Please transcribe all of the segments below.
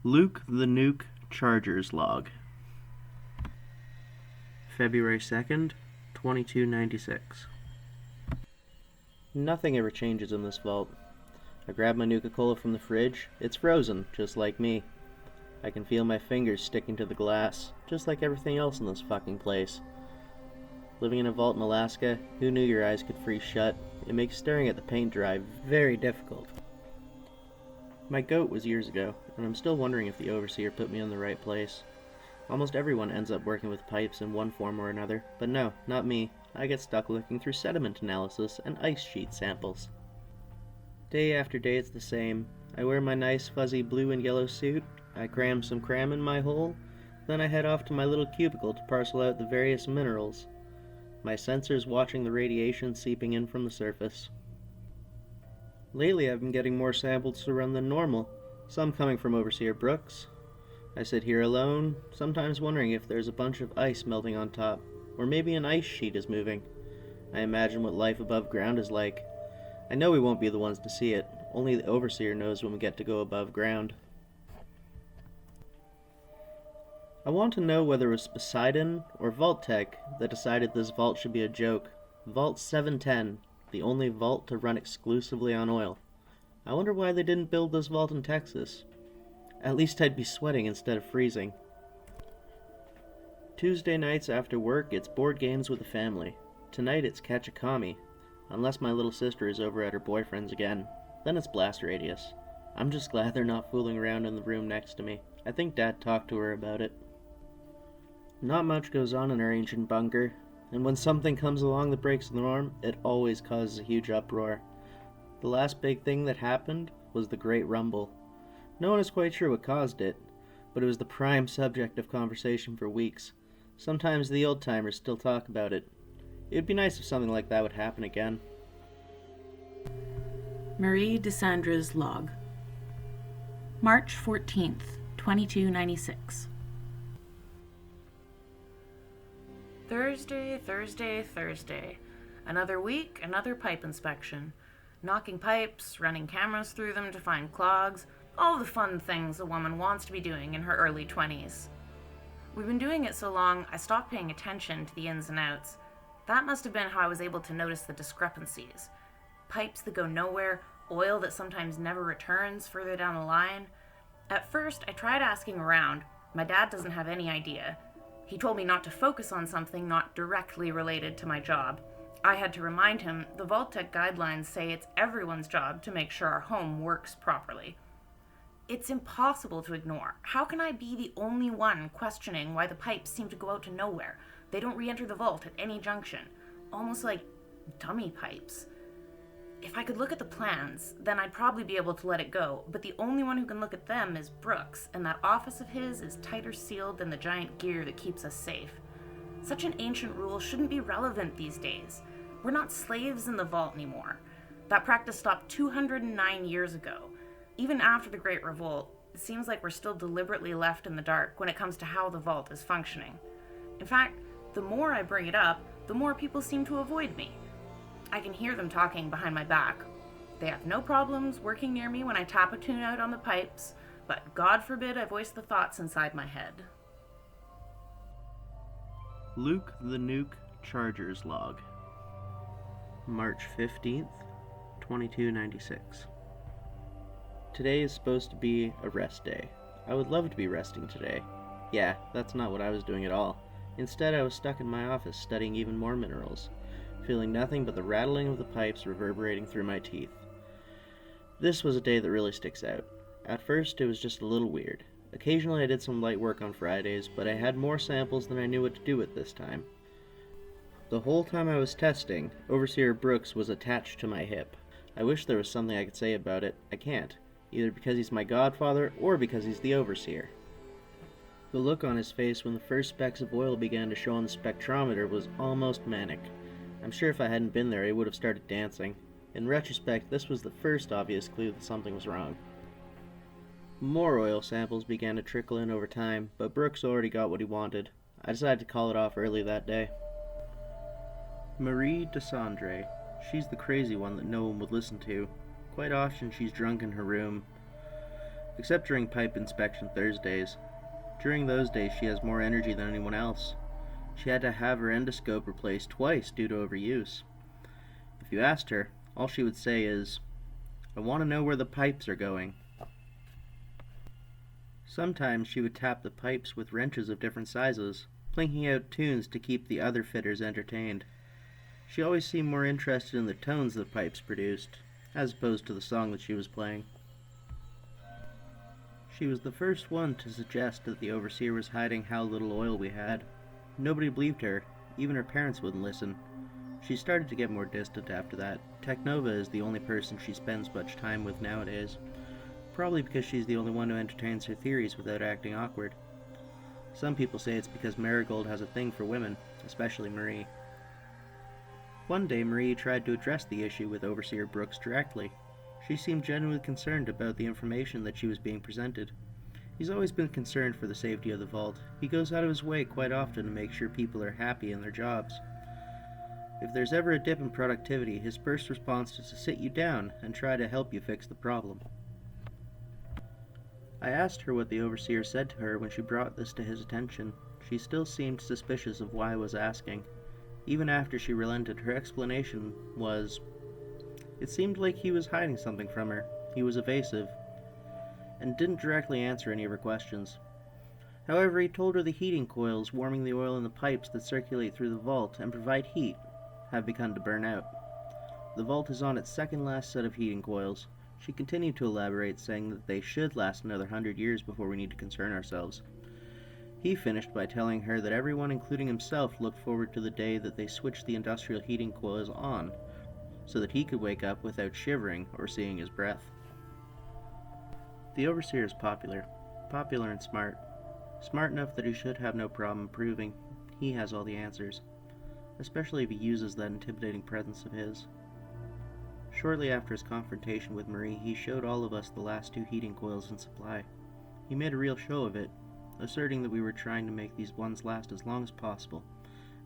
Luke the Nuke Charger's log. February 2nd, 2296. Nothing ever changes in this vault. I grab my Nuka Cola from the fridge. It's frozen, just like me. I can feel my fingers sticking to the glass, just like everything else in this fucking place. Living in a vault in Alaska, who knew your eyes could freeze shut? It makes staring at the paint dry very difficult. My goat was years ago, and I'm still wondering if the overseer put me in the right place. Almost everyone ends up working with pipes in one form or another, but no, not me. I get stuck looking through sediment analysis and ice sheet samples. Day after day it's the same. I wear my nice fuzzy blue and yellow suit, I cram some cram in my hole, then I head off to my little cubicle to parcel out the various minerals. My sensors watching the radiation seeping in from the surface. Lately I've been getting more samples to run than normal, some coming from Overseer Brooks. I sit here alone, sometimes wondering if there's a bunch of ice melting on top, or maybe an ice sheet is moving. I imagine what life above ground is like. I know we won't be the ones to see it, only the Overseer knows when we get to go above ground. I want to know whether it was Poseidon or Vault Tech that decided this vault should be a joke. Vault 710, the only vault to run exclusively on oil. I wonder why they didn't build this vault in Texas. At least I'd be sweating instead of freezing. Tuesday nights after work, it's board games with the family. Tonight it's Catch a Commie, unless my little sister is over at her boyfriend's again. Then it's Blast Radius. I'm just glad they're not fooling around in the room next to me. I think Dad talked to her about it. Not much goes on in our ancient bunker, and when something comes along that breaks the norm, it always causes a huge uproar. The last big thing that happened was the Great Rumble. No one is quite sure what caused it, but it was the prime subject of conversation for weeks. Sometimes the old-timers still talk about it. It'd be nice if something like that would happen again. Marie Dessandra's log. March 14th, 2296. Thursday. Another week, another pipe inspection. Knocking pipes, running cameras through them to find clogs, all the fun things a woman wants to be doing in her early 20s. We've been doing it so long, I stopped paying attention to the ins and outs. That must have been how I was able to notice the discrepancies. Pipes that go nowhere, oil that sometimes never returns further down the line. At first, I tried asking around. My dad doesn't have any idea. He told me not to focus on something not directly related to my job. I had to remind him the Vault-Tec guidelines say it's everyone's job to make sure our home works properly. It's impossible to ignore. How can I be the only one questioning why the pipes seem to go out to nowhere? They don't re-enter the vault at any junction. Almost like dummy pipes. If I could look at the plans, then I'd probably be able to let it go, but the only one who can look at them is Brooks, and that office of his is tighter sealed than the giant gear that keeps us safe. Such an ancient rule shouldn't be relevant these days. We're not slaves in the vault anymore. That practice stopped 209 years ago. Even after the Great Revolt, it seems like we're still deliberately left in the dark when it comes to how the vault is functioning. In fact, the more I bring it up, the more people seem to avoid me. I can hear them talking behind my back. They have no problems working near me when I tap a tune out on the pipes, but God forbid I voice the thoughts inside my head. Luke the Nuke Charger's log. March 15th, 2296. Today is supposed to be a rest day. I would love to be resting today. Yeah, that's not what I was doing at all. Instead, I was stuck in my office studying even more minerals, feeling nothing but the rattling of the pipes reverberating through my teeth. This was a day that really sticks out. At first, it was just a little weird. Occasionally I did some light work on Fridays, but I had more samples than I knew what to do with this time. The whole time I was testing, Overseer Brooks was attached to my hip. I wish there was something I could say about it. I can't, either because he's my godfather or because he's the Overseer. The look on his face when the first specks of oil began to show on the spectrometer was almost manic. I'm sure if I hadn't been there, he would have started dancing. In retrospect, this was the first obvious clue that something was wrong. More oil samples began to trickle in over time, but Brooks already got what he wanted. I decided to call it off early that day. Marie Dessandra's. She's the crazy one that no one would listen to. Quite often she's drunk in her room, except during pipe inspection Thursdays. During those days she has more energy than anyone else. She had to have her endoscope replaced twice due to overuse. If you asked her, all she would say is, "I want to know where the pipes are going." Sometimes she would tap the pipes with wrenches of different sizes, plinking out tunes to keep the other fitters entertained. She always seemed more interested in the tones the pipes produced, as opposed to the song that she was playing. She was the first one to suggest that the overseer was hiding how little oil we had. Nobody believed her, even her parents wouldn't listen. She started to get more distant after that. Technova is the only person she spends much time with nowadays, probably because she's the only one who entertains her theories without acting awkward. Some people say it's because Marigold has a thing for women, especially Marie. One day Marie tried to address the issue with Overseer Brooks directly. She seemed genuinely concerned about the information that she was being presented. He's always been concerned for the safety of the vault. He goes out of his way quite often to make sure people are happy in their jobs. If there's ever a dip in productivity, his first response is to sit you down and try to help you fix the problem. I asked her what the overseer said to her when she brought this to his attention. She still seemed suspicious of why I was asking. Even after she relented, her explanation was, it seemed like he was hiding something from her. He was evasive, and didn't directly answer any of her questions. However, he told her the heating coils warming the oil in the pipes that circulate through the vault and provide heat have begun to burn out. The vault is on its second last set of heating coils. She continued to elaborate, saying that they should last another 100 years before we need to concern ourselves. He finished by telling her that everyone, including himself, looked forward to the day that they switched the industrial heating coils on, so that he could wake up without shivering or seeing his breath. The overseer is popular and smart. Smart enough that he should have no problem proving he has all the answers, especially if he uses that intimidating presence of his. Shortly after his confrontation with Marie, he showed all of us the last 2 heating coils in supply. He made a real show of it, asserting that we were trying to make these ones last as long as possible.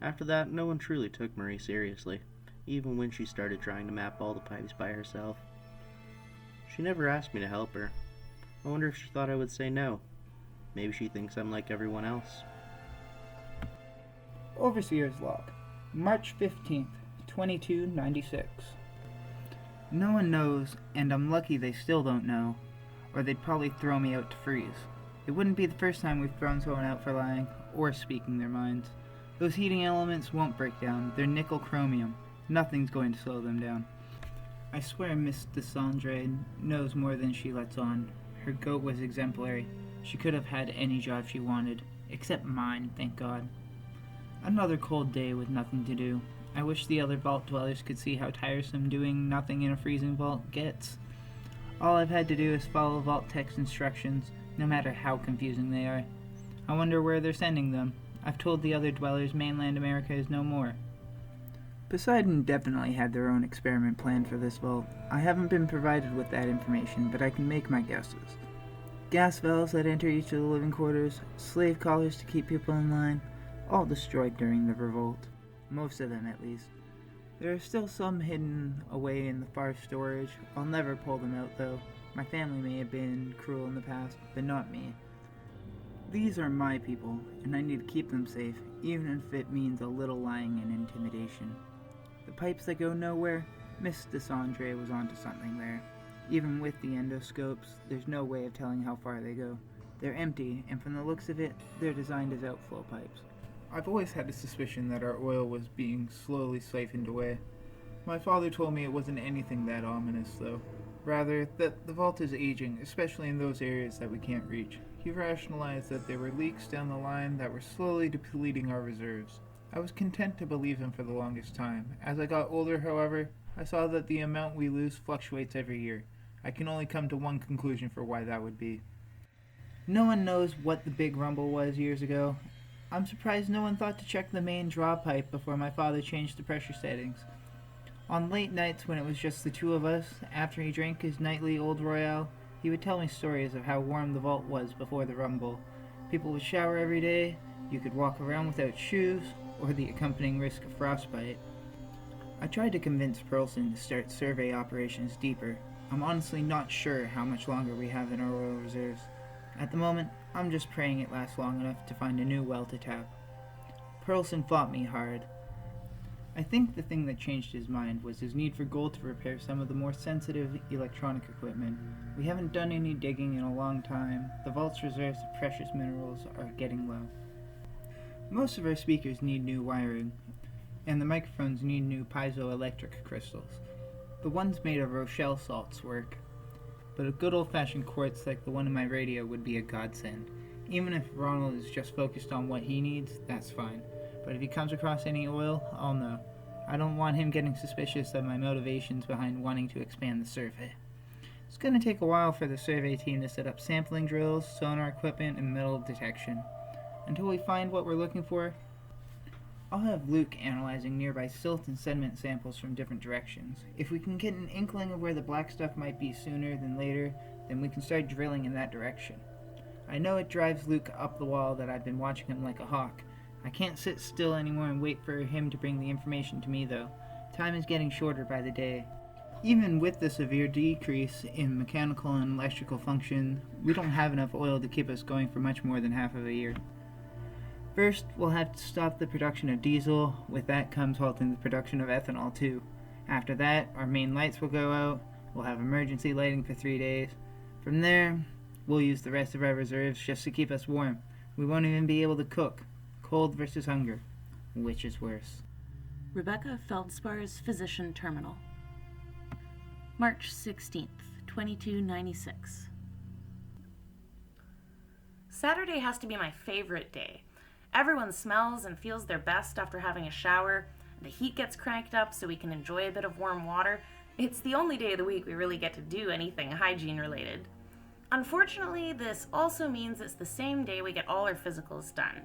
After that, no one truly took Marie seriously, even when she started trying to map all the pipes by herself. She never asked me to help her. I wonder if she thought I would say no. Maybe she thinks I'm like everyone else. Overseer's Log, March 15th, 2296. No one knows, and I'm lucky they still don't know, or they'd probably throw me out to freeze. It wouldn't be the first time we've thrown someone out for lying, or speaking their minds. Those heating elements won't break down. They're nickel chromium. Nothing's going to slow them down. I swear Miss Desandre knows more than she lets on. Her goat was exemplary. She could have had any job she wanted, except mine, thank God. Another cold day with nothing to do. I wish the other vault dwellers could see how tiresome doing nothing in a freezing vault gets. All I've had to do is follow vault text instructions, no matter how confusing they are. I wonder where they're sending them. I've told the other dwellers mainland America is no more. Poseidon definitely had their own experiment planned for this vault. I haven't been provided with that information, but I can make my guesses. Gas valves that enter each of the living quarters, slave collars to keep people in line, all destroyed during the revolt. Most of them, at least. There are still some hidden away in the far storage. I'll never pull them out, though. My family may have been cruel in the past, but not me. These are my people, and I need to keep them safe, even if it means a little lying and intimidation. The pipes that go nowhere, Miss Desandre was onto something there. Even with the endoscopes, there's no way of telling how far they go. They're empty, and from the looks of it, they're designed as outflow pipes. I've always had a suspicion that our oil was being slowly siphoned away. My father told me it wasn't anything that ominous, though. Rather, that the vault is aging, especially in those areas that we can't reach. He rationalized that there were leaks down the line that were slowly depleting our reserves. I was content to believe him for the longest time. As I got older, however, I saw that the amount we lose fluctuates every year. I can only come to one conclusion for why that would be. No one knows what the big rumble was years ago. I'm surprised no one thought to check the main draw pipe before my father changed the pressure settings. On late nights when it was just the two of us, after he drank his nightly Old Royale, he would tell me stories of how warm the vault was before the rumble. People would shower every day, you could walk around without shoes, or the accompanying risk of frostbite. I tried to convince Pearlson to start survey operations deeper. I'm honestly not sure how much longer we have in our oil reserves. At the moment, I'm just praying it lasts long enough to find a new well to tap. Perlson fought me hard. I think the thing that changed his mind was his need for gold to repair some of the more sensitive electronic equipment. We haven't done any digging in a long time. The vault's reserves of precious minerals are getting low. Most of our speakers need new wiring, and the microphones need new piezoelectric crystals. The ones made of Rochelle salts work, but a good old-fashioned quartz like the one in my radio would be a godsend. Even if Ronald is just focused on what he needs, that's fine. But if he comes across any oil, I'll know. I don't want him getting suspicious of my motivations behind wanting to expand the survey. It's going to take a while for the survey team to set up sampling drills, sonar equipment, and metal detection. Until we find what we're looking for, I'll have Luke analyzing nearby silt and sediment samples from different directions. If we can get an inkling of where the black stuff might be sooner than later, then we can start drilling in that direction. I know it drives Luke up the wall that I've been watching him like a hawk. I can't sit still anymore and wait for him to bring the information to me, though. Time is getting shorter by the day. Even with the severe decrease in mechanical and electrical function, we don't have enough oil to keep us going for much more than half of a year. First, we'll have to stop the production of diesel. With that comes halting the production of ethanol, too. After that, our main lights will go out. We'll have emergency lighting for 3 days. From there, we'll use the rest of our reserves just to keep us warm. We won't even be able to cook. Cold versus hunger. Which is worse? Rebecca Feldspar's Physician Terminal. March 16th, 2296. Saturday has to be my favorite day. Everyone smells and feels their best after having a shower. The heat gets cranked up so we can enjoy a bit of warm water. It's the only day of the week we really get to do anything hygiene related. Unfortunately, this also means it's the same day we get all our physicals done.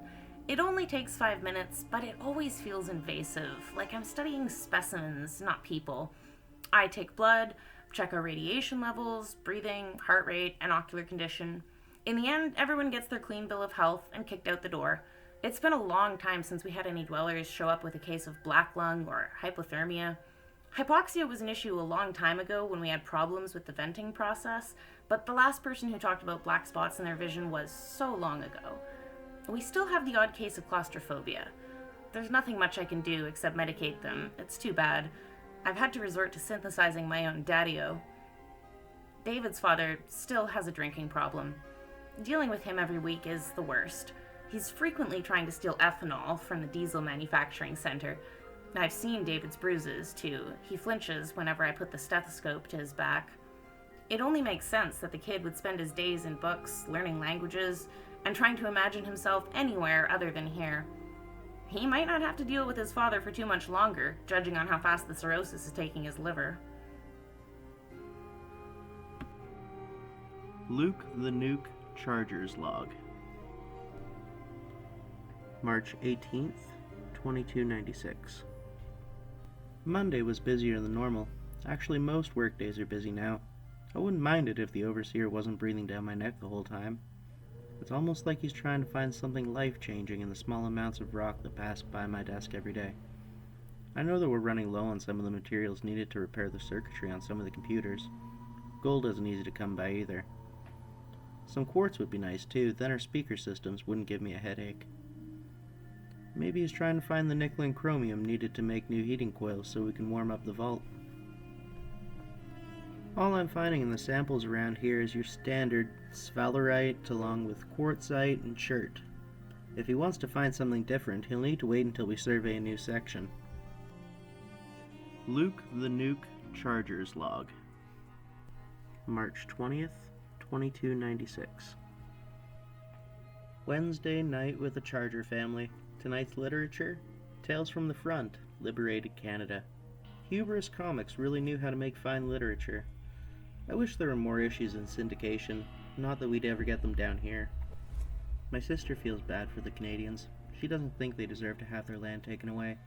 It only takes 5 minutes, but it always feels invasive, like I'm studying specimens, not people. I take blood, check our radiation levels, breathing, heart rate, and ocular condition. In the end, everyone gets their clean bill of health and kicked out the door. It's been a long time since we had any dwellers show up with a case of black lung or hypothermia. Hypoxia was an issue a long time ago when we had problems with the venting process, but the last person who talked about black spots in their vision was so long ago. We still have the odd case of claustrophobia. There's nothing much I can do except medicate them. It's too bad. I've had to resort to synthesizing my own daddy-o. David's father still has a drinking problem. Dealing with him every week is the worst. He's frequently trying to steal ethanol from the diesel manufacturing center. I've seen David's bruises, too. He flinches whenever I put the stethoscope to his back. It only makes sense that the kid would spend his days in books, learning languages, and trying to imagine himself anywhere other than here. He might not have to deal with his father for too much longer, judging on how fast the cirrhosis is taking his liver. Luke the Nuke Charger's log. March 18th, 2296. Monday was busier than normal. Actually, most workdays are busy now. I wouldn't mind it if the overseer wasn't breathing down my neck the whole time. It's almost like he's trying to find something life-changing in the small amounts of rock that pass by my desk every day. I know that we're running low on some of the materials needed to repair the circuitry on some of the computers. Gold isn't easy to come by either. Some quartz would be nice too, then our speaker systems wouldn't give me a headache. Maybe he's trying to find the nickel and chromium needed to make new heating coils so we can warm up the vault. All I'm finding in the samples around here is your standard sphalerite along with quartzite and chert. If he wants to find something different, he'll need to wait until we survey a new section. Luke the Nuke Charger's log. March 20th, 2296. Wednesday night with the Charger family. Tonight's literature, Tales from the Front, Liberated Canada. Hubris Comics really knew how to make fine literature. I wish there were more issues in syndication, not that we'd ever get them down here. My sister feels bad for the Canadians. She doesn't think they deserve to have their land taken away.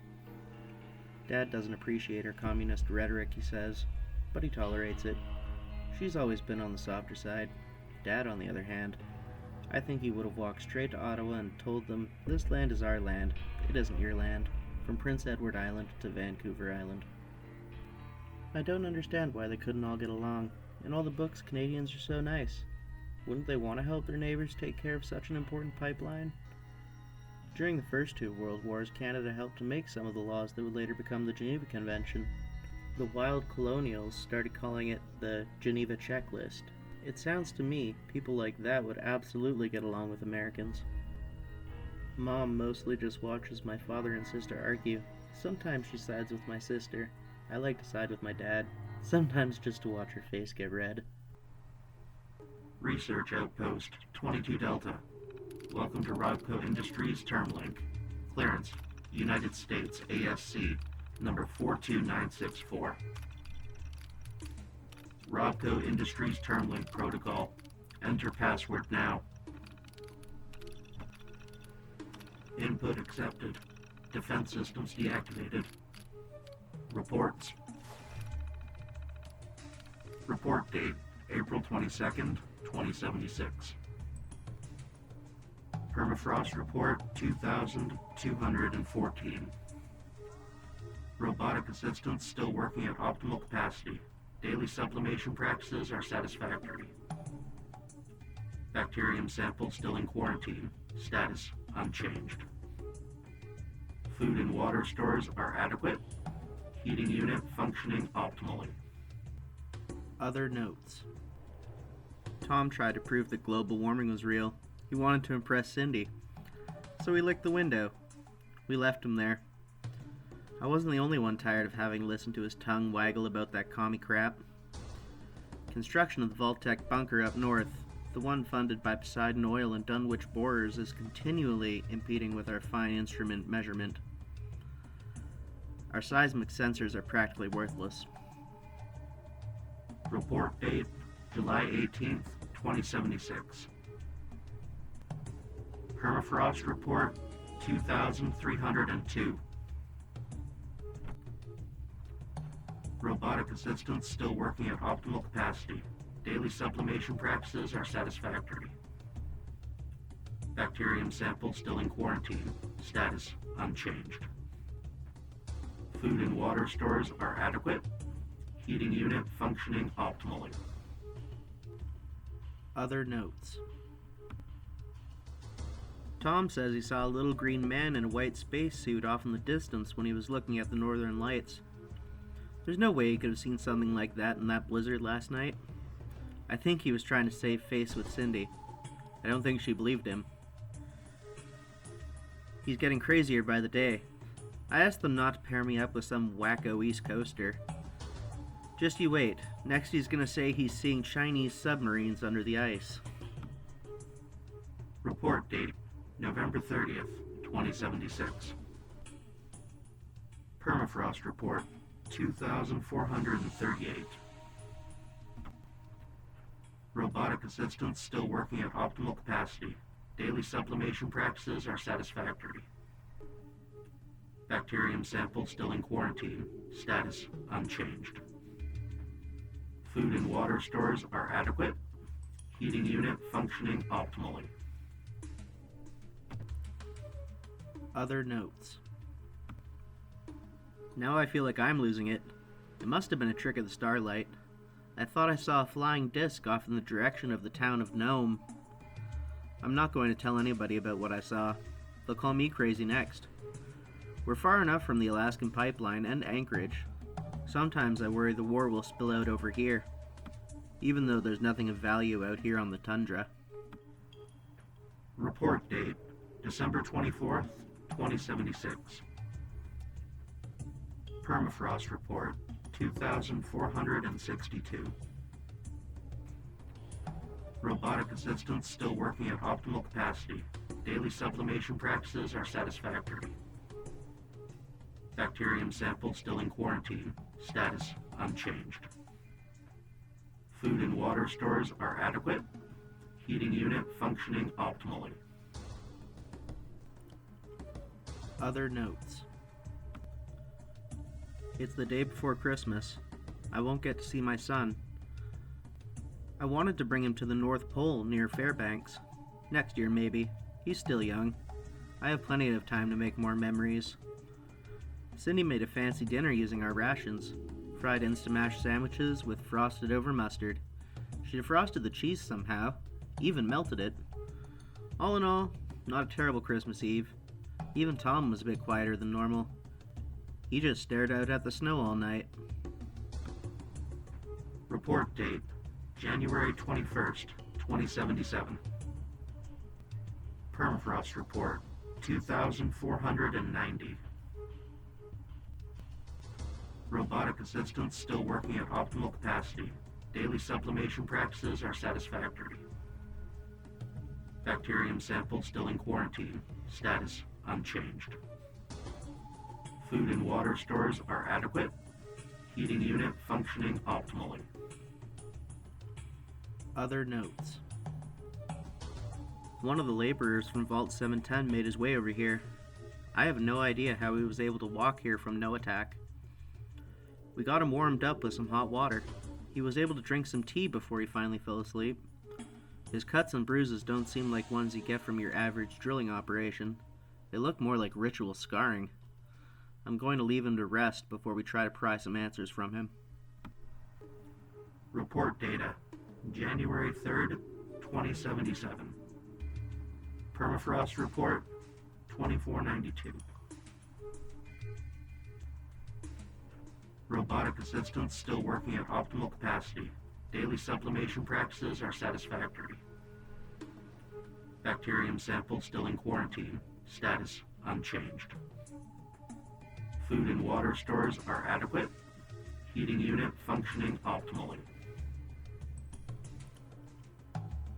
Dad doesn't appreciate her communist rhetoric, he says, but he tolerates it. She's always been on the softer side. Dad, on the other hand, I think he would have walked straight to Ottawa and told them, this land is our land, it isn't your land, from Prince Edward Island to Vancouver Island. I don't understand why they couldn't all get along. In all the books, Canadians are so nice. Wouldn't they want to help their neighbors take care of such an important pipeline? During the first two World Wars, Canada helped to make some of the laws that would later become the Geneva Convention. The wild colonials started calling it the Geneva Checklist. It sounds to me people like that would absolutely get along with Americans. Mom mostly just watches my father and sister argue. Sometimes she sides with my sister. I like to side with my dad. Sometimes just to watch her face get red. Research Outpost 22 Delta. Welcome to Robco Industries Termlink. Clearance, United States ASC, number 42964. Robco Industries Termlink Protocol. Enter password now. Input accepted. Defense systems deactivated. Reports. Report date, April 22nd, 2076. Permafrost report 2214. Robotic assistants still working at optimal capacity. Daily sublimation practices are satisfactory. Bacterium sample still in quarantine. Status unchanged. Food and water stores are adequate. Heating unit functioning optimally. Other notes. Tom tried to prove that global warming was real. He wanted to impress Cindy. So he licked the window. We left him there. I wasn't the only one tired of having listened to his tongue waggle about that commie crap. Construction of the Vault-Tec bunker up north, the one funded by Poseidon Oil and Dunwich Borers, is continually impeding with our fine instrument measurement. Our seismic sensors are practically worthless. Report date, July 18th, 2076. Permafrost report, 2302. Robotic assistants still working at optimal capacity. Daily sublimation practices are satisfactory. Bacterium sample still in quarantine. Status unchanged. Food and water stores are adequate. Heating unit functioning optimally. Other notes. Tom says he saw a little green man in a white spacesuit off in the distance when he was looking at the northern lights. There's no way he could have seen something like that in that blizzard last night. I think he was trying to save face with Cindy. I don't think she believed him. He's getting crazier by the day. I asked them not to pair me up with some wacko East Coaster. Just you wait. Next he's gonna say he's seeing Chinese submarines under the ice. Report date, November 30th, 2076. Permafrost report, 2438. Robotic assistants still working at optimal capacity. Daily sublimation practices are satisfactory. Bacterium sample still in quarantine. Status unchanged. Food and water stores are adequate. Heating unit functioning optimally. Other notes. Now I feel like I'm losing it. It must have been a trick of the starlight. I thought I saw a flying disc off in the direction of the town of Nome. I'm not going to tell anybody about what I saw. They'll call me crazy next. We're far enough from the Alaskan pipeline and Anchorage. Sometimes I worry the war will spill out over here, even though there's nothing of value out here on the tundra. Report date, December 24th, 2076. Permafrost report, 2462. Robotic assistants still working at optimal capacity. Daily sublimation practices are satisfactory. Bacterium sample still in quarantine. Status unchanged. Food and water stores are adequate. Heating unit functioning optimally. Other notes. It's the day before Christmas. I won't get to see my son. I wanted to bring him to the North Pole near Fairbanks. Next year, maybe. He's still young. I have plenty of time to make more memories. Cindy made a fancy dinner using our rations. Fried Instamash sandwiches with frosted over mustard. She defrosted the cheese somehow, even melted it. All in all, not a terrible Christmas Eve. Even Tom was a bit quieter than normal. He just stared out at the snow all night. Report date, January 21st, 2077. Permafrost report, 2,490. Robotic assistants still working at optimal capacity. Daily supplementation practices are satisfactory. Bacterium sample still in quarantine. Status unchanged. Food and water stores are adequate. Heating unit functioning optimally. Other notes. One of the laborers from Vault 710 made his way over here. I have no idea how he was able to walk here from no attack. We got him warmed up with some hot water. He was able to drink some tea before he finally fell asleep. His cuts and bruises don't seem like ones you get from your average drilling operation. They look more like ritual scarring. I'm going to leave him to rest before we try to pry some answers from him. Report data, January 3rd, 2077. Permafrost report, 2492. Robotic assistants still working at optimal capacity. Daily supplementation practices are satisfactory. Bacterium sample still in quarantine. Status unchanged. Food and water stores are adequate. Heating unit functioning optimally.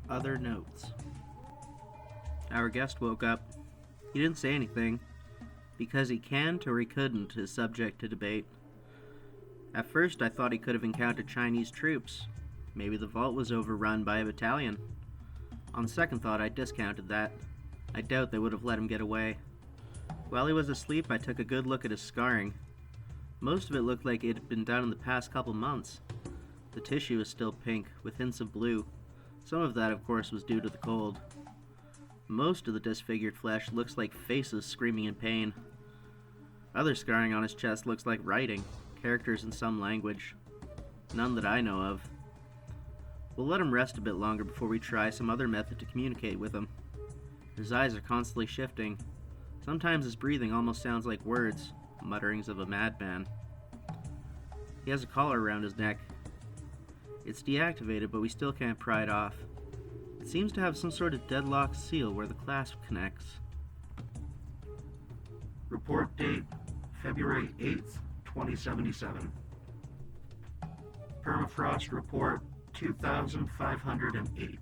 Other notes. Our guest woke up. He didn't say anything. Because he can't or he couldn't is subject to debate. At first I thought he could have encountered Chinese troops. Maybe the vault was overrun by a battalion. On second thought, I discounted that. I doubt they would have let him get away. While he was asleep, I took a good look at his scarring. Most of it looked like it had been done in the past couple months. The tissue is still pink, with hints of blue. Some of that, of course, was due to the cold. Most of the disfigured flesh looks like faces screaming in pain. Other scarring on his chest looks like writing, characters in some language. None that I know of. We'll let him rest a bit longer before we try some other method to communicate with him. His eyes are constantly shifting. Sometimes his breathing almost sounds like words, mutterings of a madman. He has a collar around his neck. It's deactivated, but we still can't pry it off. It seems to have some sort of deadlock seal where the clasp connects. Report date, February 8th, 2077. Permafrost report, 2,508.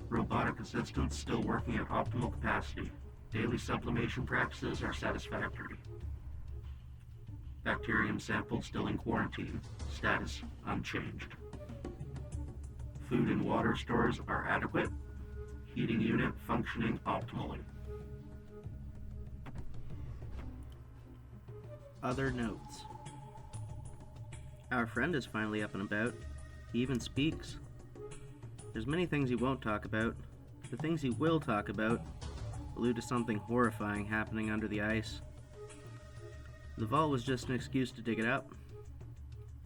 Robotic assistants still working at optimal capacity. Daily supplementation practices are satisfactory. Bacterium sample still in quarantine. Status unchanged. Food and water stores are adequate. Heating unit functioning optimally. Other notes. Our friend is finally up and about. He even speaks. There's many things he won't talk about. The things he will talk about allude to something horrifying happening under the ice. The vault was just an excuse to dig it up.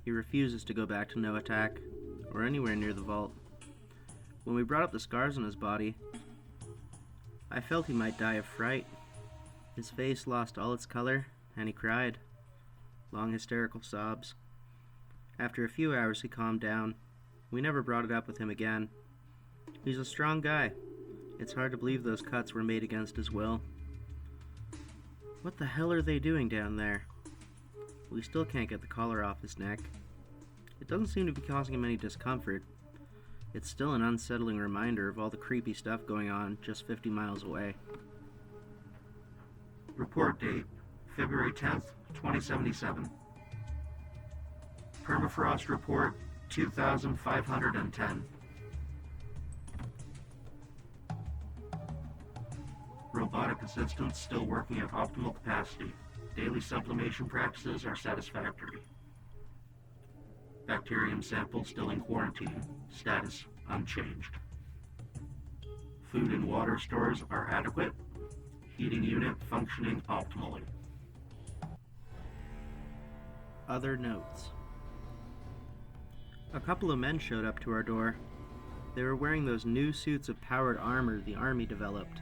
He refuses to go back to no attack, or anywhere near the vault. When we brought up the scars on his body, I felt he might die of fright. His face lost all its color, and he cried. Long hysterical sobs. After a few hours he calmed down. We never brought it up with him again. He's a strong guy. It's hard to believe those cuts were made against his will. What the hell are they doing down there? We still can't get the collar off his neck. It doesn't seem to be causing him any discomfort. It's still an unsettling reminder of all the creepy stuff going on just 50 miles away. Report date, February 10th, 2077. Permafrost report, 2,510. Robotic assistants still working at optimal capacity. Daily supplementation practices are satisfactory. Bacterium sample still in quarantine. Status unchanged. Food and water stores are adequate. Heating unit functioning optimally. Other notes. A couple of men showed up to our door. They were wearing those new suits of powered armor the Army developed.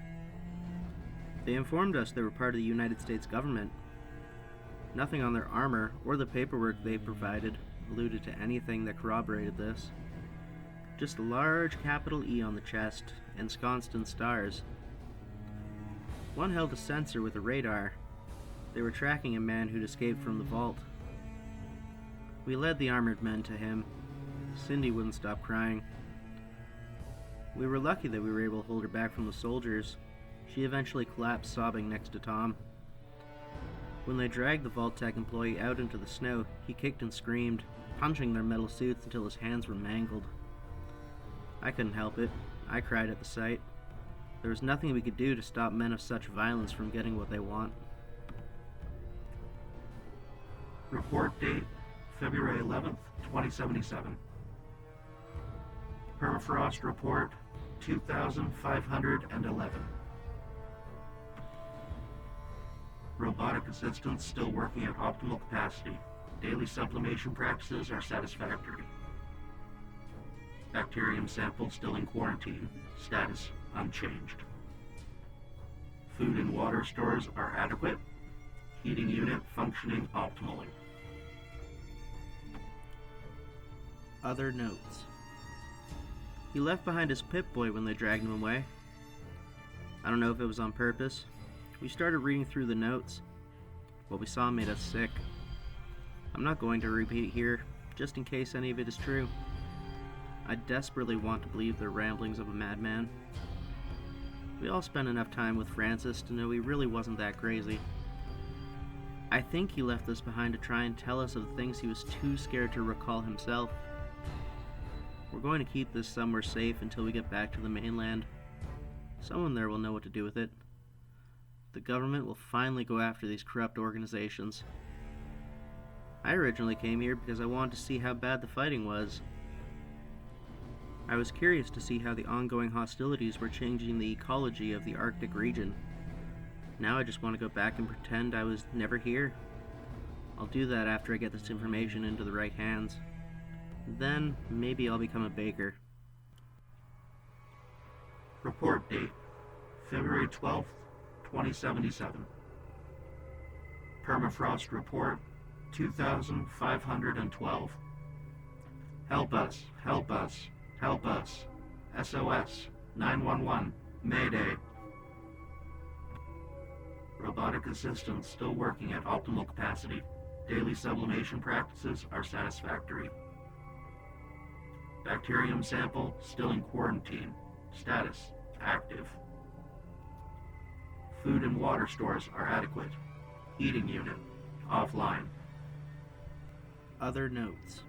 They informed us they were part of the United States government. Nothing on their armor or the paperwork they provided alluded to anything that corroborated this. Just a large capital E on the chest, ensconced in stars. One held a sensor with a radar. They were tracking a man who'd escaped from the vault. We led the armored men to him. Cindy wouldn't stop crying. We were lucky that we were able to hold her back from the soldiers. She eventually collapsed sobbing next to Tom. When they dragged the Vault-Tec employee out into the snow, he kicked and screamed, punching their metal suits until his hands were mangled. I couldn't help it. I cried at the sight. There was nothing we could do to stop men of such violence from getting what they want. Report date, February 11th, 2077. Permafrost report, 2,511. Robotic assistants still working at optimal capacity. Daily sublimation practices are satisfactory. Bacterium sample still in quarantine. Status unchanged. Food and water stores are adequate. Heating unit functioning optimally. Other notes. He left behind his Pip-Boy when they dragged him away. I don't know if it was on purpose. We started reading through the notes. What we saw made us sick. I'm not going to repeat it here, just in case any of it is true. I desperately want to believe the ramblings of a madman. We all spent enough time with Francis to know he really wasn't that crazy. I think he left us behind to try and tell us of the things he was too scared to recall himself. We're going to keep this somewhere safe until we get back to the mainland. Someone there will know what to do with it. The government will finally go after these corrupt organizations. I originally came here because I wanted to see how bad the fighting was. I was curious to see how the ongoing hostilities were changing the ecology of the Arctic region. Now I just want to go back and pretend I was never here. I'll do that after I get this information into the right hands. Then, maybe I'll become a baker. Report date, February 12th, 2077. Permafrost report, 2,512. Help us, help us, help us. SOS, 911, Mayday. Robotic assistants still working at optimal capacity. Daily sublimation practices are satisfactory. Bacterium sample still in quarantine. Status active. Food and water stores are adequate. Heating unit offline. Other notes.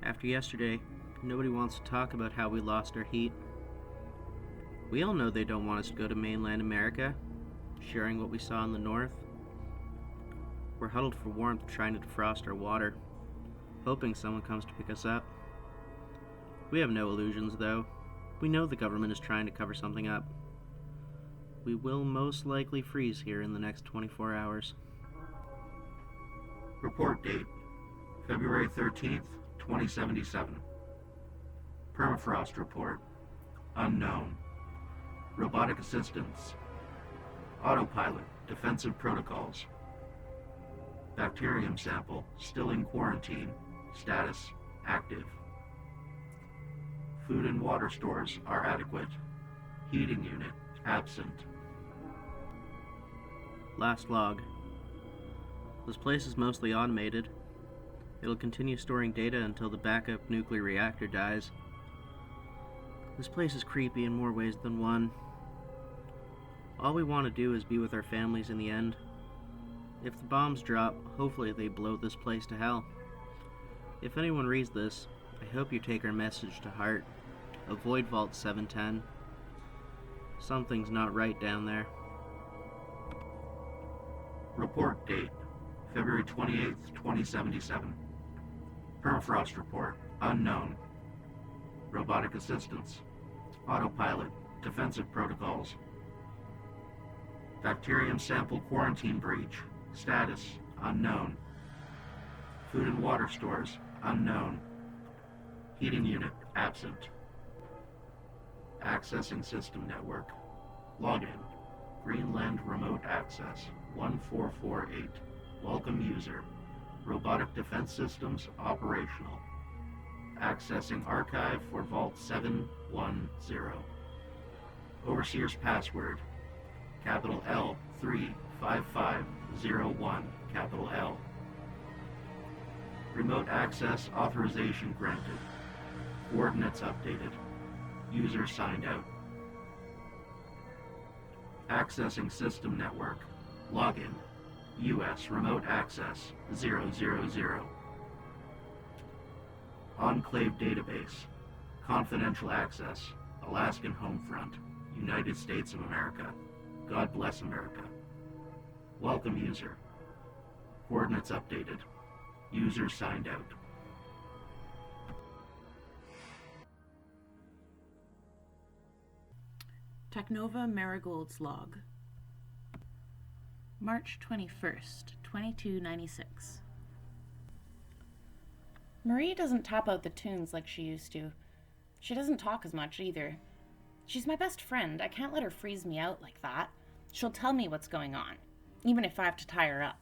After yesterday, nobody wants to talk about how we lost our heat. We all know they don't want us to go to mainland America, sharing what we saw in the north. We're huddled for warmth trying to defrost our water, hoping someone comes to pick us up. We have no illusions, though. We know the government is trying to cover something up. We will most likely freeze here in the next 24 hours. Report date, February 13th, 2077. Permafrost report, unknown. Robotic assistance. Autopilot, defensive protocols. Bacterium sample, still in quarantine. Status, active. Food and water stores are adequate. Heating unit, absent. Last log. This place is mostly automated. It'll continue storing data until the backup nuclear reactor dies. This place is creepy in more ways than one. All we want to do is be with our families in the end. If the bombs drop, hopefully they blow this place to hell. If anyone reads this, I hope you take our message to heart. Avoid Vault 710. Something's not right down there. Report date, February 28th, 2077. Permafrost report, unknown. Robotic assistance. Autopilot, defensive protocols. Bacterium sample quarantine breach. Status, unknown. Food and water stores, unknown. Heating unit, absent. Accessing system network. Login. Greenland remote access, 1448. Welcome user. Robotic defense systems operational. Accessing archive for Vault 710. Overseer's password. Capital L 35501, capital L. Remote access authorization granted. Coordinates updated. User signed out. Accessing system network. Login. US remote access 000. Enclave database. Confidential access. Alaskan Homefront. United States of America. God bless America. Welcome user. Coordinates updated. User signed out. Technova Marigold's log. March 21st, 2296. Marie doesn't tap out the tunes like she used to. She doesn't talk as much either. She's my best friend. I can't let her freeze me out like that. She'll tell me what's going on, even if I have to tie her up.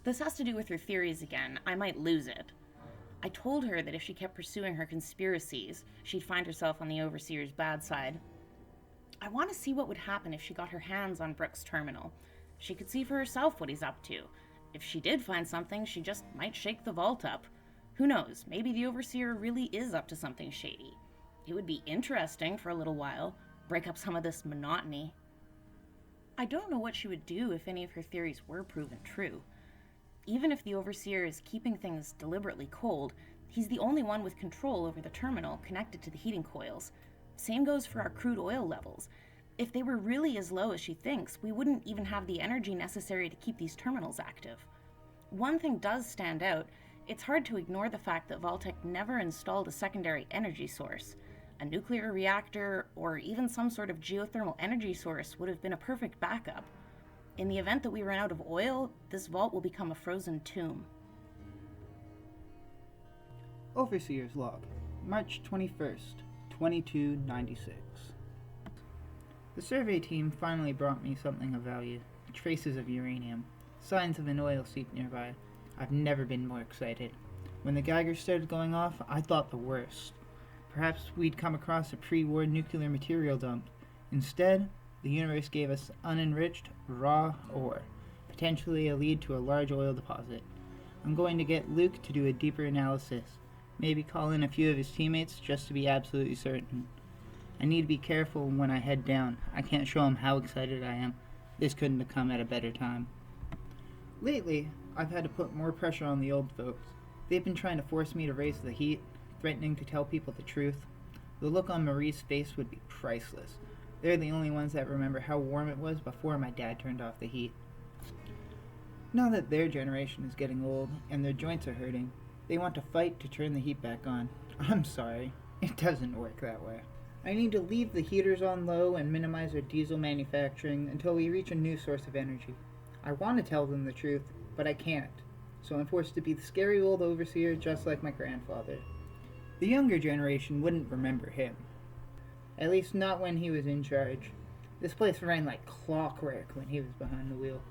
This has to do with her theories again. I might lose it. I told her that if she kept pursuing her conspiracies, she'd find herself on the Overseer's bad side. I want to see what would happen if she got her hands on Brooks' terminal. She could see for herself what he's up to. If she did find something, she just might shake the vault up. Who knows, maybe the Overseer really is up to something shady. It would be interesting for a little while, break up some of this monotony. I don't know what she would do if any of her theories were proven true. Even if the Overseer is keeping things deliberately cold, he's the only one with control over the terminal connected to the heating coils. Same goes for our crude oil levels. If they were really as low as she thinks, we wouldn't even have the energy necessary to keep these terminals active. One thing does stand out. It's hard to ignore the fact that Vaultec never installed a secondary energy source. A nuclear reactor, or even some sort of geothermal energy source would have been a perfect backup. In the event that we run out of oil, this vault will become a frozen tomb. Overseer's log, March 21st, 2296. The survey team finally brought me something of value. Traces of uranium. Signs of an oil seep nearby. I've never been more excited. When the Geigers started going off, I thought the worst. Perhaps we'd come across a pre-war nuclear material dump. Instead, the universe gave us unenriched, raw ore, potentially a lead to a large oil deposit. I'm going to get Luke to do a deeper analysis. Maybe call in a few of his teammates just to be absolutely certain. I need to be careful when I head down. I can't show him how excited I am. This couldn't have come at a better time. Lately, I've had to put more pressure on the old folks. They've been trying to force me to raise the heat, threatening to tell people the truth. The look on Marie's face would be priceless. They're the only ones that remember how warm it was before my dad turned off the heat. Now that their generation is getting old and their joints are hurting, they want to fight to turn the heat back on. I'm sorry, it doesn't work that way. I need to leave the heaters on low and minimize our diesel manufacturing until we reach a new source of energy. I want to tell them the truth, but I can't, so I'm forced to be the scary old overseer just like my grandfather. The younger generation wouldn't remember him. At least not when he was in charge. This place ran like clockwork when he was behind the wheel.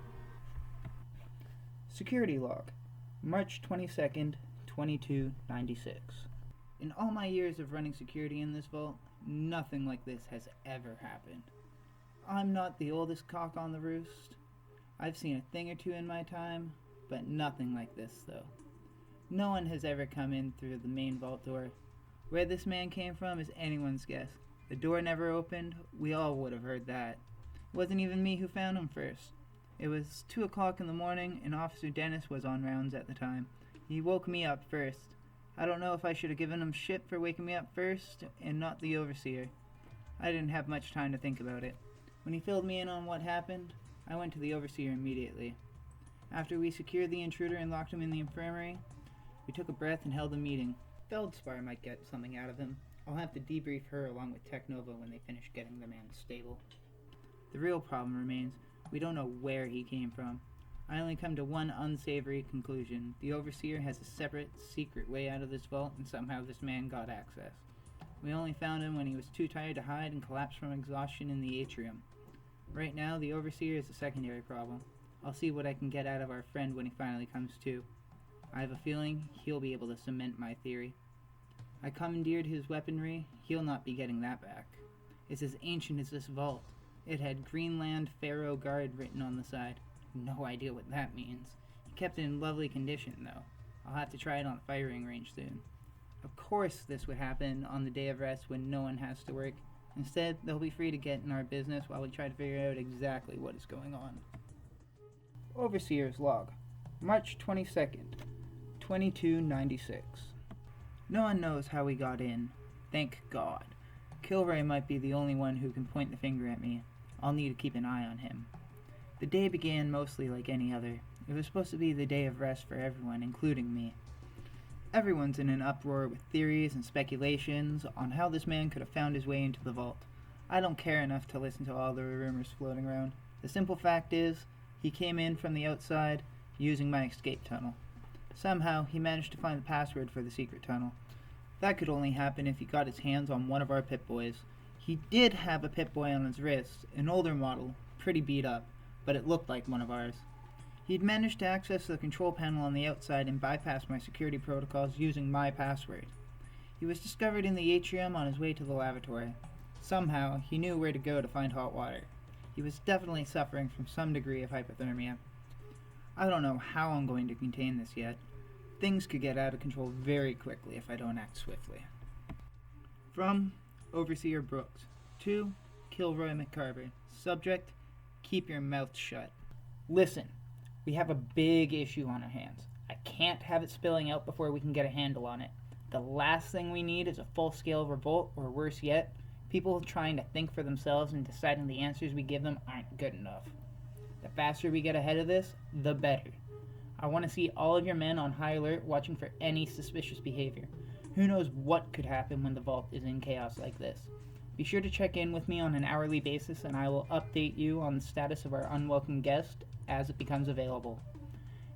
Security log, March 22nd, 2296. In all my years of running security in this vault, nothing like this has ever happened. I'm not the oldest cock on the roost. I've seen a thing or two in my time, but nothing like this though. No one has ever come in through the main vault door. Where this man came from is anyone's guess. The door never opened, we all would have heard that. It wasn't even me who found him first. It was 2 o'clock in the morning and Officer Dennis was on rounds at the time. He woke me up first. I don't know if I should have given him shit for waking me up first and not the overseer. I didn't have much time to think about it. When he filled me in on what happened, I went to the overseer immediately. After we secured the intruder and locked him in the infirmary, we took a breath and held a meeting. Feldspar might get something out of him. I'll have to debrief her along with Technova when they finish getting the man stable. The real problem remains, we don't know where he came from. I only come to one unsavory conclusion. The Overseer has a separate, secret way out of this vault, and somehow this man got access. We only found him when he was too tired to hide and collapsed from exhaustion in the atrium. Right now, the Overseer is a secondary problem. I'll see what I can get out of our friend when he finally comes to. I have a feeling he'll be able to cement my theory. I commandeered his weaponry. He'll not be getting that back. It's as ancient as this vault. It had Greenland Pharaoh Guard written on the side. No idea what that means. He kept it in lovely condition, though. I'll have to try it on the firing range soon. Of course this would happen on the day of rest when no one has to work. Instead, they'll be free to get in our business while we try to figure out exactly what is going on. Overseer's Log, March 22nd, 2296. No one knows how we got in. Thank God. Kilroy might be the only one who can point the finger at me. I'll need to keep an eye on him. The day began mostly like any other. It was supposed to be the day of rest for everyone, including me. Everyone's in an uproar with theories and speculations on how this man could have found his way into the vault. I don't care enough to listen to all the rumors floating around. The simple fact is, he came in from the outside using my escape tunnel. Somehow, he managed to find the password for the secret tunnel. That could only happen if he got his hands on one of our Pip-Boys. He did have a Pip-Boy on his wrist, an older model, pretty beat up, but it looked like one of ours. He'd managed to access the control panel on the outside and bypass my security protocols using my password. He was discovered in the atrium on his way to the lavatory. Somehow, he knew where to go to find hot water. He was definitely suffering from some degree of hypothermia. I don't know how I'm going to contain this yet. Things could get out of control very quickly if I don't act swiftly. From Overseer Brooks to Kilroy McCarver. Subject, keep your mouth shut. Listen, we have a big issue on our hands. I can't have it spilling out before we can get a handle on it. The last thing we need is a full-scale revolt, or worse yet, people trying to think for themselves and deciding the answers we give them aren't good enough. The faster we get ahead of this, the better. I want to see all of your men on high alert watching for any suspicious behavior. Who knows what could happen when the vault is in chaos like this. Be sure to check in with me on an hourly basis and I will update you on the status of our unwelcome guest as it becomes available.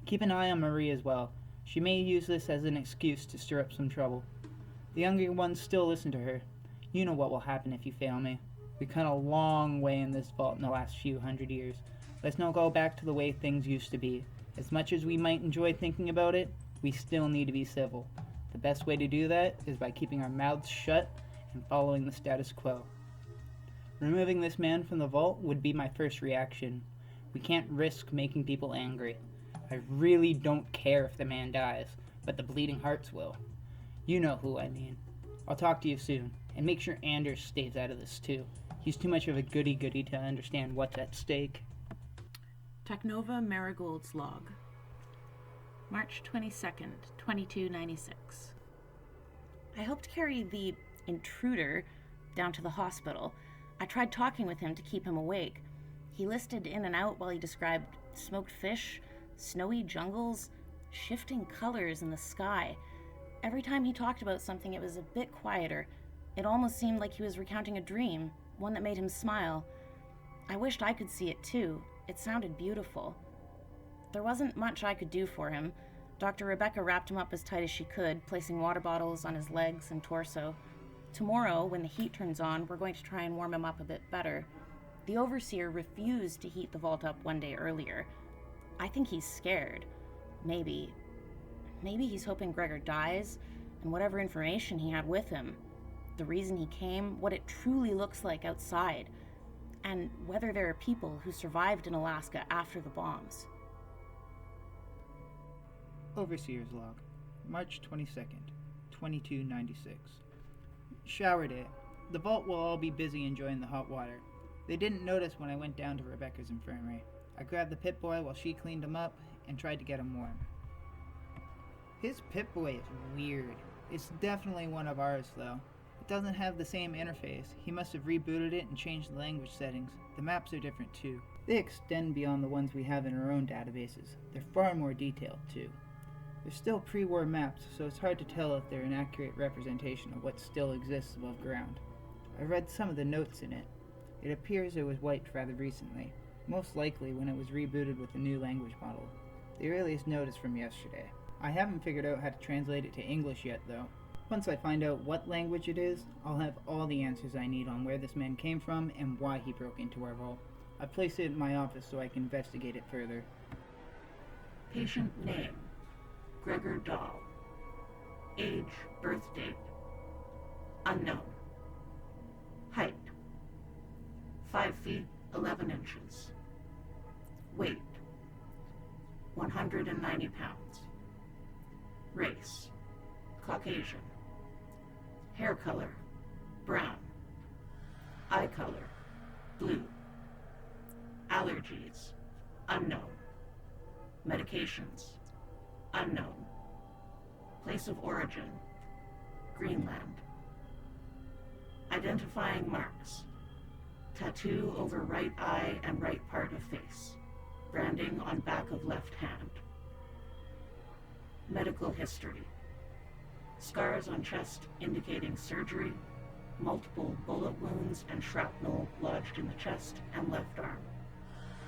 Keep an eye on Marie as well. She may use this as an excuse to stir up some trouble. The younger ones still listen to her. You know what will happen if you fail me. We've come a long way in this vault in the last few hundred years. Let's not go back to the way things used to be. As much as we might enjoy thinking about it, we still need to be civil. The best way to do that is by keeping our mouths shut and following the status quo. Removing this man from the vault would be my first reaction. We can't risk making people angry. I really don't care if the man dies, but the bleeding hearts will. You know who I mean. I'll talk to you soon, and make sure Anders stays out of this too. He's too much of a goody-goody to understand what's at stake. Technova Marigold's Log, March 22nd, 2296. I helped carry the intruder down to the hospital. I tried talking with him to keep him awake. He listed in and out while he described smoked fish, snowy jungles, shifting colors in the sky. Every time he talked about something, it was a bit quieter. It almost seemed like he was recounting a dream, one that made him smile. I wished I could see it too. It sounded beautiful. There wasn't much I could do for him. Dr. Rebecca wrapped him up as tight as she could, placing water bottles on his legs and torso. Tomorrow, when the heat turns on, we're going to try and warm him up a bit better. The Overseer refused to heat the vault up one day earlier. I think he's scared. Maybe he's hoping Gregor dies, and whatever information he had with him, the reason he came, what it truly looks like outside, and whether there are people who survived in Alaska after the bombs. Overseer's Log, March 22nd, 2296. Shower day. The vault will all be busy enjoying the hot water. They didn't notice when I went down to Rebecca's infirmary. I grabbed the Pip-Boy while she cleaned him up and tried to get him warm. His Pip-Boy is weird. It's definitely one of ours, though. It doesn't have the same interface. He must have rebooted it and changed the language settings. The maps are different, too. They extend beyond the ones we have in our own databases. They're far more detailed, too. They're still pre-war maps, so it's hard to tell if they're an accurate representation of what still exists above ground. I read some of the notes in it. It appears it was wiped rather recently. Most likely when it was rebooted with a new language model. The earliest note is from yesterday. I haven't figured out how to translate it to English yet, though. Once I find out what language it is, I'll have all the answers I need on where this man came from and why he broke into our vault. I placed it in my office so I can investigate it further. Patient name, Gregor Dahl. Age, birth date, unknown. Height, 5 feet, 11 inches. Weight, 190 pounds. Race, Caucasian. Hair color, brown. Eye color, blue. Allergies, unknown. Medications, unknown. Place of origin, Greenland. Identifying marks, tattoo over right eye and right part of face. Branding on back of left hand. Medical history. Scars on chest indicating surgery, multiple bullet wounds and shrapnel lodged in the chest and left arm.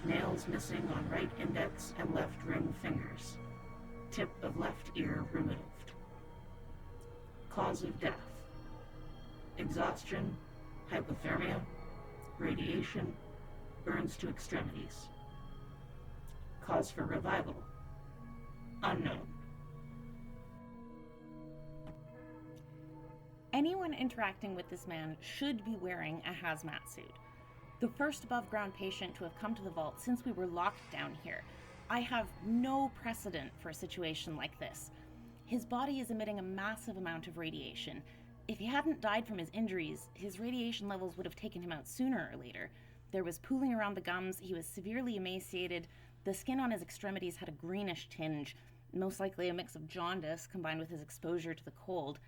Nails missing on right index and left ring fingers. Tip of left ear removed. Cause of death. Exhaustion, hypothermia, radiation, burns to extremities. Cause for revival, unknown. Anyone interacting with this man should be wearing a hazmat suit. The first above-ground patient to have come to the vault since we were locked down here. I have no precedent for a situation like this. His body is emitting a massive amount of radiation. If he hadn't died from his injuries, his radiation levels would have taken him out sooner or later. There was pooling around the gums, he was severely emaciated, the skin on his extremities had a greenish tinge, most likely a mix of jaundice combined with his exposure to the cold.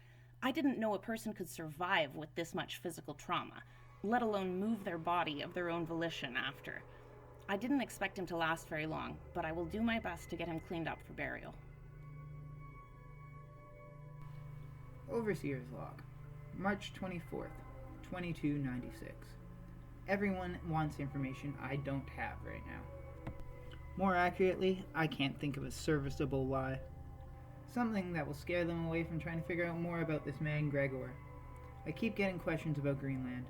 I didn't know a person could survive with this much physical trauma, let alone move their body of their own volition after. I didn't expect him to last very long, but I will do my best to get him cleaned up for burial. Overseer's Log, March 24th, 2296. Everyone wants information I don't have right now. More accurately, I can't think of a serviceable lie. Something that will scare them away from trying to figure out more about this man Gregor. I keep getting questions about Greenland.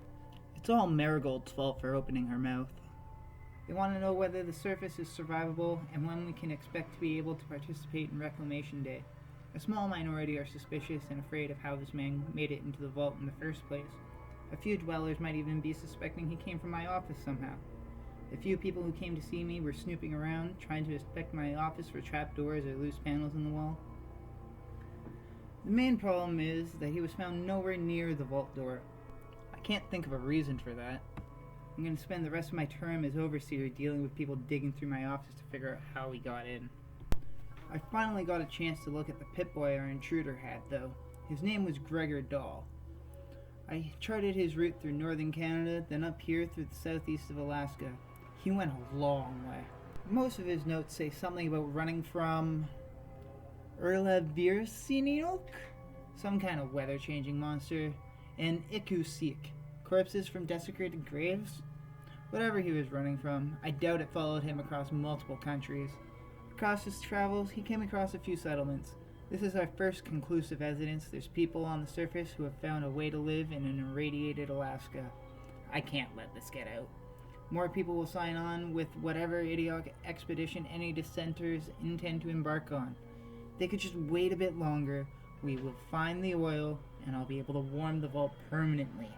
It's all Marigold's fault for opening her mouth. They want to know whether the surface is survivable and when we can expect to be able to participate in Reclamation Day. A small minority are suspicious and afraid of how this man made it into the vault in the first place. A few dwellers might even be suspecting he came from my office somehow. The few people who came to see me were snooping around, trying to inspect my office for trapdoors or loose panels in the wall. The main problem is that he was found nowhere near the vault door. I can't think of a reason for that. I'm going to spend the rest of my term as overseer dealing with people digging through my office to figure out how he got in. I finally got a chance to look at the Pip-Boy our intruder had, though. His name was Gregor Dahl. I charted his route through northern Canada, then up here through the southeast of Alaska. He went a long way. Most of his notes say something about running from Urlavirsinok, some kind of weather-changing monster, and Ikusik, corpses from desecrated graves. Whatever he was running from, I doubt it followed him across multiple countries. Across his travels, he came across a few settlements. This is our first conclusive evidence there's people on the surface who have found a way to live in an irradiated Alaska. I can't let this get out. More people will sign on with whatever idiotic expedition any dissenters intend to embark on. They could just wait a bit longer. We will find the oil, and I'll be able to warm the vault permanently.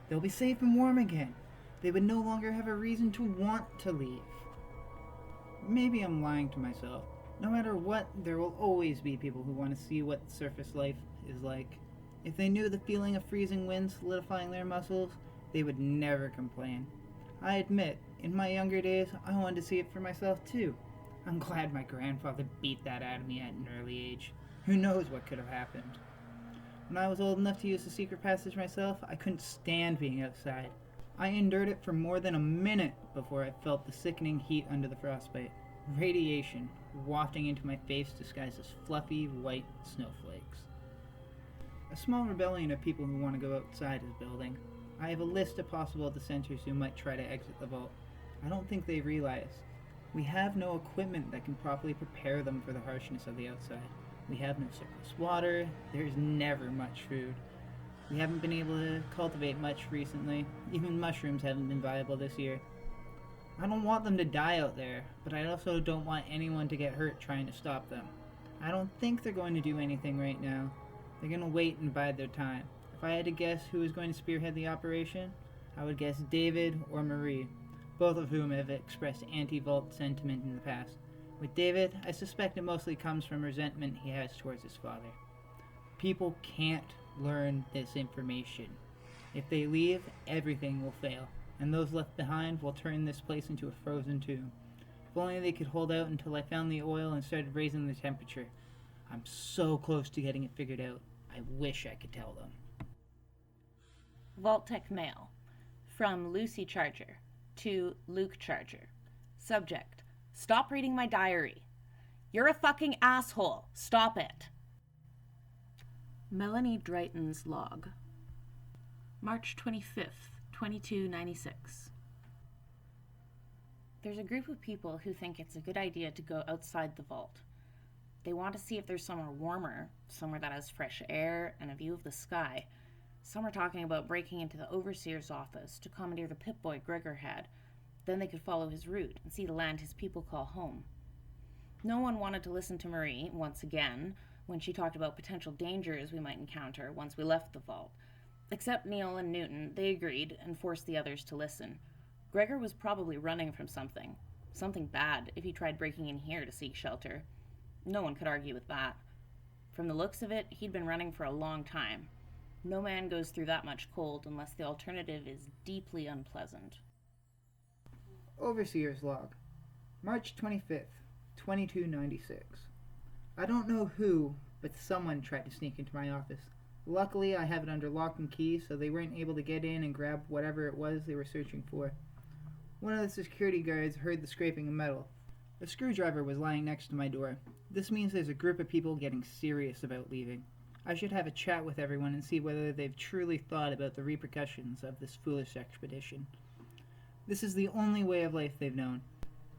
They'll be safe and warm again. They would no longer have a reason to want to leave. Maybe I'm lying to myself. No matter what, there will always be people who want to see what surface life is like. If they knew the feeling of freezing wind solidifying their muscles, they would never complain. I admit, in my younger days, I wanted to see it for myself too. I'm glad my grandfather beat that out of me at an early age. Who knows what could have happened. When I was old enough to use the secret passage myself, I couldn't stand being outside. I endured it for more than a minute before I felt the sickening heat under the frostbite. Radiation wafting into my face disguised as fluffy white snowflakes. A small rebellion of people who want to go outside is building. I have a list of possible dissenters who might try to exit the vault. I don't think they realize. We have no equipment that can properly prepare them for the harshness of the outside. We have no surplus water. There's never much food. We haven't been able to cultivate much recently. Even mushrooms haven't been viable this year. I don't want them to die out there, but I also don't want anyone to get hurt trying to stop them. I don't think they're going to do anything right now. They're going to wait and bide their time. If I had to guess who is going to spearhead the operation, I would guess David or Marie, both of whom have expressed anti-Vault sentiment in the past. With David, I suspect it mostly comes from resentment he has towards his father. People can't learn this information. If they leave, everything will fail, and those left behind will turn this place into a frozen tomb. If only they could hold out until I found the oil and started raising the temperature. I'm so close to getting it figured out. I wish I could tell them. Vault-Tec Mail. From Nuke Charger to Nuke Charger. Subject: Stop reading my diary. You're a fucking asshole. Stop it. Melanie Drayton's log. March 25th, 2296. There's a group of people who think it's a good idea to go outside the vault. They want to see if there's somewhere warmer, somewhere that has fresh air and a view of the sky. Some are talking about breaking into the overseer's office to commandeer the Pip-Boy Gregor had. Then they could follow his route and see the land his people call home. No one wanted to listen to Marie, once again, when she talked about potential dangers we might encounter once we left the vault. Except Neil and Newton, they agreed and forced the others to listen. Gregor was probably running from something bad, if he tried breaking in here to seek shelter. No one could argue with that. From the looks of it, he'd been running for a long time. No man goes through that much cold unless the alternative is deeply unpleasant. Overseer's log. March 25th, 2296. I don't know who, but someone tried to sneak into my office. Luckily, I have it under lock and key, so they weren't able to get in and grab whatever it was they were searching for. One of the security guards heard the scraping of metal. A screwdriver was lying next to my door. This means there's a group of people getting serious about leaving. I should have a chat with everyone and see whether they've truly thought about the repercussions of this foolish expedition. This is the only way of life they've known.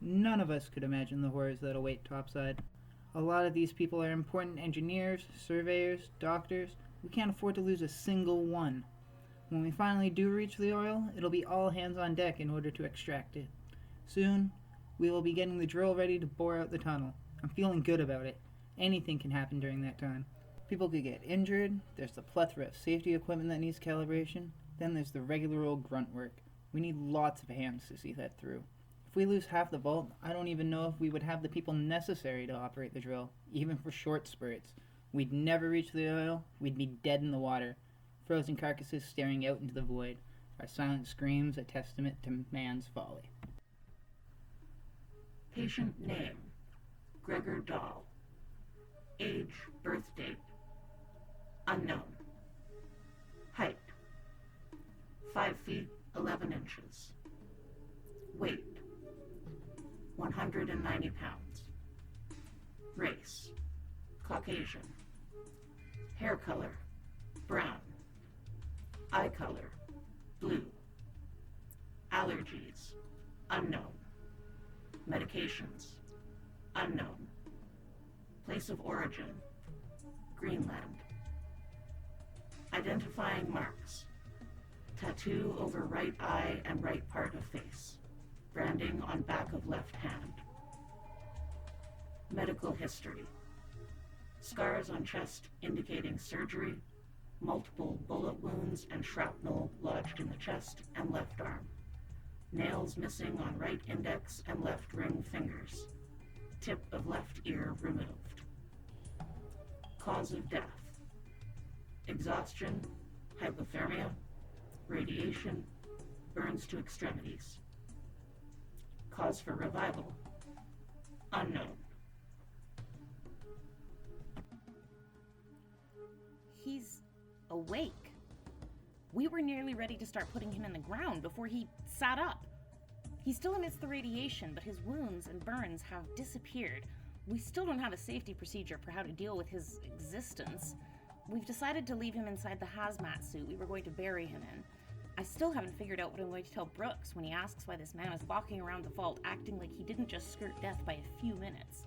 None of us could imagine the horrors that await topside. A lot of these people are important engineers, surveyors, doctors. We can't afford to lose a single one. When we finally do reach the oil, it'll be all hands on deck in order to extract it. Soon, we will be getting the drill ready to bore out the tunnel. I'm feeling good about it. Anything can happen during that time. People could get injured, there's the plethora of safety equipment that needs calibration, then there's the regular old grunt work. We need lots of hands to see that through. If we lose half the vault, I don't even know if we would have the people necessary to operate the drill, even for short spurts. We'd never reach the oil, we'd be dead in the water, frozen carcasses staring out into the void, our silent screams a testament to man's folly. Patient name: Gregor Dahl. Age, birth date: unknown. Height: 5 feet 11 inches. Weight: 190 pounds. Race: Caucasian. Hair color: brown. Eye color: blue. Allergies: unknown. Medications: unknown. Place of origin: Greenland. Identifying marks: tattoo over right eye and right part of face. Branding on back of left hand. Medical history: scars on chest indicating surgery, multiple bullet wounds and shrapnel lodged in the chest and left arm. Nails missing on right index and left ring fingers. Tip of left ear removed. Cause of death: exhaustion, hypothermia, radiation, burns to extremities. Cause for revival: unknown. He's awake. We were nearly ready to start putting him in the ground before he sat up. He still emits the radiation, but his wounds and burns have disappeared. We still don't have a safety procedure for how to deal with his existence. We've decided to leave him inside the hazmat suit we were going to bury him in. I still haven't figured out what I'm going to tell Brooks when he asks why this man is walking around the vault acting like he didn't just skirt death by a few minutes.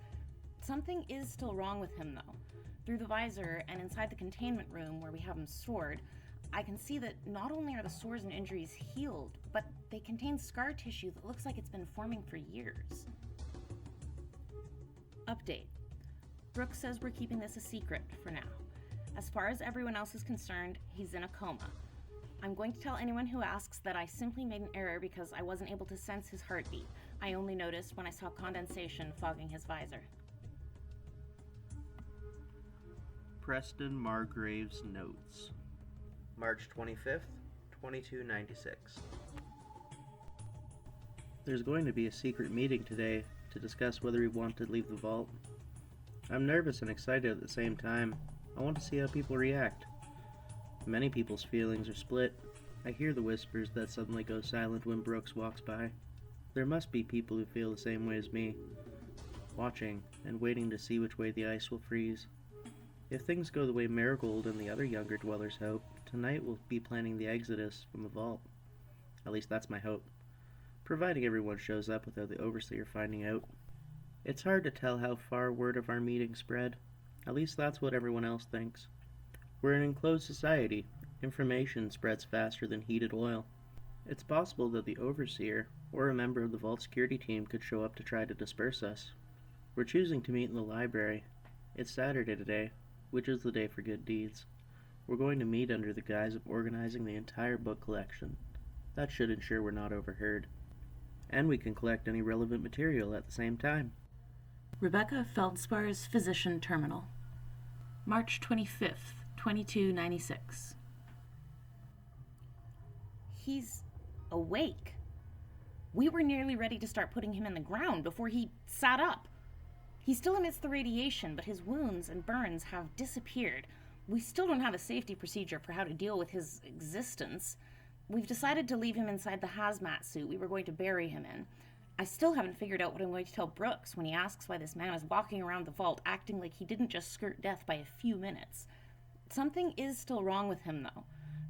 Something is still wrong with him, though. Through the visor and inside the containment room where we have him stored, I can see that not only are the sores and injuries healed, but they contain scar tissue that looks like it's been forming for years. Update. Brooks says we're keeping this a secret for now. As far as everyone else is concerned, he's in a coma. I'm going to tell anyone who asks that I simply made an error because I wasn't able to sense his heartbeat. I only noticed when I saw condensation fogging his visor. Preston Margrave's notes. March 25th, 2296. There's going to be a secret meeting today to discuss whether we want to leave the vault. I'm nervous and excited at the same time. I want to see how people react. Many people's feelings are split. I hear the whispers that suddenly go silent when Brooks walks by. There must be people who feel the same way as me, watching and waiting to see which way the ice will freeze. If things go the way Marigold and the other younger dwellers hope, tonight we'll be planning the exodus from the vault. At least that's my hope, providing everyone shows up without the Overseer finding out. It's hard to tell how far word of our meeting spread. At least that's what everyone else thinks. We're an enclosed society. Information spreads faster than heated oil. It's possible that the Overseer or a member of the Vault security team could show up to try to disperse us. We're choosing to meet in the library. It's Saturday today, which is the day for good deeds. We're going to meet under the guise of organizing the entire book collection. That should ensure we're not overheard. And we can collect any relevant material at the same time. Rebecca Feldspar's Physician Terminal. March 25th, 2296. He's awake. We were nearly ready to start putting him in the ground before he sat up. He still emits the radiation, but his wounds and burns have disappeared. We still don't have a safety procedure for how to deal with his existence. We've decided to leave him inside the hazmat suit we were going to bury him in. I still haven't figured out what I'm going to tell Brooks when he asks why this man is walking around the vault acting like he didn't just skirt death by a few minutes. Something is still wrong with him, though.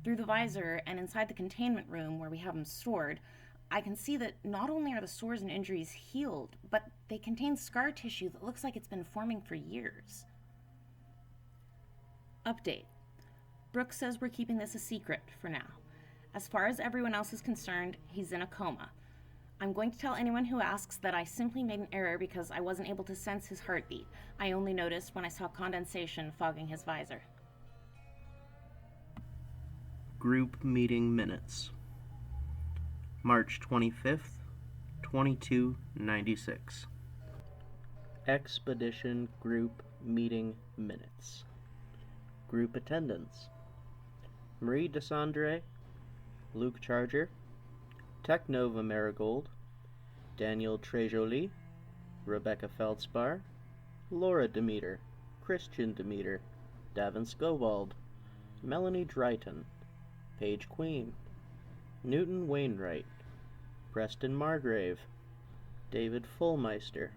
Through the visor and inside the containment room where we have him stored, I can see that not only are the sores and injuries healed, but they contain scar tissue that looks like it's been forming for years. Update. Brooks says we're keeping this a secret for now. As far as everyone else is concerned, he's in a coma. I'm going to tell anyone who asks that I simply made an error because I wasn't able to sense his heartbeat. I only noticed when I saw condensation fogging his visor. Group meeting minutes. March 25th, 2296. Expedition group meeting minutes. Group attendance: Marie Desandre, Nuke Charger, Technova Marigold, Daniel Trejolie, Rebecca Feldspar, Laura Demeter, Christian Demeter, Davin Scovald, Melanie Drayton, Paige Queen, Newton Wainwright, Preston Margrave, David Fullmeister,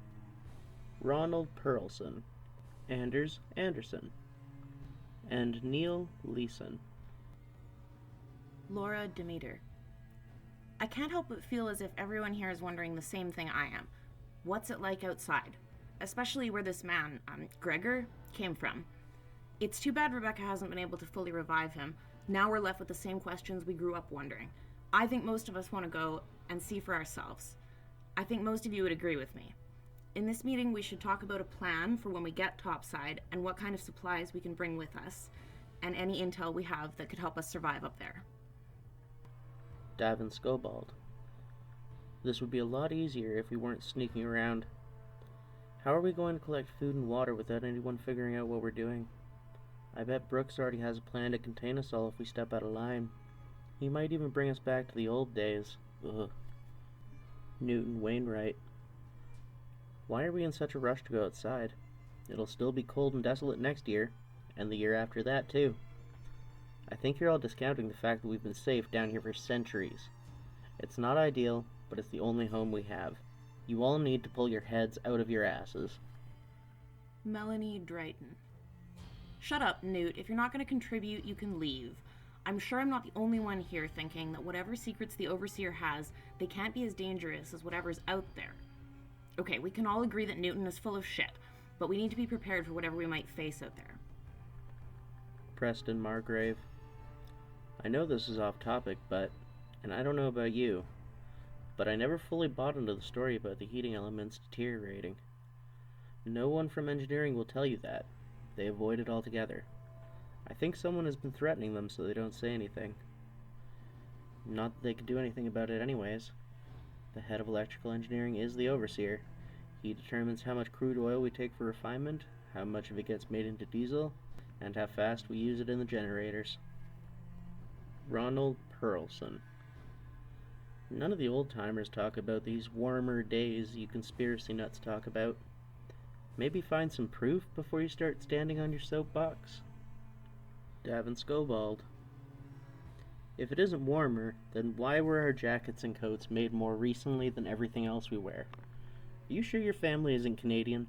Ronald Perlson, Anders Anderson, and Neil Leeson. Laura Demeter. I can't help but feel as if everyone here is wondering the same thing I am. What's it like outside? Especially where this man, Gregor, came from. It's too bad Rebecca hasn't been able to fully revive him. Now we're left with the same questions we grew up wondering. I think most of us want to go and see for ourselves. I think most of you would agree with me. In this meeting, we should talk about a plan for when we get topside and what kind of supplies we can bring with us, and any intel we have that could help us survive up there. Davin Scobald. This would be a lot easier if we weren't sneaking around. How are we going to collect food and water without anyone figuring out what we're doing? I bet Brooks already has a plan to contain us all if we step out of line. He might even bring us back to the old days. Ugh. Newton Wainwright. Why are we in such a rush to go outside? It'll still be cold and desolate next year, and the year after that too. I think you're all discounting the fact that we've been safe down here for centuries. It's not ideal, but it's the only home we have. You all need to pull your heads out of your asses. Melanie Drayton. Shut up, Newt. If you're not going to contribute, you can leave. I'm sure I'm not the only one here thinking that whatever secrets the Overseer has, they can't be as dangerous as whatever's out there. Okay, we can all agree that Newton is full of shit, but we need to be prepared for whatever we might face out there. Preston Margrave. I know this is off topic, and I don't know about you, but I never fully bought into the story about the heating elements deteriorating. No one from engineering will tell you that. They avoid it altogether. I think someone has been threatening them so they don't say anything. Not that they could do anything about it anyways. The head of electrical engineering is the overseer. He determines how much crude oil we take for refinement, how much of it gets made into diesel, and how fast we use it in the generators. Ronald Perlson. None of the old-timers talk about these warmer days you conspiracy nuts talk about. Maybe find some proof before you start standing on your soapbox. Davin Scobald. If it isn't warmer, then why were our jackets and coats made more recently than everything else we wear? Are you sure your family isn't Canadian?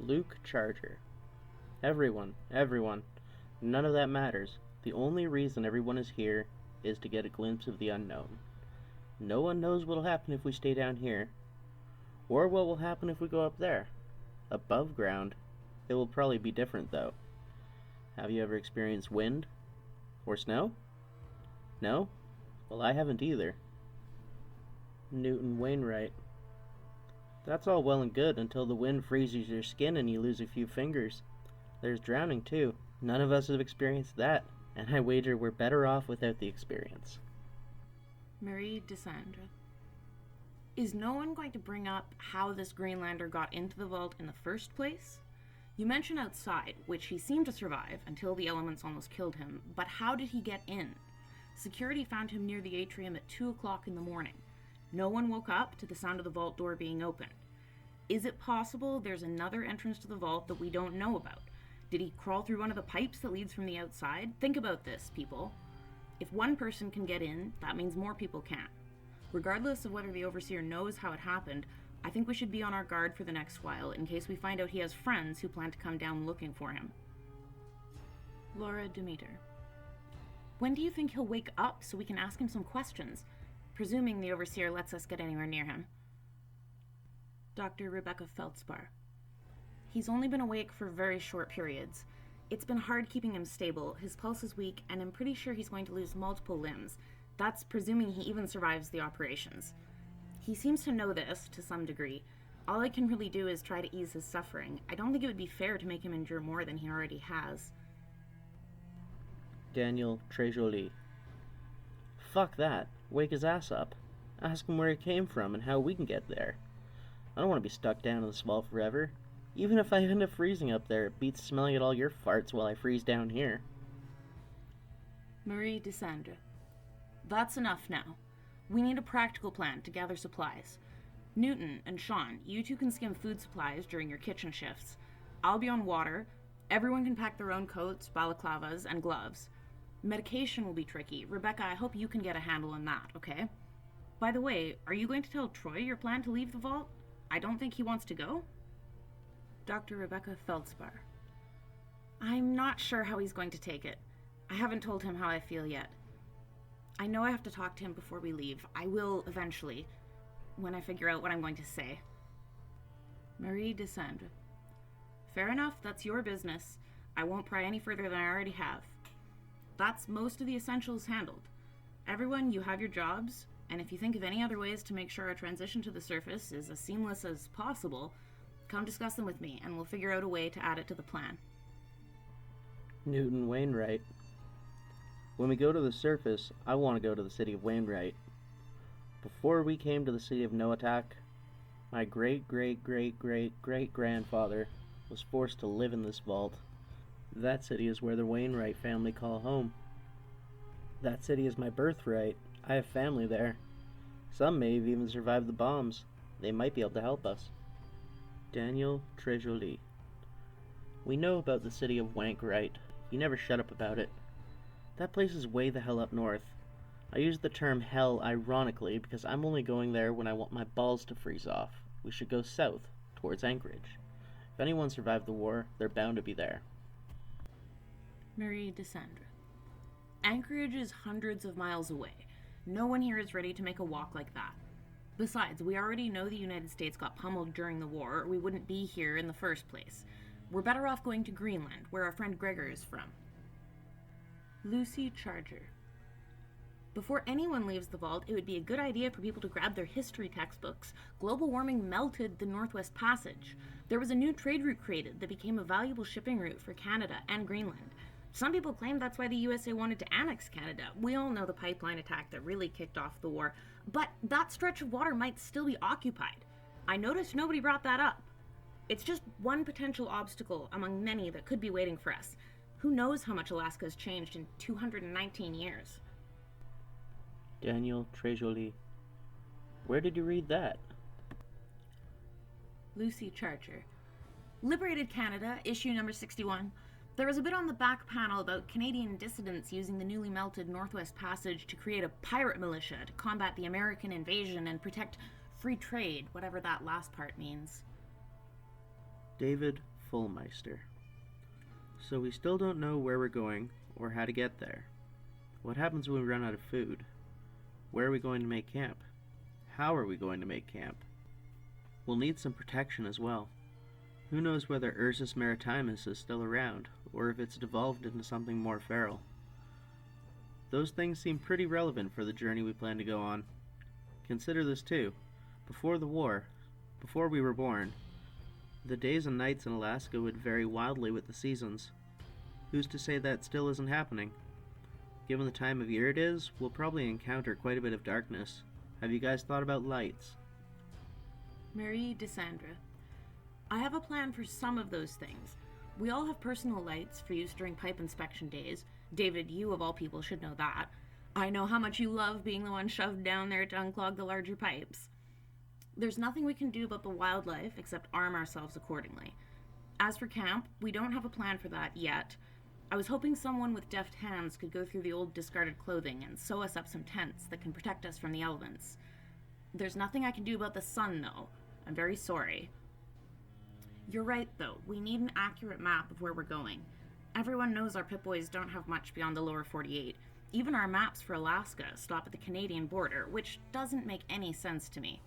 Nuke Charger. Everyone. None of that matters. The only reason everyone is here is to get a glimpse of the unknown. No one knows what'll happen if we stay down here, or what will happen if we go up there. Above ground, it will probably be different though. Have you ever experienced wind? Or snow? No? Well, I haven't either. Newton Wainwright. That's all well and good until the wind freezes your skin and you lose a few fingers. There's drowning too. None of us have experienced that, and I wager we're better off without the experience. Marie Desandre. Is no one going to bring up how this Greenlander got into the vault in the first place? You mentioned outside, which he seemed to survive until the elements almost killed him, but how did he get in? Security found him near the atrium at 2 o'clock in the morning. No one woke up to the sound of the vault door being opened. Is it possible there's another entrance to the vault that we don't know about? Did he crawl through one of the pipes that leads from the outside? Think about this, people. If one person can get in, that means more people can. Regardless of whether the Overseer knows how it happened, I think we should be on our guard for the next while in case we find out he has friends who plan to come down looking for him. Laura Demeter. When do you think he'll wake up so we can ask him some questions, presuming the Overseer lets us get anywhere near him? Dr. Rebecca Feldspar. He's only been awake for very short periods. It's been hard keeping him stable, his pulse is weak, and I'm pretty sure he's going to lose multiple limbs. That's presuming he even survives the operations. He seems to know this, to some degree. All I can really do is try to ease his suffering. I don't think it would be fair to make him endure more than he already has. Daniel Trejoli. Fuck that. Wake his ass up. Ask him where he came from and how we can get there. I don't want to be stuck down in this vault forever. Even if I end up freezing up there, it beats smelling at all your farts while I freeze down here. Marie Desandre. That's enough now. We need a practical plan to gather supplies. Newton and Sean, you two can skim food supplies during your kitchen shifts. I'll be on water. Everyone can pack their own coats, balaclavas, and gloves. Medication will be tricky. Rebecca, I hope you can get a handle on that, okay? By the way, are you going to tell Troy your plan to leave the vault? I don't think he wants to go. Dr. Rebecca Feldspar. I'm not sure how he's going to take it. I haven't told him how I feel yet. I know I have to talk to him before we leave. I will eventually, when I figure out what I'm going to say. Marie Desandre. Fair enough, that's your business. I won't pry any further than I already have. That's most of the essentials handled. Everyone, you have your jobs, and if you think of any other ways to make sure our transition to the surface is as seamless as possible, come discuss them with me, and we'll figure out a way to add it to the plan. Newton Wainwright. When we go to the surface, I want to go to the city of Wainwright. Before we came to the city of Noatak, my great-great-great-great-great-grandfather was forced to live in this vault. That city is where the Wainwright family call home. That city is my birthright. I have family there. Some may have even survived the bombs. They might be able to help us. Daniel Trejoli. We know about the city of Wainwright. You never shut up about it. That place is way the hell up north. I use the term hell ironically because I'm only going there when I want my balls to freeze off. We should go south, towards Anchorage. If anyone survived the war, they're bound to be there. Marie Desandre. Anchorage is hundreds of miles away. No one here is ready to make a walk like that. Besides, we already know the United States got pummeled during the war, or we wouldn't be here in the first place. We're better off going to Greenland, where our friend Gregor is from. Nuke Charger. Before anyone leaves the vault, it would be a good idea for people to grab their history textbooks. Global warming melted the Northwest Passage. There was a new trade route created that became a valuable shipping route for Canada and Greenland. Some people claim that's why the USA wanted to annex Canada. We all know the pipeline attack that really kicked off the war, but that stretch of water might still be occupied. I noticed nobody brought that up. It's just one potential obstacle among many that could be waiting for us. Who knows how much Alaska has changed in 219 years? Daniel Trejoli. Where did you read that? Nuke Charger. Liberated Canada, issue number 61. There was a bit on the back panel about Canadian dissidents using the newly melted Northwest Passage to create a pirate militia to combat the American invasion and protect free trade, whatever that last part means. David Fullmeister. So we still don't know where we're going or how to get there. What happens when we run out of food? Where are we going to make camp? How are we going to make camp? We'll need some protection as well. Who knows whether Ursus maritimus is still around, or if it's devolved into something more feral. Those things seem pretty relevant for the journey we plan to go on. Consider this too. Before the war, before we were born, the days and nights in Alaska would vary wildly with the seasons. Who's to say that still isn't happening? Given the time of year it is, we'll probably encounter quite a bit of darkness. Have you guys thought about lights? Marie Desandra. I have a plan for some of those things. We all have personal lights for use during pipe inspection days. David, you of all people should know that. I know how much you love being the one shoved down there to unclog the larger pipes. There's nothing we can do about the wildlife except arm ourselves accordingly. As for camp, we don't have a plan for that yet. I was hoping someone with deft hands could go through the old discarded clothing and sew us up some tents that can protect us from the elements. There's nothing I can do about the sun, though. I'm very sorry. You're right, though. We need an accurate map of where we're going. Everyone knows our Pip-Boys don't have much beyond the lower 48. Even our maps for Alaska stop at the Canadian border, which doesn't make any sense to me.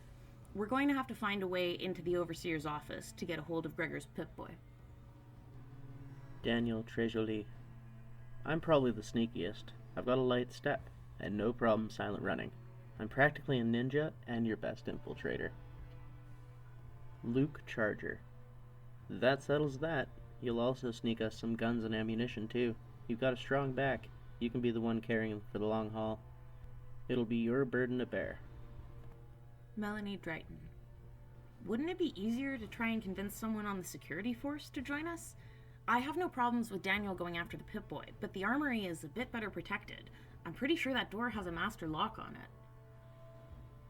We're going to have to find a way into the Overseer's office to get a hold of Gregor's Pip-Boy. Daniel Trejoli. I'm probably the sneakiest. I've got a light step, and no problem silent running. I'm practically a ninja and your best infiltrator. Nuke Charger. That settles that. You'll also sneak us some guns and ammunition, too. You've got a strong back. You can be the one carrying them for the long haul. It'll be your burden to bear. Melanie Drayton. Wouldn't it be easier to try and convince someone on the security force to join us? I have no problems with Daniel going after the Pip-Boy, but the armory is a bit better protected. I'm pretty sure that door has a master lock on it.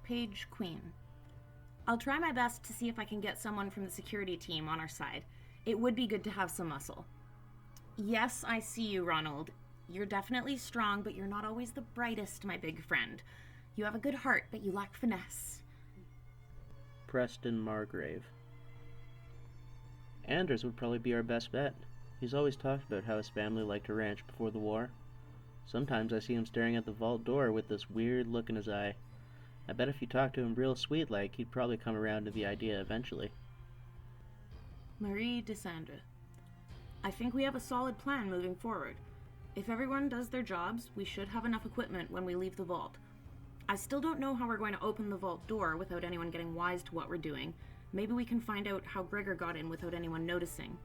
Paige Queen. I'll try my best to see if I can get someone from the security team on our side. It would be good to have some muscle. Yes, I see you, Ronald. You're definitely strong, but you're not always the brightest, my big friend. You have a good heart, but you lack finesse. Preston Margrave. Anders would probably be our best bet. He's always talked about how his family liked to ranch before the war. Sometimes I see him staring at the vault door with this weird look in his eye. I bet if you talked to him real sweet-like, he'd probably come around to the idea eventually. Marie Desandra. I think we have a solid plan moving forward. If everyone does their jobs, we should have enough equipment when we leave the vault. I still don't know how we're going to open the vault door without anyone getting wise to what we're doing. Maybe we can find out how Gregor got in without anyone noticing.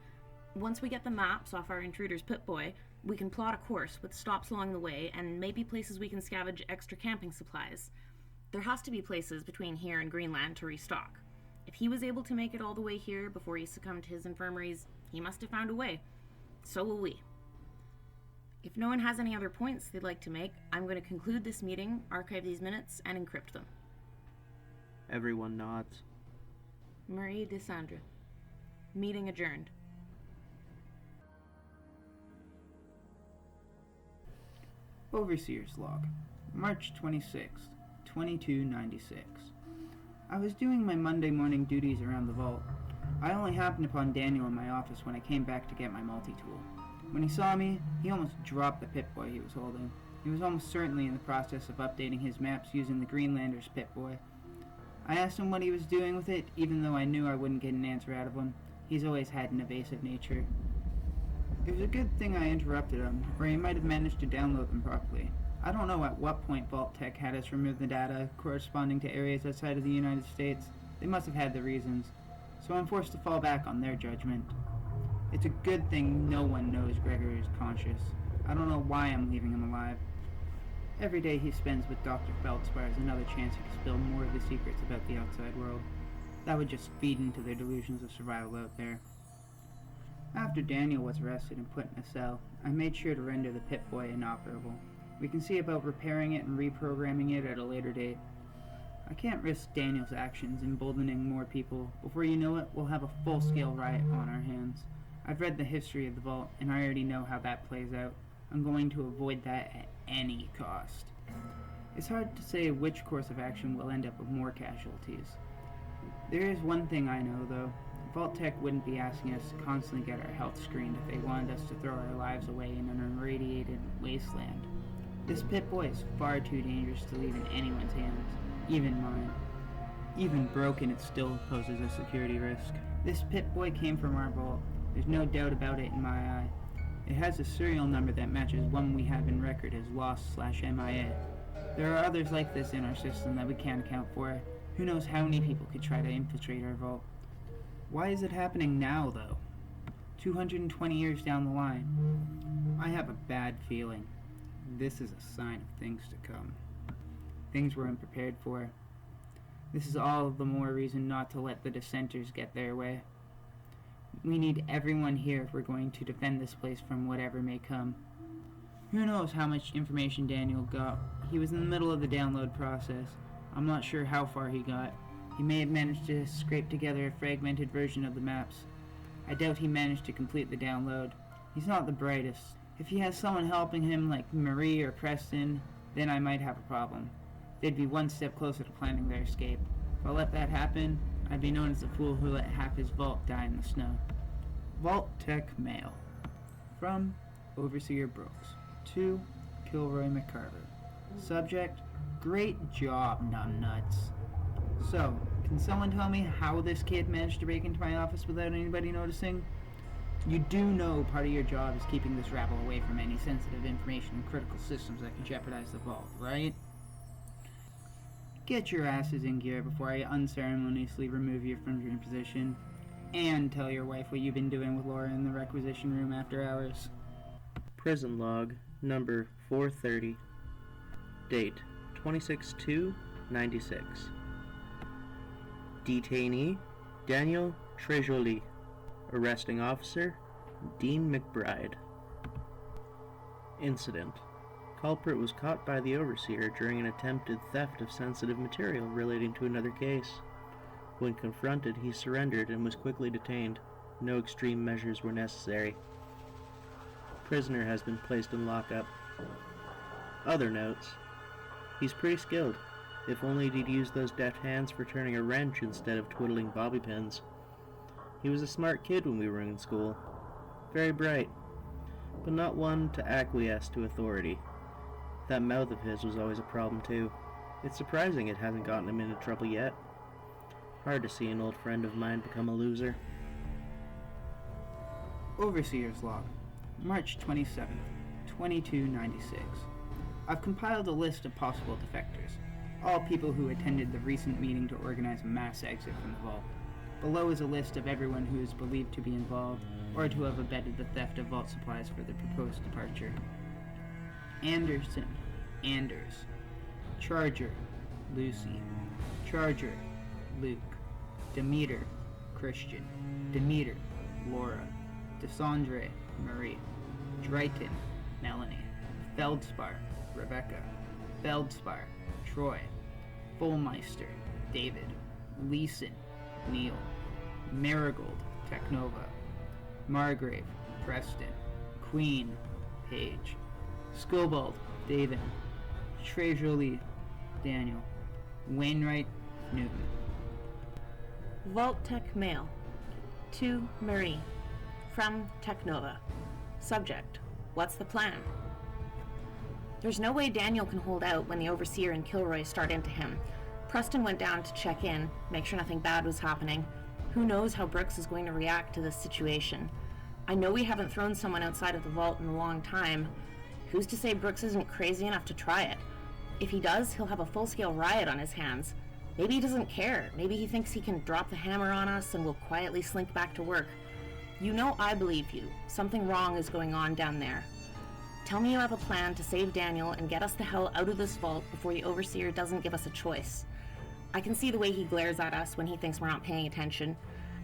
Once we get the maps off our intruder's Pip-Boy, we can plot a course with stops along the way and maybe places we can scavenge extra camping supplies. There has to be places between here and Greenland to restock. If he was able to make it all the way here before he succumbed to his infirmaries, he must have found a way. So will we. If no one has any other points they'd like to make, I'm going to conclude this meeting, archive these minutes, and encrypt them. Everyone nods. Marie Desandra. Meeting adjourned. Overseer's Log, March 26th, 2296. I was doing my Monday morning duties around the vault. I only happened upon Daniel in my office when I came back to get my multi-tool. When he saw me, he almost dropped the Pip-Boy he was holding. He was almost certainly in the process of updating his maps using the Greenlander's Pip-Boy. I asked him what he was doing with it, even though I knew I wouldn't get an answer out of him. He's always had an evasive nature. It was a good thing I interrupted him, or he might have managed to download them properly. I don't know at what point Vault Tech had us remove the data corresponding to areas outside of the United States. They must have had their reasons, so I'm forced to fall back on their judgment. It's a good thing no one knows Gregory is conscious. I don't know why I'm leaving him alive. Every day he spends with Dr. Feldspar is another chance he can spill more of the secrets about the outside world. That would just feed into their delusions of survival out there. After Daniel was arrested and put in a cell, I made sure to render the Pip-Boy inoperable. We can see about repairing it and reprogramming it at a later date. I can't risk Daniel's actions emboldening more people. Before you know it, we'll have a full-scale riot on our hands. I've read the history of the Vault, and I already know how that plays out. I'm going to avoid that at any cost. It's hard to say which course of action will end up with more casualties. There is one thing I know, though. Vault Tech wouldn't be asking us to constantly get our health screened if they wanted us to throw our lives away in an irradiated wasteland. This Pip-Boy is far too dangerous to leave in anyone's hands, even mine. Even broken, it still poses a security risk. This Pip-Boy came from our vault. There's no doubt about it in my eye. It has a serial number that matches one we have in record as lost/MIA. There are others like this in our system that we can't account for. Who knows how many people could try to infiltrate our vault. Why is it happening now, though? 220 years down the line. I have a bad feeling. This is a sign of things to come. Things we're unprepared for. This is all the more reason not to let the dissenters get their way. We need everyone here if we're going to defend this place from whatever may come. Who knows how much information Daniel got? He was in the middle of the download process. I'm not sure how far he got. He may have managed to scrape together a fragmented version of the maps. I doubt he managed to complete the download. He's not the brightest. If he has someone helping him like Marie or Preston, then I might have a problem. They'd be one step closer to planning their escape. If I let that happen, I'd be known as the fool who let half his vault die in the snow. Vault Tech Mail. From Overseer Brooks to Kilroy McCarver. Subject, great job, numbnuts. So, can someone tell me how this kid managed to break into my office without anybody noticing? You do know part of your job is keeping this rabble away from any sensitive information and critical systems that can jeopardize the vault, right? Get your asses in gear before I unceremoniously remove you from your position. And tell your wife what you've been doing with Laura in the requisition room after hours. Prison log number 430. Date 26/2/96. Detainee Daniel Trejoli. Arresting officer Dean McBride. Incident. Culprit was caught by the overseer during an attempted theft of sensitive material relating to another case. When confronted, he surrendered and was quickly detained. No extreme measures were necessary. Prisoner has been placed in lockup. Other notes. He's pretty skilled. If only he'd used those deft hands for turning a wrench instead of twiddling bobby pins. He was a smart kid when we were in school. Very bright, but not one to acquiesce to authority. That mouth of his was always a problem too. It's surprising it hasn't gotten him into trouble yet. Hard to see an old friend of mine become a loser. Overseer's Log, March 27th, 2296. I've compiled a list of possible defectors, all people who attended the recent meeting to organize a mass exit from the vault. Below is a list of everyone who is believed to be involved or to have abetted the theft of vault supplies for the proposed departure. Anderson, Anders. Charger, Lucy. Charger, Luke. Demeter, Christian. Demeter, Laura. Desandre, Marie. Drayton, Melanie. Feldspar, Rebecca. Feldspar, Troy. Fullmeister, David. Leeson, Neil. Marigold, Technova. Margrave, Preston. Queen, Paige. Scobald, David. Trejoli, Daniel. Wainwright, Newton. Vault Tech Mail. To Marie. From Technova. Subject, what's the plan? There's no way Daniel can hold out when the Overseer and Kilroy start into him. Preston went down to check in, make sure nothing bad was happening. Who knows how Brooks is going to react to this situation? I know we haven't thrown someone outside of the vault in a long time. Who's to say Brooks isn't crazy enough to try it? If he does, he'll have a full-scale riot on his hands. Maybe he doesn't care. Maybe he thinks he can drop the hammer on us and we'll quietly slink back to work. You know I believe you. Something wrong is going on down there. Tell me you have a plan to save Daniel and get us the hell out of this vault before the Overseer doesn't give us a choice. I can see the way he glares at us when he thinks we're not paying attention.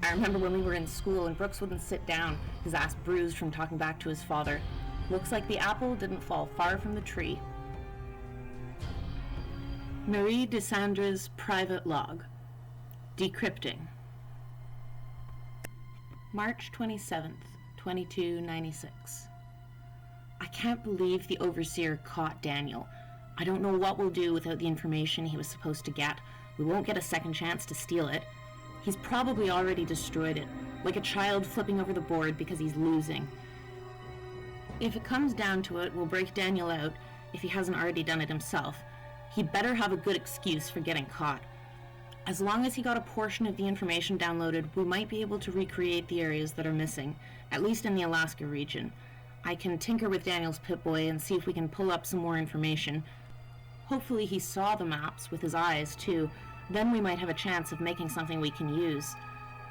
I remember when we were in school and Brooks wouldn't sit down, his ass bruised from talking back to his father. Looks like the apple didn't fall far from the tree. Marie Desandre's private log. Decrypting. March 27th, 2296. I can't believe the Overseer caught Daniel. I don't know what we'll do without the information he was supposed to get. We won't get a second chance to steal it. He's probably already destroyed it, like a child flipping over the board because he's losing. If it comes down to it, we'll break Daniel out, if he hasn't already done it himself. He'd better have a good excuse for getting caught. As long as he got a portion of the information downloaded, we might be able to recreate the areas that are missing, at least in the Alaska region. I can tinker with Daniel's Pip-Boy and see if we can pull up some more information. Hopefully he saw the maps with his eyes, too. Then we might have a chance of making something we can use.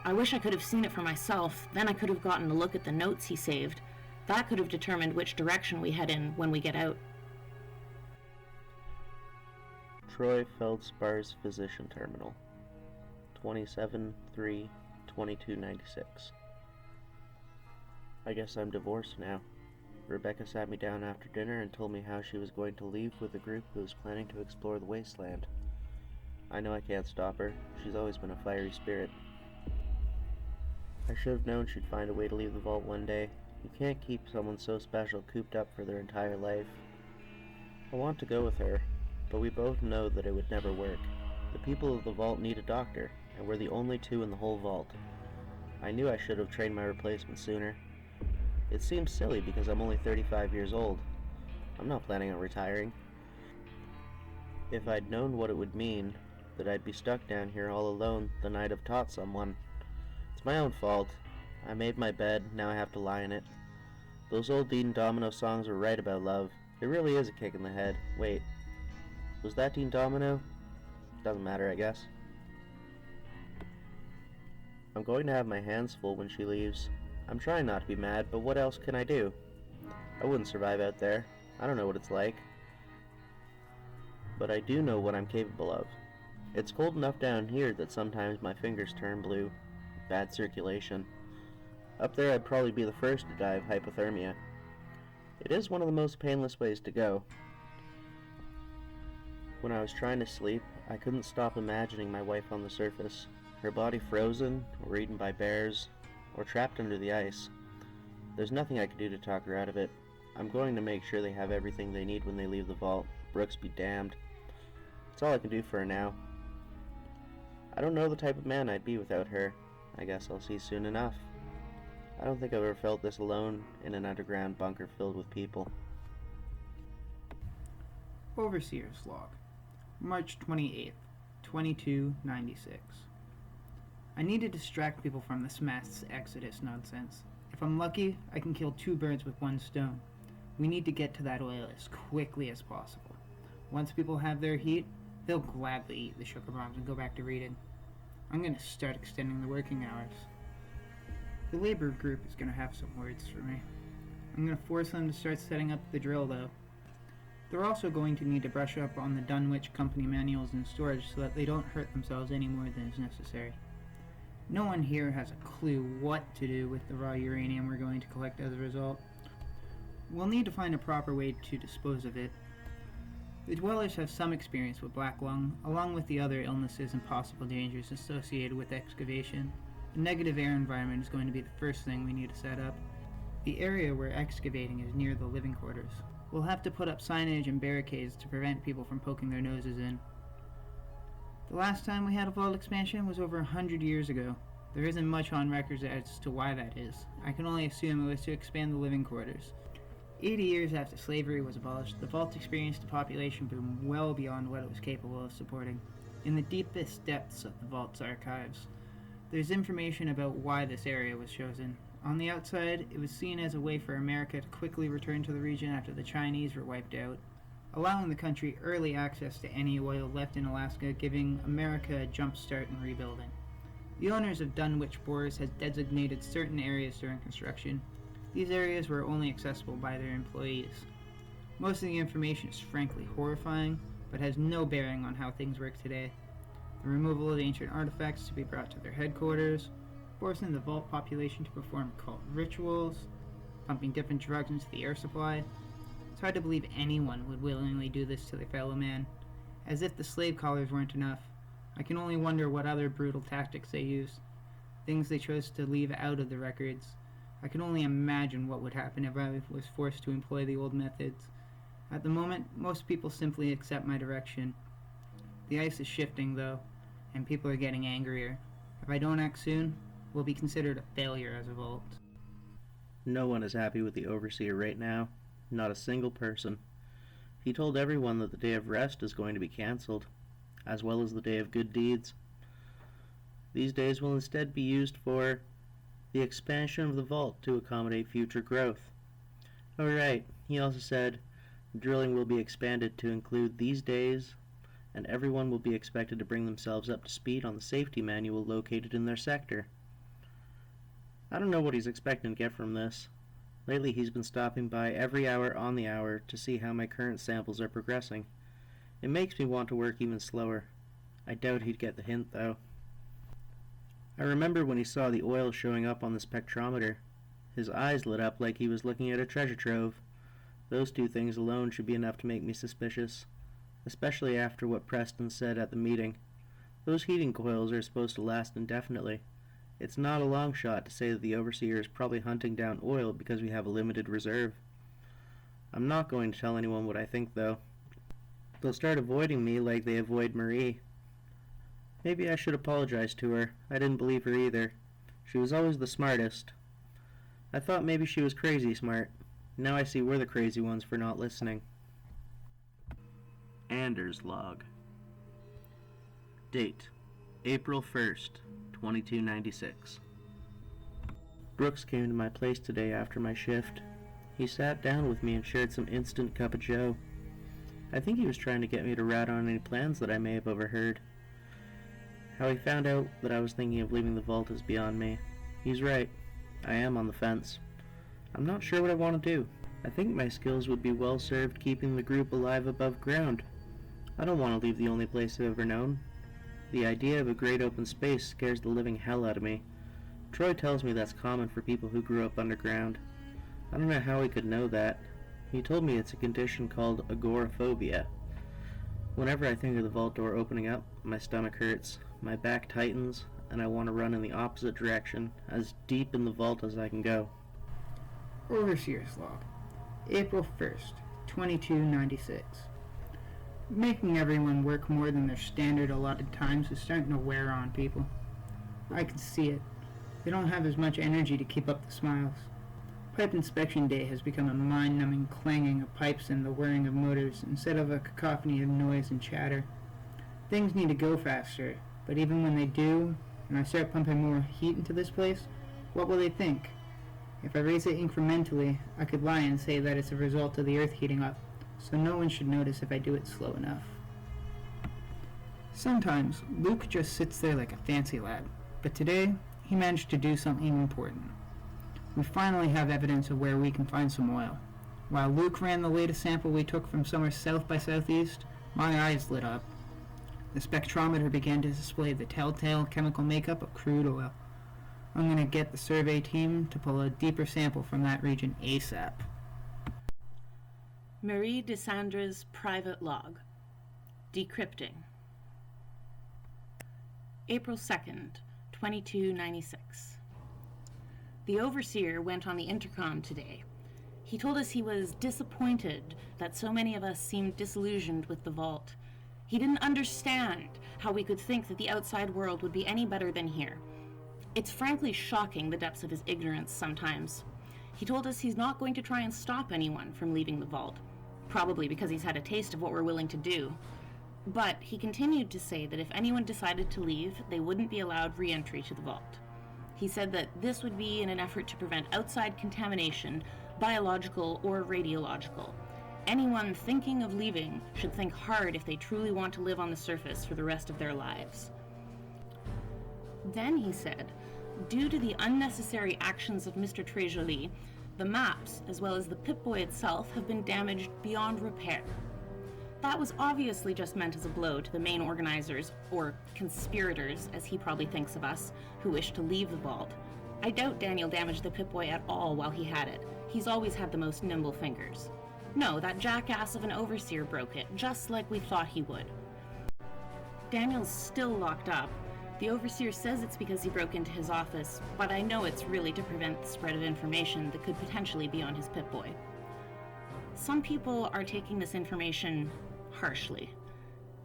I wish I could have seen it for myself, then I could have gotten a look at the notes he saved. That could have determined which direction we head in when we get out. Troy Feldspar's Physician Terminal, 27/3/2296. I guess I'm divorced now. Rebecca sat me down after dinner and told me how she was going to leave with a group who was planning to explore the wasteland. I know I can't stop her. She's always been a fiery spirit. I should have known she'd find a way to leave the vault one day. You can't keep someone so special cooped up for their entire life. I want to go with her, but we both know that it would never work. The people of the vault need a doctor, and we're the only two in the whole vault. I knew I should have trained my replacement sooner. It seems silly because I'm only 35 years old. I'm not planning on retiring. If I'd known what it would mean, that I'd be stuck down here all alone the night I've taught someone. It's my own fault. I made my bed, now I have to lie in it. Those old Dean Domino songs were right about love. It really is a kick in the head. Wait, was that Dean Domino? Doesn't matter, I guess. I'm going to have my hands full when she leaves. I'm trying not to be mad, but what else can I do? I wouldn't survive out there. I don't know what it's like. But I do know what I'm capable of. It's cold enough down here that sometimes my fingers turn blue. Bad circulation. Up there I'd probably be the first to die of hypothermia. It is one of the most painless ways to go. When I was trying to sleep, I couldn't stop imagining my wife on the surface, her body frozen, or eaten by bears, or trapped under the ice. There's nothing I can do to talk her out of it. I'm going to make sure they have everything they need when they leave the vault. Brooks be damned. That's all I can do for her now. I don't know the type of man I'd be without her. I guess I'll see soon enough. I don't think I've ever felt this alone in an underground bunker filled with people. Overseer's Log, March 28th, 2296. I need to distract people from this mass exodus nonsense. If I'm lucky, I can kill 2 birds with 1 stone. We need to get to that oil as quickly as possible. Once people have their heat, they'll gladly eat the sugar bombs and go back to reading. I'm going to start extending the working hours. The labor group is going to have some words for me. I'm going to force them to start setting up the drill, though. They're also going to need to brush up on the Dunwich Company manuals and storage so that they don't hurt themselves any more than is necessary. No one here has a clue what to do with the raw uranium we're going to collect as a result. We'll need to find a proper way to dispose of it. The dwellers have some experience with black lung, along with the other illnesses and possible dangers associated with excavation. A negative air environment is going to be the first thing we need to set up. The area we're excavating is near the living quarters. We'll have to put up signage and barricades to prevent people from poking their noses in. The last time we had a vault expansion was over 100 years ago. There isn't much on records as to why that is. I can only assume it was to expand the living quarters. 80 years after slavery was abolished, the vault experienced a population boom well beyond what it was capable of supporting. In the deepest depths of the vault's archives, there's information about why this area was chosen. On the outside, it was seen as a way for America to quickly return to the region after the Chinese were wiped out, allowing the country early access to any oil left in Alaska, giving America a jump start in rebuilding. The owners of Dunwich Bores has designated certain areas during construction. These areas were only accessible by their employees. Most of the information is frankly horrifying, but has no bearing on how things work today. The removal of ancient artifacts to be brought to their headquarters, forcing the vault population to perform cult rituals, pumping different drugs into the air supply. It's hard to believe anyone would willingly do this to their fellow man. As if the slave collars weren't enough, I can only wonder what other brutal tactics they used, things they chose to leave out of the records. I can only imagine what would happen if I was forced to employ the old methods. At the moment, most people simply accept my direction. The ice is shifting, though, and people are getting angrier. If I don't act soon, we'll be considered a failure as a vault. No one is happy with the Overseer right now. Not a single person. He told everyone that the day of rest is going to be cancelled, as well as the day of good deeds. These days will instead be used for the expansion of the vault to accommodate future growth. Oh right, he also said drilling will be expanded to include these days, and everyone will be expected to bring themselves up to speed on the safety manual located in their sector. I don't know what he's expecting to get from this. Lately he's been stopping by every hour on the hour to see how my current samples are progressing. It makes me want to work even slower. I doubt he'd get the hint, though. I remember when he saw the oil showing up on the spectrometer. His eyes lit up like he was looking at a treasure trove. Those two things alone should be enough to make me suspicious, especially after what Preston said at the meeting. Those heating coils are supposed to last indefinitely. It's not a long shot to say that the Overseer is probably hunting down oil because we have a limited reserve. I'm not going to tell anyone what I think, though. They'll start avoiding me like they avoid Marie. Maybe I should apologize to her. I didn't believe her either. She was always the smartest. I thought maybe she was crazy smart. Now I see we're the crazy ones for not listening. Anders log. Date: April 1st, 2296. Brooks came to my place today after my shift. He sat down with me and shared some instant cup of joe. I think he was trying to get me to rat on any plans that I may have overheard. How he found out that I was thinking of leaving the vault is beyond me. He's right. I am on the fence. I'm not sure what I want to do. I think my skills would be well served keeping the group alive above ground. I don't want to leave the only place I've ever known. The idea of a great open space scares the living hell out of me. Troy tells me that's common for people who grew up underground. I don't know how he could know that. He told me it's a condition called agoraphobia. Whenever I think of the vault door opening up, my stomach hurts, my back tightens, and I want to run in the opposite direction, as deep in the vault as I can go. Overseer's Log, April 1st, 2296. Making everyone work more than their standard allotted times is starting to wear on people. I can see it. They don't have as much energy to keep up the smiles. Pipe inspection day has become a mind-numbing clanging of pipes and the whirring of motors instead of a cacophony of noise and chatter. Things need to go faster, but even when they do, and I start pumping more heat into this place, what will they think? If I raise it incrementally, I could lie and say that it's a result of the earth heating up, so no one should notice if I do it slow enough. Sometimes, Luke just sits there like a fancy lad, but today, he managed to do something important. We finally have evidence of where we can find some oil. While Luke ran the latest sample we took from somewhere south by southeast, my eyes lit up. The spectrometer began to display the telltale chemical makeup of crude oil. I'm going to get the survey team to pull a deeper sample from that region ASAP. Marie Dessandra's private log. Decrypting. April 2nd, 2296. The Overseer went on the intercom today. He told us he was disappointed that so many of us seemed disillusioned with the vault. He didn't understand how we could think that the outside world would be any better than here. It's frankly shocking the depths of his ignorance sometimes. He told us he's not going to try and stop anyone from leaving the vault, probably because he's had a taste of what we're willing to do. But he continued to say that if anyone decided to leave, they wouldn't be allowed re-entry to the vault. He said that this would be in an effort to prevent outside contamination, biological or radiological. Anyone thinking of leaving should think hard if they truly want to live on the surface for the rest of their lives. Then he said, due to the unnecessary actions of Mr. Tréjoli, the maps, as well as the Pip-Boy itself, have been damaged beyond repair. That was obviously just meant as a blow to the main organizers, or conspirators, as he probably thinks of us, who wish to leave the vault. I doubt Daniel damaged the Pip-Boy at all while he had it. He's always had the most nimble fingers. No, that jackass of an overseer broke it, just like we thought he would. Daniel's still locked up. The overseer says it's because he broke into his office, but I know it's really to prevent the spread of information that could potentially be on his Pip-Boy. Some people are taking this information harshly.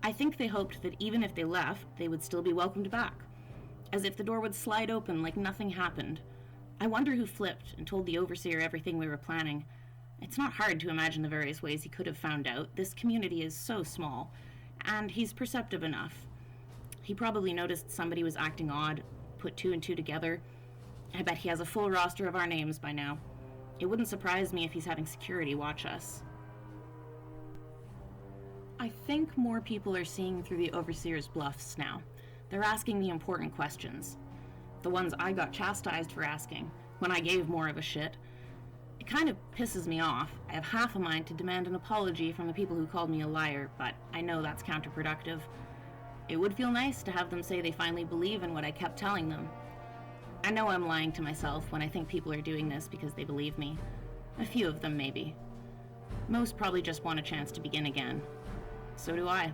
I think they hoped that even if they left, they would still be welcomed back, as if the door would slide open like nothing happened. I wonder who flipped and told the overseer everything we were planning. It's not hard to imagine the various ways he could have found out. This community is so small, and he's perceptive enough. He probably noticed somebody was acting odd, put two and two together. I bet he has a full roster of our names by now. It wouldn't surprise me if he's having security watch us. I think more people are seeing through the overseer's bluffs now. They're asking the important questions. The ones I got chastised for asking, when I gave more of a shit. It kind of pisses me off. I have half a mind to demand an apology from the people who called me a liar, but I know that's counterproductive. It would feel nice to have them say they finally believe in what I kept telling them. I know I'm lying to myself when I think people are doing this because they believe me. A few of them, maybe. Most probably just want a chance to begin again. So do I.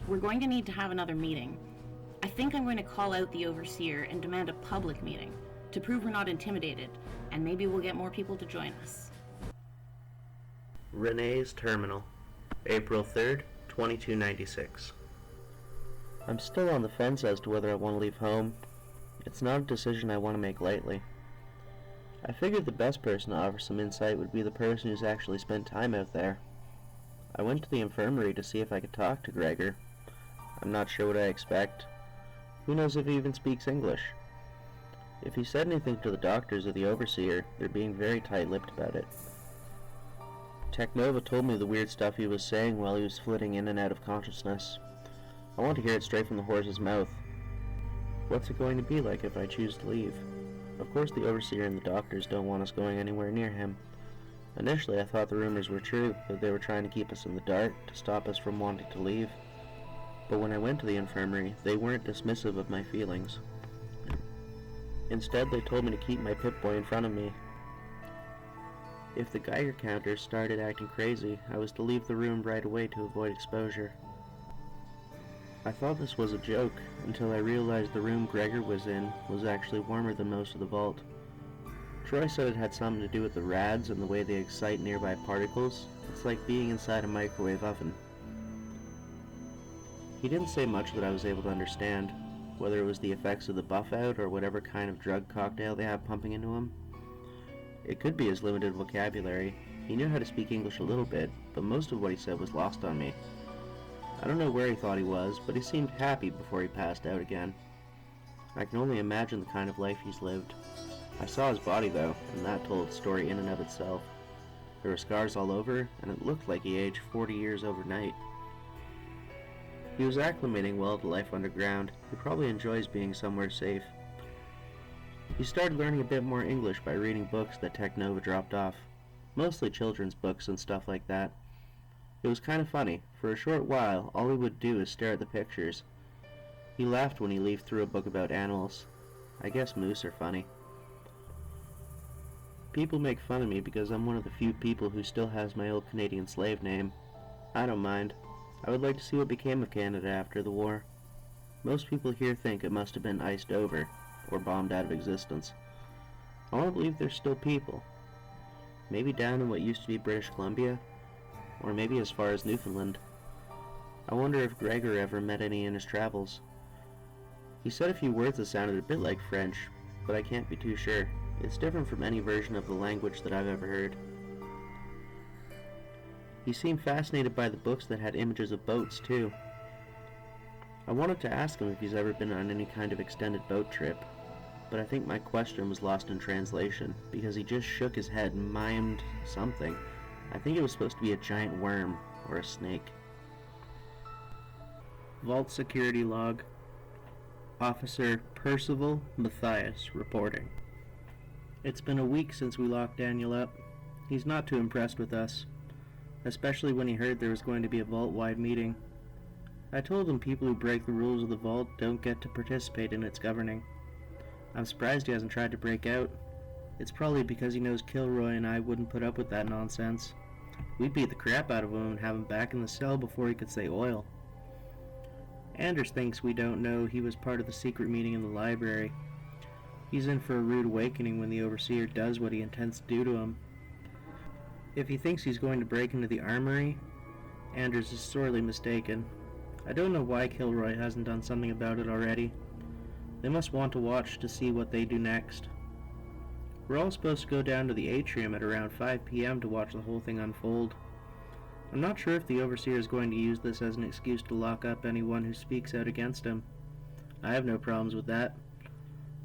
We're going to need to have another meeting. I think I'm going to call out the overseer and demand a public meeting to prove we're not intimidated, and maybe we'll get more people to join us. Renee's Terminal, April 3rd, 2296. I'm still on the fence as to whether I want to leave home. It's not a decision I want to make lightly. I figured the best person to offer some insight would be the person who's actually spent time out there. I went to the infirmary to see if I could talk to Gregor. I'm not sure what I expect. Who knows if he even speaks English? If he said anything to the doctors or the overseer, they're being very tight-lipped about it. Technova told me the weird stuff he was saying while he was flitting in and out of consciousness. I want to hear it straight from the horse's mouth. What's it going to be like if I choose to leave? Of course the overseer and the doctors don't want us going anywhere near him. Initially I thought the rumors were true, that they were trying to keep us in the dark, to stop us from wanting to leave. But when I went to the infirmary, they weren't dismissive of my feelings. Instead, they told me to keep my Pip-Boy in front of me. If the Geiger counter started acting crazy, I was to leave the room right away to avoid exposure. I thought this was a joke, until I realized the room Gregor was in was actually warmer than most of the vault. Troy said it had something to do with the rads and the way they excite nearby particles. It's like being inside a microwave oven. He didn't say much that I was able to understand, whether it was the effects of the buff-out or whatever kind of drug cocktail they have pumping into him. It could be his limited vocabulary. He knew how to speak English a little bit, but most of what he said was lost on me. I don't know where he thought he was, but he seemed happy before he passed out again. I can only imagine the kind of life he's lived. I saw his body though, and that told a story in and of itself. There were scars all over, and it looked like he aged 40 years overnight. He was acclimating well to life underground. He probably enjoys being somewhere safe. He started learning a bit more English by reading books that Technova dropped off. Mostly children's books and stuff like that. It was kind of funny. For a short while, all he would do is stare at the pictures. He laughed when he leafed through a book about animals. I guess moose are funny. People make fun of me because I'm one of the few people who still has my old Canadian slave name. I don't mind. I would like to see what became of Canada after the war. Most people here think it must have been iced over, or bombed out of existence. I want to believe there's still people. Maybe down in what used to be British Columbia, or maybe as far as Newfoundland. I wonder if Gregor ever met any in his travels. He said a few words that sounded a bit like French, but I can't be too sure. It's different from any version of the language that I've ever heard. He seemed fascinated by the books that had images of boats, too. I wanted to ask him if he's ever been on any kind of extended boat trip, but I think my question was lost in translation, because he just shook his head and mimed something. I think it was supposed to be a giant worm, or a snake. Vault Security Log. Officer Percival Matthias reporting. It's been a week since we locked Daniel up. He's not too impressed with us, especially when he heard there was going to be a vault-wide meeting. I told him people who break the rules of the vault don't get to participate in its governing. I'm surprised he hasn't tried to break out. It's probably because he knows Kilroy and I wouldn't put up with that nonsense. We'd beat the crap out of him and have him back in the cell before he could say oil. Anders thinks we don't know he was part of the secret meeting in the library. He's in for a rude awakening when the Overseer does what he intends to do to him. If he thinks he's going to break into the armory, Anders is sorely mistaken. I don't know why Kilroy hasn't done something about it already. They must want to watch to see what they do next. We're all supposed to go down to the atrium at around 5 p.m. to watch the whole thing unfold. I'm not sure if the Overseer is going to use this as an excuse to lock up anyone who speaks out against him. I have no problems with that.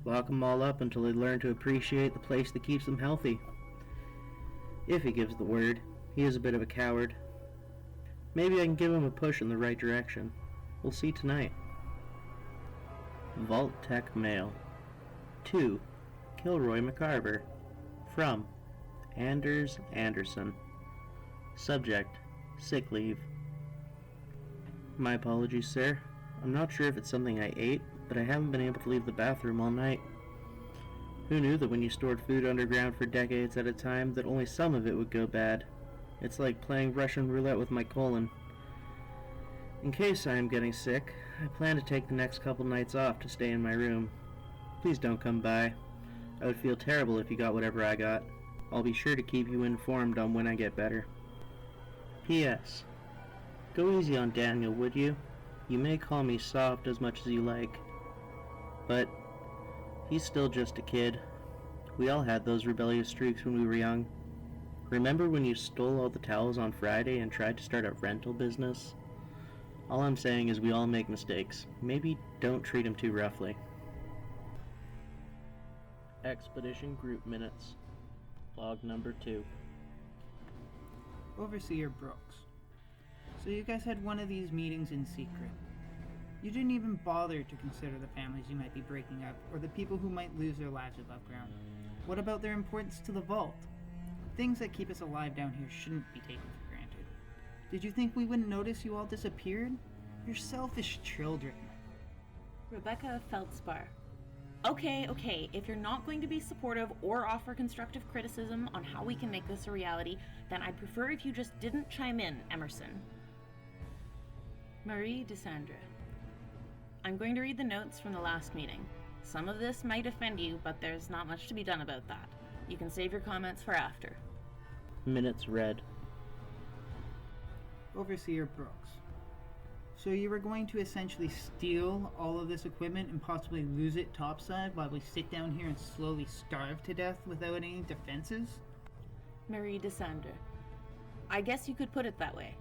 Lock them all up until they learn to appreciate the place that keeps them healthy. If he gives the word. He is a bit of a coward. Maybe I can give him a push in the right direction. We'll see tonight. Vault Tech Mail. To Kilroy McCarver. From Anders Anderson. Subject: sick leave. My apologies, sir. I'm not sure if it's something I ate, but I haven't been able to leave the bathroom all night. Who knew that when you stored food underground for decades at a time that only some of it would go bad? It's like playing Russian roulette with my colon. In case I am getting sick, I plan to take the next couple nights off to stay in my room. Please don't come by. I would feel terrible if you got whatever I got. I'll be sure to keep you informed on when I get better. P.S. Go easy on Daniel, would you? You may call me soft as much as you like, but he's still just a kid. We all had those rebellious streaks when we were young. Remember when you stole all the towels on Friday and tried to start a rental business? All I'm saying is we all make mistakes. Maybe don't treat him too roughly. Expedition Group Minutes. Log number 2. Overseer Brooks. So you guys had one of these meetings in secret. You didn't even bother to consider the families you might be breaking up, or the people who might lose their lives above ground. What about their importance to the vault? Things that keep us alive down here shouldn't be taken for granted. Did you think we wouldn't notice you all disappeared? You're selfish children. Rebecca Feldspar. Okay, if you're not going to be supportive or offer constructive criticism on how we can make this a reality, then I'd prefer if you just didn't chime in, Emerson. Marie Desandre. I'm going to read the notes from the last meeting. Some of this might offend you, but there's not much to be done about that. You can save your comments for after. Minutes read. Overseer Brooks. So you were going to essentially steal all of this equipment and possibly lose it topside while we sit down here and slowly starve to death without any defenses? Marie Desandre. I guess you could put it that way.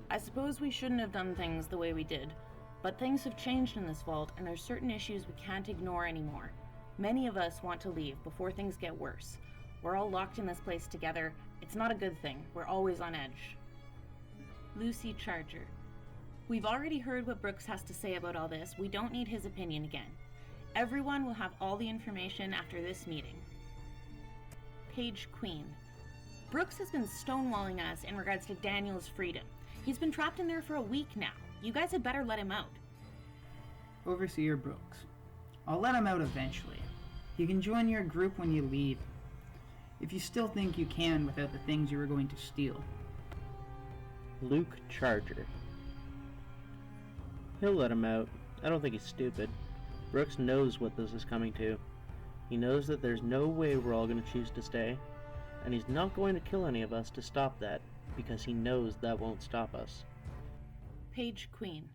I suppose we shouldn't have done things the way we did, but things have changed in this vault and there's certain issues we can't ignore anymore. Many of us want to leave before things get worse. We're all locked in this place together. It's not a good thing. We're always on edge. Nuke Charger. We've already heard what Brooks has to say about all this. We don't need his opinion again. Everyone will have all the information after this meeting. Page Queen. Brooks has been stonewalling us in regards to Daniel's freedom. He's been trapped in there for a week now. You guys had better let him out. Overseer Brooks. I'll let him out eventually. You can join your group when you leave. If you still think you can without the things you were going to steal. Nuke Charger. He'll let him out. I don't think he's stupid. Brooks knows what this is coming to. He knows that there's no way we're all going to choose to stay, and he's not going to kill any of us to stop that, because he knows that won't stop us. Page Queen.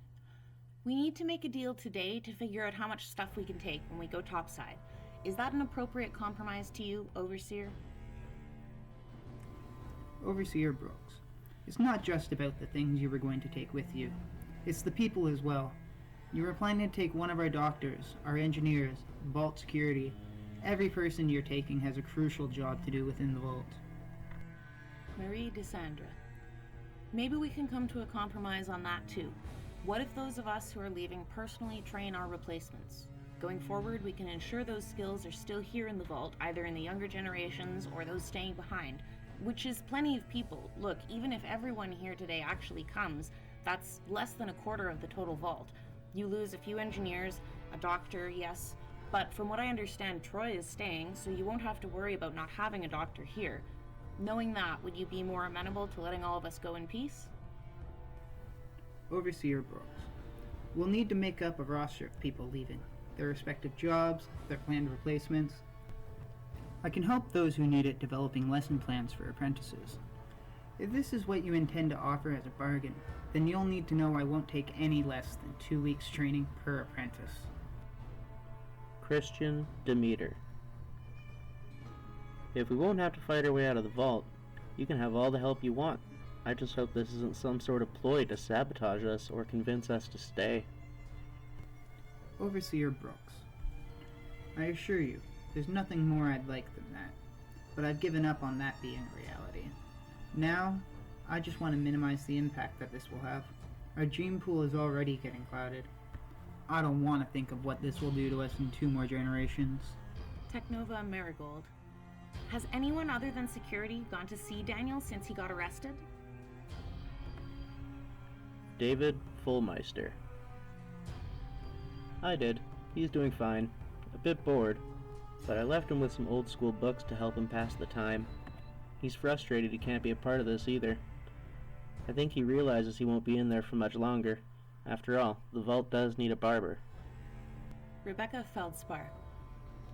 We need to make a deal today to figure out how much stuff we can take when we go topside. Is that an appropriate compromise to you, Overseer? Overseer Brooks, it's not just about the things you were going to take with you. It's the people as well. You were planning to take one of our doctors, our engineers, vault security. Every person you're taking has a crucial job to do within the vault. Marie DeSandra. Maybe we can come to a compromise on that too. What if those of us who are leaving personally train our replacements? Going forward, we can ensure those skills are still here in the vault, either in the younger generations or those staying behind, which is plenty of people. Look, even if everyone here today actually comes, that's less than a quarter of the total vault. You lose a few engineers, a doctor, yes, but from what I understand, Troy is staying, so you won't have to worry about not having a doctor here. Knowing that, would you be more amenable to letting all of us go in peace? Overseer Brooks, we'll need to make up a roster of people leaving, their respective jobs, their planned replacements. I can help those who need it developing lesson plans for apprentices. If this is what you intend to offer as a bargain, then you'll need to know I won't take any less than 2 weeks training per apprentice. Christian Demeter. If we won't have to fight our way out of the vault, you can have all the help you want. I just hope this isn't some sort of ploy to sabotage us or convince us to stay. Overseer Brooks, I assure you, there's nothing more I'd like than that, but I've given up on that being a reality. Now, I just want to minimize the impact that this will have. Our gene pool is already getting clouded. I don't want to think of what this will do to us in 2 more generations. Technova Marigold. Has anyone other than security gone to see Daniel since he got arrested? David Fullmeister. I did. He's doing fine. A bit bored, but I left him with some old school books to help him pass the time. He's frustrated he can't be a part of this either. I think he realizes he won't be in there for much longer. After all, the vault does need a barber. Rebecca Feldspar.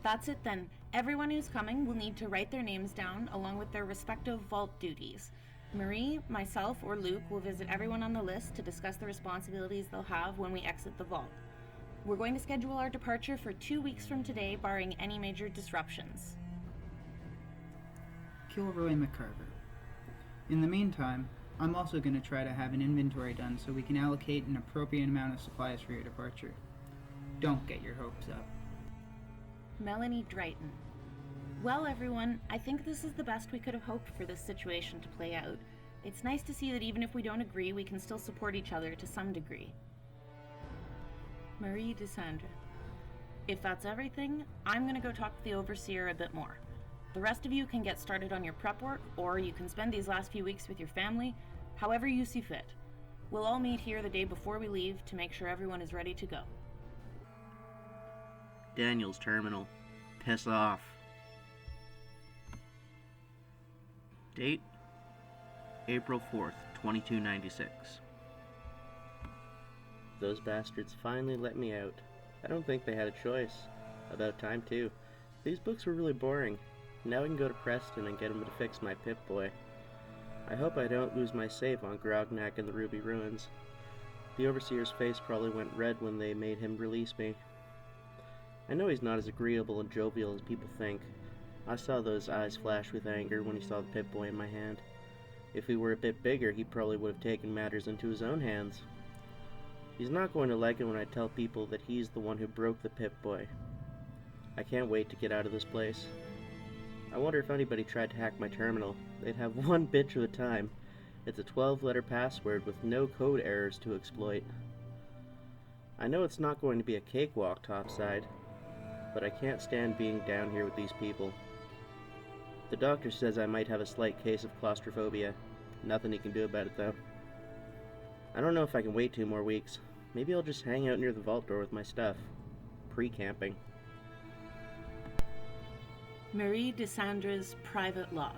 That's it then. Everyone who's coming will need to write their names down along with their respective vault duties. Marie, myself, or Luke will visit everyone on the list to discuss the responsibilities they'll have when we exit the vault. We're going to schedule our departure for 2 weeks from today, barring any major disruptions. Kilroy McCarver. In the meantime, I'm also going to try to have an inventory done so we can allocate an appropriate amount of supplies for your departure. Don't get your hopes up. Melanie Drayton. Well, everyone, I think this is the best we could have hoped for this situation to play out. It's nice to see that even if we don't agree, we can still support each other to some degree. Marie DeSandra. If that's everything, I'm going to go talk to the Overseer a bit more. The rest of you can get started on your prep work, or you can spend these last few weeks with your family, however you see fit. We'll all meet here the day before we leave to make sure everyone is ready to go. Daniel's terminal. Piss off. Date: April 4th, 2296. Those bastards finally let me out. I don't think they had a choice. About time, too. These books were really boring. Now I can go to Preston and get him to fix my Pip-Boy. I hope I don't lose my save on Grognak and the Ruby Ruins. The Overseer's face probably went red when they made him release me. I know he's not as agreeable and jovial as people think. I saw those eyes flash with anger when he saw the Pip-Boy in my hand. If he were a bit bigger, he probably would have taken matters into his own hands. He's not going to like it when I tell people that he's the one who broke the Pip-Boy. I can't wait to get out of this place. I wonder if anybody tried to hack my terminal. They'd have one bitch at a time. It's a 12-letter password with no code errors to exploit. I know it's not going to be a cakewalk topside, but I can't stand being down here with these people. The doctor says I might have a slight case of claustrophobia. Nothing he can do about it, though. I don't know if I can wait 2 more weeks. Maybe I'll just hang out near the vault door with my stuff. Pre-camping. Marie DeSandra's private log.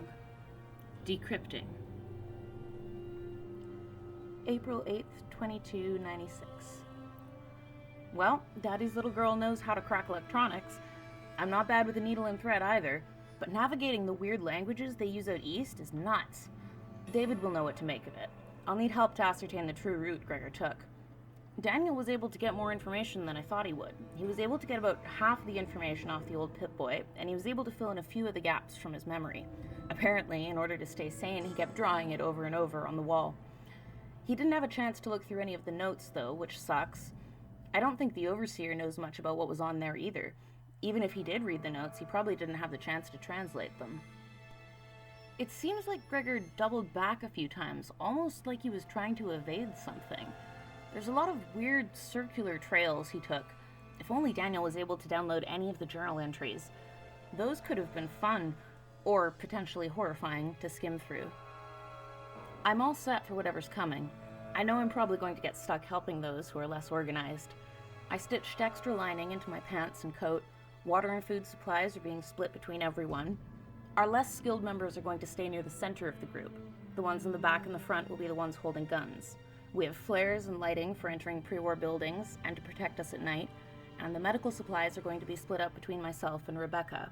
Decrypting. April 8th, 2296. Well, Daddy's little girl knows how to crack electronics. I'm not bad with a needle and thread either, but navigating the weird languages they use out east is nuts. David will know what to make of it. I'll need help to ascertain the true route Gregor took. Daniel was able to get more information than I thought he would. He was able to get about half the information off the old Pip-Boy, and he was able to fill in a few of the gaps from his memory. Apparently, in order to stay sane, he kept drawing it over and over on the wall. He didn't have a chance to look through any of the notes, though, which sucks. I don't think the Overseer knows much about what was on there either. Even if he did read the notes, he probably didn't have the chance to translate them. It seems like Gregor doubled back a few times, almost like he was trying to evade something. There's a lot of weird circular trails he took. If only Daniel was able to download any of the journal entries. Those could have been fun, or potentially horrifying, to skim through. I'm all set for whatever's coming. I know I'm probably going to get stuck helping those who are less organized. I stitched extra lining into my pants and coat. Water and food supplies are being split between everyone. Our less skilled members are going to stay near the center of the group. The ones in the back and the front will be the ones holding guns. We have flares and lighting for entering pre-war buildings and to protect us at night, and the medical supplies are going to be split up between myself and Rebecca.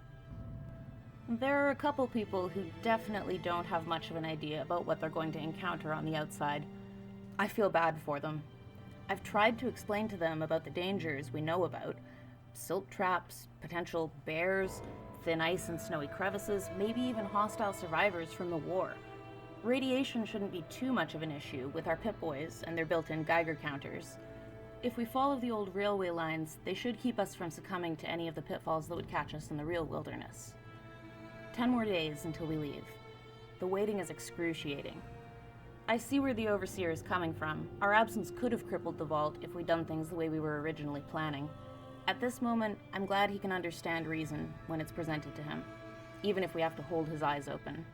There are a couple people who definitely don't have much of an idea about what they're going to encounter on the outside. I feel bad for them. I've tried to explain to them about the dangers we know about. Silt traps, potential bears, thin ice and snowy crevices, maybe even hostile survivors from the war. Radiation shouldn't be too much of an issue with our Pip-Boys and their built-in Geiger counters. If we follow the old railway lines, they should keep us from succumbing to any of the pitfalls that would catch us in the real wilderness. 10 more days until we leave. The waiting is excruciating. I see where the Overseer is coming from. Our absence could have crippled the vault if we'd done things the way we were originally planning. At this moment, I'm glad he can understand reason when it's presented to him, even if we have to hold his eyes open.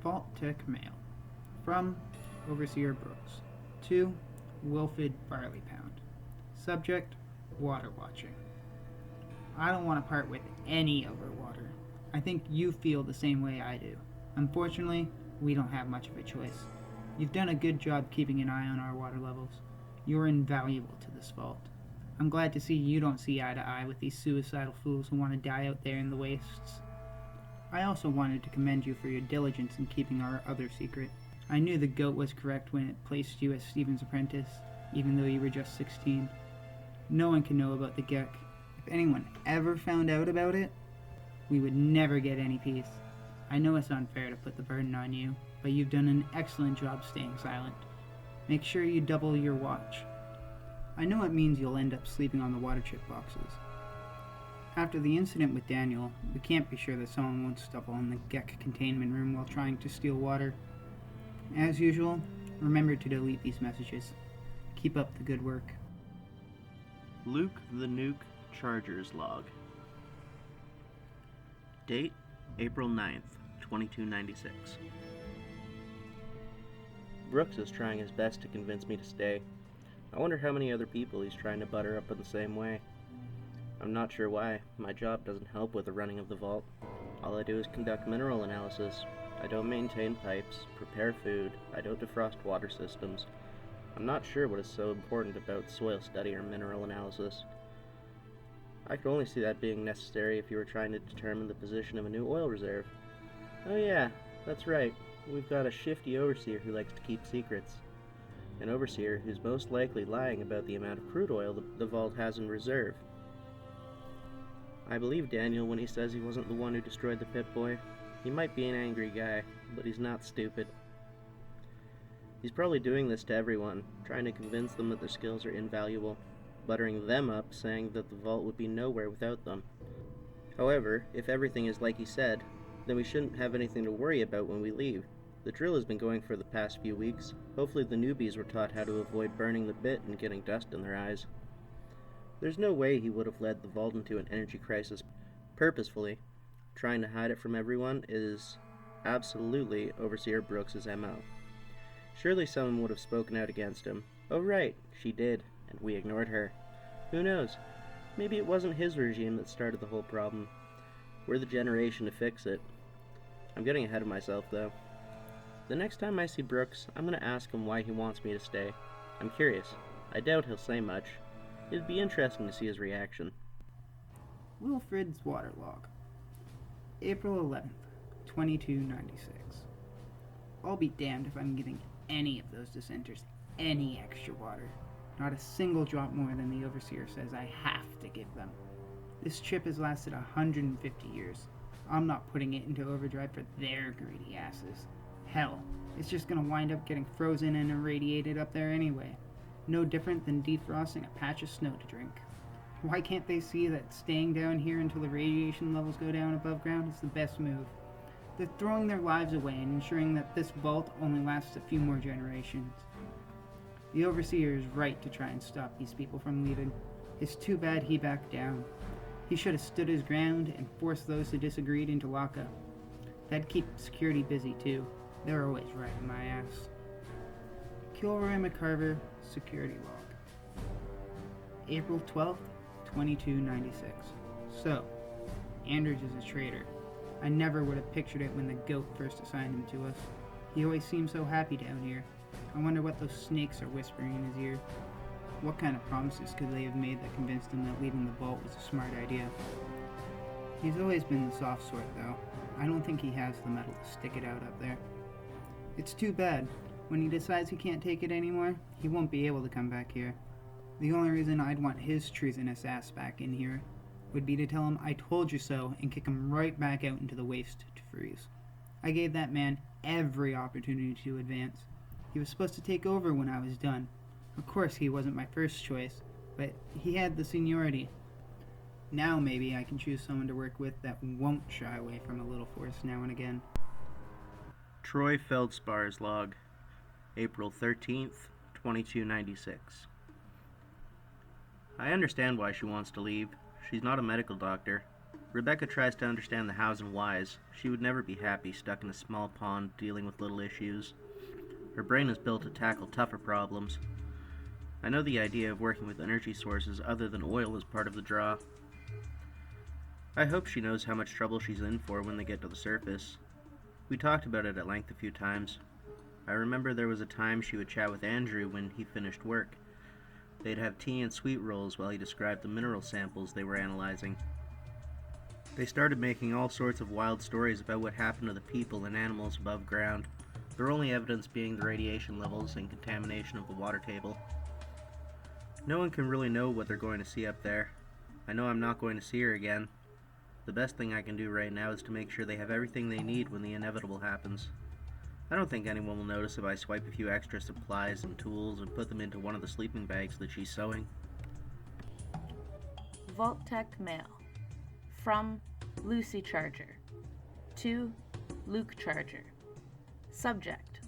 Vault Tech Mail. From Overseer Brooks. To Wilfred Barley Pound. Subject, water watching. I don't want to part with any of our water. I think you feel the same way I do. Unfortunately, we don't have much of a choice. You've done a good job keeping an eye on our water levels. You're invaluable to this vault. I'm glad to see you don't see eye to eye with these suicidal fools who want to die out there in the wastes. I also wanted to commend you for your diligence in keeping our other secret. I knew the goat was correct when it placed you as Stephen's apprentice, even though you were just 16. No one can know about the Gek. If anyone ever found out about it, we would never get any peace. I know it's unfair to put the burden on you, but you've done an excellent job staying silent. Make sure you double your watch. I know it means you'll end up sleeping on the water chip boxes. After the incident with Daniel, we can't be sure that someone won't stumble in the Gek containment room while trying to steal water. As usual, remember to delete these messages. Keep up the good work. Luke the Nuke Charger's log. Date, April 9th, 2296. Brooks is trying his best to convince me to stay. I wonder how many other people he's trying to butter up in the same way. I'm not sure why. My job doesn't help with the running of the vault. All I do is conduct mineral analysis. I don't maintain pipes, prepare food, I don't defrost water systems. I'm not sure what is so important about soil study or mineral analysis. I could only see that being necessary if you were trying to determine the position of a new oil reserve. Oh yeah, that's right. We've got a shifty overseer who likes to keep secrets. An overseer who's most likely lying about the amount of crude oil the vault has in reserve. I believe Daniel when he says he wasn't the one who destroyed the Pip-Boy. He might be an angry guy, but he's not stupid. He's probably doing this to everyone, trying to convince them that their skills are invaluable, buttering them up, saying that the vault would be nowhere without them. However, if everything is like he said, then we shouldn't have anything to worry about when we leave. The drill has been going for the past few weeks. Hopefully the newbies were taught how to avoid burning the bit and getting dust in their eyes. There's no way he would have led the vault into an energy crisis purposefully. Trying to hide it from everyone is absolutely Overseer Brooks' MO. Surely someone would have spoken out against him. Oh right, she did, and we ignored her. Who knows? Maybe it wasn't his regime that started the whole problem. We're the generation to fix it. I'm getting ahead of myself, though. The next time I see Brooks, I'm going to ask him why he wants me to stay. I'm curious. I doubt he'll say much. It'd be interesting to see his reaction. Wilfred's water log. April 11th, 2296. I'll be damned if I'm giving any of those dissenters any extra water. Not a single drop more than the Overseer says I have to give them. This chip has lasted 150 years. I'm not putting it into overdrive for their greedy asses. Hell, it's just gonna wind up getting frozen and irradiated up there anyway. No different than defrosting a patch of snow to drink. Why can't they see that staying down here until the radiation levels go down above ground is the best move? They're throwing their lives away and ensuring that this vault only lasts a few more generations. The Overseer is right to try and stop these people from leaving. It's too bad he backed down. He should have stood his ground and forced those who disagreed into lockup. That'd keep security busy too. They're always right in my ass. Kilroy McCarver, Security Log. April 12th, 2296. So, Anders is a traitor. I never would have pictured it when the goat first assigned him to us. He always seemed so happy down here. I wonder what those snakes are whispering in his ear. What kind of promises could they have made that convinced him that leaving the vault was a smart idea? He's always been the soft sort, though. I don't think he has the metal to stick it out up there. It's too bad. When he decides he can't take it anymore, he won't be able to come back here. The only reason I'd want his truthinous ass back in here would be to tell him I told you so and kick him right back out into the waste to freeze. I gave that man every opportunity to advance. He was supposed to take over when I was done. Of course he wasn't my first choice, but he had the seniority. Now maybe I can choose someone to work with that won't shy away from a little force now and again. Troy Feldspar's log, April 13th, 2296. I understand why she wants to leave. She's not a medical doctor. Rebecca tries to understand the hows and whys. She would never be happy stuck in a small pond dealing with little issues. Her brain is built to tackle tougher problems. I know the idea of working with energy sources other than oil is part of the draw. I hope she knows how much trouble she's in for when they get to the surface. We talked about it at length a few times. I remember there was a time she would chat with Andrew when he finished work. They'd have tea and sweet rolls while he described the mineral samples they were analyzing. They started making all sorts of wild stories about what happened to the people and animals above ground, their only evidence being the radiation levels and contamination of the water table. No one can really know what they're going to see up there. I know I'm not going to see her again. The best thing I can do right now is to make sure they have everything they need when the inevitable happens. I don't think anyone will notice if I swipe a few extra supplies and tools and put them into one of the sleeping bags that she's sewing. Vault Tech Mail. From Lucy Charger. To Nuke Charger. Subject: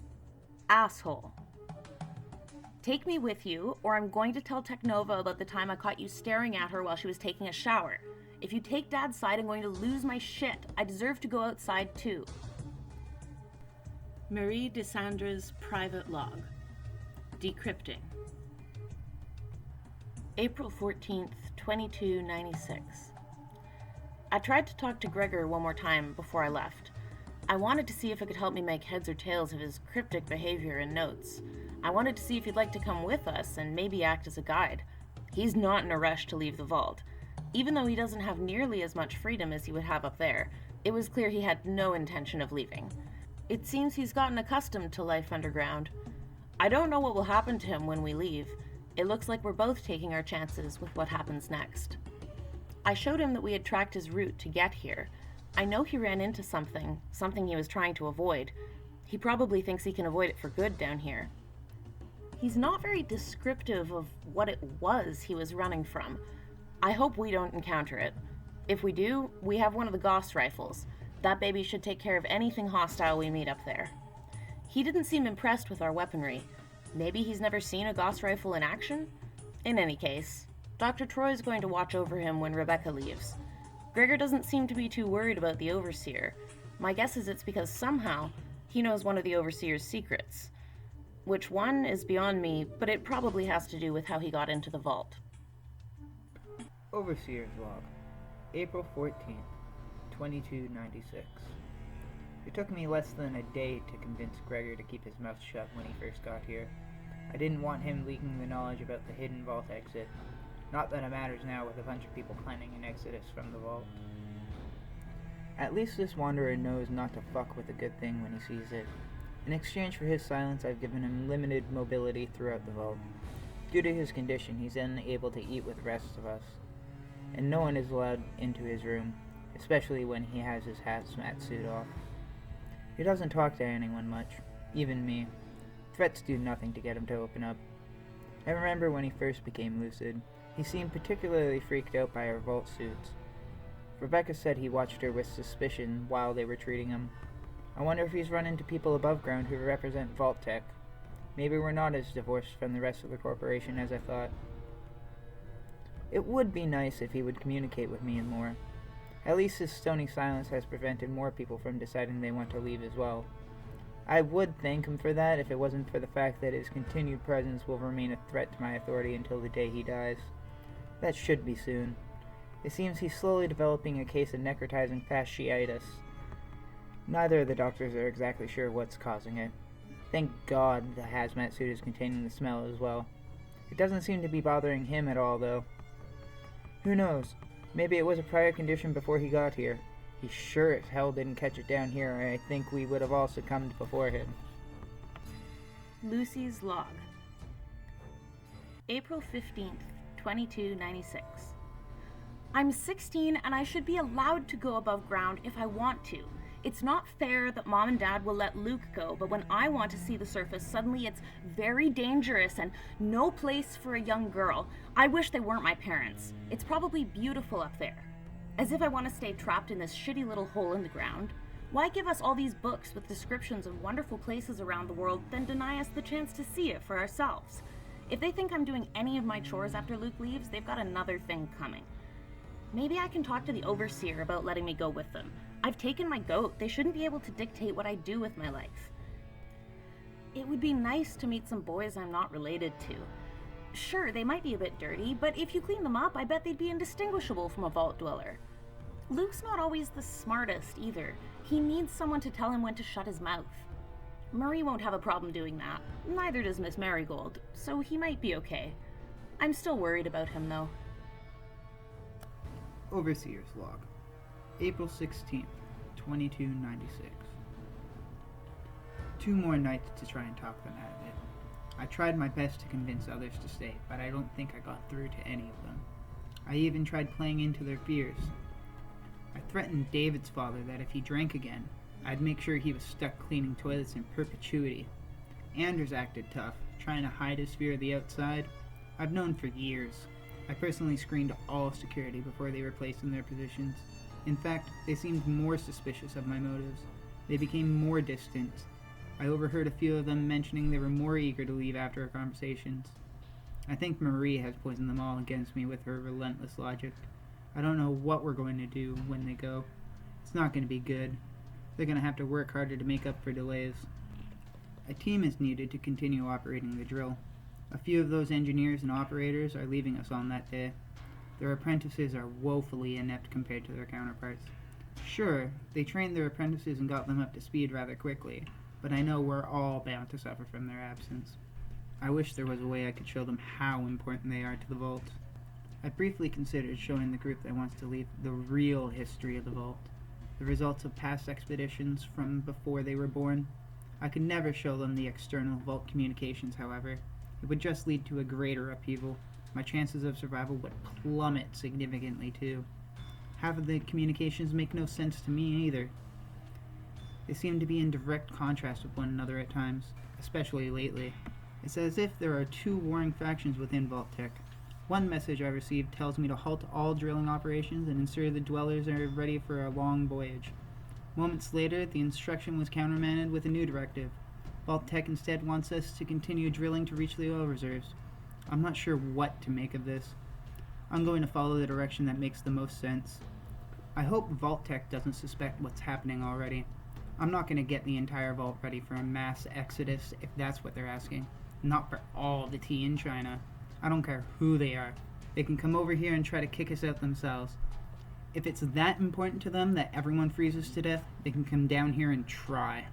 Asshole. Take me with you, or I'm going to tell Technova about the time I caught you staring at her while she was taking a shower. If you take Dad's side, I'm going to lose my shit. I deserve to go outside, too. Marie Dessandra's private log. Decrypting. April 14th, 2296. I tried to talk to Gregor one more time before I left. I wanted to see if it could help me make heads or tails of his cryptic behavior and notes. I wanted to see if he'd like to come with us and maybe act as a guide. He's not in a rush to leave the vault. Even though he doesn't have nearly as much freedom as he would have up there, it was clear he had no intention of leaving. It seems he's gotten accustomed to life underground. I don't know what will happen to him when we leave. It looks like we're both taking our chances with what happens next. I showed him that we had tracked his route to get here. I know he ran into something he was trying to avoid. He probably thinks he can avoid it for good down here. He's not very descriptive of what it was he was running from. I hope we don't encounter it. If we do, we have one of the Gauss rifles. That baby should take care of anything hostile we meet up there. He didn't seem impressed with our weaponry. Maybe he's never seen a Gauss rifle in action? In any case, Dr. Troy's going to watch over him when Rebecca leaves. Gregor doesn't seem to be too worried about the Overseer. My guess is it's because somehow he knows one of the Overseer's secrets. Which one is beyond me, but it probably has to do with how he got into the vault. Overseer's log, April 14th, 2296. It took me less than a day to convince Gregor to keep his mouth shut when he first got here. I didn't want him leaking the knowledge about the hidden vault exit. Not that it matters now with a bunch of people planning an exodus from the vault. At least this wanderer knows not to fuck with a good thing when he sees it. In exchange for his silence, I've given him limited mobility throughout the vault. Due to his condition, he's unable to eat with the rest of us, and no one is allowed into his room, especially when he has his hazmat suit off. He doesn't talk to anyone much, even me. Threats do nothing to get him to open up. I remember when he first became lucid. He seemed particularly freaked out by our vault suits. Rebecca said he watched her with suspicion while they were treating him. I wonder if he's run into people above ground who represent Vault Tech. Maybe we're not as divorced from the rest of the corporation as I thought. It would be nice if he would communicate with me more. At least his stony silence has prevented more people from deciding they want to leave as well. I would thank him for that if it wasn't for the fact that his continued presence will remain a threat to my authority until the day he dies. That should be soon. It seems he's slowly developing a case of necrotizing fasciitis. Neither of the doctors are exactly sure what's causing it. Thank God the hazmat suit is containing the smell as well. It doesn't seem to be bothering him at all, though. Who knows? Maybe it was a prior condition before he got here. He sure as hell didn't catch it down here, or I think we would have all succumbed before him. Lucy's log. April 15th, 2296. I'm 16 and I should be allowed to go above ground if I want to. It's not fair that Mom and Dad will let Luke go, but when I want to see the surface, suddenly it's very dangerous and no place for a young girl. I wish they weren't my parents. It's probably beautiful up there. As if I want to stay trapped in this shitty little hole in the ground. Why give us all these books with descriptions of wonderful places around the world, then deny us the chance to see it for ourselves? If they think I'm doing any of my chores after Luke leaves, they've got another thing coming. Maybe I can talk to the overseer about letting me go with them. I've taken my goat. They shouldn't be able to dictate what I do with my life. It would be nice to meet some boys I'm not related to. Sure, they might be a bit dirty, but if you clean them up, I bet they'd be indistinguishable from a vault dweller. Luke's not always the smartest either. He needs someone to tell him when to shut his mouth. Murray won't have a problem doing that. Neither does Miss Marigold, so he might be okay. I'm still worried about him, though. Overseer's log. April 16th, 2296. 2 more nights to try and talk them out of it. I tried my best to convince others to stay, but I don't think I got through to any of them. I even tried playing into their fears. I threatened David's father that if he drank again, I'd make sure he was stuck cleaning toilets in perpetuity. Anders acted tough, trying to hide his fear of the outside. I've known for years. I personally screened all security before they were placed in their positions. In fact, they seemed more suspicious of my motives. They became more distant. I overheard a few of them mentioning they were more eager to leave after our conversations. I think Marie has poisoned them all against me with her relentless logic. I don't know what we're going to do when they go. It's not going to be good. They're going to have to work harder to make up for delays. A team is needed to continue operating the drill. A few of those engineers and operators are leaving us on that day. Their apprentices are woefully inept compared to their counterparts. Sure, they trained their apprentices and got them up to speed rather quickly, but I know we're all bound to suffer from their absence. I wish there was a way I could show them how important they are to the Vault. I briefly considered showing the group that wants to leave the real history of the Vault, the results of past expeditions from before they were born. I could never show them the external Vault communications, however. It would just lead to a greater upheaval. My chances of survival would plummet significantly, too. Half of the communications make no sense to me either. They seem to be in direct contrast with one another at times, especially lately. It's as if there are 2 warring factions within Vault Tech. One message I received tells me to halt all drilling operations and ensure the dwellers are ready for a long voyage. Moments later, the instruction was countermanded with a new directive. Vault Tech instead wants us to continue drilling to reach the oil reserves. I'm not sure what to make of this. I'm going to follow the direction that makes the most sense. I hope Vault Tech doesn't suspect what's happening already. I'm not going to get the entire Vault ready for a mass exodus if that's what they're asking. Not for all the tea in China. I don't care who they are. They can come over here and try to kick us out themselves. If it's that important to them that everyone freezes to death, they can come down here and try.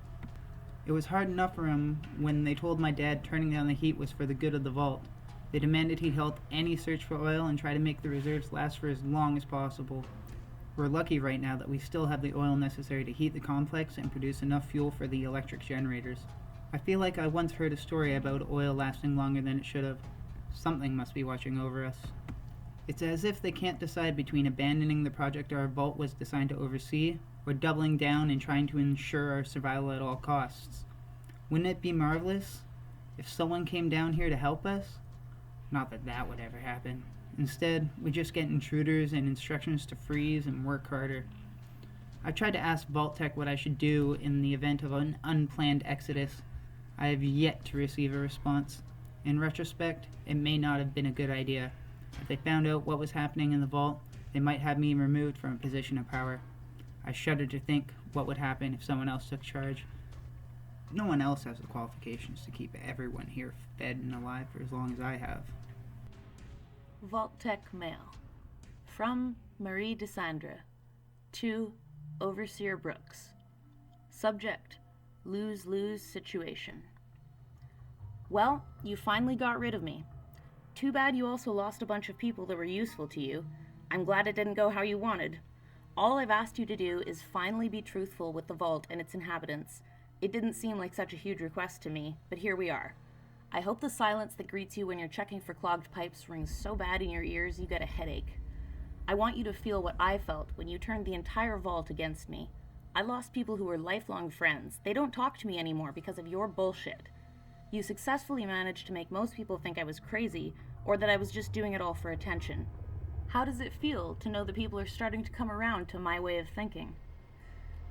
It was hard enough for them when they told my dad turning down the heat was for the good of the Vault. They demanded he'd halt any search for oil and try to make the reserves last for as long as possible. We're lucky right now that we still have the oil necessary to heat the complex and produce enough fuel for the electric generators. I feel like I once heard a story about oil lasting longer than it should have. Something must be watching over us. It's as if they can't decide between abandoning the project our vault was designed to oversee, or doubling down and trying to ensure our survival at all costs. Wouldn't it be marvelous if someone came down here to help us? Not that that would ever happen. Instead, we just get intruders and instructions to freeze and work harder. I tried to ask Vault Tech what I should do in the event of an unplanned exodus. I have yet to receive a response. In retrospect, it may not have been a good idea. If they found out what was happening in the vault, they might have me removed from a position of power. I shudder to think what would happen if someone else took charge. No one else has the qualifications to keep everyone here fed and alive for as long as I have. Vault Tech Mail. From Marie Desandra to Overseer Brooks. Subject: lose-lose situation. Well, you finally got rid of me. Too bad you also lost a bunch of people that were useful to you. I'm glad it didn't go how you wanted. All I've asked you to do is finally be truthful with the vault and its inhabitants. It didn't seem like such a huge request to me, but here we are. I hope the silence that greets you when you're checking for clogged pipes rings so bad in your ears you get a headache. I want you to feel what I felt when you turned the entire vault against me. I lost people who were lifelong friends. They don't talk to me anymore because of your bullshit. You successfully managed to make most people think I was crazy, or that I was just doing it all for attention. How does it feel to know that people are starting to come around to my way of thinking?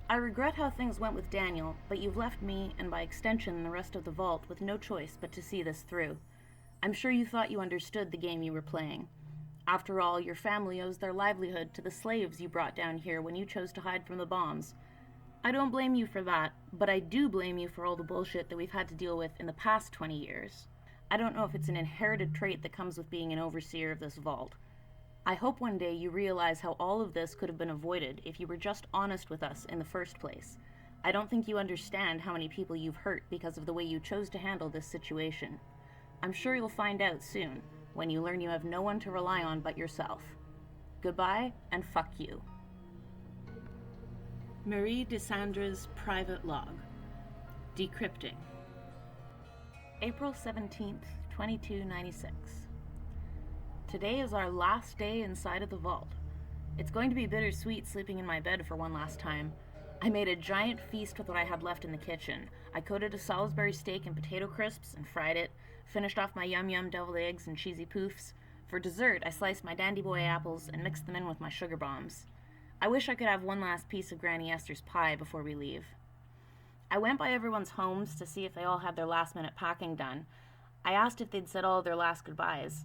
I regret how things went with Daniel, but you've left me, and by extension the rest of the vault, with no choice but to see this through. I'm sure you thought you understood the game you were playing. After all, your family owes their livelihood to the slaves you brought down here when you chose to hide from the bombs. I don't blame you for that, but I do blame you for all the bullshit that we've had to deal with in the past 20 years. I don't know if it's an inherited trait that comes with being an overseer of this vault. I hope one day you realize how all of this could have been avoided if you were just honest with us in the first place. I don't think you understand how many people you've hurt because of the way you chose to handle this situation. I'm sure you'll find out soon, when you learn you have no one to rely on but yourself. Goodbye, and fuck you. Marie Desandra's private log. Decrypting. April 17th, 2296. Today is our last day inside of the vault. It's going to be bittersweet sleeping in my bed for one last time. I made a giant feast with what I had left in the kitchen. I coated a Salisbury steak in potato crisps and fried it, finished off my yum-yum deviled eggs and cheesy poofs. For dessert, I sliced my Dandy Boy apples and mixed them in with my sugar bombs. I wish I could have one last piece of Granny Esther's pie before we leave. I went by everyone's homes to see if they all had their last-minute packing done. I asked if they'd said all their last goodbyes.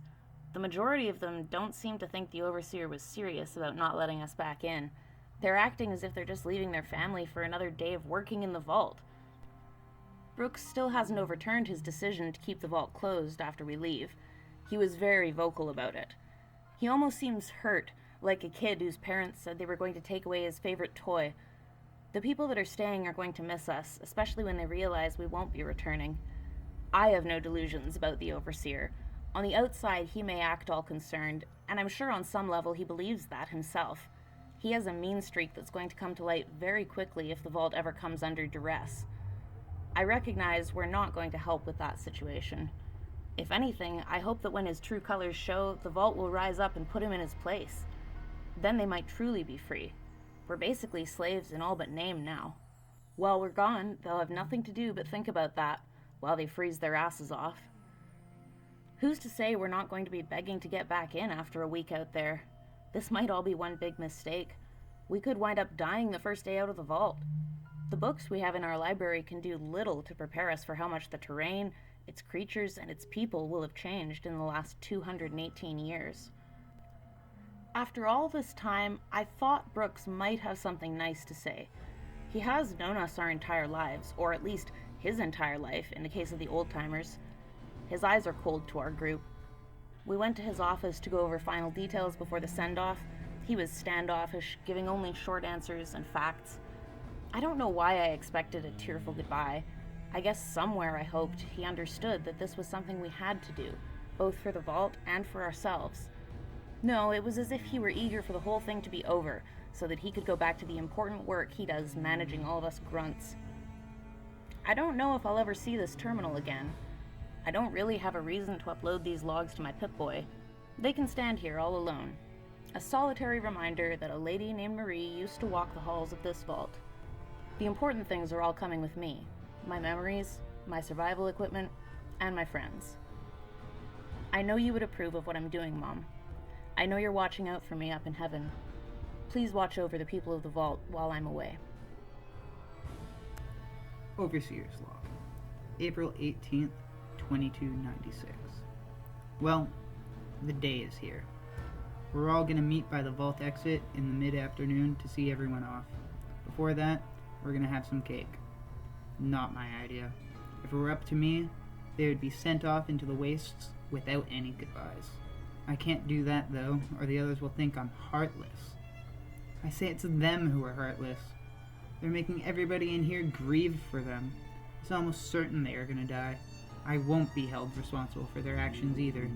The majority of them don't seem to think the overseer was serious about not letting us back in. They're acting as if they're just leaving their family for another day of working in the vault. Brooks still hasn't overturned his decision to keep the vault closed after we leave. He was very vocal about it. He almost seems hurt, like a kid whose parents said they were going to take away his favorite toy. The people that are staying are going to miss us, especially when they realize we won't be returning. I have no delusions about the overseer. On the outside, he may act all concerned, and I'm sure on some level he believes that himself. He has a mean streak that's going to come to light very quickly if the vault ever comes under duress. I recognize we're not going to help with that situation. If anything, I hope that when his true colors show, the vault will rise up and put him in his place. Then they might truly be free. We're basically slaves in all but name now. While we're gone, they'll have nothing to do but think about that, while they freeze their asses off. Who's to say we're not going to be begging to get back in after a week out there? This might all be one big mistake. We could wind up dying the first day out of the vault. The books we have in our library can do little to prepare us for how much the terrain, its creatures, and its people will have changed in the last 218 years. After all this time, I thought Brooks might have something nice to say. He has known us our entire lives, or at least his entire life in the case of the old-timers. His eyes are cold to our group. We went to his office to go over final details before the send-off. He was standoffish, giving only short answers and facts. I don't know why I expected a tearful goodbye. I guess somewhere I hoped he understood that this was something we had to do, both for the vault and for ourselves. No, it was as if he were eager for the whole thing to be over, so that he could go back to the important work he does managing all of us grunts. I don't know if I'll ever see this terminal again. I don't really have a reason to upload these logs to my Pip-Boy. They can stand here all alone. A solitary reminder that a lady named Marie used to walk the halls of this vault. The important things are all coming with me. My memories, my survival equipment, and my friends. I know you would approve of what I'm doing, Mom. I know you're watching out for me up in heaven. Please watch over the people of the vault while I'm away. Overseer's Log, April 18th, 2296. Well, the day is here. We're all gonna meet by the vault exit in the mid-afternoon to see everyone off. Before that, we're gonna have some cake. Not my idea. If it were up to me, they would be sent off into the wastes without any goodbyes. I can't do that, though, or the others will think I'm heartless. I say it's them who are heartless. They're making everybody in here grieve for them. It's almost certain they are gonna die. I won't be held responsible for their actions either.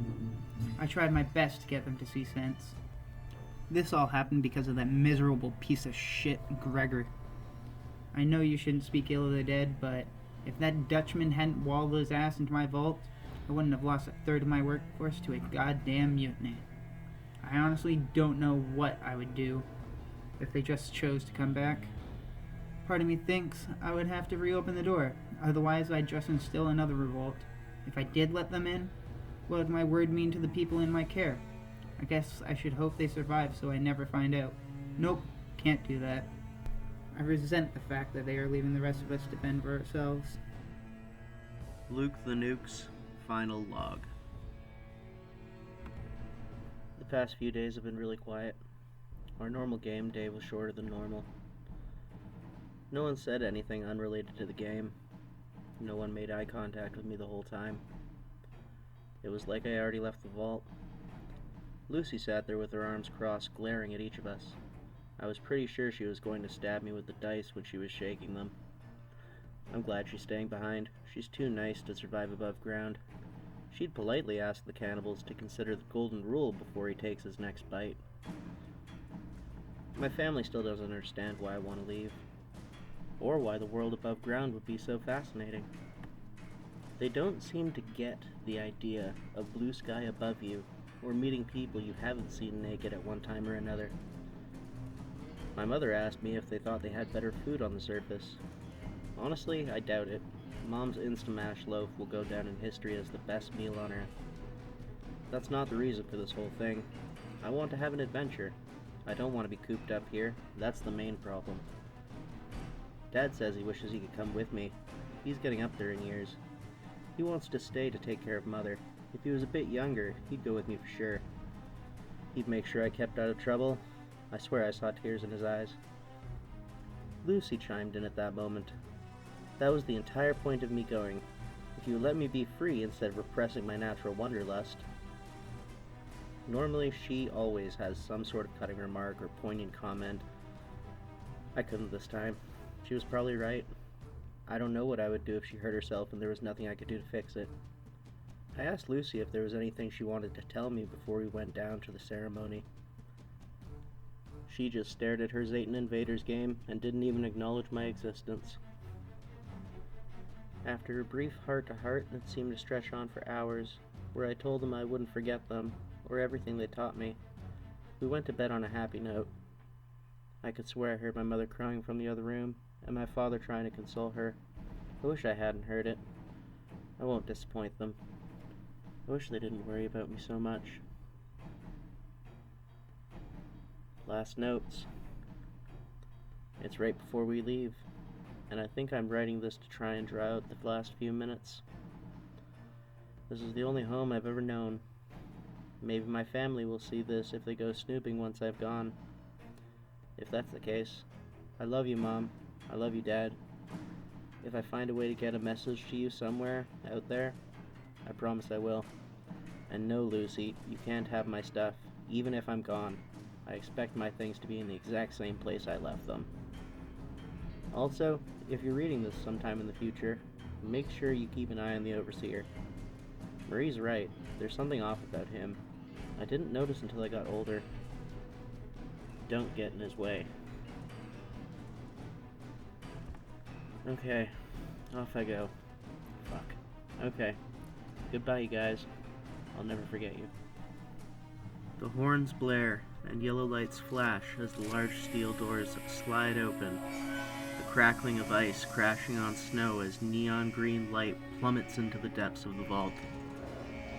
I tried my best to get them to see sense. This all happened because of that miserable piece of shit, Gregor. I know you shouldn't speak ill of the dead, but if that Dutchman hadn't walled his ass into my vault, I wouldn't have lost a third of my workforce to a goddamn mutiny. I honestly don't know what I would do if they just chose to come back. Part of me thinks I would have to reopen the door, otherwise I'd just instill another revolt. If I did let them in, what would my word mean to the people in my care? I guess I should hope they survive so I never find out. Nope, can't do that. I resent the fact that they are leaving the rest of us to fend for ourselves. Luke the Nuke's final log. The past few days have been really quiet. Our normal game day was shorter than normal. No one said anything unrelated to the game. No one made eye contact with me the whole time. It was like I already left the vault. Lucy sat there with her arms crossed, glaring at each of us. I was pretty sure she was going to stab me with the dice when she was shaking them. I'm glad she's staying behind. She's too nice to survive above ground. She'd politely ask the cannibals to consider the golden rule before he takes his next bite. My family still doesn't understand why I want to leave, or why the world above ground would be so fascinating. They don't seem to get the idea of blue sky above you, or meeting people you haven't seen naked at one time or another. My mother asked me if they thought they had better food on the surface. Honestly, I doubt it. Mom's Instamash loaf will go down in history as the best meal on earth. That's not the reason for this whole thing. I want to have an adventure. I don't want to be cooped up here. That's the main problem. Dad says he wishes he could come with me. He's getting up there in years. He wants to stay to take care of Mother. If he was a bit younger, he'd go with me for sure. He'd make sure I kept out of trouble. I swear I saw tears in his eyes. Lucy chimed in at that moment. That was the entire point of me going. If you would let me be free instead of repressing my natural wanderlust. Normally, she always has some sort of cutting remark or poignant comment. I couldn't this time. She was probably right. I don't know what I would do if she hurt herself and there was nothing I could do to fix it. I asked Lucy if there was anything she wanted to tell me before we went down to the ceremony. She just stared at her Zayton Invaders game and didn't even acknowledge my existence. After a brief heart-to-heart that seemed to stretch on for hours, where I told them I wouldn't forget them, or everything they taught me, we went to bed on a happy note. I could swear I heard my mother crying from the other room, and my father trying to console her. I wish I hadn't heard it. I won't disappoint them. I wish they didn't worry about me so much. Last notes. It's right before we leave, and I think I'm writing this to try and draw out the last few minutes. This is the only home I've ever known. Maybe my family will see this if they go snooping once I've gone. If that's the case, I love you, Mom. I love you, Dad. If I find a way to get a message to you somewhere out there, I promise I will. And no, Lucy, you can't have my stuff, even if I'm gone. I expect my things to be in the exact same place I left them. Also, if you're reading this sometime in the future, make sure you keep an eye on the Overseer. Marie's right, there's something off about him. I didn't notice until I got older. Don't get in his way. Okay, off I go. Fuck. Okay. Goodbye, you guys. I'll never forget you. The horns blare, and yellow lights flash as the large steel doors slide open. The crackling of ice crashing on snow as neon green light plummets into the depths of the vault.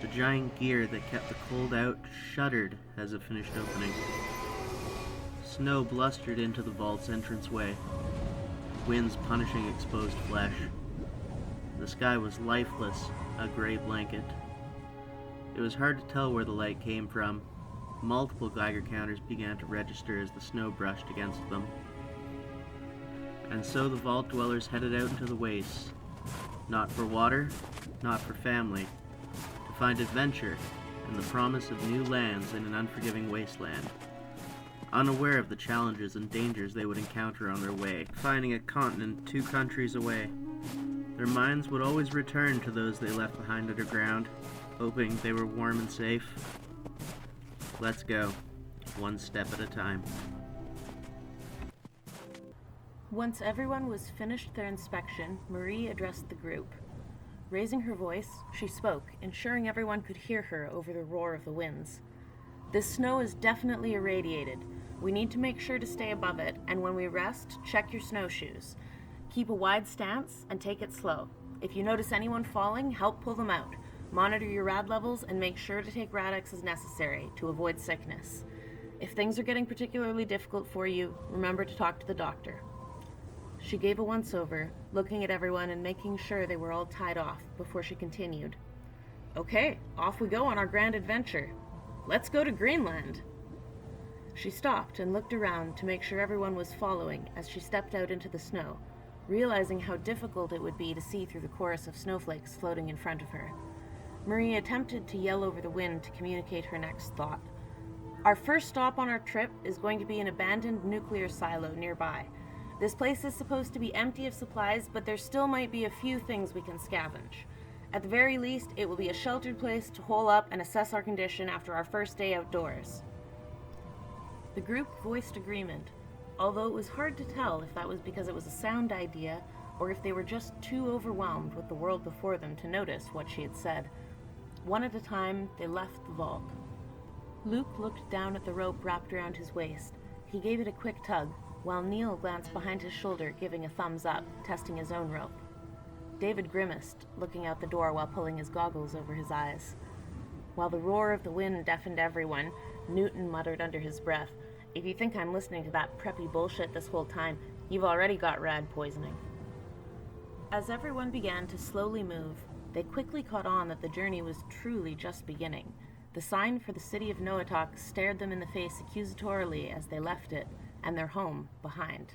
The giant gear that kept the cold out shuddered as it finished opening. Snow blustered into the vault's entranceway, winds punishing exposed flesh. The sky was lifeless, a gray blanket. It was hard to tell where the light came from. Multiple Geiger counters began to register as the snow brushed against them. And so the vault dwellers headed out into the wastes. Not for water, not for family. To find adventure and the promise of new lands in an unforgiving wasteland. Unaware of the challenges and dangers they would encounter on their way, finding a continent 2 countries away. Their minds would always return to those they left behind underground, hoping they were warm and safe. Let's go, one step at a time. Once everyone was finished their inspection, Marie addressed the group. Raising her voice, she spoke, ensuring everyone could hear her over the roar of the winds. This snow is definitely irradiated. We need to make sure to stay above it, and when we rest, check your snowshoes. Keep a wide stance and take it slow. If you notice anyone falling, help pull them out. Monitor your rad levels and make sure to take Radex as necessary to avoid sickness. If things are getting particularly difficult for you, remember to talk to the doctor. She gave a once-over, looking at everyone and making sure they were all tied off before she continued. Okay, off we go on our grand adventure. Let's go to Greenland. She stopped and looked around to make sure everyone was following as she stepped out into the snow, realizing how difficult it would be to see through the chorus of snowflakes floating in front of her. Marie attempted to yell over the wind to communicate her next thought. Our first stop on our trip is going to be an abandoned nuclear silo nearby. This place is supposed to be empty of supplies, but there still might be a few things we can scavenge. At the very least, it will be a sheltered place to hole up and assess our condition after our first day outdoors. The group voiced agreement, although it was hard to tell if that was because it was a sound idea or if they were just too overwhelmed with the world before them to notice what she had said. One at a time, they left the vault. Luke looked down at the rope wrapped around his waist. He gave it a quick tug, while Neil glanced behind his shoulder, giving a thumbs up, testing his own rope. David grimaced, looking out the door while pulling his goggles over his eyes. While the roar of the wind deafened everyone, Newton muttered under his breath, "If you think I'm listening to that preppy bullshit this whole time, you've already got rad poisoning." As everyone began to slowly move, they quickly caught on that the journey was truly just beginning. The sign for the city of Noatak stared them in the face accusatorily as they left it, and their home behind.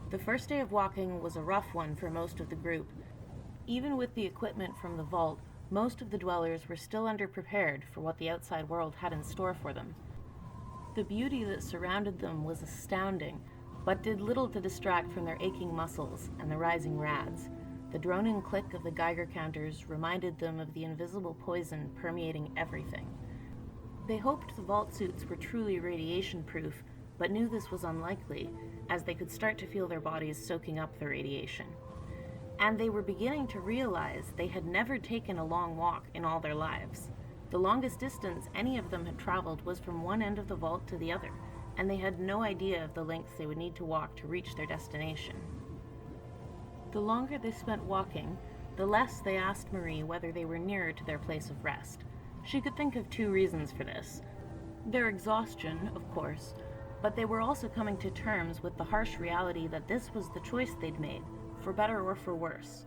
The first day of walking was a rough one for most of the group. Even with the equipment from the vault, most of the dwellers were still underprepared for what the outside world had in store for them. The beauty that surrounded them was astounding, but did little to distract from their aching muscles and the rising rads. The droning click of the Geiger counters reminded them of the invisible poison permeating everything. They hoped the vault suits were truly radiation-proof, but knew this was unlikely, as they could start to feel their bodies soaking up the radiation. And they were beginning to realize they had never taken a long walk in all their lives. The longest distance any of them had traveled was from one end of the vault to the other, and they had no idea of the lengths they would need to walk to reach their destination. The longer they spent walking, the less they asked Marie whether they were nearer to their place of rest. She could think of 2 reasons for this. Their exhaustion, of course, but they were also coming to terms with the harsh reality that this was the choice they'd made, for better or for worse.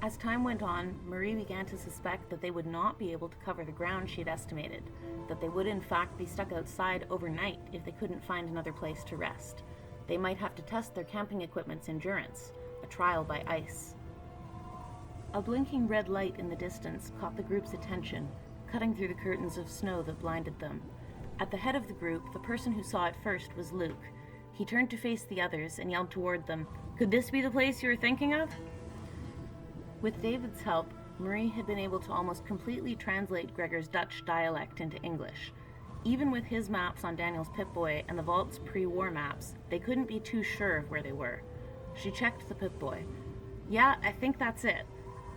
As time went on, Marie began to suspect that they would not be able to cover the ground she had estimated, that they would in fact be stuck outside overnight if they couldn't find another place to rest. They might have to test their camping equipment's endurance, a trial by ice. A blinking red light in the distance caught the group's attention, cutting through the curtains of snow that blinded them. At the head of the group, the person who saw it first was Luke. He turned to face the others and yelled toward them, "Could this be the place you were thinking of?" With David's help, Marie had been able to almost completely translate Gregor's Dutch dialect into English. Even with his maps on Daniel's Pip-Boy and the vault's pre-war maps, they couldn't be too sure of where they were. She checked the Pip-Boy. Yeah, I think that's it.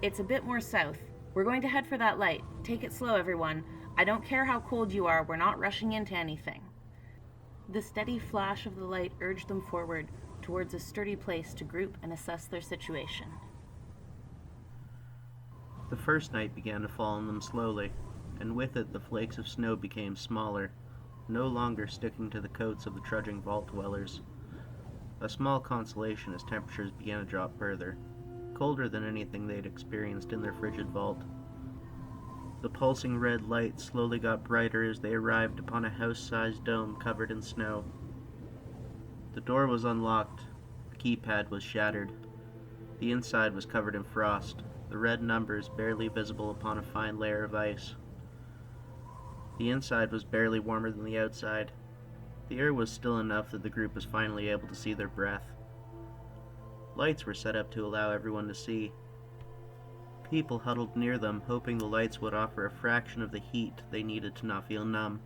It's a bit more south. We're going to head for that light. Take it slow, everyone. I don't care how cold you are, we're not rushing into anything. The steady flash of the light urged them forward, towards a sturdy place to group and assess their situation. The first night began to fall on them slowly, and with it the flakes of snow became smaller, no longer sticking to the coats of the trudging vault dwellers. A small consolation as temperatures began to drop further, colder than anything they'd experienced in their frigid vault. The pulsing red light slowly got brighter as they arrived upon a house-sized dome covered in snow. The door was unlocked, the keypad was shattered. The inside was covered in frost, the red numbers barely visible upon a fine layer of ice. The inside was barely warmer than the outside. The air was still enough that the group was finally able to see their breath. Lights were set up to allow everyone to see. People huddled near them, hoping the lights would offer a fraction of the heat they needed to not feel numb.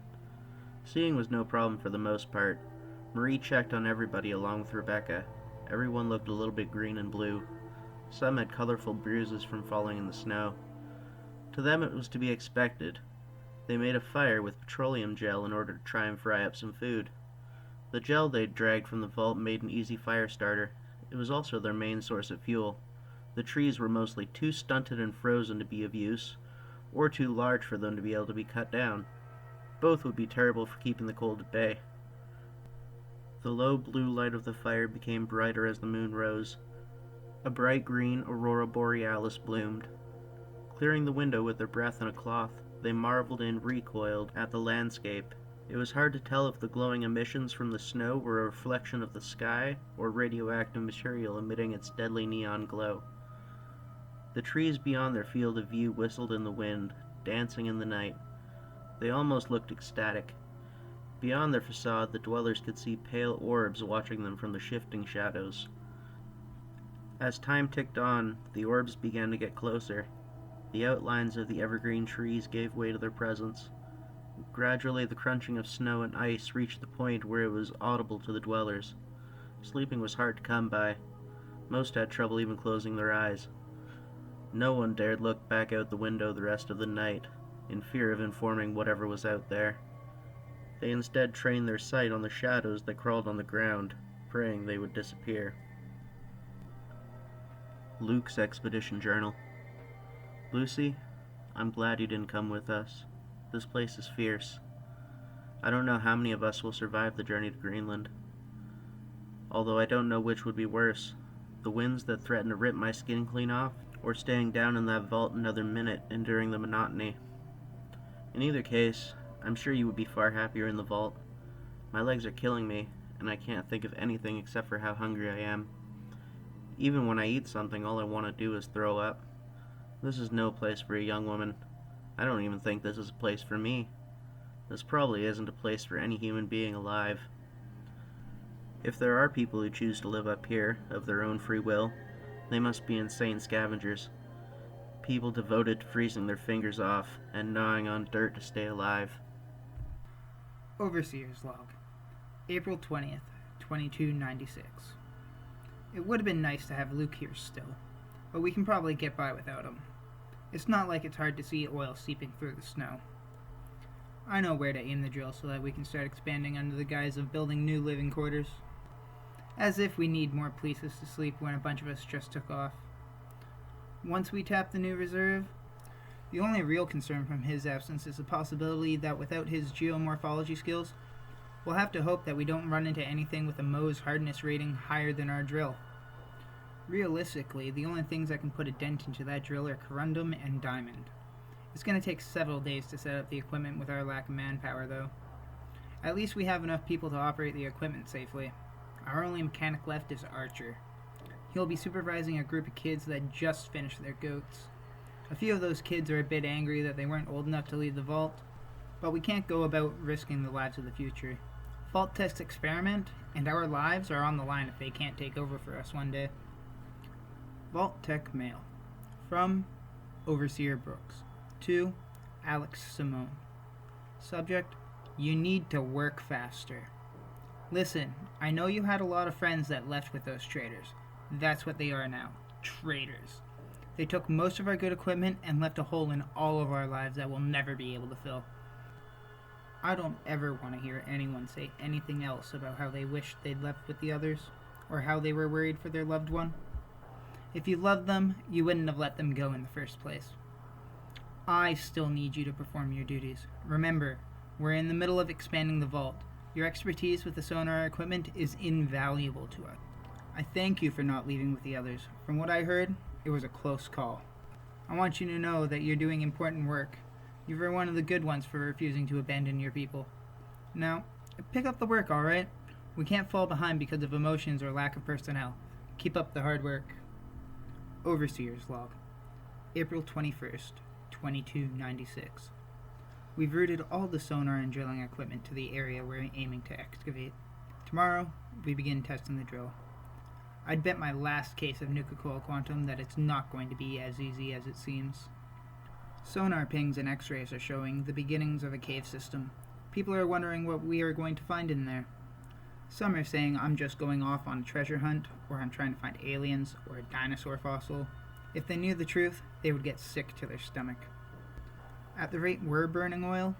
Seeing was no problem for the most part. Marie checked on everybody along with Rebecca. Everyone looked a little bit green and blue. Some had colorful bruises from falling in the snow. To them it was to be expected. They made a fire with petroleum gel in order to try and fry up some food. The gel they'd dragged from the vault made an easy fire starter. It was also their main source of fuel. The trees were mostly too stunted and frozen to be of use, or too large for them to be able to be cut down. Both would be terrible for keeping the cold at bay. The low blue light of the fire became brighter as the moon rose. A bright green aurora borealis bloomed. Clearing the window with their breath in a cloth, they marveled and recoiled at the landscape. It was hard to tell if the glowing emissions from the snow were a reflection of the sky or radioactive material emitting its deadly neon glow. The trees beyond their field of view whistled in the wind, dancing in the night. They almost looked ecstatic. Beyond their facade, the dwellers could see pale orbs watching them from the shifting shadows. As time ticked on, the orbs began to get closer. The outlines of the evergreen trees gave way to their presence. Gradually, the crunching of snow and ice reached the point where it was audible to the dwellers. Sleeping was hard to come by. Most had trouble even closing their eyes. No one dared look back out the window the rest of the night, in fear of informing whatever was out there. They instead trained their sight on the shadows that crawled on the ground, praying they would disappear. Luke's Expedition Journal. Lucy, I'm glad you didn't come with us. This place is fierce. I don't know how many of us will survive the journey to Greenland. Although I don't know which would be worse, the winds that threaten to rip my skin clean off, or staying down in that vault another minute, enduring the monotony. In either case, I'm sure you would be far happier in the vault. My legs are killing me, and I can't think of anything except for how hungry I am. Even when I eat something, all I want to do is throw up. This is no place for a young woman. I don't even think this is a place for me. This probably isn't a place for any human being alive. If there are people who choose to live up here, of their own free will, they must be insane scavengers. People devoted to freezing their fingers off and gnawing on dirt to stay alive. Overseer's Log, April 20th, 2296. It would have been nice to have Luke here still, but we can probably get by without him. It's not like it's hard to see oil seeping through the snow. I know where to aim the drill so that we can start expanding under the guise of building new living quarters. As if we need more places to sleep when a bunch of us just took off. Once we tap the new reserve, the only real concern from his absence is the possibility that without his geomorphology skills, we'll have to hope that we don't run into anything with a Mohs hardness rating higher than our drill. Realistically, the only things that can put a dent into that drill are corundum and diamond. It's going to take several days to set up the equipment with our lack of manpower, though. At least we have enough people to operate the equipment safely. Our only mechanic left is Archer. He'll be supervising a group of kids that just finished their goats. A few of those kids are a bit angry that they weren't old enough to leave the vault, but we can't go about risking the lives of the future. Vault Tech's experiment, and our lives are on the line if they can't take over for us one day. Vault Tech Mail. From Overseer Brooks. To Alex Simone. Subject, You need to work faster. Listen, I know you had a lot of friends that left with those traitors. That's what they are now. Traitors. They took most of our good equipment and left a hole in all of our lives that we'll never be able to fill. I don't ever want to hear anyone say anything else about how they wished they'd left with the others, or how they were worried for their loved one. If you loved them, you wouldn't have let them go in the first place. I still need you to perform your duties. Remember, we're in the middle of expanding the vault. Your expertise with the sonar equipment is invaluable to us. I thank you for not leaving with the others. From what I heard, it was a close call. I want you to know that you're doing important work. You were one of the good ones for refusing to abandon your people. Now, pick up the work, alright? We can't fall behind because of emotions or lack of personnel. Keep up the hard work. Overseer's Log, April 21st, 2296. We've routed all the sonar and drilling equipment to the area we're aiming to excavate. Tomorrow, we begin testing the drill. I'd bet my last case of Nuka Cola Quantum that it's not going to be as easy as it seems. Sonar pings and x-rays are showing the beginnings of a cave system. People are wondering what we are going to find in there. Some are saying I'm just going off on a treasure hunt, or I'm trying to find aliens, or a dinosaur fossil. If they knew the truth, they would get sick to their stomach. At the rate we're burning oil,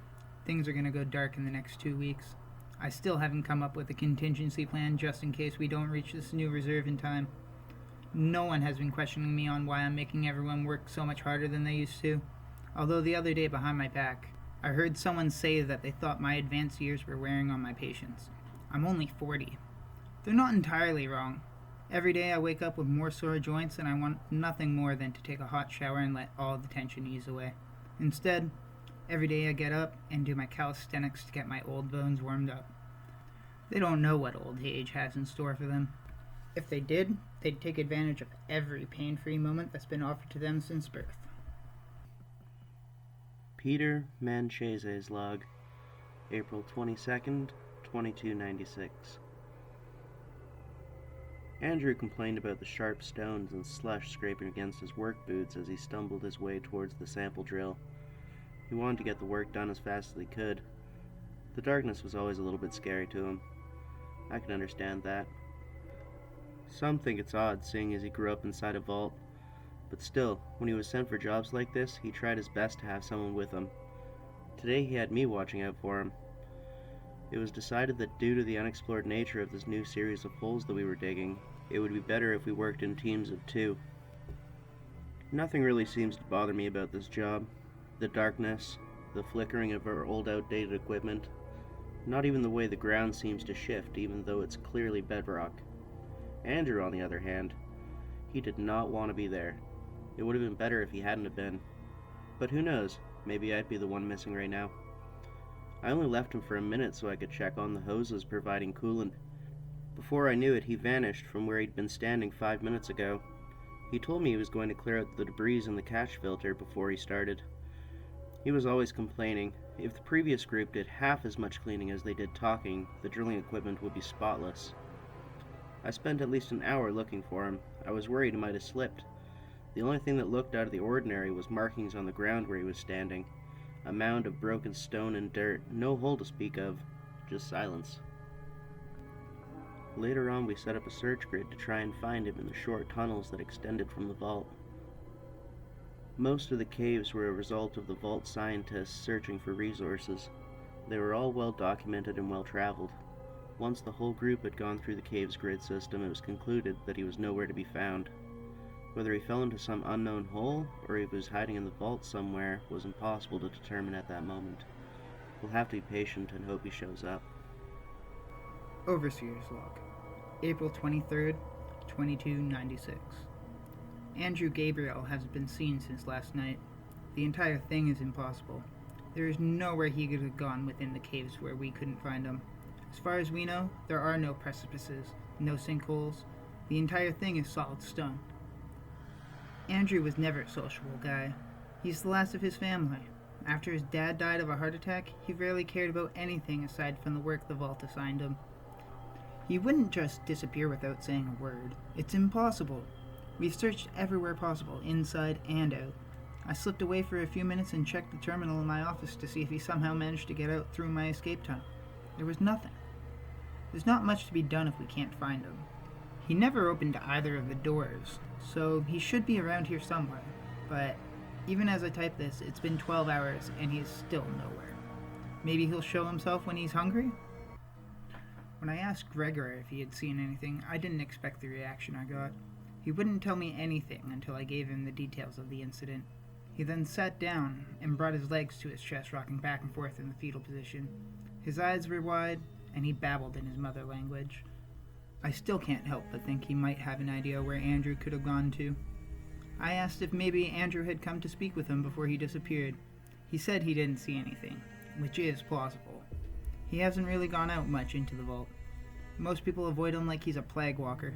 things are going to go dark in the next 2 weeks. I still haven't come up with a contingency plan just in case we don't reach this new reserve in time. No one has been questioning me on why I'm making everyone work so much harder than they used to. Although the other day behind my back, I heard someone say that they thought my advanced years were wearing on my patience. I'm only 40. They're not entirely wrong. Every day I wake up with more sore joints and I want nothing more than to take a hot shower and let all the tension ease away. Instead, every day I get up and do my calisthenics to get my old bones warmed up. They don't know what old age has in store for them. If they did, they'd take advantage of every pain-free moment that's been offered to them since birth. Peter Manchese's Log, April 22nd, 2296. Andrew complained about the sharp stones and slush scraping against his work boots as he stumbled his way towards the sample drill. He wanted to get the work done as fast as he could. The darkness was always a little bit scary to him. I can understand that. Some think it's odd, seeing as he grew up inside a vault. But still, when he was sent for jobs like this, he tried his best to have someone with him. Today he had me watching out for him. It was decided that due to the unexplored nature of this new series of holes that we were digging, it would be better if we worked in teams of 2. Nothing really seems to bother me about this job. The darkness, the flickering of our old outdated equipment, not even the way the ground seems to shift even though it's clearly bedrock. Andrew, on the other hand, he did not want to be there. It would have been better if he hadn't have been. But who knows, maybe I'd be the one missing right now. I only left him for a minute so I could check on the hoses providing coolant. Before I knew it, he vanished from where he'd been standing 5 minutes ago. He told me he was going to clear out the debris in the catch filter before he started. He was always complaining. If the previous group did half as much cleaning as they did talking, the drilling equipment would be spotless. I spent at least an hour looking for him. I was worried he might have slipped. The only thing that looked out of the ordinary was markings on the ground where he was standing. A mound of broken stone and dirt, no hole to speak of, just silence. Later on, we set up a search grid to try and find him in the short tunnels that extended from the vault. Most of the caves were a result of the vault scientists searching for resources. They were all well documented and well traveled. Once the whole group had gone through the cave's grid system, it was concluded that he was nowhere to be found. Whether he fell into some unknown hole, or if he was hiding in the vault somewhere, was impossible to determine at that moment. We'll have to be patient and hope he shows up. Overseer's Log, April 23rd, 2296. Andrew Gabriel hasn't been seen since last night. The entire thing is impossible. There is nowhere he could have gone within the caves where we couldn't find him. As far as we know, there are no precipices, no sinkholes. The entire thing is solid stone. Andrew was never a sociable guy. He's the last of his family. After his dad died of a heart attack, he rarely cared about anything aside from the work the vault assigned him. He wouldn't just disappear without saying a word. It's impossible. We've searched everywhere possible, inside and out. I slipped away for a few minutes and checked the terminal in my office to see if he somehow managed to get out through my escape tunnel. There was nothing. There's not much to be done if we can't find him. He never opened either of the doors, so he should be around here somewhere. But even as I type this, it's been 12 hours and he is still nowhere. Maybe he'll show himself when he's hungry? When I asked Gregor if he had seen anything, I didn't expect the reaction I got. He wouldn't tell me anything until I gave him the details of the incident. He then sat down and brought his legs to his chest, rocking back and forth in the fetal position. His eyes were wide, and he babbled in his mother language. I still can't help but think he might have an idea where Andrew could have gone to. I asked if maybe Andrew had come to speak with him before he disappeared. He said he didn't see anything, which is plausible. He hasn't really gone out much into the vault. Most people avoid him like he's a plague walker.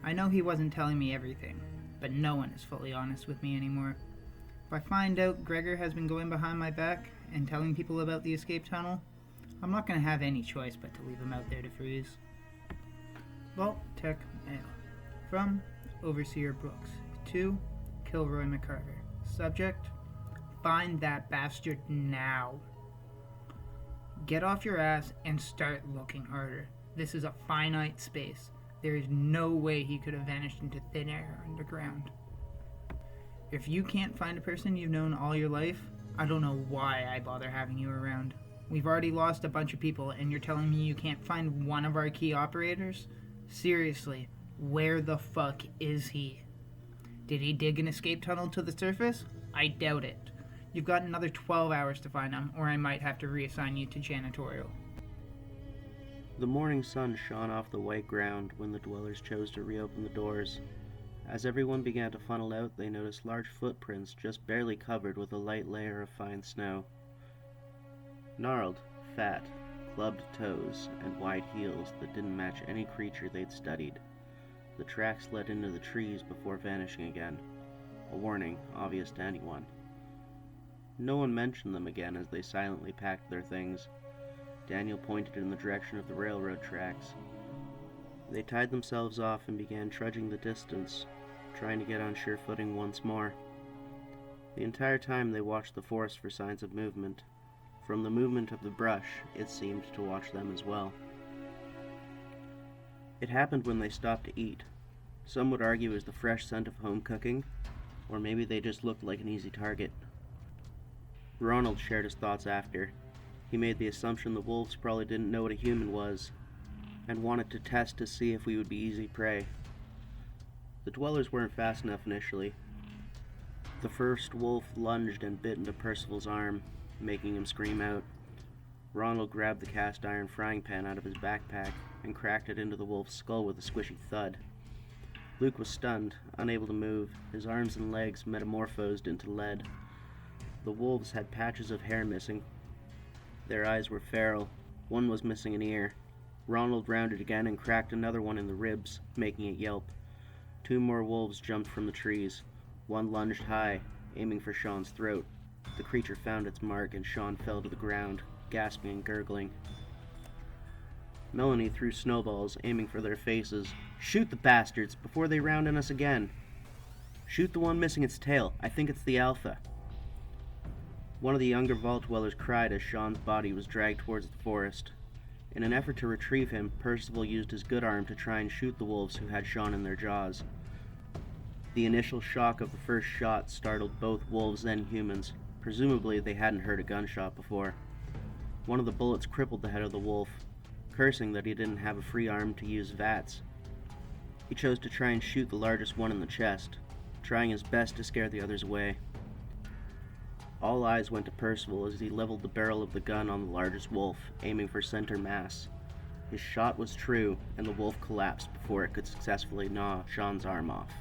I know he wasn't telling me everything, but no one is fully honest with me anymore. If I find out Gregor has been going behind my back and telling people about the escape tunnel, I'm not going to have any choice but to leave him out there to freeze. Vault Tech Mail. From Overseer Brooks to Kilroy McCarter. Subject: find that bastard now. Get off your ass and start looking harder. This is a finite space. There is no way he could have vanished into thin air underground. If you can't find a person you've known all your life, I don't know why I bother having you around. We've already lost a bunch of people, and you're telling me you can't find one of our key operators? Seriously, where the fuck is he? Did he dig an escape tunnel to the surface? I doubt it. You've got another 12 hours to find him, or I might have to reassign you to janitorial. The morning sun shone off the white ground when the dwellers chose to reopen the doors. As everyone began to funnel out, they noticed large footprints just barely covered with a light layer of fine snow. Gnarled, fat, clubbed toes, and wide heels that didn't match any creature they'd studied. The tracks led into the trees before vanishing again, a warning obvious to anyone. No one mentioned them again as they silently packed their things. Daniel pointed in the direction of the railroad tracks. They tied themselves off and began trudging the distance, trying to get on sure footing once more. The entire time they watched the forest for signs of movement. From the movement of the brush, it seemed to watch them as well. It happened when they stopped to eat. Some would argue it was the fresh scent of home cooking, or maybe they just looked like an easy target. Ronald shared his thoughts after. He made the assumption the wolves probably didn't know what a human was, and wanted to test to see if we would be easy prey. The dwellers weren't fast enough initially. The first wolf lunged and bit into Percival's arm, making him scream out. Ronald grabbed the cast iron frying pan out of his backpack and cracked it into the wolf's skull with a squishy thud. Luke was stunned, unable to move, his arms and legs metamorphosed into lead. The wolves had patches of hair missing. Their eyes were feral. One was missing an ear. Ronald rounded again and cracked another one in the ribs, making it yelp. 2 more wolves jumped from the trees. One lunged high, aiming for Sean's throat. The creature found its mark and Sean fell to the ground, gasping and gurgling. Melanie threw snowballs, aiming for their faces. "Shoot the bastards before they round on us again. Shoot the one missing its tail. I think it's the alpha." One of the younger vault dwellers cried as Sean's body was dragged towards the forest. In an effort to retrieve him, Percival used his good arm to try and shoot the wolves who had Sean in their jaws. The initial shock of the first shot startled both wolves and humans. Presumably they hadn't heard a gunshot before. One of the bullets crippled the head of the wolf, cursing that he didn't have a free arm to use VATS. He chose to try and shoot the largest one in the chest, trying his best to scare the others away. All eyes went to Percival as he leveled the barrel of the gun on the largest wolf, aiming for center mass. His shot was true, and the wolf collapsed before it could successfully gnaw Sean's arm off.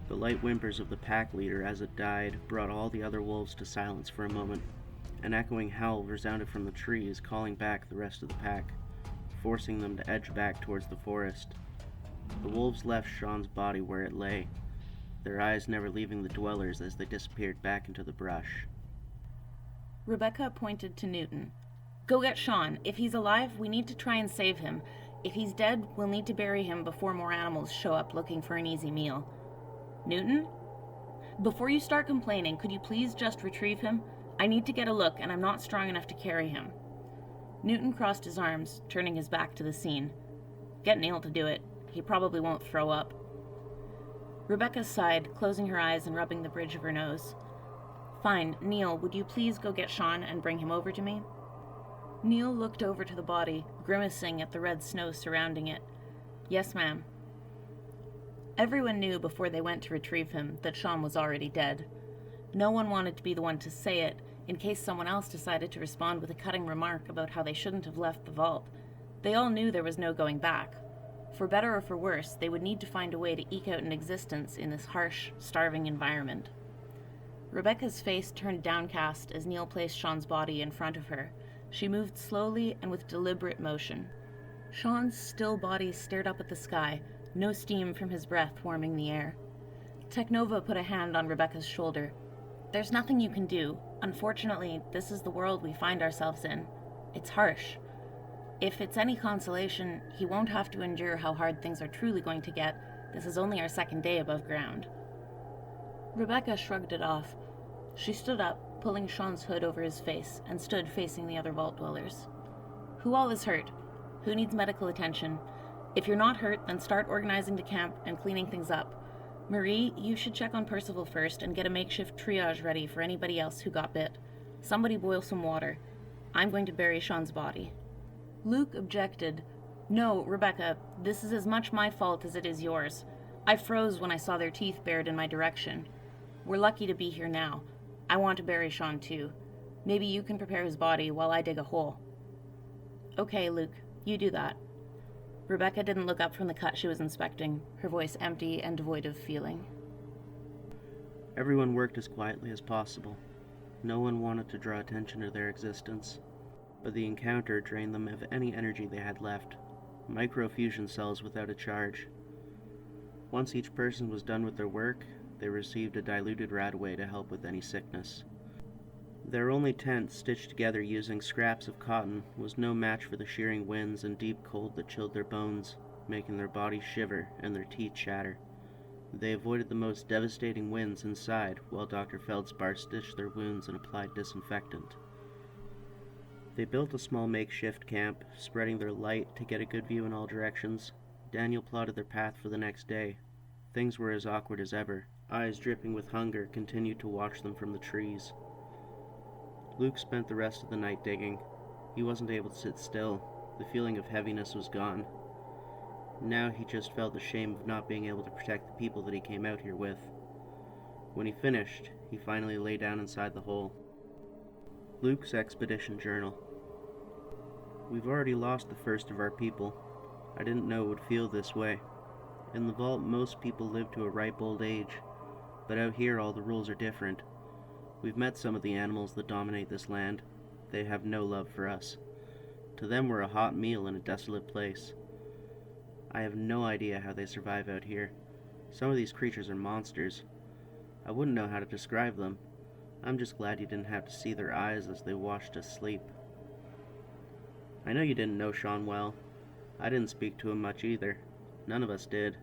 The light whimpers of the pack leader as it died brought all the other wolves to silence for a moment. An echoing howl resounded from the trees, calling back the rest of the pack, forcing them to edge back towards the forest. The wolves left Sean's body where it lay, their eyes never leaving the dwellers as they disappeared back into the brush. Rebecca pointed to Newton. "Go get Sean. If he's alive, we need to try and save him. If he's dead, we'll need to bury him before more animals show up looking for an easy meal." "Newton?" Before you start complaining, could you please just retrieve him? I need to get a look, and I'm not strong enough to carry him. Newton crossed his arms, turning his back to the scene. Get Neil to do it. He probably won't throw up. Rebecca sighed, closing her eyes and rubbing the bridge of her nose. Fine, Neil, would you please go get Sean and bring him over to me? Neil looked over to the body, grimacing at the red snow surrounding it. Yes, ma'am. Everyone knew before they went to retrieve him that Sean was already dead. No one wanted to be the one to say it, in case someone else decided to respond with a cutting remark about how they shouldn't have left the vault. They all knew there was no going back. For better or for worse, they would need to find a way to eke out an existence in this harsh, starving environment. Rebecca's face turned downcast as Neil placed Sean's body in front of her. She moved slowly and with deliberate motion. Sean's still body stared up at the sky, no steam from his breath warming the air. Technova put a hand on Rebecca's shoulder. There's nothing you can do. Unfortunately, this is the world we find ourselves in. It's harsh. If it's any consolation, he won't have to endure how hard things are truly going to get. This is only our second day above ground. Rebecca shrugged it off. She stood up, pulling Sean's hood over his face, and stood facing the other vault dwellers. Who all is hurt? Who needs medical attention? If you're not hurt, then start organizing the camp and cleaning things up. Marie, you should check on Percival first and get a makeshift triage ready for anybody else who got bit. Somebody boil some water. I'm going to bury Sean's body. Luke objected. No, Rebecca, this is as much my fault as it is yours. I froze when I saw their teeth bared in my direction. We're lucky to be here now. I want to bury Sean too. Maybe you can prepare his body while I dig a hole. Okay, Luke, you do that. Rebecca didn't look up from the cut she was inspecting, her voice empty and devoid of feeling. Everyone worked as quietly as possible. No one wanted to draw attention to their existence, but the encounter drained them of any energy they had left. Microfusion cells without a charge. Once each person was done with their work, they received a diluted radway to help with any sickness. Their only tent, stitched together using scraps of cotton, was no match for the shearing winds and deep cold that chilled their bones, making their bodies shiver and their teeth chatter. They avoided the most devastating winds inside, while Dr. Feldspar stitched their wounds and applied disinfectant. They built a small makeshift camp, spreading their light to get a good view in all directions. Daniel plotted their path for the next day. Things were as awkward as ever. Eyes dripping with hunger continued to watch them from the trees. Luke spent the rest of the night digging. He wasn't able to sit still. The feeling of heaviness was gone. Now he just felt the shame of not being able to protect the people that he came out here with. When he finished, he finally lay down inside the hole. Luke's expedition journal. We've already lost the first of our people. I didn't know it would feel this way. In the vault, most people live to a ripe old age, but out here all the rules are different. We've met some of the animals that dominate this land. They have no love for us. To them, we're a hot meal in a desolate place. I have no idea how they survive out here. Some of these creatures are monsters. I wouldn't know how to describe them. I'm just glad you didn't have to see their eyes as they watched us sleep. I know you didn't know Sean well. I didn't speak to him much either. None of us did.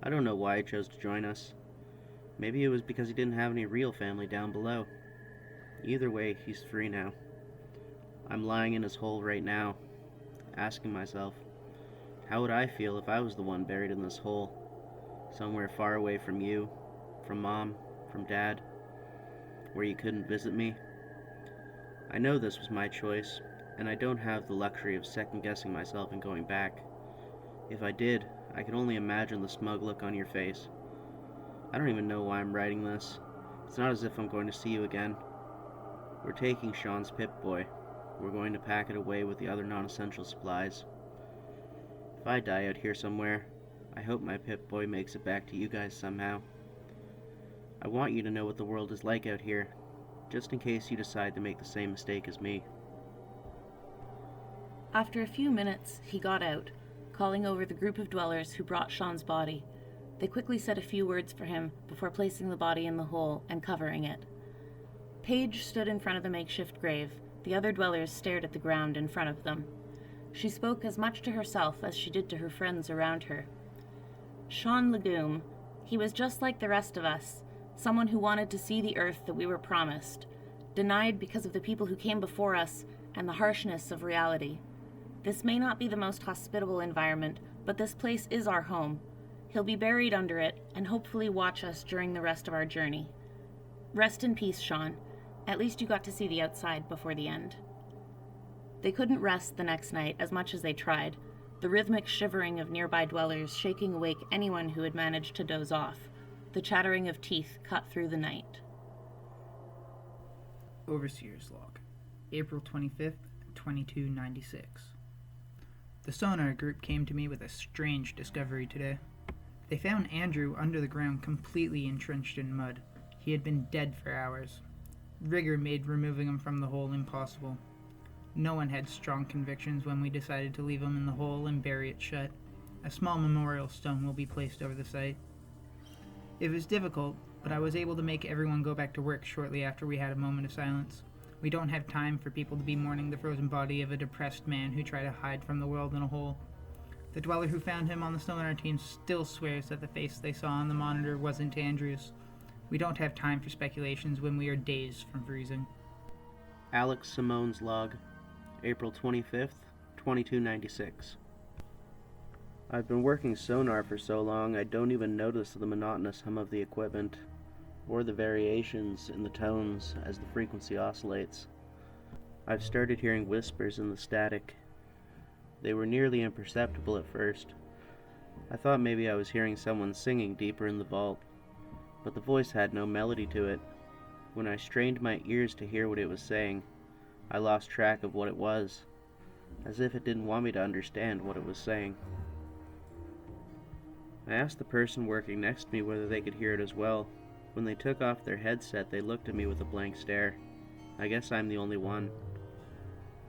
I don't know why he chose to join us. Maybe it was because he didn't have any real family down below. Either way, he's free now. I'm lying in his hole right now, asking myself, how would I feel if I was the one buried in this hole? Somewhere far away from you, from Mom, from Dad, where you couldn't visit me? I know this was my choice, and I don't have the luxury of second-guessing myself and going back. If I did, I could only imagine the smug look on your face. I don't even know why I'm writing this. It's not as if I'm going to see you again. We're taking Sean's Pip-Boy. We're going to pack it away with the other non-essential supplies. If I die out here somewhere, I hope my Pip-Boy makes it back to you guys somehow. I want you to know what the world is like out here, just in case you decide to make the same mistake as me. After a few minutes, he got out, calling over the group of dwellers who brought Sean's body. They quickly said a few words for him before placing the body in the hole and covering it. Paige stood in front of the makeshift grave. The other dwellers stared at the ground in front of them. She spoke as much to herself as she did to her friends around her. Sean Legume, he was just like the rest of us. Someone who wanted to see the earth that we were promised, denied because of the people who came before us and the harshness of reality. This may not be the most hospitable environment, but this place is our home. He'll be buried under it and hopefully watch us during the rest of our journey. Rest in peace, Sean. At least you got to see the outside before the end. They couldn't rest the next night as much as they tried, the rhythmic shivering of nearby dwellers shaking awake anyone who had managed to doze off. The chattering of teeth cut through the night. Overseer's Log, April 25th, 2296. The sonar group came to me with a strange discovery today. They found Andrew under the ground, completely entrenched in mud. He had been dead for hours. Rigor made removing him from the hole impossible. No one had strong convictions when we decided to leave him in the hole and bury it shut. A small memorial stone will be placed over the site. It was difficult, but I was able to make everyone go back to work shortly after we had a moment of silence. We don't have time for people to be mourning the frozen body of a depressed man who tried to hide from the world in a hole. The dweller who found him on the sonar team still swears that the face they saw on the monitor wasn't Andrew's. We don't have time for speculations when we are dazed from freezing. Alex Simone's log, April 25th, 2296. I've been working sonar for so long I don't even notice the monotonous hum of the equipment, or the variations in the tones as the frequency oscillates. I've started hearing whispers in the static. They were nearly imperceptible at first. I thought maybe I was hearing someone singing deeper in the vault, but the voice had no melody to it. When I strained my ears to hear what it was saying, I lost track of what it was, as if it didn't want me to understand what it was saying. I asked the person working next to me whether they could hear it as well. When they took off their headset, they looked at me with a blank stare. I guess I'm the only one.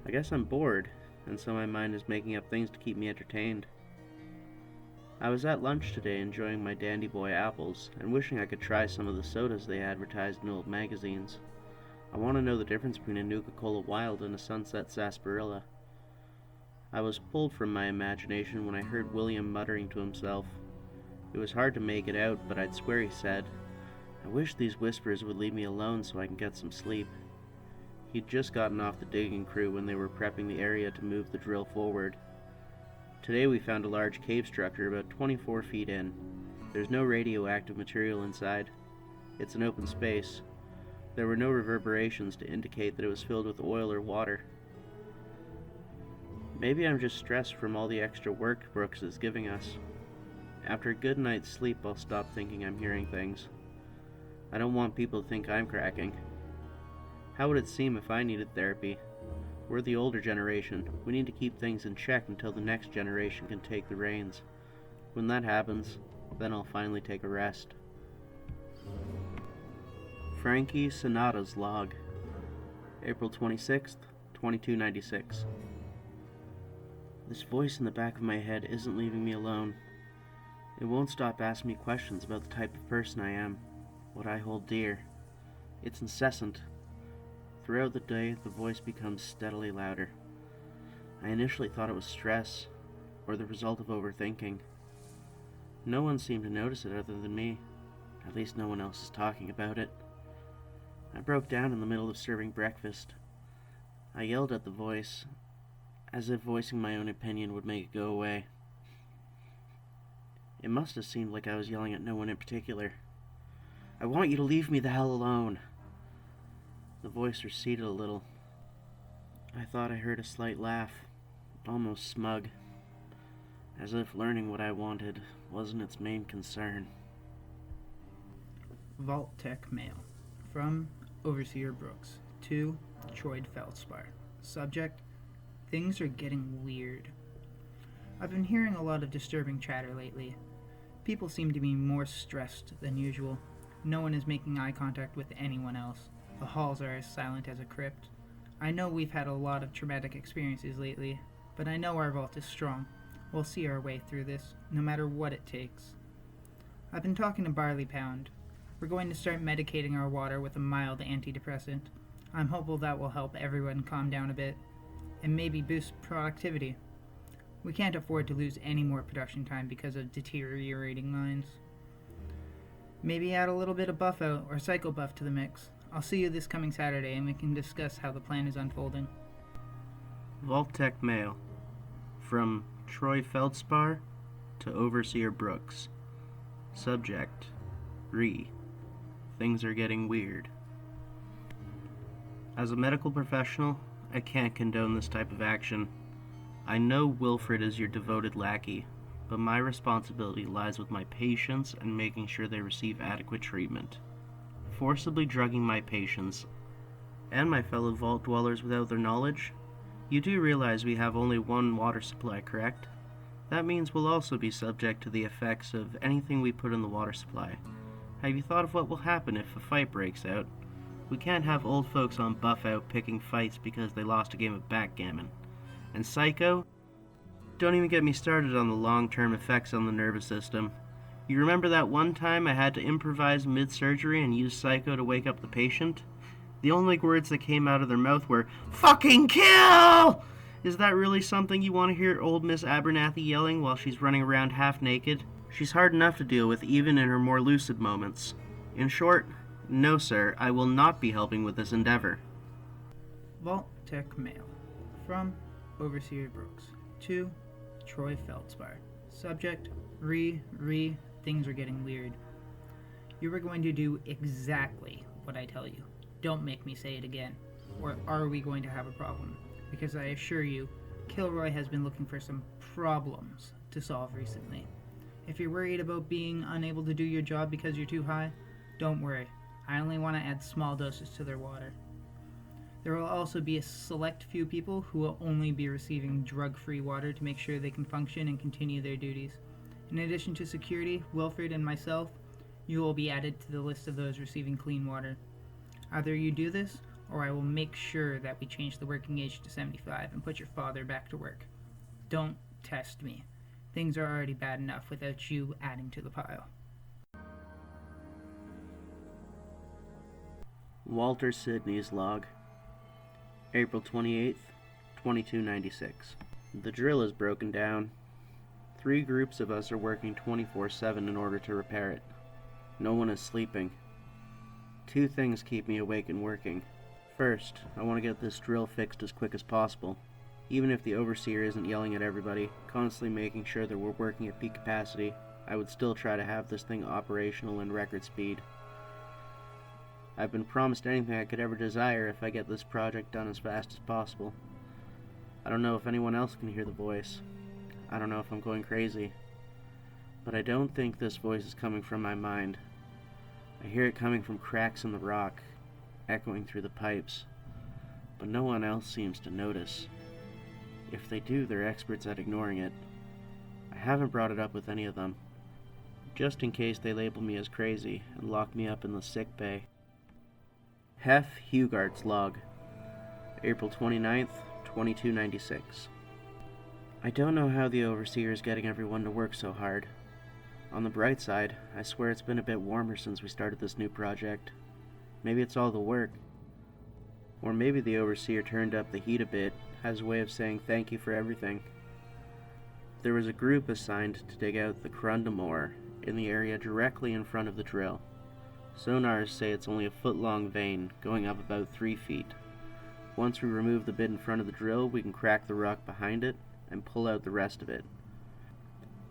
I guess I'm bored, and so my mind is making up things to keep me entertained. I was at lunch today enjoying my Dandy Boy apples and wishing I could try some of the sodas they advertised in old magazines. I want to know the difference between a Nuka Cola Wild and a Sunset Sarsaparilla. I was pulled from my imagination when I heard William muttering to himself. It was hard to make it out, but I'd swear he said, "I wish these whispers would leave me alone so I can get some sleep." He'd just gotten off the digging crew when they were prepping the area to move the drill forward. Today we found a large cave structure about 24 feet in. There's no radioactive material inside. It's an open space. There were no reverberations to indicate that it was filled with oil or water. Maybe I'm just stressed from all the extra work Brooks is giving us. After a good night's sleep, I'll stop thinking I'm hearing things. I don't want people to think I'm cracking. How would it seem if I needed therapy? We're the older generation. We need to keep things in check until the next generation can take the reins. When that happens, then I'll finally take a rest. Frankie Sonata's log, April 26th, 2296. This voice in the back of my head isn't leaving me alone. It won't stop asking me questions about the type of person I am, what I hold dear. It's incessant. Throughout the day, the voice becomes steadily louder. I initially thought it was stress, or the result of overthinking. No one seemed to notice it other than me. At least no one else is talking about it. I broke down in the middle of serving breakfast. I yelled at the voice, as if voicing my own opinion would make it go away. It must have seemed like I was yelling at no one in particular. "I want you to leave me the hell alone." The voice receded a little. I thought I heard a slight laugh, almost smug, as if learning what I wanted wasn't its main concern. Vault Tech Mail. From Overseer Brooks to Troyd Feldspar. Subject: Things are getting weird. I've been hearing a lot of disturbing chatter lately. People seem to be more stressed than usual. No one is making eye contact with anyone else. The halls are as silent as a crypt. I know we've had a lot of traumatic experiences lately, but I know our vault is strong. We'll see our way through this, no matter what it takes. I've been talking to Barley Pound. We're going to start medicating our water with a mild antidepressant. I'm hopeful that will help everyone calm down a bit, and maybe boost productivity. We can't afford to lose any more production time because of deteriorating lines. Maybe add a little bit of buff out or psycho buff to the mix. I'll see you this coming Saturday and we can discuss how the plan is unfolding. Vault-Tec Mail. From Troy Feldspar to Overseer Brooks. Subject: Things are getting weird. As a medical professional, I can't condone this type of action. I know Wilfred is your devoted lackey, but my responsibility lies with my patients and making sure they receive adequate treatment. Forcibly drugging my patients and my fellow vault dwellers without their knowledge? You do realize we have only one water supply, correct? That means we'll also be subject to the effects of anything we put in the water supply. Have you thought of what will happen if a fight breaks out? We can't have old folks on buff out picking fights because they lost a game of backgammon. And psycho? Don't even get me started on the long-term effects on the nervous system. You remember that one time I had to improvise mid-surgery and use psycho to wake up the patient? The only words that came out of their mouth were, "Fucking kill!" Is that really something you want to hear old Miss Abernathy yelling while she's running around half naked? She's hard enough to deal with even in her more lucid moments. In short, no sir, I will not be helping with this endeavor. Vault-Tec Mail. From Overseer Brooks to Troy Feldspar. Subject: Things are getting weird. You are going to do exactly what I tell you. Don't make me say it again, or are we going to have a problem? Because I assure you, Kilroy has been looking for some problems to solve recently. If you're worried about being unable to do your job because you're too high, don't worry. I only want to add small doses to their water. There will also be a select few people who will only be receiving drug-free water to make sure they can function and continue their duties. In addition to security, Wilfred and myself, you will be added to the list of those receiving clean water. Either you do this, or I will make sure that we change the working age to 75 and put your father back to work. Don't test me. Things are already bad enough without you adding to the pile. Walter Sidney's log. April 28th, 2296. The drill is broken down. 3 groups of us are working 24/7 in order to repair it. No one is sleeping. 2 things keep me awake and working. First, I want to get this drill fixed as quick as possible. Even if the overseer isn't yelling at everybody, constantly making sure that we're working at peak capacity, I would still try to have this thing operational in record speed. I've been promised anything I could ever desire if I get this project done as fast as possible. I don't know if anyone else can hear the voice. I don't know if I'm going crazy. But I don't think this voice is coming from my mind. I hear it coming from cracks in the rock, echoing through the pipes. But no one else seems to notice. If they do, they're experts at ignoring it. I haven't brought it up with any of them, just in case they label me as crazy and lock me up in the sick bay. Hef Hugart's log. April 29th, 2296. I don't know how the overseer is getting everyone to work so hard. On the bright side, I swear it's been a bit warmer since we started this new project. Maybe it's all the work. Or maybe the overseer turned up the heat a bit, as a way of saying thank you for everything. There was a group assigned to dig out the Crundum ore in the area directly in front of the drill. Sonars say it's only a foot-long vein, going up about 3 feet. Once we remove the bit in front of the drill, we can crack the rock behind it and pull out the rest of it.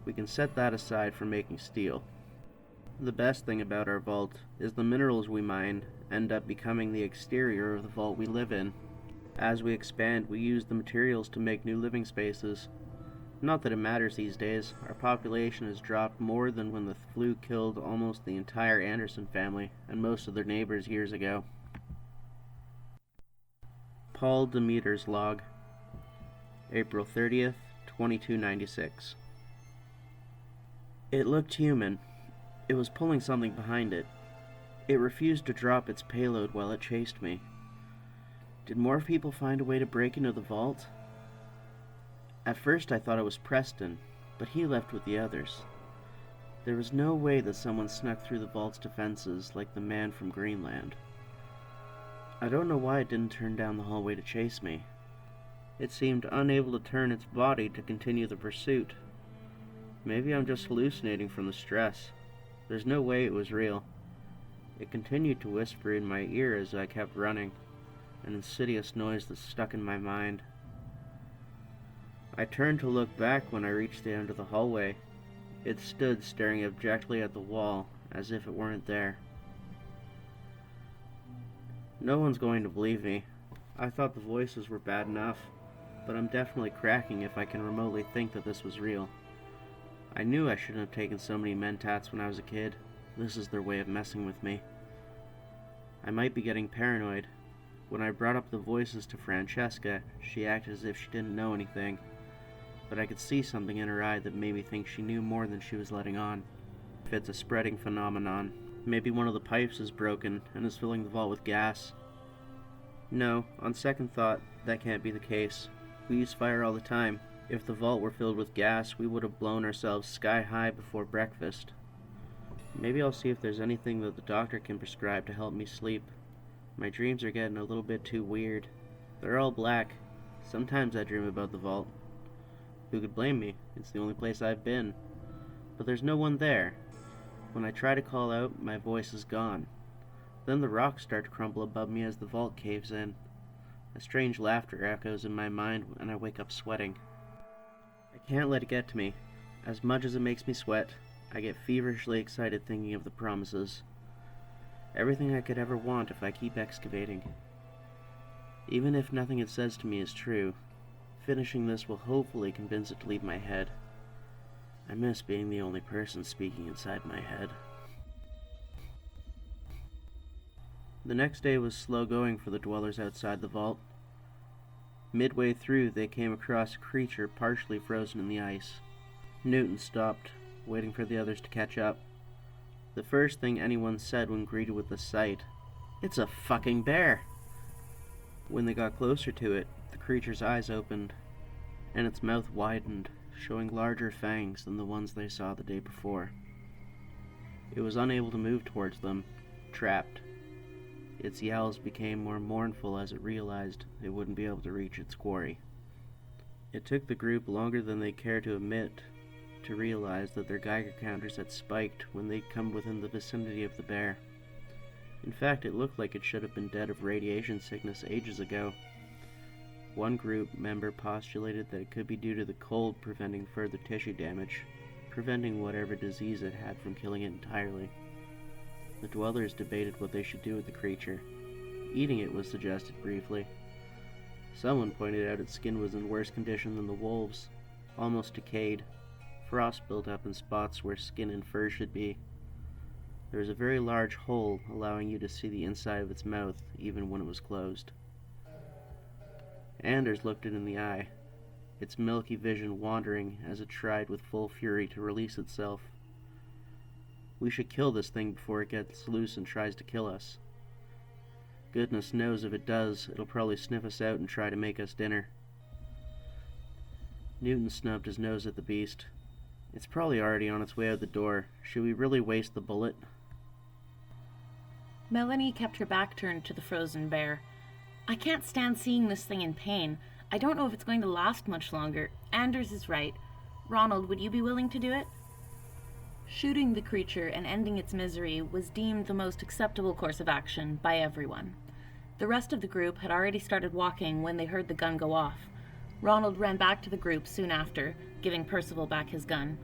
We can set that aside for making steel. The best thing about our vault is the minerals we mine end up becoming the exterior of the vault we live in. As we expand, we use the materials to make new living spaces. Not that it matters these days. Our population has dropped more than when the flu killed almost the entire Anderson family and most of their neighbors years ago. Paul Demeter's log. April 30th, 2296. It looked human. It was pulling something behind it. It refused to drop its payload while it chased me. Did more people find a way to break into the vault? At first I thought it was Preston, but he left with the others. There was no way that someone snuck through the vault's defenses like the man from Greenland. I don't know why it didn't turn down the hallway to chase me. It seemed unable to turn its body to continue the pursuit. Maybe I'm just hallucinating from the stress. There's no way it was real. It continued to whisper in my ear as I kept running, an insidious noise that stuck in my mind. I turned to look back when I reached the end of the hallway. It stood staring abjectly at the wall, as if it weren't there. No one's going to believe me. I thought the voices were bad enough, but I'm definitely cracking if I can remotely think that this was real. I knew I shouldn't have taken so many mentats when I was a kid. This is their way of messing with me. I might be getting paranoid. When I brought up the voices to Francesca, she acted as if she didn't know anything, but I could see something in her eye that made me think she knew more than she was letting on. If it's a spreading phenomenon, maybe one of the pipes is broken and is filling the vault with gas. No, on second thought, that can't be the case. We use fire all the time. If the vault were filled with gas, we would have blown ourselves sky high before breakfast. Maybe I'll see if there's anything that the doctor can prescribe to help me sleep. My dreams are getting a little bit too weird. They're all black. Sometimes I dream about the vault. Who could blame me? It's the only place I've been. But there's no one there. When I try to call out, my voice is gone. Then the rocks start to crumble above me as the vault caves in. A strange laughter echoes in my mind and I wake up sweating. I can't let it get to me. As much as it makes me sweat, I get feverishly excited thinking of the promises. Everything I could ever want if I keep excavating. Even if nothing it says to me is true, finishing this will hopefully convince it to leave my head. I miss being the only person speaking inside my head. The next day was slow going for the dwellers outside the vault. Midway through, they came across a creature partially frozen in the ice. Newton stopped, waiting for the others to catch up. The first thing anyone said when greeted with the sight, "It's a fucking bear!" When they got closer to it, the creature's eyes opened, and its mouth widened, showing larger fangs than the ones they saw the day before. It was unable to move towards them, trapped. Its yells became more mournful as it realized it wouldn't be able to reach its quarry. It took the group longer than they cared to admit to realize that their Geiger counters had spiked when they'd come within the vicinity of the bear. In fact, it looked like it should have been dead of radiation sickness ages ago. One group member postulated that it could be due to the cold preventing further tissue damage, preventing whatever disease it had from killing it entirely. The dwellers debated what they should do with the creature. Eating it was suggested briefly. Someone pointed out its skin was in worse condition than the wolves, almost decayed. Frost built up in spots where skin and fur should be. There was a very large hole, allowing you to see the inside of its mouth, even when it was closed. Anders looked it in the eye, its milky vision wandering as it tried with full fury to release itself. We should kill this thing before it gets loose and tries to kill us. Goodness knows if it does, it'll probably sniff us out and try to make us dinner. Newton snubbed his nose at the beast. It's probably already on its way out the door. Should we really waste the bullet? Melanie kept her back turned to the frozen bear. I can't stand seeing this thing in pain. I don't know if it's going to last much longer. Anders is right. Ronald, would you be willing to do it? Shooting the creature and ending its misery was deemed the most acceptable course of action by everyone. The rest of the group had already started walking when they heard the gun go off. Ronald ran back to the group soon after, giving Percival back his gun.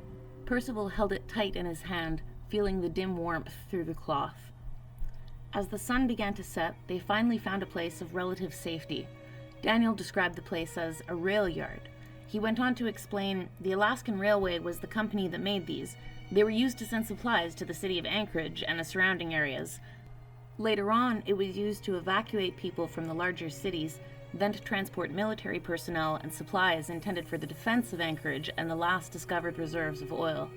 Percival held it tight in his hand, feeling the dim warmth through the cloth. As the sun began to set, they finally found a place of relative safety. Daniel described the place as a rail yard. He went on to explain the Alaskan Railway was the company that made these. They were used to send supplies to the city of Anchorage and the surrounding areas. Later on, it was used to evacuate people from the larger cities, then to transport military personnel and supplies intended for the defense of Anchorage and the last discovered reserves of oil.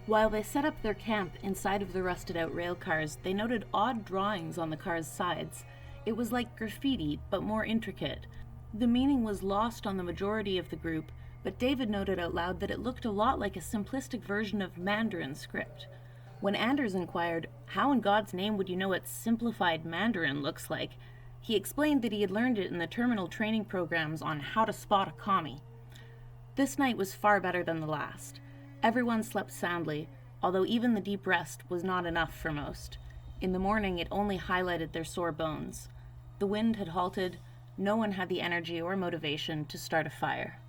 While they set up their camp inside of the rusted-out rail cars, they noted odd drawings on the cars' sides. It was like graffiti, but more intricate. The meaning was lost on the majority of the group, but David noted out loud that it looked a lot like a simplistic version of Mandarin script. When Anders inquired, how in God's name would you know what simplified Mandarin looks like, he explained that he had learned it in the terminal training programs on how to spot a commie. This night was far better than the last. Everyone slept soundly, although even the deep rest was not enough for most. In the morning, it only highlighted their sore bones. The wind had halted. No one had the energy or motivation to start a fire.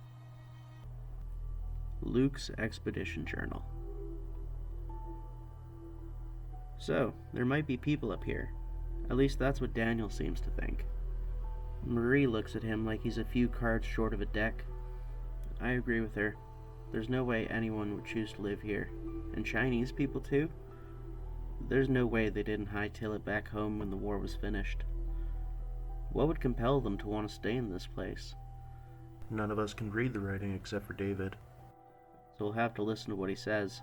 Luke's Expedition Journal. So, there might be people up here. At least that's what Daniel seems to think. Marie looks at him like he's a few cards short of a deck. I agree with her. There's no way anyone would choose to live here. And Chinese people too? There's no way they didn't hightail it back home when the war was finished. What would compel them to want to stay in this place? None of us can read the writing except for David. So we'll have to listen to what he says,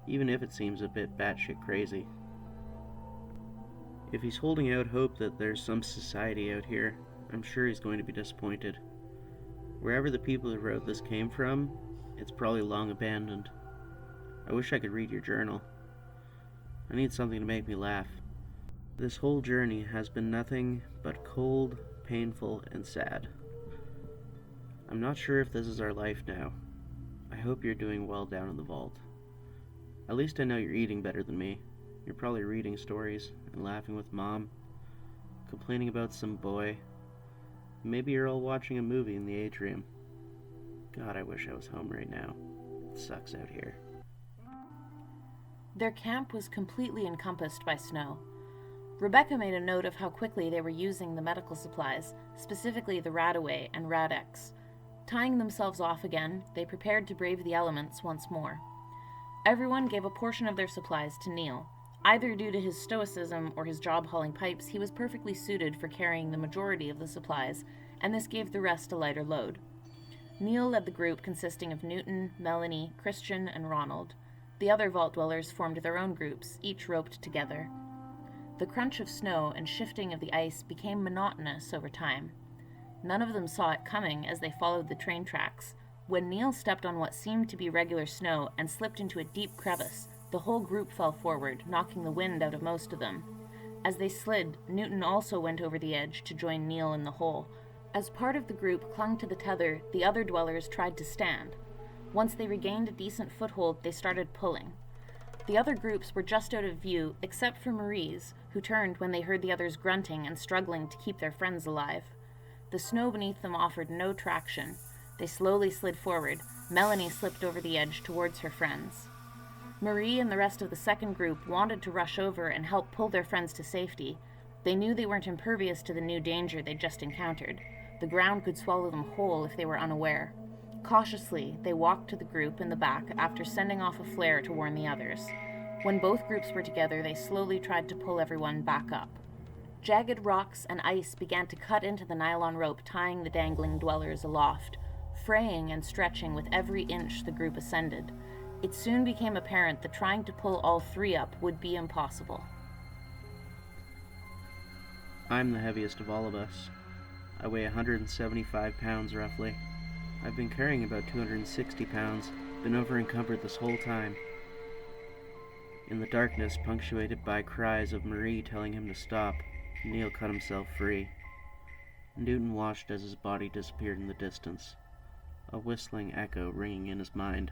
even if it seems a bit batshit crazy. If he's holding out hope that there's some society out here, I'm sure he's going to be disappointed. Wherever the people who wrote this came from, it's probably long abandoned. I wish I could read your journal. I need something to make me laugh. This whole journey has been nothing but cold, painful, and sad. I'm not sure if this is our life now. I hope you're doing well down in the vault. At least I know you're eating better than me. You're probably reading stories and laughing with Mom, complaining about some boy. Maybe you're all watching a movie in the atrium. God, I wish I was home right now. It sucks out here. Their camp was completely encompassed by snow. Rebecca made a note of how quickly they were using the medical supplies, specifically the Radaway and Radex. Tying themselves off again, they prepared to brave the elements once more. Everyone gave a portion of their supplies to Neil. Either due to his stoicism or his job hauling pipes, he was perfectly suited for carrying the majority of the supplies, and this gave the rest a lighter load. Neil led the group consisting of Newton, Melanie, Christian, and Ronald. The other vault dwellers formed their own groups, each roped together. The crunch of snow and shifting of the ice became monotonous over time. None of them saw it coming as they followed the train tracks. When Neil stepped on what seemed to be regular snow and slipped into a deep crevice, the whole group fell forward, knocking the wind out of most of them. As they slid, Newton also went over the edge to join Neil in the hole. As part of the group clung to the tether, the other dwellers tried to stand. Once they regained a decent foothold, they started pulling. The other groups were just out of view, except for Marie's, who turned when they heard the others grunting and struggling to keep their friends alive. The snow beneath them offered no traction. They slowly slid forward. Melanie slipped over the edge towards her friends. Marie and the rest of the second group wanted to rush over and help pull their friends to safety. They knew they weren't impervious to the new danger they'd just encountered. The ground could swallow them whole if they were unaware. Cautiously, they walked to the group in the back after sending off a flare to warn the others. When both groups were together, they slowly tried to pull everyone back up. Jagged rocks and ice began to cut into the nylon rope tying the dangling dwellers aloft, fraying and stretching with every inch the group ascended. It soon became apparent that trying to pull all three up would be impossible. I'm the heaviest of all of us. I weigh 175 pounds roughly. I've been carrying about 260 pounds, been over-encumbered this whole time. In the darkness, punctuated by cries of Marie telling him to stop, Neil cut himself free. Newton watched as his body disappeared in the distance, a whistling echo ringing in his mind,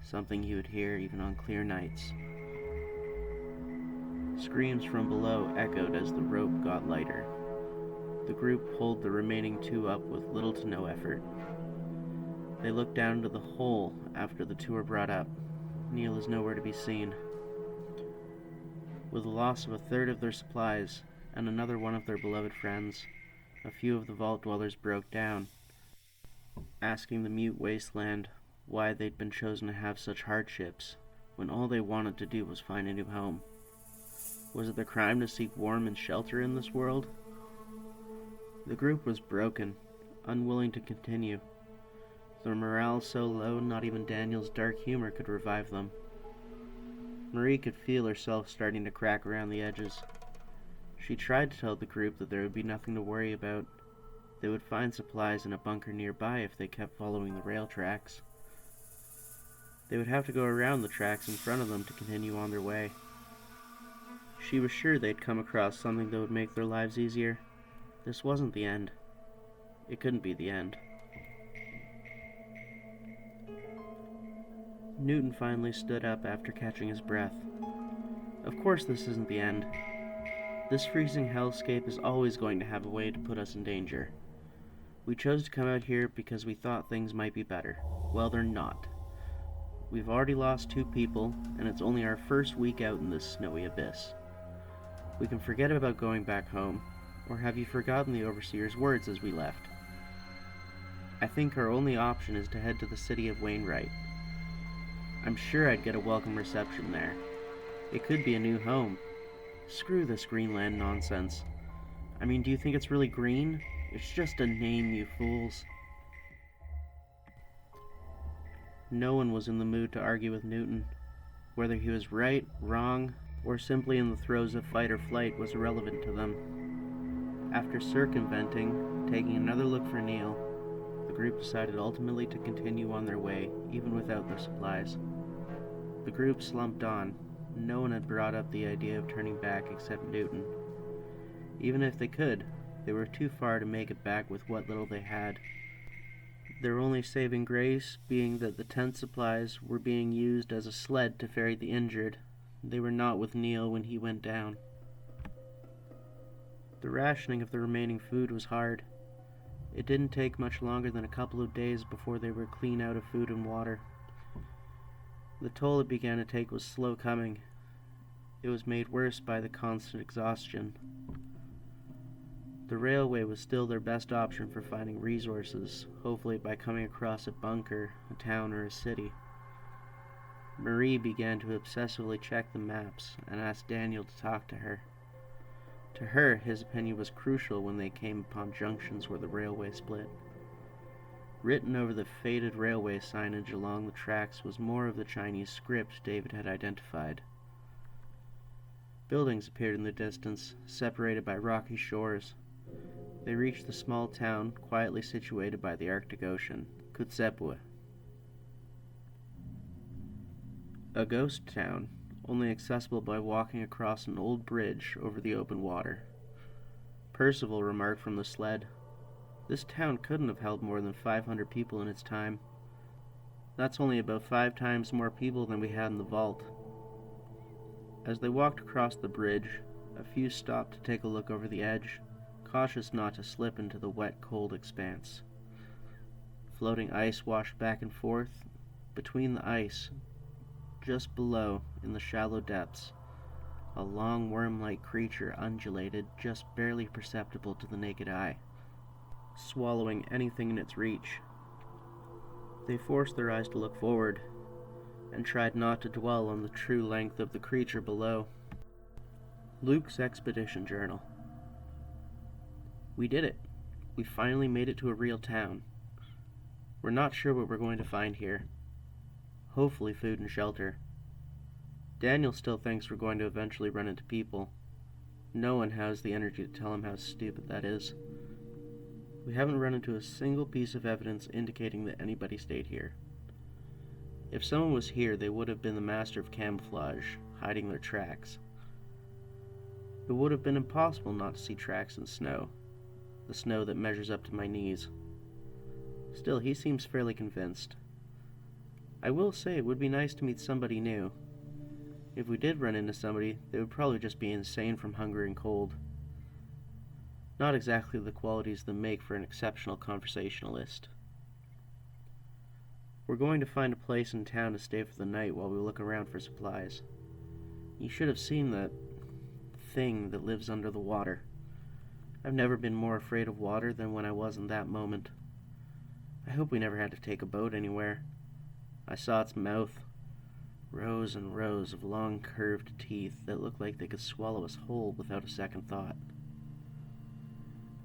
something he would hear even on clear nights. Screams from below echoed as the rope got lighter. The group pulled the remaining two up with little to no effort. They looked down into the hole after the two were brought up. Neil is nowhere to be seen. With the loss of a third of their supplies and another one of their beloved friends, a few of the vault dwellers broke down, asking the mute wasteland why they'd been chosen to have such hardships when all they wanted to do was find a new home. Was it their crime to seek warmth and shelter in this world? The group was broken, unwilling to continue. Their morale so low, not even Daniel's dark humor could revive them. Marie could feel herself starting to crack around the edges. She tried to tell the group that there would be nothing to worry about. They would find supplies in a bunker nearby if they kept following the rail tracks. They would have to go around the tracks in front of them to continue on their way. She was sure they'd come across something that would make their lives easier. This wasn't the end. It couldn't be the end. Newton finally stood up after catching his breath. Of course this isn't the end. This freezing hellscape is always going to have a way to put us in danger. We chose to come out here because we thought things might be better. Well, they're not. We've already lost 2 people, and it's only our first week out in this snowy abyss. We can forget about going back home, or have you forgotten the overseer's words as we left? I think our only option is to head to the city of Wainwright. I'm sure I'd get a welcome reception there. It could be a new home. Screw this Greenland nonsense. I mean, do you think it's really green? It's just a name, you fools. No one was in the mood to argue with Newton. Whether he was right, wrong, or simply in the throes of fight or flight was irrelevant to them. After circumventing, taking another look for Neil, the group decided ultimately to continue on their way, even without the supplies. The group slumped on. No one had brought up the idea of turning back except Newton. Even if they could, they were too far to make it back with what little they had. Their only saving grace being that the tent supplies were being used as a sled to ferry the injured. They were not with Neil when he went down. The rationing of the remaining food was hard. It didn't take much longer than a couple of days before they were clean out of food and water. The toll it began to take was slow coming. It was made worse by the constant exhaustion. The railway was still their best option for finding resources, hopefully by coming across a bunker, a town, or a city. Marie began to obsessively check the maps and asked Daniel to talk to her. To her, his opinion was crucial when they came upon junctions where the railway split. Written over the faded railway signage along the tracks was more of the Chinese script David had identified. Buildings appeared in the distance, separated by rocky shores. They reached the small town quietly situated by the Arctic Ocean, Kutsepwe. A ghost town, only accessible by walking across an old bridge over the open water. Percival remarked from the sled, "This town couldn't have held more than 500 people in its time. That's only about 5 times more people than we had in the vault." As they walked across the bridge, a few stopped to take a look over the edge, cautious not to slip into the wet, cold expanse. Floating ice washed back and forth. Between the ice, just below, in the shallow depths, a long worm-like creature undulated, just barely perceptible to the naked eye, swallowing anything in its reach. They forced their eyes to look forward, and tried not to dwell on the true length of the creature below. Luke's Expedition Journal. We did it. We finally made it to a real town. We're not sure what we're going to find here. Hopefully food and shelter. Daniel still thinks we're going to eventually run into people. No one has the energy to tell him how stupid that is. We haven't run into a single piece of evidence indicating that anybody stayed here. If someone was here, they would have been the master of camouflage, hiding their tracks. It would have been impossible not to see tracks in snow, the snow that measures up to my knees. Still, he seems fairly convinced. I will say it would be nice to meet somebody new. If we did run into somebody, they would probably just be insane from hunger and cold. Not exactly the qualities that make for an exceptional conversationalist. We're going to find a place in town to stay for the night while we look around for supplies. You should have seen that thing that lives under the water. I've never been more afraid of water than when I was in that moment. I hope we never had to take a boat anywhere. I saw its mouth, rows and rows of long curved teeth that looked like they could swallow us whole without a second thought.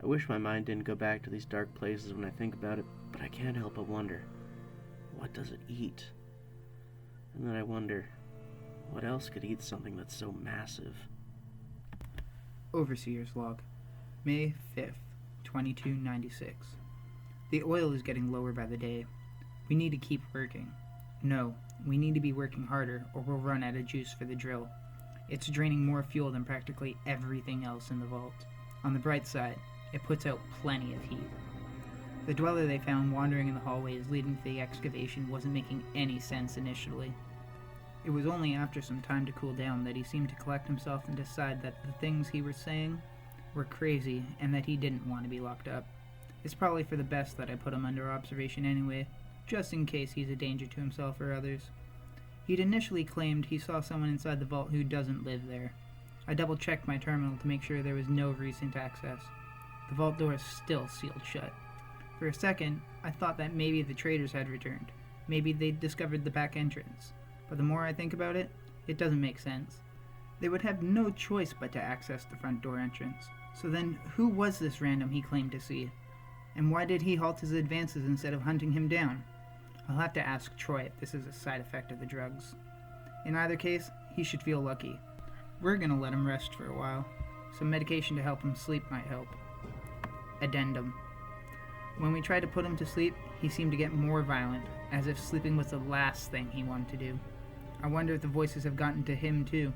I wish my mind didn't go back to these dark places when I think about it, but I can't help but wonder, what does it eat? And then I wonder, what else could eat something that's so massive? Overseer's Log, May 5th, 2296. The oil is getting lower by the day. We need to keep working. No, we need to be working harder or we'll run out of juice for the drill. It's draining more fuel than practically everything else in the vault. On the bright side, it puts out plenty of heat. The dweller they found wandering in the hallways leading to the excavation wasn't making any sense initially. It was only after some time to cool down that he seemed to collect himself and decide that the things he was saying were crazy and that he didn't want to be locked up. It's probably for the best that I put him under observation anyway, just in case he's a danger to himself or others. He'd initially claimed he saw someone inside the vault who doesn't live there. I double-checked my terminal to make sure there was no recent access. The vault door is still sealed shut. For a second, I thought that maybe the traders had returned. Maybe they'd discovered the back entrance. But the more I think about it, it doesn't make sense. They would have no choice but to access the front door entrance. So then, who was this random he claimed to see? And why did he halt his advances instead of hunting him down? I'll have to ask Troy if this is a side effect of the drugs. In either case, he should feel lucky. We're gonna let him rest for a while. Some medication to help him sleep might help. Addendum. When we tried to put him to sleep, he seemed to get more violent, as if sleeping was the last thing he wanted to do. I wonder if the voices have gotten to him too.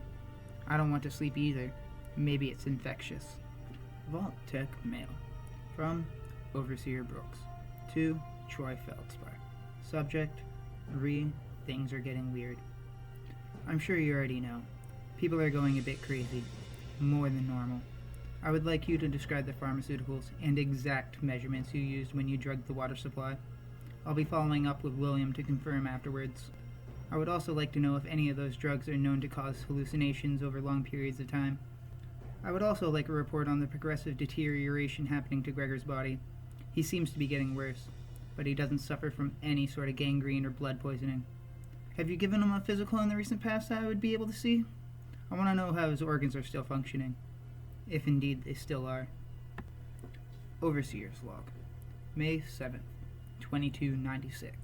I don't want to sleep either. Maybe it's infectious. Vault Tech Mail. From Overseer Brooks. To Troy Feldspar. Subject: Things are getting weird. I'm sure you already know. People are going a bit crazy. More than normal. I would like you to describe the pharmaceuticals and exact measurements you used when you drugged the water supply. I'll be following up with William to confirm afterwards. I would also like to know if any of those drugs are known to cause hallucinations over long periods of time. I would also like a report on the progressive deterioration happening to Gregor's body. He seems to be getting worse, but he doesn't suffer from any sort of gangrene or blood poisoning. Have you given him a physical in the recent past that I would be able to see? I want to know how his organs are still functioning, if indeed they still are. Overseer's Log. May 7th, 2296.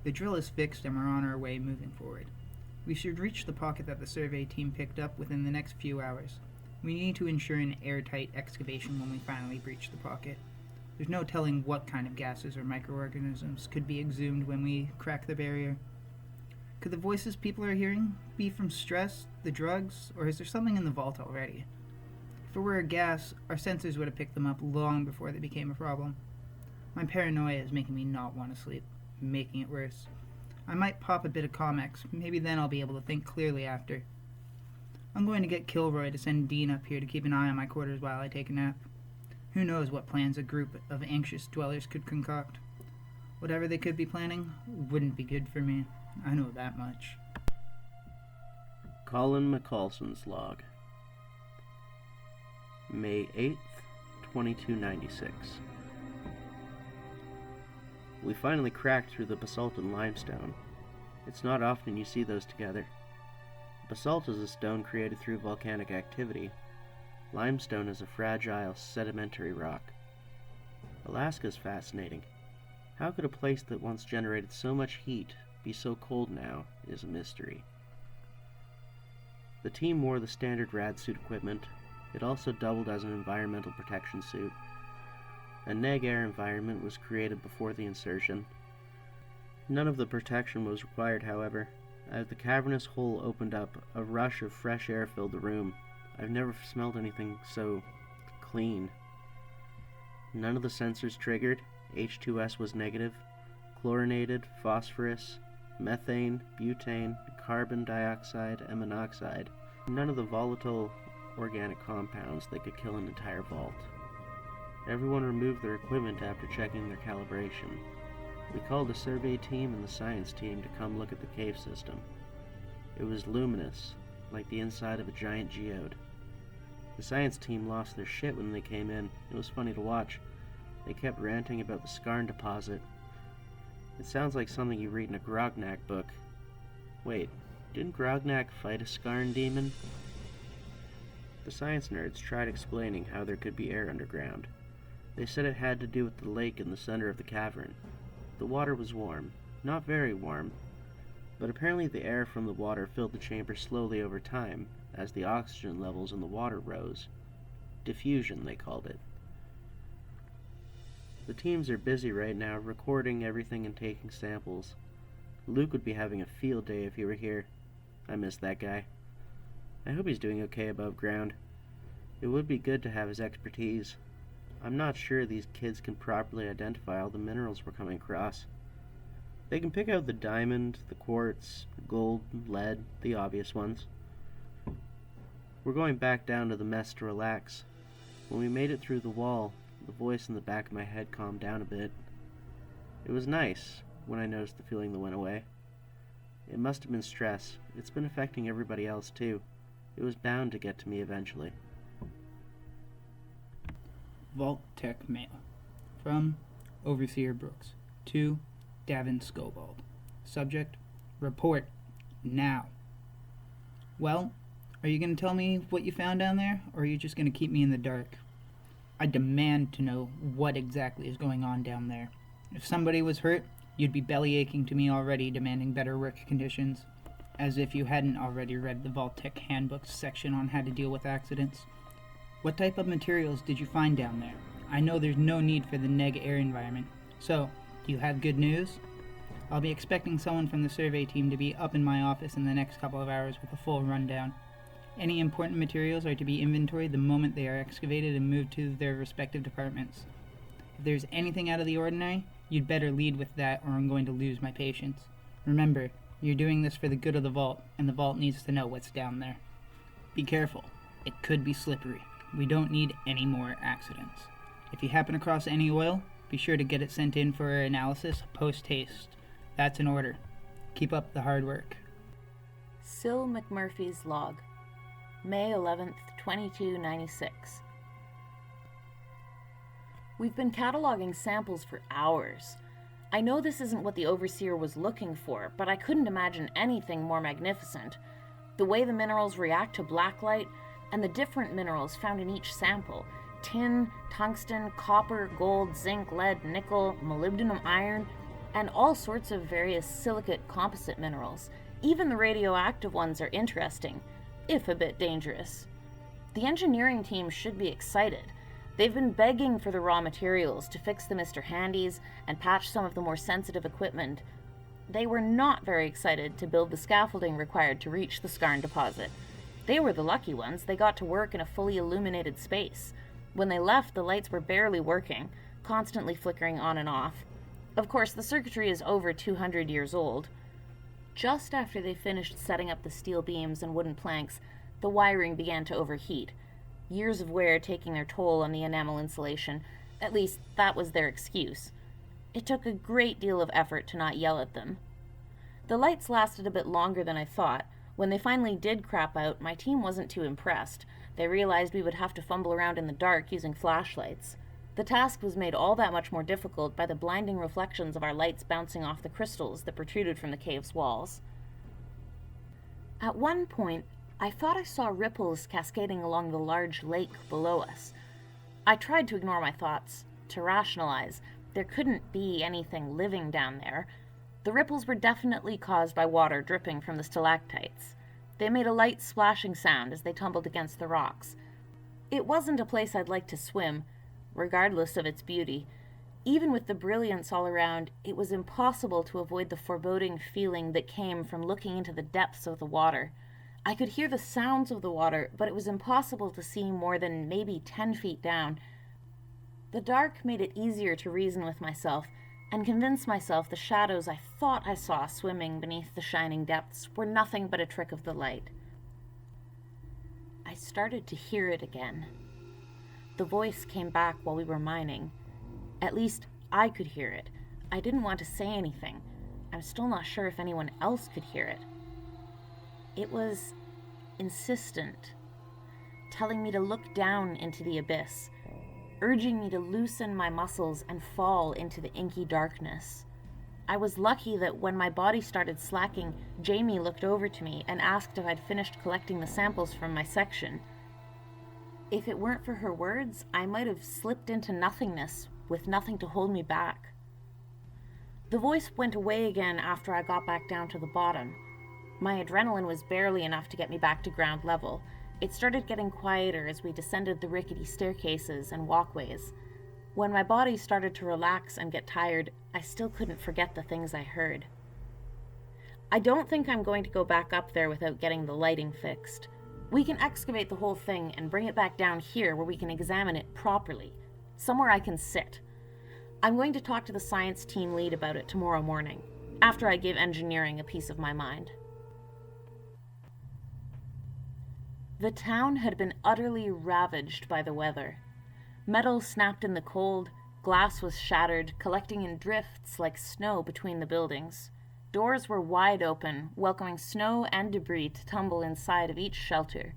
The drill is fixed and we're on our way moving forward. We should reach the pocket that the survey team picked up within the next few hours. We need to ensure an airtight excavation when we finally breach the pocket. There's no telling what kind of gases or microorganisms could be exhumed when we crack the barrier. Could the voices people are hearing be from stress, the drugs, or is there something in the vault already? If it were a gas, our sensors would have picked them up long before they became a problem. My paranoia is making me not want to sleep, making it worse. I might pop a bit of Comex, maybe then I'll be able to think clearly after. I'm going to get Kilroy to send Dean up here to keep an eye on my quarters while I take a nap. Who knows what plans a group of anxious dwellers could concoct. Whatever they could be planning wouldn't be good for me. I know that much. Colin McCallson's log. May 8th, 2296. We finally cracked through the basalt and limestone. It's not often you see those together. Basalt is a stone created through volcanic activity. Limestone is a fragile, sedimentary rock. Alaska's fascinating. How could a place that once generated so much heat be so cold now is a mystery. The team wore the standard rad suit equipment. It also doubled as an environmental protection suit. A neg air environment was created before the insertion. None of the protection was required, however. As the cavernous hole opened up, a rush of fresh air filled the room. I've never smelled anything so clean. None of the sensors triggered. H2S was negative. Chlorinated, phosphorus, methane, butane, carbon dioxide, and monoxide. None of the volatile organic compounds that could kill an entire vault. Everyone removed their equipment after checking their calibration. We called the survey team and the science team to come look at the cave system. It was luminous, like the inside of a giant geode. The science team lost their shit when they came in. It was funny to watch. They kept ranting about the Skarn deposit. It sounds like something you read in a Grognak book. Wait, didn't Grognak fight a Skarn demon? The science nerds tried explaining how there could be air underground. They said it had to do with the lake in the center of the cavern. The water was warm, not very warm, but apparently the air from the water filled the chamber slowly over time as the oxygen levels in the water rose. Diffusion, they called it. The teams are busy right now recording everything and taking samples. Luke would be having a field day if he were here. I miss that guy. I hope he's doing okay above ground. It would be good to have his expertise. I'm not sure these kids can properly identify all the minerals we're coming across. They can pick out the diamond, the quartz, gold, lead, the obvious ones. We're going back down to the mess to relax. When we made it through the wall, the voice in the back of my head calmed down a bit. It was nice when I noticed the feeling that went away. It must have been stress. It's been affecting everybody else too. It was bound to get to me eventually. Vault Tech Mail. From Overseer Brooks to Davin Scobald. Subject, report now. Well, are you going to tell me what you found down there, or are you just going to keep me in the dark? I demand to know what exactly is going on down there. If somebody was hurt, you'd be bellyaching to me already, demanding better work conditions. As if you hadn't already read the Vault Tech Handbook section on how to deal with accidents. What type of materials did you find down there? I know there's no need for the neg air environment. So, do you have good news? I'll be expecting someone from the survey team to be up in my office in the next couple of hours with a full rundown. Any important materials are to be inventoried the moment they are excavated and moved to their respective departments. If there's anything out of the ordinary, you'd better lead with that or I'm going to lose my patience. Remember, you're doing this for the good of the vault, and the vault needs to know what's down there. Be careful. It could be slippery. We don't need any more accidents. If you happen across any oil, be sure to get it sent in for analysis post-haste. That's an order. Keep up the hard work. Syl McMurphy's log. May 11th, 2296. We've been cataloging samples for hours. I know this isn't what the Overseer was looking for, but I couldn't imagine anything more magnificent. The way the minerals react to blacklight, and the different minerals found in each sample. Tin, tungsten, copper, gold, zinc, lead, nickel, molybdenum, iron, and all sorts of various silicate composite minerals. Even the radioactive ones are interesting, if a bit dangerous. The engineering team should be excited. They've been begging for the raw materials to fix the Mr. Handies and patch some of the more sensitive equipment. They were not very excited to build the scaffolding required to reach the skarn deposit. They were the lucky ones. They got to work in a fully illuminated space. When they left, the lights were barely working, constantly flickering on and off. Of course, the circuitry is over 200 years old. Just after they finished setting up the steel beams and wooden planks, the wiring began to overheat. Years of wear taking their toll on the enamel insulation. At least, that was their excuse. It took a great deal of effort to not yell at them. The lights lasted a bit longer than I thought. When they finally did crap out, my team wasn't too impressed. They realized we would have to fumble around in the dark using flashlights. The task was made all that much more difficult by the blinding reflections of our lights bouncing off the crystals that protruded from the cave's walls. At one point, I thought I saw ripples cascading along the large lake below us. I tried to ignore my thoughts, to rationalize. There couldn't be anything living down there. The ripples were definitely caused by water dripping from the stalactites. They made a light splashing sound as they tumbled against the rocks. It wasn't a place I'd like to swim, regardless of its beauty. Even with the brilliance all around, it was impossible to avoid the foreboding feeling that came from looking into the depths of the water. I could hear the sounds of the water, but it was impossible to see more than maybe 10 feet down. The dark made it easier to reason with myself and convince myself the shadows I thought I saw swimming beneath the shining depths were nothing but a trick of the light. I started to hear it again. The voice came back while we were mining. At least I could hear it. I didn't want to say anything. I'm still not sure if anyone else could hear it. It was insistent, telling me to look down into the abyss, urging me to loosen my muscles and fall into the inky darkness. I was lucky that when my body started slacking, Jamie looked over to me and asked if I'd finished collecting the samples from my section. If it weren't for her words, I might have slipped into nothingness with nothing to hold me back. The voice went away again after I got back down to the bottom. My adrenaline was barely enough to get me back to ground level. It started getting quieter as we descended the rickety staircases and walkways. When my body started to relax and get tired, I still couldn't forget the things I heard. I don't think I'm going to go back up there without getting the lighting fixed. We can excavate the whole thing and bring it back down here where we can examine it properly. somewhere I can sit. I'm going to talk to the science team lead about it tomorrow morning, after I give engineering a piece of my mind. The town had been utterly ravaged by the weather. Metal snapped in the cold, glass was shattered, collecting in drifts like snow between the buildings. Doors were wide open, welcoming snow and debris to tumble inside of each shelter.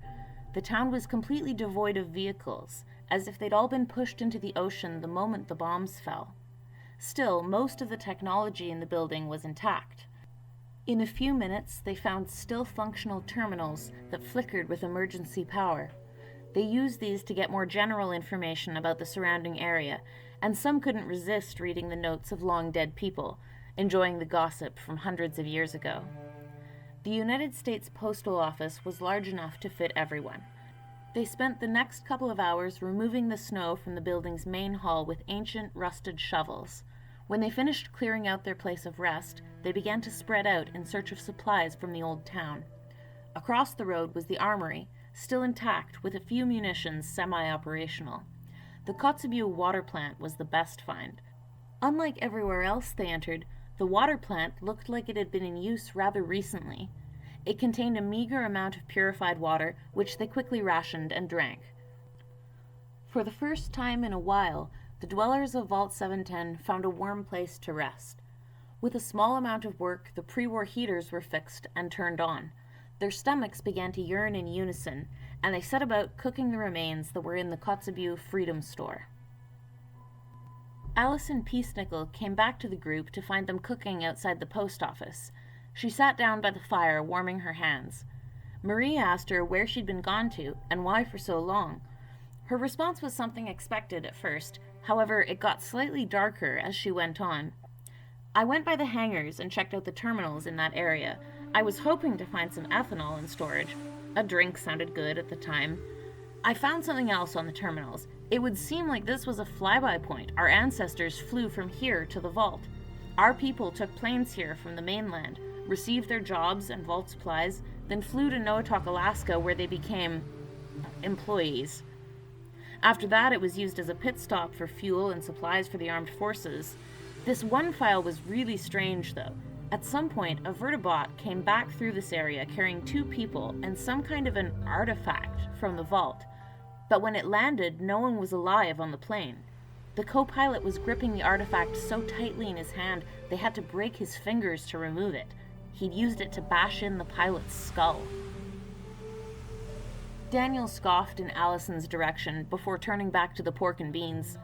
The town was completely devoid of vehicles, as if they'd all been pushed into the ocean the moment the bombs fell. Still, most of the technology in the building was intact. In a few minutes, they found still functional terminals that flickered with emergency power. They used these to get more general information about the surrounding area, and some couldn't resist reading the notes of long-dead people, enjoying the gossip from hundreds of years ago. The United States Postal Office was large enough to fit everyone. They spent the next couple of hours removing the snow from the building's main hall with ancient, rusted shovels. When they finished clearing out their place of rest, they began to spread out in search of supplies from the old town. Across the road was the armory, still intact with a few munitions semi-operational. The Kotzebue water plant was the best find. Unlike everywhere else they entered, the water plant looked like it had been in use rather recently. It contained a meager amount of purified water, which they quickly rationed and drank. For the first time in a while, the dwellers of Vault 710 found a warm place to rest. With a small amount of work, the pre-war heaters were fixed and turned on. Their stomachs began to yearn in unison, and they set about cooking the remains that were in the Kotzebue Freedom Store. Allison Peacenickel came back to the group to find them cooking outside the post office. She sat down by the fire, warming her hands. Marie asked her where she'd been gone to, and why for so long. Her response was something expected at first. However, it got slightly darker as she went on. I went by the hangars and checked out the terminals in that area. I was hoping to find some ethanol in storage. A drink sounded good at the time. I found something else on the terminals. It would seem like this was a flyby point. Our ancestors flew from here to the vault. Our people took planes here from the mainland, received their jobs and vault supplies, then flew to Noatak, Alaska, where they became employees. After that, it was used as a pit stop for fuel and supplies for the armed forces. This one file was really strange, though. At some point, a vertibot came back through this area carrying 2 people and some kind of an artifact from the vault. But when it landed, no one was alive on the plane. The co-pilot was gripping the artifact so tightly in his hand, they had to break his fingers to remove it. He'd used it to bash in the pilot's skull. Daniel scoffed in Allison's direction before turning back to the pork and beans.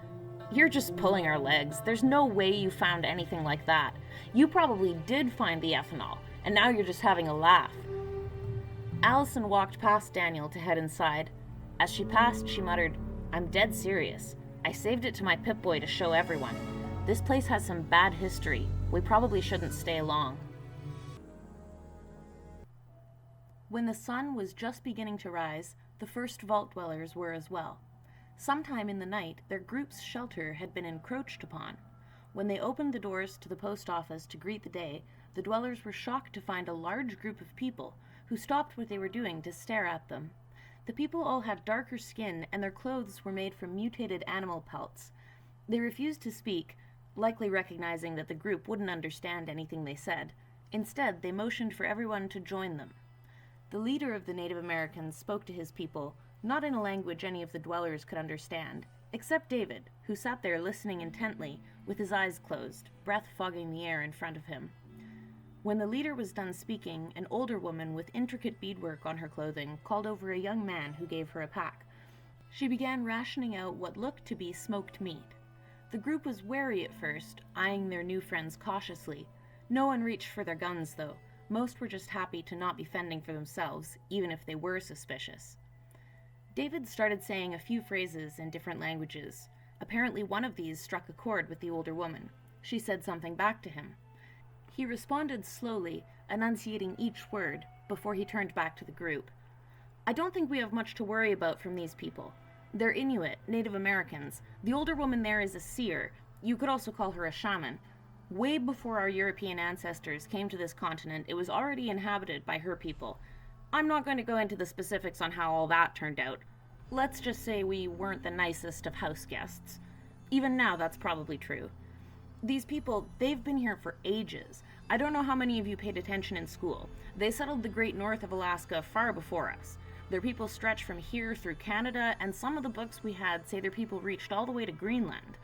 "You're just pulling our legs. There's no way you found anything like that. You probably did find the ethanol, and now you're just having a laugh." Allison walked past Daniel to head inside. As she passed, she muttered, "I'm dead serious. I saved it to my Pip-Boy to show everyone. This place has some bad history. We probably shouldn't stay long." When the sun was just beginning to rise, the first vault dwellers were as well. Sometime in the night, their group's shelter had been encroached upon. When they opened the doors to the post office to greet the day, the dwellers were shocked to find a large group of people who stopped what they were doing to stare at them. The people all had darker skin, and their clothes were made from mutated animal pelts. They refused to speak, likely recognizing that the group wouldn't understand anything they said. Instead, they motioned for everyone to join them. The leader of the Native Americans spoke to his people, not in a language any of the dwellers could understand, except David, who sat there listening intently, with his eyes closed, breath fogging the air in front of him. When the leader was done speaking, an older woman with intricate beadwork on her clothing called over a young man who gave her a pack. She began rationing out what looked to be smoked meat. The group was wary at first, eyeing their new friends cautiously. No one reached for their guns, though. Most were just happy to not be fending for themselves, even if they were suspicious. David started saying a few phrases in different languages. Apparently one of these struck a chord with the older woman. She said something back to him. He responded slowly, enunciating each word, before he turned back to the group. "I don't think we have much to worry about from these people. They're Inuit, Native Americans. The older woman there is a seer. You could also call her a shaman. Way before our European ancestors came to this continent, it was already inhabited by her people. I'm not going to go into the specifics on how all that turned out. Let's just say we weren't the nicest of house guests. Even now, that's probably true. These people, they've been here for ages. I don't know how many of you paid attention in school. They settled the great north of Alaska far before us. Their people stretch from here through Canada, and some of the books we had say their people reached all the way to Greenland.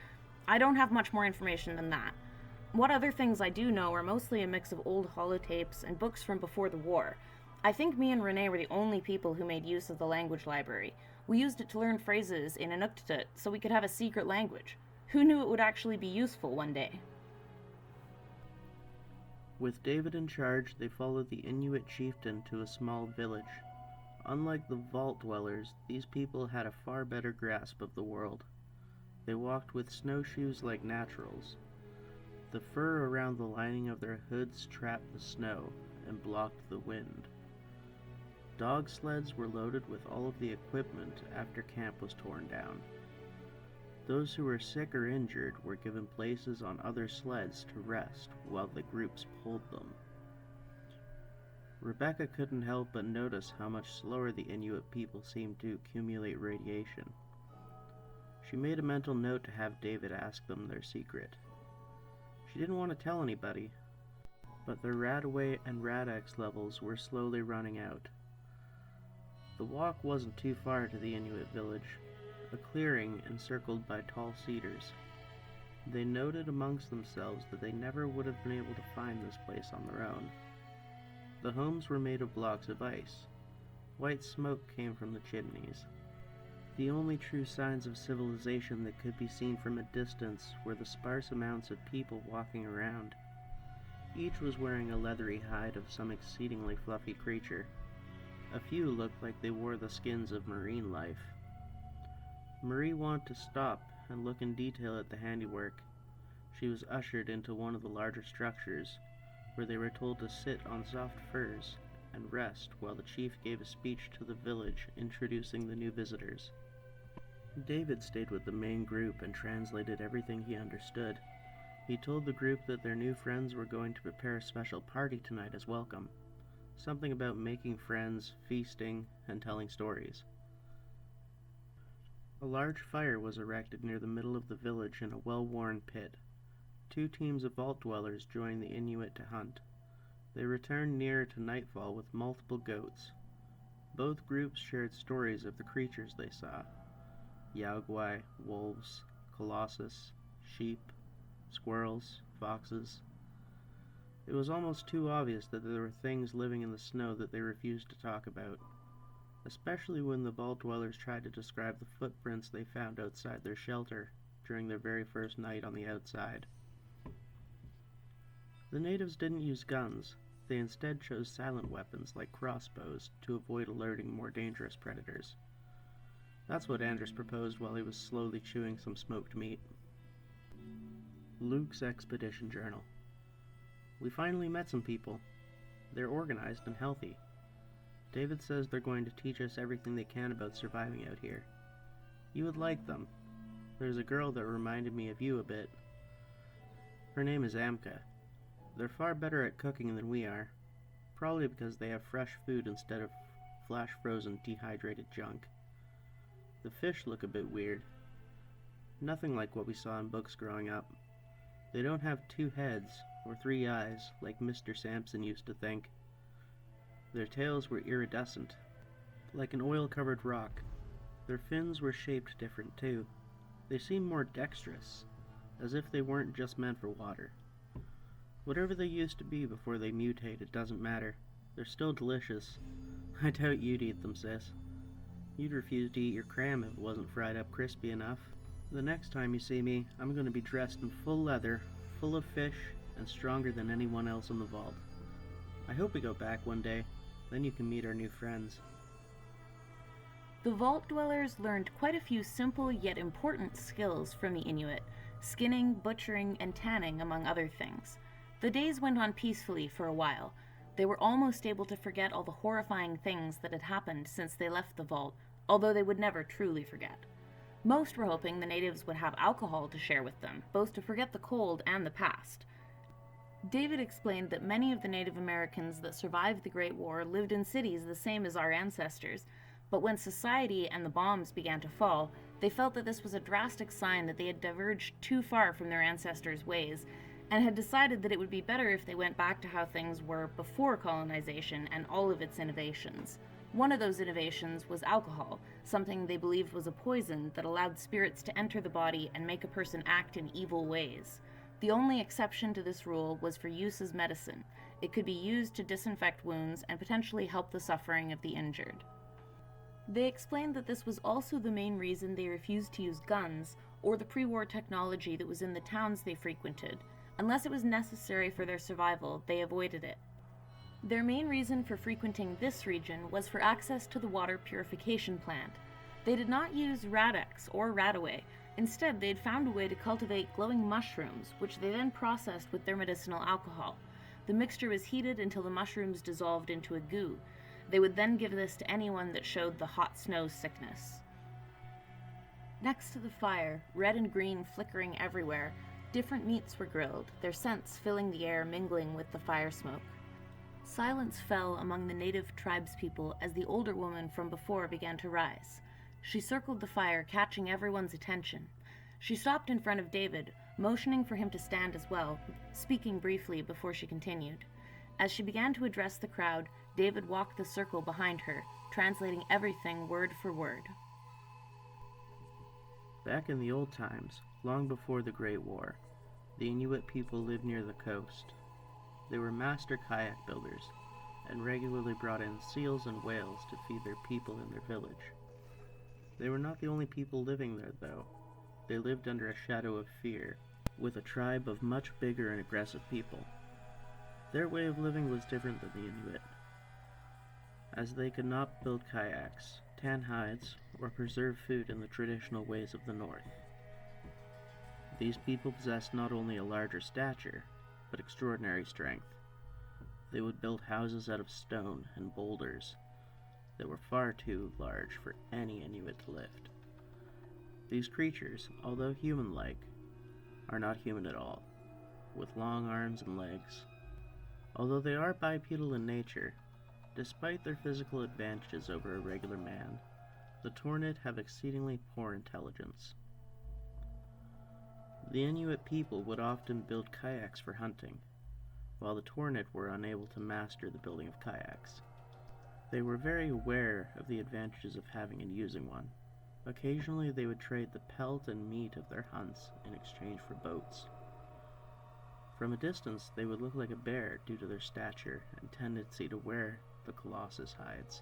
I don't have much more information than that. What other things I do know are mostly a mix of old holotapes and books from before the war. I think me and Renee were the only people who made use of the language library. We used it to learn phrases in Inuktitut so we could have a secret language. Who knew it would actually be useful one day? With David in charge, they followed the Inuit chieftain to a small village. Unlike the vault dwellers, these people had a far better grasp of the world. They walked with snowshoes like naturals. The fur around the lining of their hoods trapped the snow and blocked the wind. Dog sleds were loaded with all of the equipment after camp was torn down. Those who were sick or injured were given places on other sleds to rest while the groups pulled them. Rebecca couldn't help but notice how much slower the Inuit people seemed to accumulate radiation. She made a mental note to have David ask them their secret. She didn't want to tell anybody, but their Radaway and Rad-X levels were slowly running out. The walk wasn't too far to the Inuit village, a clearing encircled by tall cedars. They noted amongst themselves that they never would have been able to find this place on their own. The homes were made of blocks of ice. White smoke came from the chimneys. The only true signs of civilization that could be seen from a distance were the sparse amounts of people walking around. Each was wearing a leathery hide of some exceedingly fluffy creature. A few looked like they wore the skins of marine life. Marie wanted to stop and look in detail at the handiwork. She was ushered into one of the larger structures, where they were told to sit on soft furs and rest while the chief gave a speech to the village introducing the new visitors. David stayed with the main group and translated everything he understood. He told the group that their new friends were going to prepare a special party tonight as welcome. Something about making friends, feasting, and telling stories. A large fire was erected near the middle of the village in a well-worn pit. 2 teams of vault dwellers joined the Inuit to hunt. They returned nearer to nightfall with multiple goats. Both groups shared stories of the creatures they saw. Yaogwai, wolves, colossus, sheep, squirrels, foxes. It was almost too obvious that there were things living in the snow that they refused to talk about, especially when the vault dwellers tried to describe the footprints they found outside their shelter during their very first night on the outside. The natives didn't use guns. They instead chose silent weapons like crossbows to avoid alerting more dangerous predators. That's what Anders proposed while he was slowly chewing some smoked meat. Luke's Expedition Journal. We finally met some people. They're organized and healthy. David says they're going to teach us everything they can about surviving out here. You would like them. There's a girl that reminded me of you a bit. Her name is Amka. They're far better at cooking than we are, probably because they have fresh food instead of flash-frozen, dehydrated junk. The fish look a bit weird. Nothing like what we saw in books growing up. They don't have 2 heads or 3 eyes like Mr. Sampson used to think. Their tails were iridescent, like an oil-covered rock. Their fins were shaped different too. They seemed more dexterous, as if they weren't just meant for water. Whatever they used to be before they mutated doesn't matter. They're still delicious. I doubt you'd eat them, sis. You'd refuse to eat your cram if it wasn't fried up crispy enough. The next time you see me, I'm going to be dressed in full leather, full of fish, and stronger than anyone else in the vault. I hope we go back one day. Then you can meet our new friends. The vault dwellers learned quite a few simple yet important skills from the Inuit, skinning, butchering, and tanning, among other things. The days went on peacefully for a while. They were almost able to forget all the horrifying things that had happened since they left the vault, although they would never truly forget. Most were hoping the natives would have alcohol to share with them, both to forget the cold and the past. David explained that many of the Native Americans that survived the Great War lived in cities the same as our ancestors, but when society and the bombs began to fall, They felt that this was a drastic sign that they had diverged too far from their ancestors' ways, and had decided that it would be better if they went back to how things were before colonization and all of its innovations. One of those innovations was alcohol, something they believed was a poison that allowed spirits to enter the body and make a person act in evil ways. The only exception to this rule was for use as medicine. It could be used to disinfect wounds and potentially help the suffering of the injured. They explained that this was also the main reason they refused to use guns or the pre-war technology that was in the towns they frequented. Unless it was necessary for their survival, they avoided it. Their main reason for frequenting this region was for access to the water purification plant. They did not use Radex or Radaway. Instead, they had found a way to cultivate glowing mushrooms, which they then processed with their medicinal alcohol. The mixture was heated until the mushrooms dissolved into a goo. They would then give this to anyone that showed the hot snow sickness. Next to the fire, red and green flickering everywhere, different meats were grilled, their scents filling the air mingling with the fire smoke. Silence fell among the native tribespeople as the older woman from before began to rise. She circled the fire, catching everyone's attention. She stopped in front of David, motioning for him to stand as well, speaking briefly before she continued. As she began to address the crowd, David walked the circle behind her, translating everything word for word. Back in the old times, long before the Great War, the Inuit people lived near the coast. They were master kayak builders, and regularly brought in seals and whales to feed their people in their village. They were not the only people living there, though. They lived under a shadow of fear, with a tribe of much bigger and aggressive people. Their way of living was different than the Inuit, as they could not build kayaks, tan hides, or preserve food in the traditional ways of the North. These people possessed not only a larger stature, but extraordinary strength. They would build houses out of stone and boulders that were far too large for any Inuit to lift. These creatures, although human-like, are not human at all, with long arms and legs. Although they are bipedal in nature, despite their physical advantages over a regular man, the Tornit have exceedingly poor intelligence. The Inuit people would often build kayaks for hunting, while the Tornit were unable to master the building of kayaks. They were very aware of the advantages of having and using one. Occasionally they would trade the pelt and meat of their hunts in exchange for boats. From a distance they would look like a bear due to their stature and tendency to wear the colossus hides.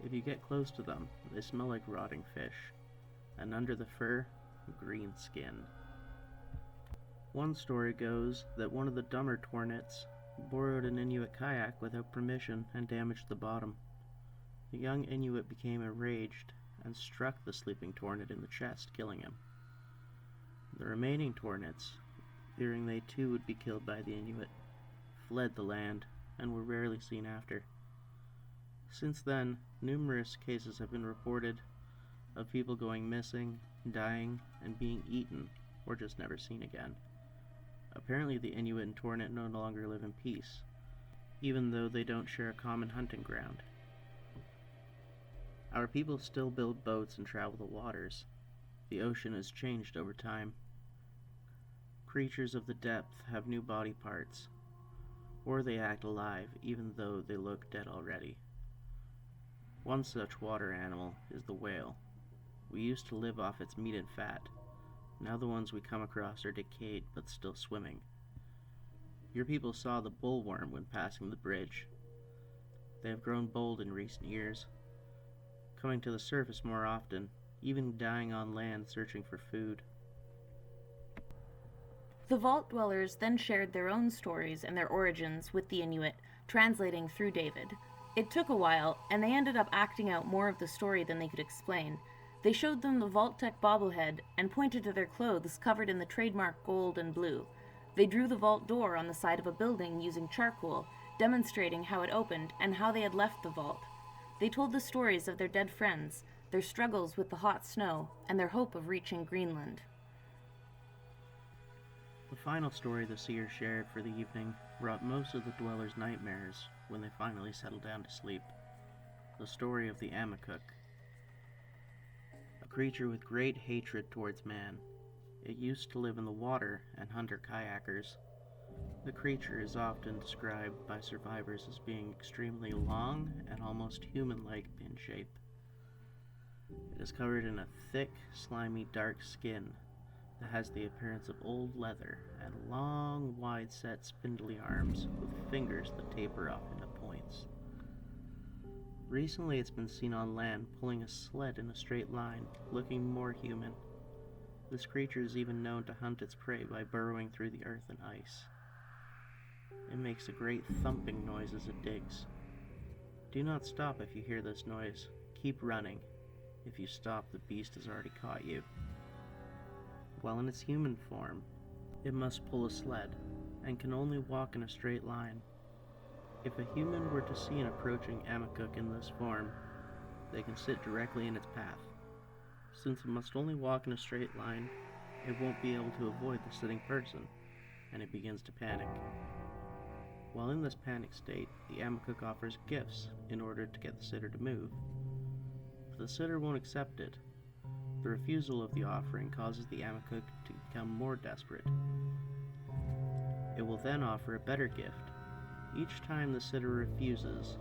If you get close to them, they smell like rotting fish, and under the fur, green skin. One story goes that one of the dumber Tornits borrowed an Inuit kayak without permission and damaged the bottom. The young Inuit became enraged and struck the sleeping Tornit in the chest, killing him. The remaining Tornits, fearing they too would be killed by the Inuit, fled the land and were rarely seen after. Since then, numerous cases have been reported of people going missing, dying, and being eaten, or just never seen again. Apparently the Inuit and Tornit no longer live in peace, even though they don't share a common hunting ground. Our people still build boats and travel the waters. The ocean has changed over time. Creatures of the depth have new body parts, or they act alive even though they look dead already. One such water animal is the whale. We used to live off its meat and fat. Now the ones we come across are decayed but still swimming. Your people saw the bullworm when passing the bridge. They have grown bold in recent years, coming to the surface more often, even dying on land searching for food. The Vault Dwellers then shared their own stories and their origins with the Inuit, translating through David. It took a while, and they ended up acting out more of the story than they could explain. They showed them the Vault-Tec bobblehead and pointed to their clothes covered in the trademark gold and blue. They drew the vault door on the side of a building using charcoal, demonstrating how it opened and how they had left the vault. They told the stories of their dead friends, their struggles with the hot snow, and their hope of reaching Greenland. The final story the seer shared for the evening brought most of the dwellers' nightmares when they finally settled down to sleep. The story of the Amakuk. a creature with great hatred towards man. It used to live in the water and hunt kayakers. The creature is often described by survivors as being extremely long and almost human-like in shape. It is covered in a thick, slimy, dark skin that has the appearance of old leather and long, wide-set, spindly arms with fingers that taper up into points. Recently, it's been seen on land pulling a sled in a straight line, looking more human. This creature is even known to hunt its prey by burrowing through the earth and ice. It makes a great thumping noise as it digs. Do not stop if you hear this noise. Keep running. If you stop, the beast has already caught you. While in its human form, it must pull a sled and can only walk in a straight line. If a human were to see an approaching Amakuk in this form, they can sit directly in its path. Since it must only walk in a straight line, it won't be able to avoid the sitting person, and it begins to panic. While in this panic state, the Amakuk offers gifts in order to get the sitter to move. But the sitter won't accept it. The refusal of the offering causes the Amakuk to become more desperate. It will then offer a better gift, each time the sitter refuses,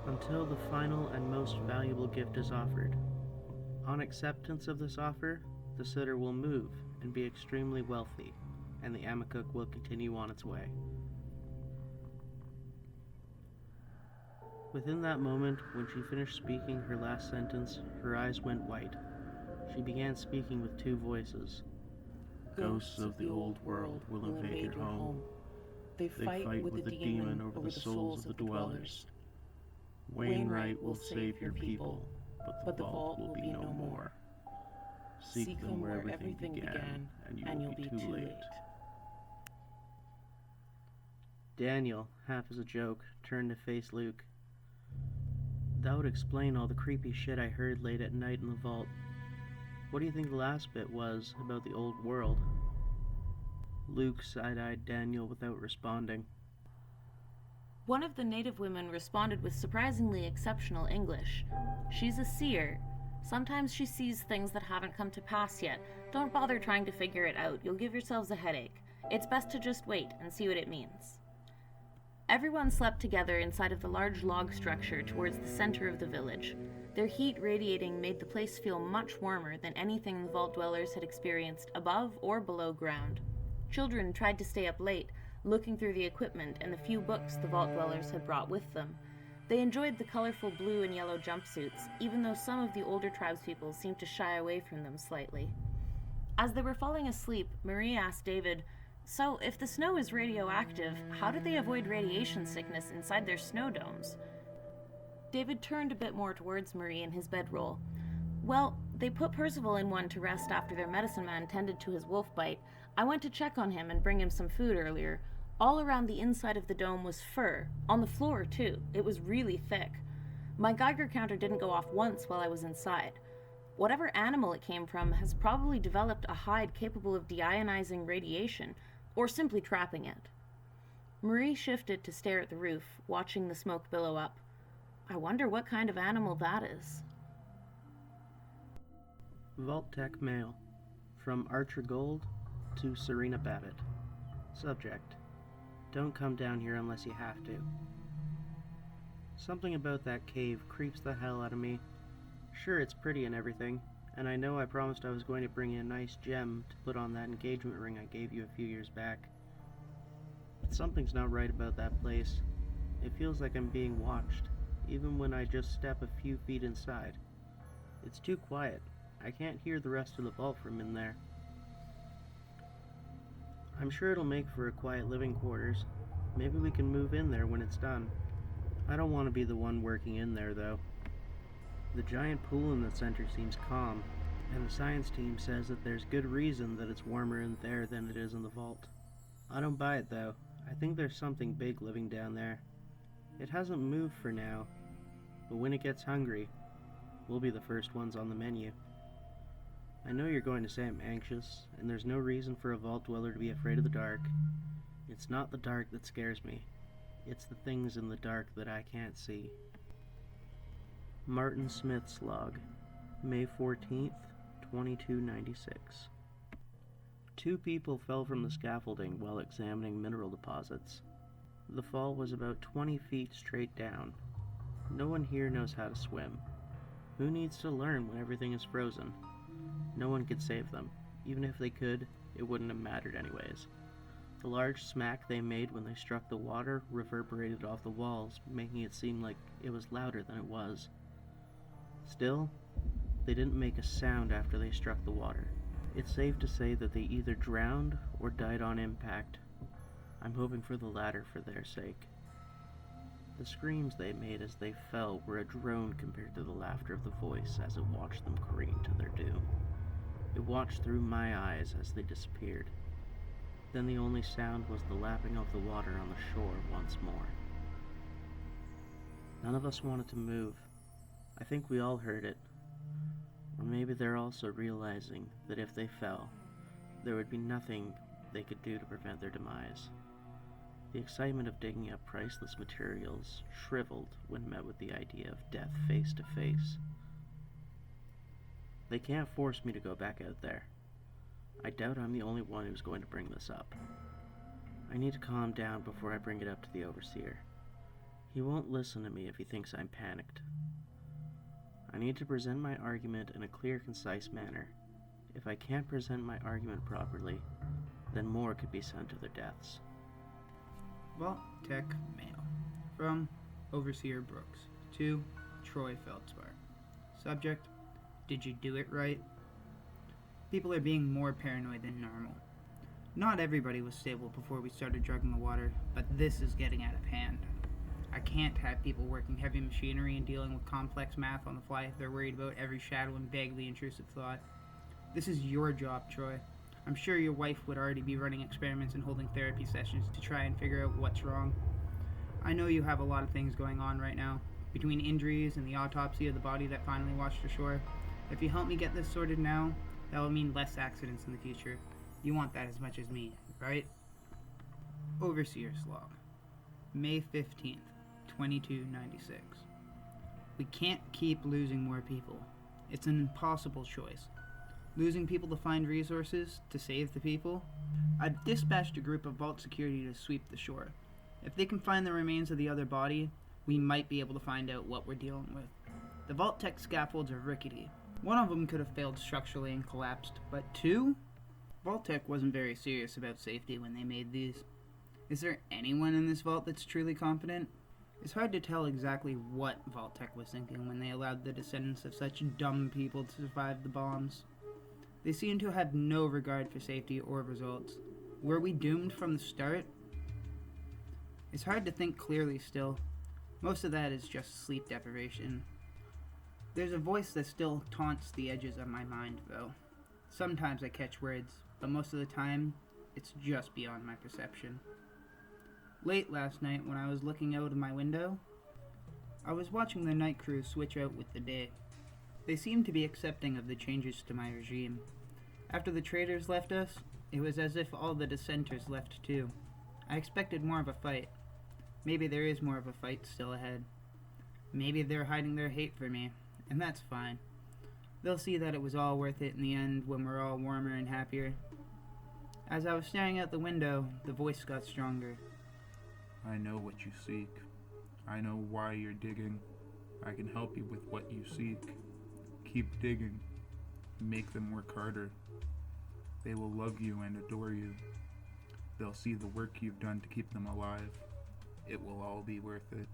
until the final and most valuable gift is offered. On acceptance of this offer, the sitter will move and be extremely wealthy, and the Amakuk will continue on its way. Within that moment, when she finished speaking her last sentence, her eyes went white. She began speaking with two voices. Ghosts of the old world will invade your home. They fight with the demon over the souls of the dwellers. Wainwright will save your people, but the vault will be no more. Seek them where everything began, and you'll be too late. Daniel, half as a joke, turned to face Luke. That would explain all the creepy shit I heard late at night in the vault. What do you think the last bit was about the old world? Luke side-eyed Daniel without responding. One of the native women responded with surprisingly exceptional English. She's a seer. Sometimes she sees things that haven't come to pass yet. Don't bother trying to figure it out. You'll give yourselves a headache. It's best to just wait and see what it means. Everyone slept together inside of the large log structure towards the center of the village. Their heat radiating made the place feel much warmer than anything the vault dwellers had experienced above or below ground. Children tried to stay up late, looking through the equipment and the few books the vault dwellers had brought with them. They enjoyed the colorful blue and yellow jumpsuits, even though some of the older tribespeople seemed to shy away from them slightly. As they were falling asleep, Marie asked David, "So, if the snow is radioactive, how did they avoid radiation sickness inside their snow domes?" David turned a bit more towards Marie in his bedroll. "Well, they put Percival in one to rest after their medicine man tended to his wolf bite. I went to check on him and bring him some food earlier. All around the inside of the dome was fur, on the floor too. It was really thick. My Geiger counter didn't go off once while I was inside. Whatever animal it came from has probably developed a hide capable of deionizing radiation, or simply trapping it." Marie shifted to stare at the roof, watching the smoke billow up. "I wonder what kind of animal that is." Vault Tech Mail. From Archer Gold to Serena Babbitt. Subject: Don't come down here unless you have to. Something about that cave creeps the hell out of me. Sure, it's pretty and everything, and I know I promised I was going to bring you a nice gem to put on that engagement ring I gave you a few years back. But something's not right about that place. It feels like I'm being watched, even when I just step a few feet inside. It's too quiet. I can't hear the rest of the vault from in there. I'm sure it'll make for a quiet living quarters. Maybe we can move in there when it's done. I don't want to be the one working in there, though. The giant pool in the center seems calm, and the science team says that there's good reason that it's warmer in there than it is in the vault. I don't buy it, though. I think there's something big living down there. It hasn't moved for now, but when it gets hungry, we'll be the first ones on the menu. I know you're going to say I'm anxious, and there's no reason for a vault dweller to be afraid of the dark. It's not the dark that scares me. It's the things in the dark that I can't see. Martin Smith's log, May 14th, 2296. Two people fell from the scaffolding while examining mineral deposits. The fall was about 20 feet straight down. No one here knows how to swim. Who needs to learn when everything is frozen? No one could save them. Even if they could, it wouldn't have mattered anyways. The large smack they made when they struck the water reverberated off the walls, making it seem like it was louder than it was. Still, they didn't make a sound after they struck the water. It's safe to say that they either drowned or died on impact. I'm hoping for the latter for their sake. The screams they made as they fell were a drone compared to the laughter of the voice as it watched them careen to their doom. It watched through my eyes as they disappeared. Then the only sound was the lapping of the water on the shore once more. None of us wanted to move. I think we all heard it. Or maybe they're also realizing that if they fell, there would be nothing they could do to prevent their demise. The excitement of digging up priceless materials shriveled when met with the idea of death face to face. They can't force me to go back out there. I doubt I'm the only one who's going to bring this up. I need to calm down before I bring it up to the overseer. He won't listen to me if he thinks I'm panicked. I need to present my argument in a clear, concise manner. If I can't present my argument properly, then more could be sent to their deaths. Vault Tech Mail. From Overseer Brooks to Troy Feldspar. Subject: Did you do it right? People are being more paranoid than normal. Not everybody was stable before we started drugging the water, but this is getting out of hand. I can't have people working heavy machinery and dealing with complex math on the fly if they're worried about every shadow and vaguely intrusive thought. This is your job, Troy. I'm sure your wife would already be running experiments and holding therapy sessions to try and figure out what's wrong. I know you have a lot of things going on right now, between injuries and the autopsy of the body that finally washed ashore. If you help me get this sorted now, that will mean less accidents in the future. You want that as much as me, right? Overseer's Log. May 15th, 2296. We can't keep losing more people. It's an impossible choice. Losing people to find resources, to save the people. I've dispatched a group of vault security to sweep the shore. If they can find the remains of the other body, we might be able to find out what we're dealing with. The vault tech scaffolds are rickety. One of them could have failed structurally and collapsed, but two? Vault tech wasn't very serious about safety when they made these. Is there anyone in this vault that's truly competent? It's hard to tell exactly what vault tech was thinking when they allowed the descendants of such dumb people to survive the bombs. They seem to have no regard for safety or results. Were we doomed from the start? It's hard to think clearly still. Most of that is just sleep deprivation. There's a voice that still taunts the edges of my mind, though. Sometimes I catch words, but most of the time, it's just beyond my perception. Late last night, when I was looking out of my window, I was watching the night crew switch out with the day. They seemed to be accepting of the changes to my regime. After the traitors left us, it was as if all the dissenters left too. I expected more of a fight. Maybe there is more of a fight still ahead. Maybe they're hiding their hate for me, and that's fine. They'll see that it was all worth it in the end when we're all warmer and happier. As I was staring out the window, the voice got stronger. I know what you seek. I know why you're digging. I can help you with what you seek. Keep digging. Make them work harder. They will love you and adore you. They'll see the work you've done to keep them alive. It will all be worth it.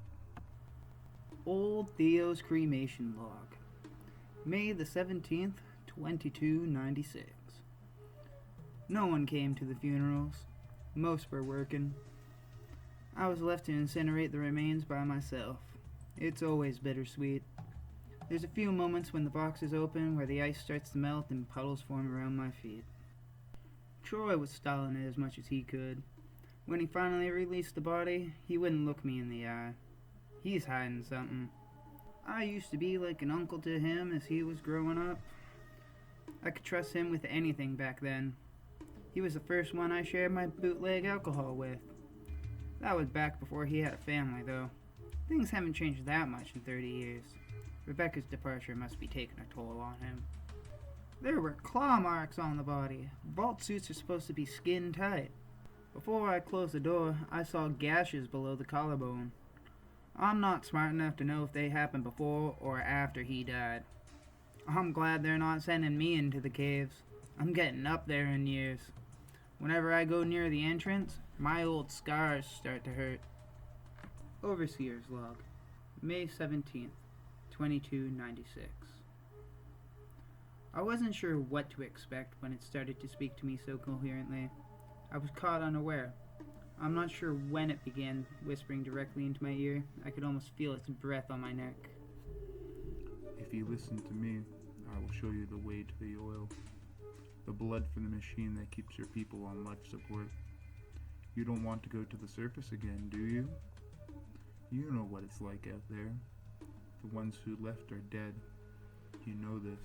Old Theo's Cremation Log. May the 17th, 2296. No one came to the funerals. Most were working. I was left to incinerate the remains by myself. It's always bittersweet. There's a few moments when the box is open where the ice starts to melt and puddles form around my feet. Troy was stalling it as much as he could. When he finally released the body, he wouldn't look me in the eye. He's hiding something. I used to be like an uncle to him as he was growing up. I could trust him with anything back then. He was the first one I shared my bootleg alcohol with. That was back before he had a family, though. Things haven't changed that much in 30 years. Rebecca's departure must be taking a toll on him. There were claw marks on the body. Vault suits are supposed to be skin tight. Before I closed the door, I saw gashes below the collarbone. I'm not smart enough to know if they happened before or after he died. I'm glad they're not sending me into the caves. I'm getting up there in years. Whenever I go near the entrance, my old scars start to hurt. Overseer's Log, May 17th, 2296. I wasn't sure what to expect when it started to speak to me so coherently. I was caught unaware. I'm not sure when it began whispering directly into my ear. I could almost feel its breath on my neck. If you listen to me, I will show you the way to the oil. The blood from the machine that keeps your people on life support. You don't want to go to the surface again, do you? You know what it's like out there. The ones who left are dead. You know this.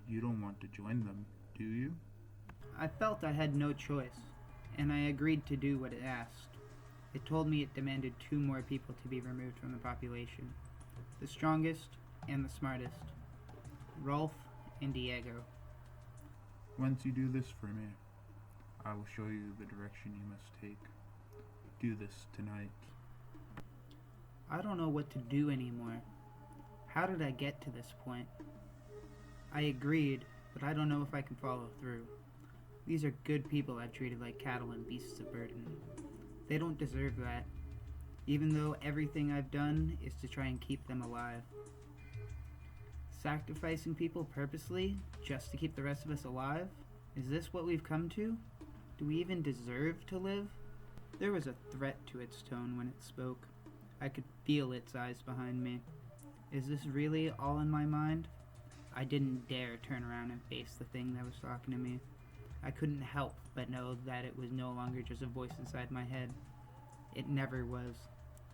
You don't want to join them, do you? I felt I had no choice, and I agreed to do what it asked. It told me it demanded 2 more people to be removed from the population. The strongest and the smartest. Rolf and Diego. Once you do this for me, I will show you the direction you must take. Do this tonight. I don't know what to do anymore. How did I get to this point? I agreed, but I don't know if I can follow through. These are good people I've treated like cattle and beasts of burden. They don't deserve that, even though everything I've done is to try and keep them alive. Sacrificing people purposely just to keep the rest of us alive? Is this what we've come to? Do we even deserve to live? There was a threat to its tone when it spoke. I could feel its eyes behind me. Is this really all in my mind? I didn't dare turn around and face the thing that was talking to me. I couldn't help but know that it was no longer just a voice inside my head. It never was.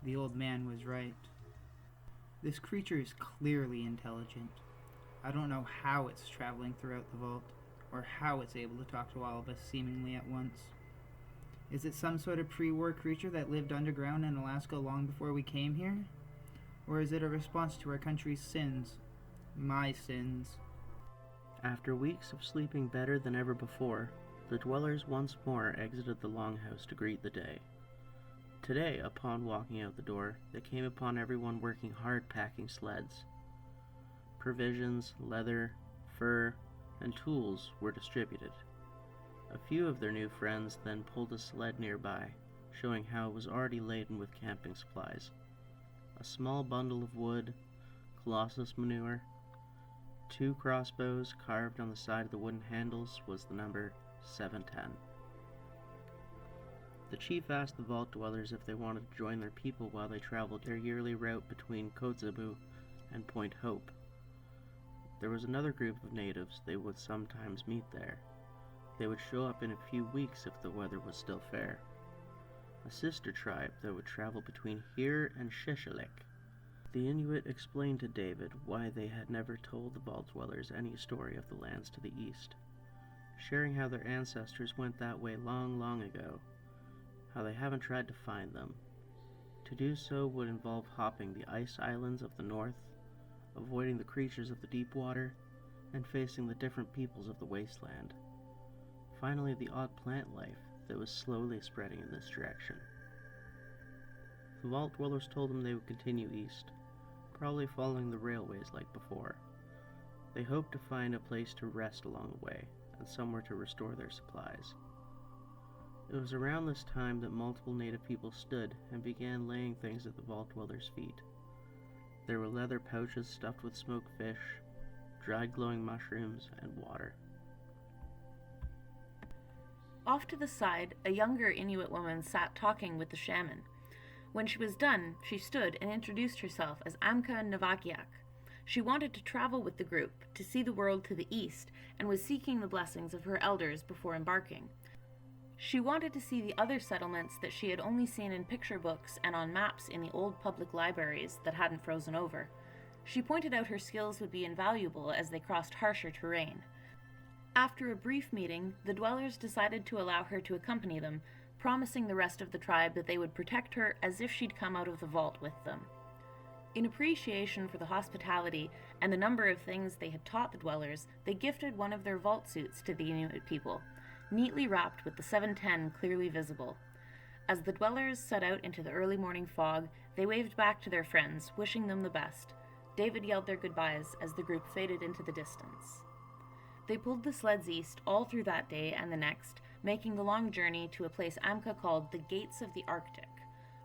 The old man was right. This creature is clearly intelligent. I don't know how it's traveling throughout the vault, or how it's able to talk to all of us seemingly at once. Is it some sort of pre-war creature that lived underground in Alaska long before we came here? Or is it a response to our country's sins? My sins. After weeks of sleeping better than ever before, the dwellers once more exited the longhouse to greet the day. Today, upon walking out the door, they came upon everyone working hard packing sleds. Provisions, leather, fur, and tools were distributed. A few of their new friends then pulled a sled nearby, showing how it was already laden with camping supplies. A small bundle of wood, colossus manure, 2 crossbows carved on the side of the wooden handles was the number 710. The chief asked the vault dwellers if they wanted to join their people while they traveled their yearly route between Kotzebue and Point Hope. There was another group of natives they would sometimes meet there. They would show up in a few weeks if the weather was still fair. A sister tribe that would travel between here and Shishilik. The Inuit explained to David why they had never told the vault dwellers any story of the lands to the east, sharing how their ancestors went that way long, long ago, how they haven't tried to find them. To do so would involve hopping the ice islands of the north, avoiding the creatures of the deep water, and facing the different peoples of the wasteland. Finally, the odd plant life that was slowly spreading in this direction. The vault dwellers told them they would continue east, probably following the railways like before. They hoped to find a place to rest along the way, and somewhere to restore their supplies. It was around this time that multiple native people stood and began laying things at the vault dwellers' feet. There were leather pouches stuffed with smoked fish, dried glowing mushrooms, and water. Off to the side, a younger Inuit woman sat talking with the shaman. When she was done, she stood and introduced herself as Amka Navakiak. She wanted to travel with the group, to see the world to the east, and was seeking the blessings of her elders before embarking. She wanted to see the other settlements that she had only seen in picture books and on maps in the old public libraries that hadn't frozen over. She pointed out her skills would be invaluable as they crossed harsher terrain. After a brief meeting, the dwellers decided to allow her to accompany them, promising the rest of the tribe that they would protect her as if she'd come out of the vault with them. In appreciation for the hospitality and the number of things they had taught the dwellers, they gifted one of their vault suits to the Inuit people, neatly wrapped with the 710 clearly visible. As the dwellers set out into the early morning fog, they waved back to their friends, wishing them the best. David yelled their goodbyes as the group faded into the distance. They pulled the sleds east all through that day and the next, making the long journey to a place Amka called the Gates of the Arctic.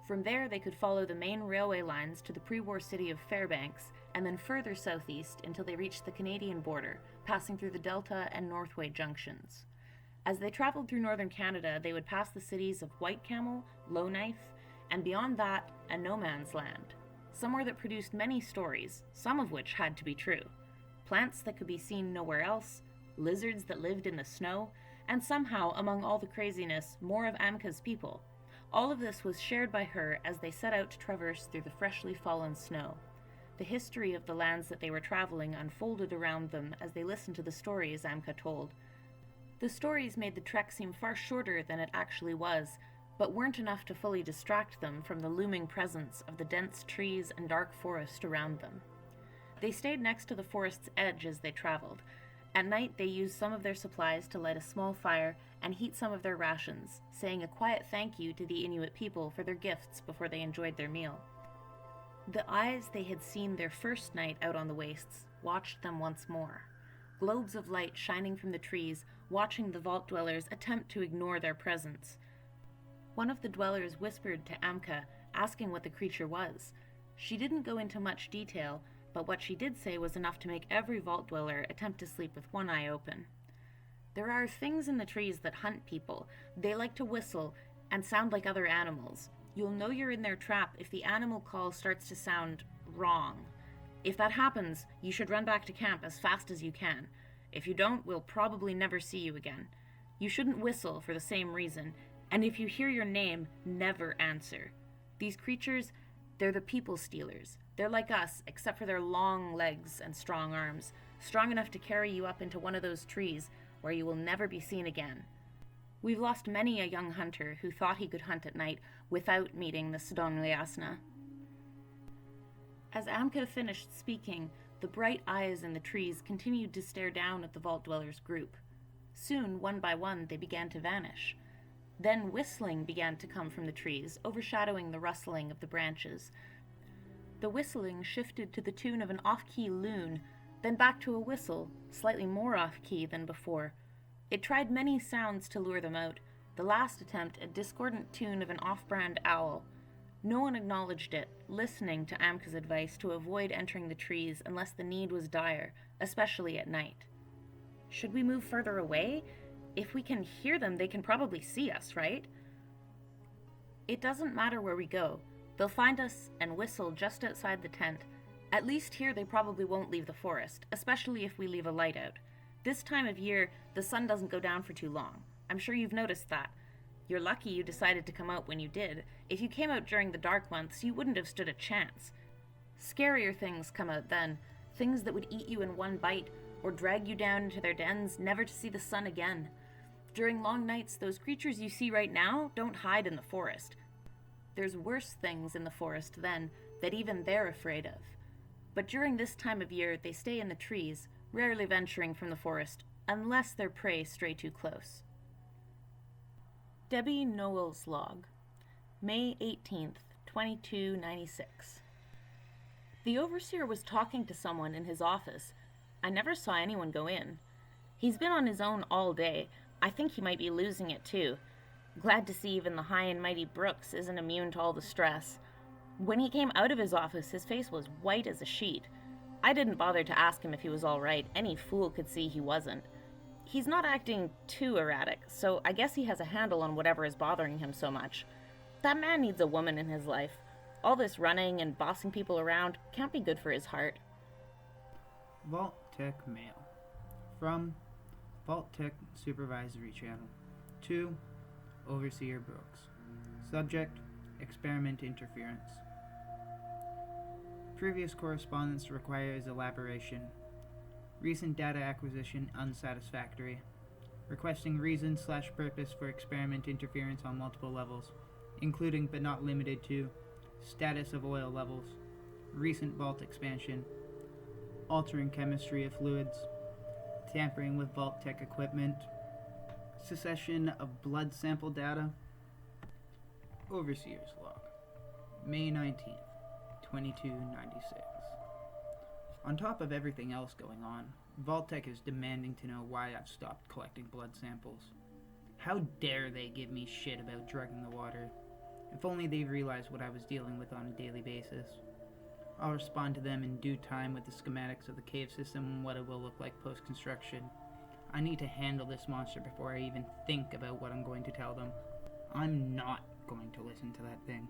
From there, they could follow the main railway lines to the pre-war city of Fairbanks, and then further southeast until they reached the Canadian border, passing through the Delta and Northway junctions. As they traveled through northern Canada, they would pass the cities of White Camel, Low Knife, and beyond that, a no man's land. Somewhere that produced many stories, some of which had to be true. Plants that could be seen nowhere else, lizards that lived in the snow, and somehow, among all the craziness, more of Amka's people. All of this was shared by her as they set out to traverse through the freshly fallen snow. The history of the lands that they were traveling unfolded around them as they listened to the stories Amka told. The stories made the trek seem far shorter than it actually was, but weren't enough to fully distract them from the looming presence of the dense trees and dark forest around them. They stayed next to the forest's edge as they traveled. At night, they used some of their supplies to light a small fire and heat some of their rations, saying a quiet thank you to the Inuit people for their gifts before they enjoyed their meal. The eyes they had seen their first night out on the wastes watched them once more. Globes of light shining from the trees, watching the vault dwellers attempt to ignore their presence. One of the dwellers whispered to Amka, asking what the creature was. She didn't go into much detail, but what she did say was enough to make every vault dweller attempt to sleep with one eye open. There are things in the trees that hunt people. They like to whistle and sound like other animals. You'll know you're in their trap if the animal call starts to sound wrong. If that happens, you should run back to camp as fast as you can. If you don't, we'll probably never see you again. You shouldn't whistle for the same reason, and if you hear your name, never answer. These creatures, they're the people stealers. They're like us, except for their long legs and strong arms, strong enough to carry you up into one of those trees where you will never be seen again. We've lost many a young hunter who thought he could hunt at night without meeting the Sdongleasna. As Amka finished speaking, the bright eyes in the trees continued to stare down at the vault dwellers' group. Soon, one by one, they began to vanish. Then whistling began to come from the trees, overshadowing the rustling of the branches. The whistling shifted to the tune of an off-key loon, then back to a whistle, slightly more off-key than before. It tried many sounds to lure them out, the last attempt a discordant tune of an off-brand owl. No one acknowledged it, listening to Amka's advice to avoid entering the trees unless the need was dire, especially at night. Should we move further away? If we can hear them, they can probably see us, right? It doesn't matter where we go. They'll find us and whistle just outside the tent. At least here they probably won't leave the forest, especially if we leave a light out. This time of year, the sun doesn't go down for too long. I'm sure you've noticed that. You're lucky you decided to come out when you did. If you came out during the dark months, you wouldn't have stood a chance. Scarier things come out then, things that would eat you in one bite, or drag you down into their dens, never to see the sun again. During long nights, those creatures you see right now don't hide in the forest. There's worse things in the forest then that even they're afraid of. But during this time of year, they stay in the trees, rarely venturing from the forest, unless their prey stray too close. Debbie Noel's log, May 18th, 2296. The overseer was talking to someone in his office. I never saw anyone go in. He's been on his own all day. I think he might be losing it too. Glad to see even the high and mighty Brooks isn't immune to all the stress. When he came out of his office, his face was white as a sheet. I didn't bother to ask him if he was all right. Any fool could see he wasn't. He's not acting too erratic, so I guess he has a handle on whatever is bothering him so much. That man needs a woman in his life. All this running and bossing people around can't be good for his heart. Vault Tech Mail. From Vault Tech Supervisory Channel. To Overseer Brooks. Subject: Experiment Interference. Previous correspondence requires elaboration. Recent data acquisition unsatisfactory. Requesting reason/purpose for experiment interference on multiple levels, including but not limited to status of oil levels, recent vault expansion, altering chemistry of fluids, tampering with vault tech equipment, secession of blood sample data. Overseer's log, May 19th, 2296. On top of everything else going on, Vault-Tec is demanding to know why I've stopped collecting blood samples. How dare they give me shit about drugging the water? If only they realized what I was dealing with on a daily basis. I'll respond to them in due time with the schematics of the cave system and what it will look like post-construction. I need to handle this monster before I even think about what I'm going to tell them. I'm not going to listen to that thing.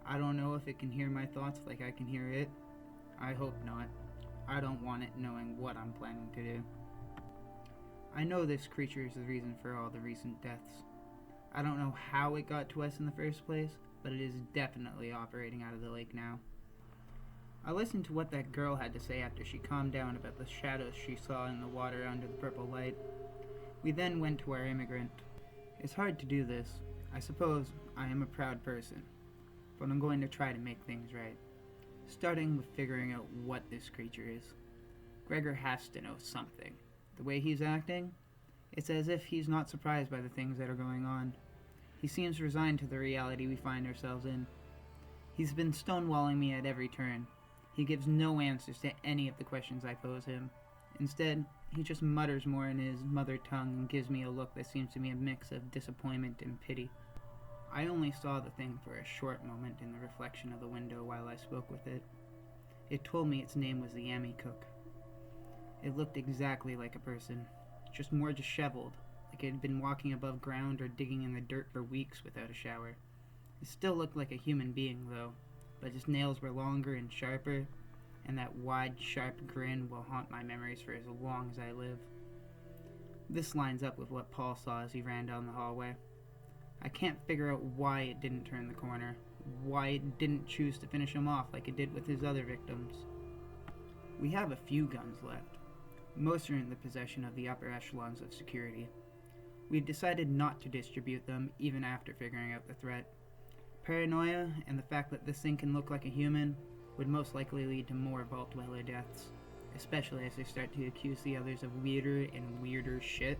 I don't know if it can hear my thoughts like I can hear it. I hope not. I don't want it knowing what I'm planning to do. I know this creature is the reason for all the recent deaths. I don't know how it got to us in the first place, but it is definitely operating out of the lake now. I listened to what that girl had to say after she calmed down about the shadows she saw in the water under the purple light. We then went to our immigrant. It's hard to do this. I suppose I am a proud person, but I'm going to try to make things right. Starting with figuring out what this creature is. Gregor has to know something. The way he's acting, it's as if he's not surprised by the things that are going on. He seems resigned to the reality we find ourselves in. He's been stonewalling me at every turn. He gives no answers to any of the questions I pose him. Instead, he just mutters more in his mother tongue and gives me a look that seems to be a mix of disappointment and pity. I only saw the thing for a short moment in the reflection of the window while I spoke with it. It told me its name was the Yami Cook. It looked exactly like a person, just more disheveled, like it had been walking above ground or digging in the dirt for weeks without a shower. It still looked like a human being, though, but its nails were longer and sharper, and that wide, sharp grin will haunt my memories for as long as I live. This lines up with what Paul saw as he ran down the hallway. I can't figure out why it didn't turn the corner, why it didn't choose to finish him off like it did with his other victims. We have a few guns left. Most are in the possession of the upper echelons of security. We've decided not to distribute them even after figuring out the threat. Paranoia and the fact that this thing can look like a human would most likely lead to more Vault Dweller deaths, especially as they start to accuse the others of weirder and weirder shit.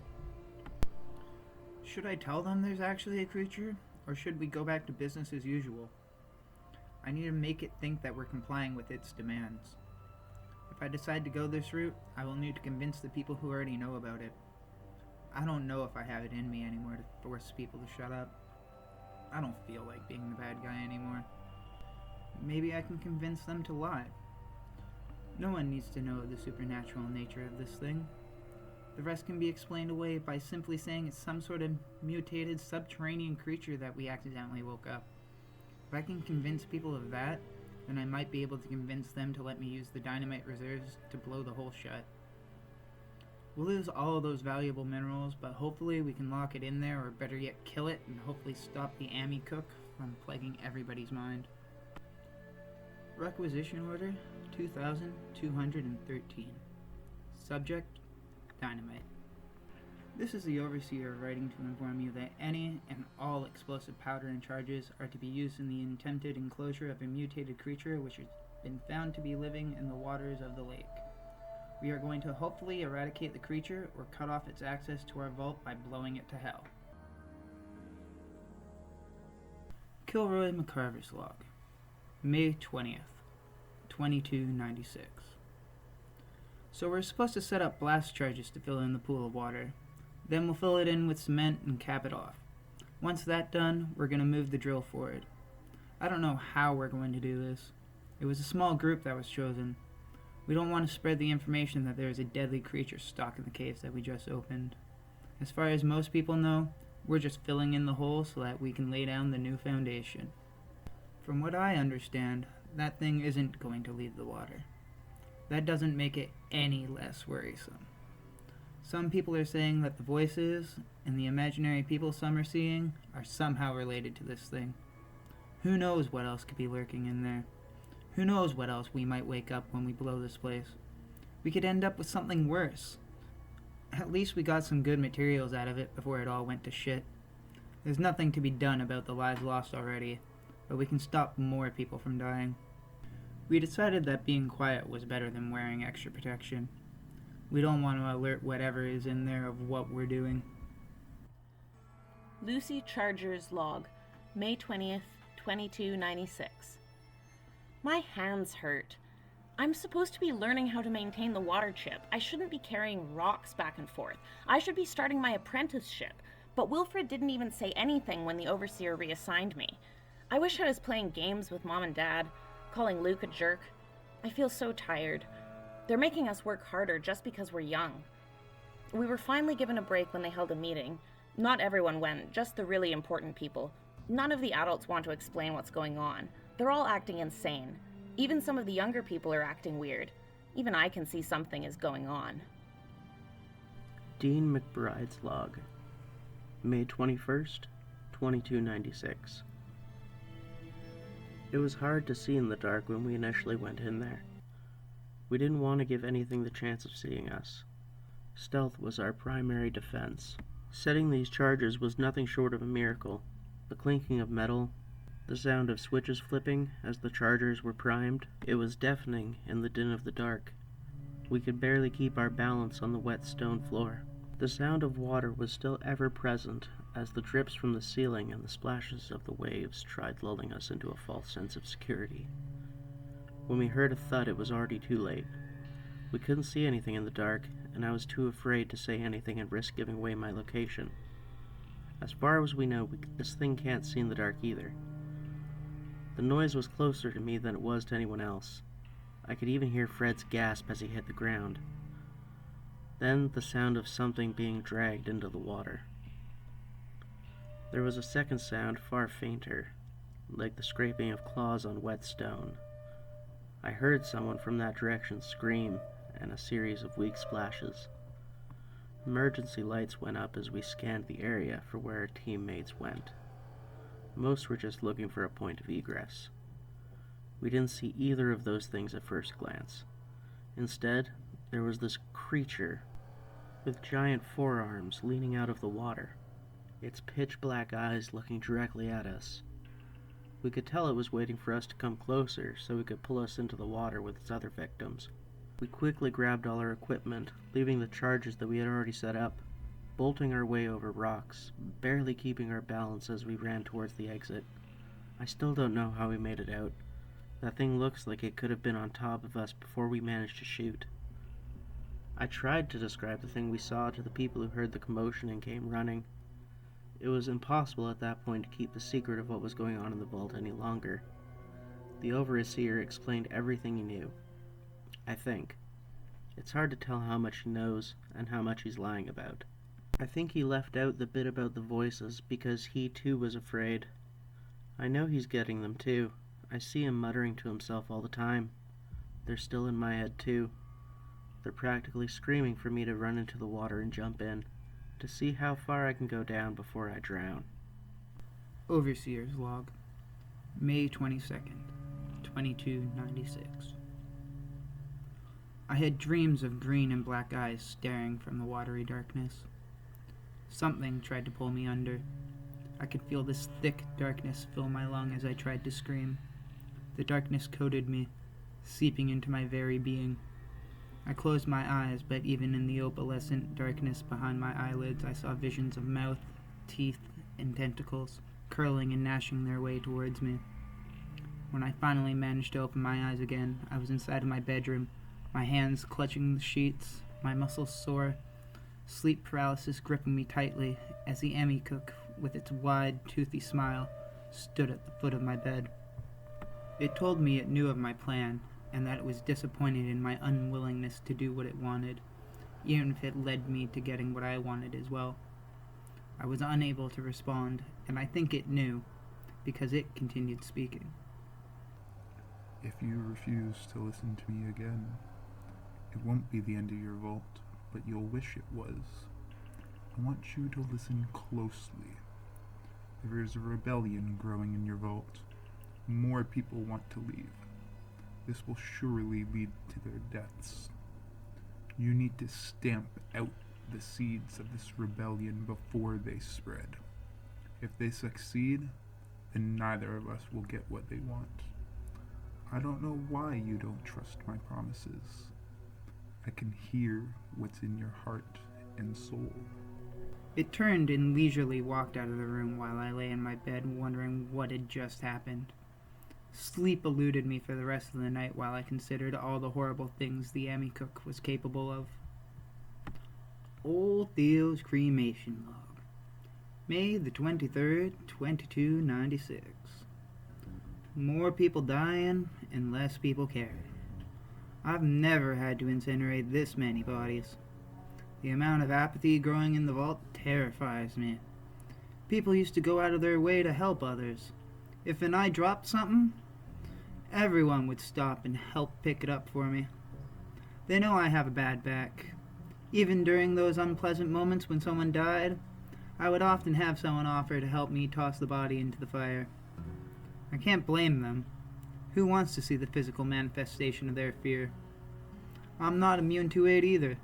Should I tell them there's actually a creature, or should we go back to business as usual? I need to make it think that we're complying with its demands. If I decide to go this route, I will need to convince the people who already know about it. I don't know if I have it in me anymore to force people to shut up. I don't feel like being the bad guy anymore. Maybe I can convince them to lie. No one needs to know the supernatural nature of this thing. The rest can be explained away by simply saying it's some sort of mutated subterranean creature that we accidentally woke up. If I can convince people of that, then I might be able to convince them to let me use the dynamite reserves to blow the hole shut. We'll lose all of those valuable minerals, but hopefully we can lock it in there, or better yet kill it, and hopefully stop the Ami Cook from plaguing everybody's mind. Requisition Order 2213. Subject: Dynamite. This is the Overseer writing to inform you that any and all explosive powder and charges are to be used in the attempted enclosure of a mutated creature which has been found to be living in the waters of the lake. We are going to hopefully eradicate the creature or cut off its access to our vault by blowing it to hell. Kilroy McCarver's log, May 20th, 2296. So we're supposed to set up blast charges to fill in the pool of water. Then we'll fill it in with cement and cap it off. Once that's done, we're going to move the drill forward. I don't know how we're going to do this. It was a small group that was chosen. We don't want to spread the information that there is a deadly creature stuck in the caves that we just opened. As far as most people know, we're just filling in the hole so that we can lay down the new foundation. From what I understand, that thing isn't going to leave the water. That doesn't make it any less worrisome. Some people are saying that the voices and the imaginary people some are seeing are somehow related to this thing. Who knows what else could be lurking in there? Who knows what else we might wake up when we blow this place? We could end up with something worse. At least we got some good materials out of it before it all went to shit. There's nothing to be done about the lives lost already, but we can stop more people from dying. We decided that being quiet was better than wearing extra protection. We don't want to alert whatever is in there of what we're doing. Nuke Charger's log, May 20th, 2296. My hands hurt. I'm supposed to be learning how to maintain the water chip. I shouldn't be carrying rocks back and forth. I should be starting my apprenticeship. But Wilfred didn't even say anything when the overseer reassigned me. I wish I was playing games with Mom and Dad, calling Luke a jerk. I feel so tired. They're making us work harder just because we're young. We were finally given a break when they held a meeting. Not everyone went, just the really important people. None of the adults want to explain what's going on. They're all acting insane. Even some of the younger people are acting weird. Even I can see something is going on. Dean McBride's log, May 21st, 2296. It was hard to see in the dark when we initially went in there. We didn't want to give anything the chance of seeing us. Stealth was our primary defense. Setting these charges was nothing short of a miracle. The clinking of metal, the sound of switches flipping as the chargers were primed, it was deafening in the din of the dark. We could barely keep our balance on the wet stone floor. The sound of water was still ever present as the drips from the ceiling and the splashes of the waves tried lulling us into a false sense of security. When we heard a thud, it was already too late. We couldn't see anything in the dark, and I was too afraid to say anything and risk giving away my location. As far as we know, this thing can't see in the dark either. The noise was closer to me than it was to anyone else. I could even hear Fred's gasp as he hit the ground. Then the sound of something being dragged into the water. There was a second sound far fainter, like the scraping of claws on wet stone. I heard someone from that direction scream, and a series of weak splashes. Emergency lights went up as we scanned the area for where our teammates went. Most were just looking for a point of egress. We didn't see either of those things at first glance. Instead, there was this creature with giant forearms leaning out of the water, its pitch-black eyes looking directly at us. We could tell it was waiting for us to come closer so it could pull us into the water with its other victims. We quickly grabbed all our equipment, leaving the charges that we had already set up, bolting our way over rocks, barely keeping our balance as we ran towards the exit. I still don't know how we made it out. That thing looks like it could have been on top of us before we managed to shoot. I tried to describe the thing we saw to the people who heard the commotion and came running. It was impossible at that point to keep the secret of what was going on in the vault any longer. The overseer explained everything he knew. I think. It's hard to tell how much he knows and how much he's lying about. I think he left out the bit about the voices because he too was afraid. I know he's getting them too. I see him muttering to himself all the time. They're still in my head too. They're practically screaming for me to run into the water and jump in, to see how far I can go down before I drown. Overseer's log, May 22nd, 2296. I had dreams of green and black eyes staring from the watery darkness. Something tried to pull me under. I could feel this thick darkness fill my lung as I tried to scream. The darkness coated me, seeping into my very being. I closed my eyes, but even in the opalescent darkness behind my eyelids, I saw visions of mouth, teeth, and tentacles, curling and gnashing their way towards me. When I finally managed to open my eyes again, I was inside of my bedroom, my hands clutching the sheets, my muscles sore, sleep paralysis gripping me tightly as the Emmy cook, with its wide, toothy smile, stood at the foot of my bed. It told me it knew of my plan, and that it was disappointed in my unwillingness to do what it wanted, even if it led me to getting what I wanted as well. I was unable to respond, and I think it knew, because it continued speaking. If you refuse to listen to me again, it won't be the end of your vault, but you'll wish it was. I want you to listen closely. There is a rebellion growing in your vault. More people want to leave. This will surely lead to their deaths. You need to stamp out the seeds of this rebellion before they spread. If they succeed, then neither of us will get what they want. I don't know why you don't trust my promises. I can hear what's in your heart and soul. It turned and leisurely walked out of the room while I lay in my bed wondering what had just happened. Sleep eluded me for the rest of the night while I considered all the horrible things the Emmy cook was capable of. Old Theo's cremation log. May the 23rd, 2296. More people dying and less people caring. I've never had to incinerate this many bodies. The amount of apathy growing in the vault terrifies me. People used to go out of their way to help others. If an eye dropped something, everyone would stop and help pick it up for me. They know I have a bad back. Even during those unpleasant moments when someone died, I would often have someone offer to help me toss the body into the fire. I can't blame them. Who wants to see the physical manifestation of their fear? I'm not immune to it either.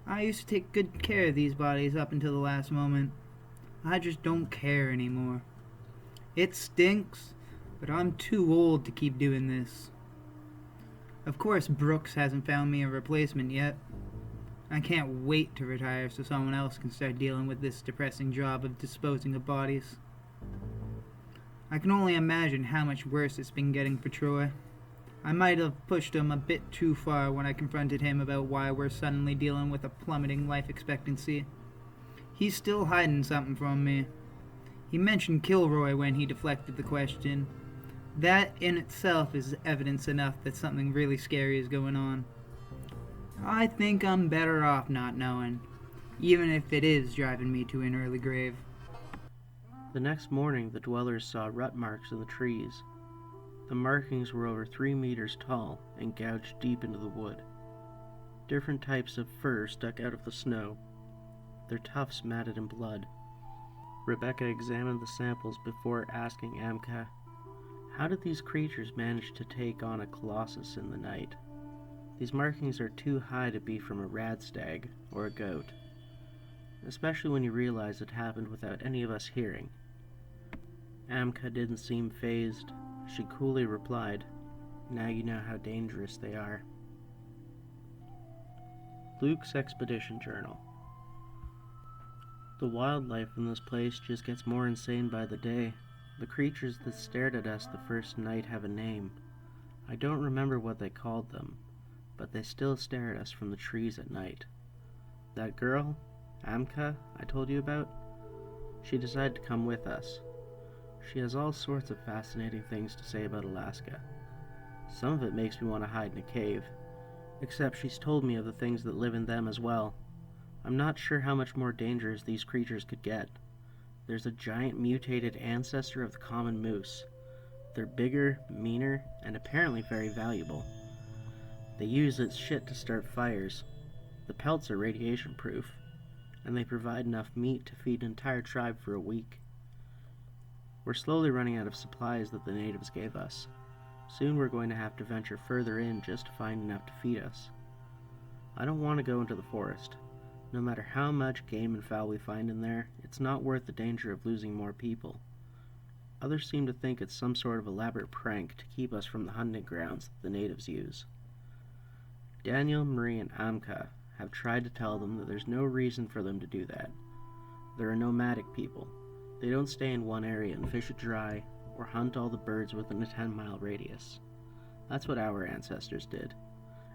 I used to take good care of these bodies up until the last moment. I just don't care anymore. It stinks, but I'm too old to keep doing this. Of course, Brooks hasn't found me a replacement yet. I can't wait to retire so someone else can start dealing with this depressing job of disposing of bodies. I can only imagine how much worse it's been getting for Troy. I might have pushed him a bit too far when I confronted him about why we're suddenly dealing with a plummeting life expectancy. He's still hiding something from me. He mentioned Kilroy when he deflected the question. That in itself is evidence enough that something really scary is going on. I think I'm better off not knowing, even if it is driving me to an early grave. The next morning, the dwellers saw rut marks in the trees. The markings were over 3 meters tall and gouged deep into the wood. Different types of fur stuck out of the snow, their tufts matted in blood. Rebecca examined the samples before asking Amka, how did these creatures manage to take on a colossus in the night? These markings are too high to be from a rad stag or a goat, especially when you realize it happened without any of us hearing. Amka didn't seem fazed. She coolly replied, now you know how dangerous they are. Luke's Expedition Journal. The wildlife in this place just gets more insane by the day. The creatures that stared at us the first night have a name. I don't remember what they called them, but they still stare at us from the trees at night. That girl, Amka, I told you about, she decided to come with us. She has all sorts of fascinating things to say about Alaska. Some of it makes me want to hide in a cave, except she's told me of the things that live in them as well. I'm not sure how much more dangerous these creatures could get. There's a giant mutated ancestor of the common moose. They're bigger, meaner, and apparently very valuable. They use its shit to start fires. The pelts are radiation proof, and they provide enough meat to feed an entire tribe for a week. We're slowly running out of supplies that the natives gave us. Soon we're going to have to venture further in just to find enough to feed us. I don't want to go into the forest. No matter how much game and fowl we find in there, it's not worth the danger of losing more people. Others seem to think it's some sort of elaborate prank to keep us from the hunting grounds that the natives use. Daniel, Marie, and Amka have tried to tell them that there's no reason for them to do that. They're a nomadic people. They don't stay in one area and fish it dry, or hunt all the birds within a 10-mile radius. That's what our ancestors did,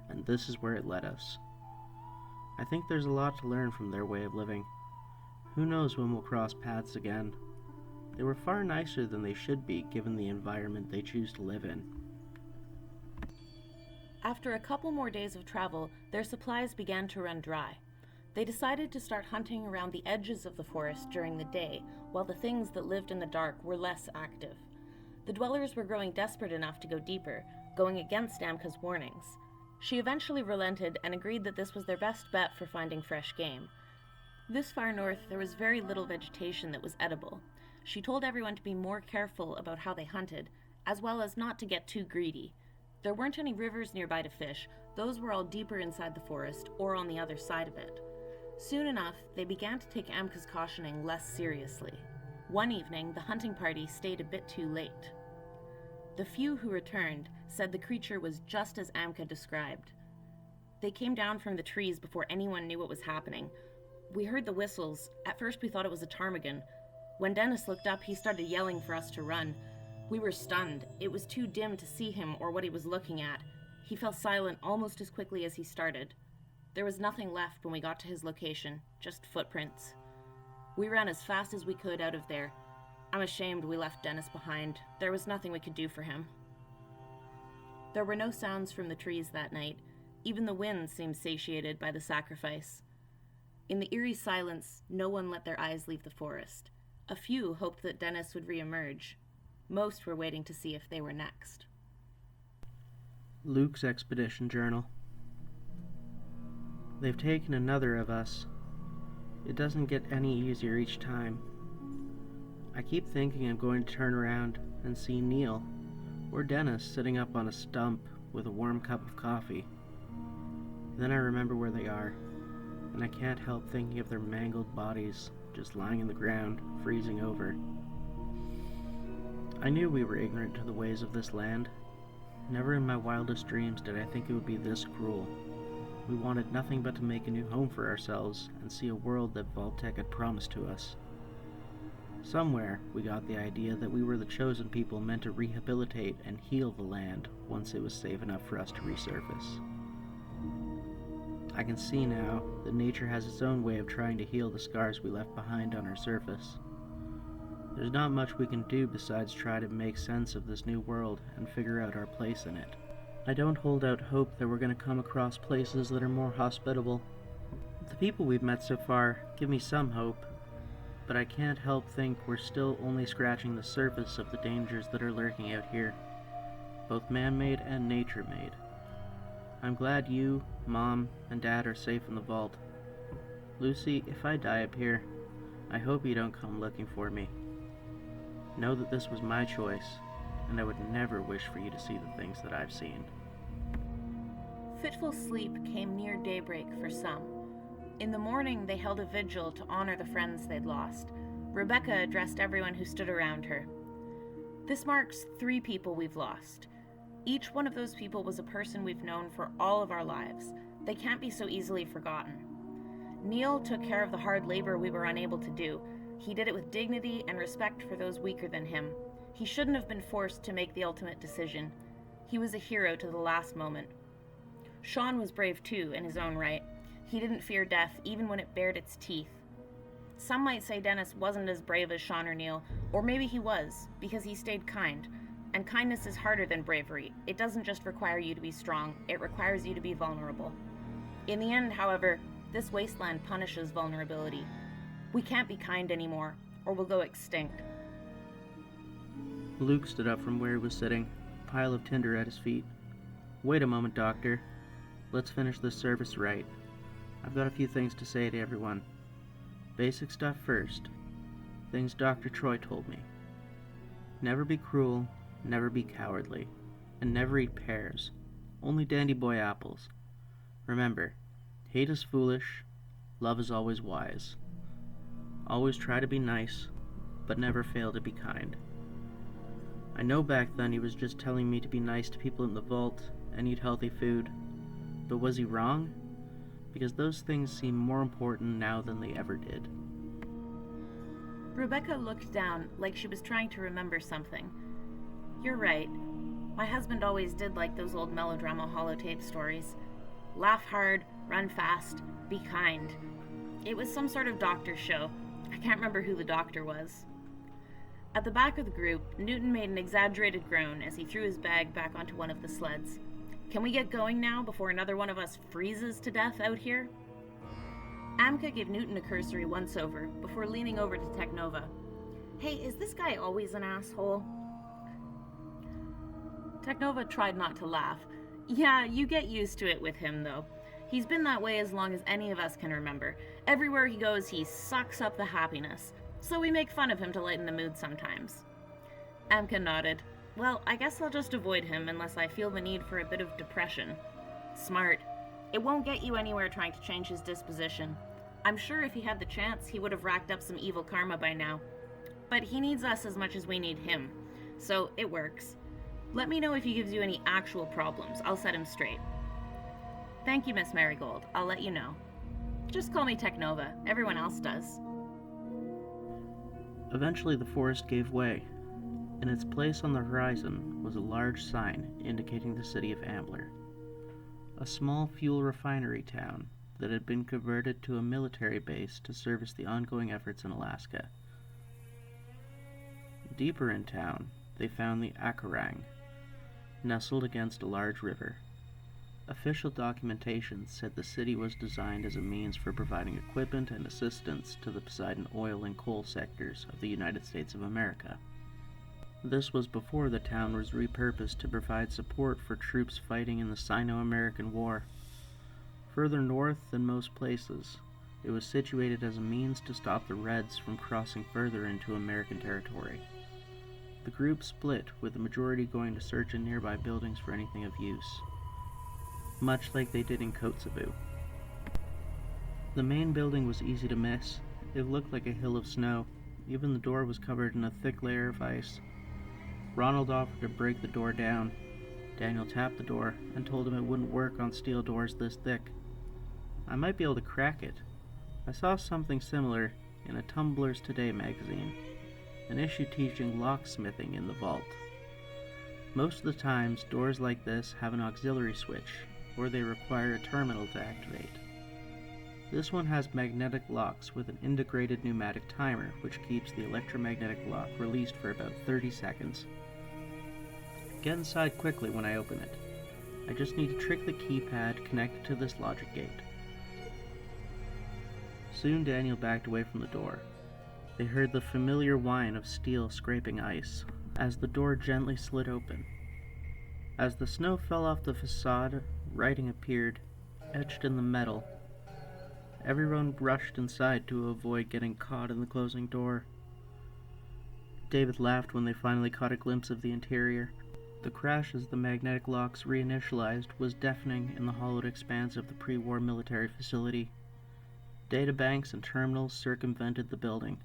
and this is where it led us. I think there's a lot to learn from their way of living. Who knows when we'll cross paths again? They were far nicer than they should be given the environment they choose to live in. After a couple more days of travel, their supplies began to run dry. They decided to start hunting around the edges of the forest during the day, while the things that lived in the dark were less active. The dwellers were growing desperate enough to go deeper, going against Amka's warnings. She eventually relented and agreed that this was their best bet for finding fresh game. This far north, there was very little vegetation that was edible. She told everyone to be more careful about how they hunted, as well as not to get too greedy. There weren't any rivers nearby to fish. Those were all deeper inside the forest or on the other side of it. Soon enough, they began to take Amka's cautioning less seriously. One evening, the hunting party stayed a bit too late. The few who returned said the creature was just as Amka described. They came down from the trees before anyone knew what was happening. We heard the whistles. At first we thought it was a ptarmigan. When Dennis looked up, he started yelling for us to run. We were stunned. It was too dim to see him or what he was looking at. He fell silent almost as quickly as he started. There was nothing left when we got to his location, just footprints. We ran as fast as we could out of there. I'm ashamed we left Dennis behind. There was nothing we could do for him. There were no sounds from the trees that night. Even the wind seemed satiated by the sacrifice. In the eerie silence, no one let their eyes leave the forest. A few hoped that Dennis would reemerge. Most were waiting to see if they were next. Luke's Expedition Journal. They've taken another of us. It doesn't get any easier each time. I keep thinking I'm going to turn around and see Neil or Dennis sitting up on a stump with a warm cup of coffee. Then I remember where they are, and I can't help thinking of their mangled bodies just lying in the ground, freezing over. I knew we were ignorant to the ways of this land. Never in my wildest dreams did I think it would be this cruel. We wanted nothing but to make a new home for ourselves and see a world that Vault-Tec had promised to us. Somewhere, we got the idea that we were the chosen people meant to rehabilitate and heal the land once it was safe enough for us to resurface. I can see now that nature has its own way of trying to heal the scars we left behind on our surface. There's not much we can do besides try to make sense of this new world and figure out our place in it. I don't hold out hope that we're going to come across places that are more hospitable. The people we've met so far give me some hope, but I can't help think we're still only scratching the surface of the dangers that are lurking out here, both man-made and nature-made. I'm glad you, Mom, and Dad are safe in the vault. Lucy, if I die up here, I hope you don't come looking for me. Know that this was my choice, and I would never wish for you to see the things that I've seen. Fitful sleep came near daybreak for some. In the morning, they held a vigil to honor the friends they'd lost. Rebecca addressed everyone who stood around her. This marks 3 people we've lost. Each one of those people was a person we've known for all of our lives. They can't be so easily forgotten. Neil took care of the hard labor we were unable to do. He did it with dignity and respect for those weaker than him. He shouldn't have been forced to make the ultimate decision. He was a hero to the last moment. Sean was brave too, in his own right. He didn't fear death, even when it bared its teeth. Some might say Dennis wasn't as brave as Sean or Neil, or maybe he was, because he stayed kind. And kindness is harder than bravery. It doesn't just require you to be strong, it requires you to be vulnerable. In the end, however, this wasteland punishes vulnerability. We can't be kind anymore, or we'll go extinct. Luke stood up from where he was sitting, a pile of tinder at his feet. Wait a moment, Doctor. Let's finish this service right. I've got a few things to say to everyone. Basic stuff first. Things Dr. Troy told me. Never be cruel, never be cowardly, and never eat pears. Only dandy boy apples. Remember, hate is foolish, love is always wise. Always try to be nice, but never fail to be kind. I know back then he was just telling me to be nice to people in the vault and eat healthy food, but was he wrong? Because those things seem more important now than they ever did. Rebecca looked down like she was trying to remember something. You're right. My husband always did like those old melodrama holotape stories. Laugh hard, run fast, be kind. It was some sort of doctor show. I can't remember who the doctor was. At the back of the group, Newton made an exaggerated groan as he threw his bag back onto one of the sleds. Can we get going now before another one of us freezes to death out here? Amka gave Newton a cursory once-over before leaning over to Technova. Hey, is this guy always an asshole? Technova tried not to laugh. Yeah, you get used to it with him, though. He's been that way as long as any of us can remember. Everywhere he goes, he sucks up the happiness. So we make fun of him to lighten the mood sometimes. Amka nodded. Well, I guess I'll just avoid him unless I feel the need for a bit of depression. Smart. It won't get you anywhere trying to change his disposition. I'm sure if he had the chance, he would have racked up some evil karma by now. But he needs us as much as we need him. So it works. Let me know if he gives you any actual problems. I'll set him straight. Thank you, Miss Marigold. I'll let you know. Just call me Technova. Everyone else does. Eventually, the forest gave way. In its place on the horizon was a large sign indicating the city of Ambler, a small fuel refinery town that had been converted to a military base to service the ongoing efforts in Alaska. Deeper in town, they found the Akarang, nestled against a large river. Official documentation said the city was designed as a means for providing equipment and assistance to the Poseidon oil and coal sectors of the United States of America. This was before the town was repurposed to provide support for troops fighting in the Sino-American War. Further north than most places, it was situated as a means to stop the Reds from crossing further into American territory. The group split, with the majority going to search in nearby buildings for anything of use, much like they did in Kotzebue. The main building was easy to miss. It looked like a hill of snow. Even the door was covered in a thick layer of ice. Ronald offered to break the door down. Daniel tapped the door and told him it wouldn't work on steel doors this thick. I might be able to crack it. I saw something similar in a Tumblers Today magazine, an issue teaching locksmithing in the vault. Most of the times, doors like this have an auxiliary switch, or they require a terminal to activate. This one has magnetic locks with an integrated pneumatic timer, which keeps the electromagnetic lock released for about 30 seconds. Get inside quickly when I open it. I just need to trick the keypad connected to this logic gate. Soon Daniel backed away from the door. They heard the familiar whine of steel scraping ice as the door gently slid open. As the snow fell off the facade, writing appeared, etched in the metal. Everyone rushed inside to avoid getting caught in the closing door. David laughed when they finally caught a glimpse of the interior. The crash as the magnetic locks reinitialized was deafening in the hollowed expanse of the pre-war military facility. Data banks and terminals circumvented the building.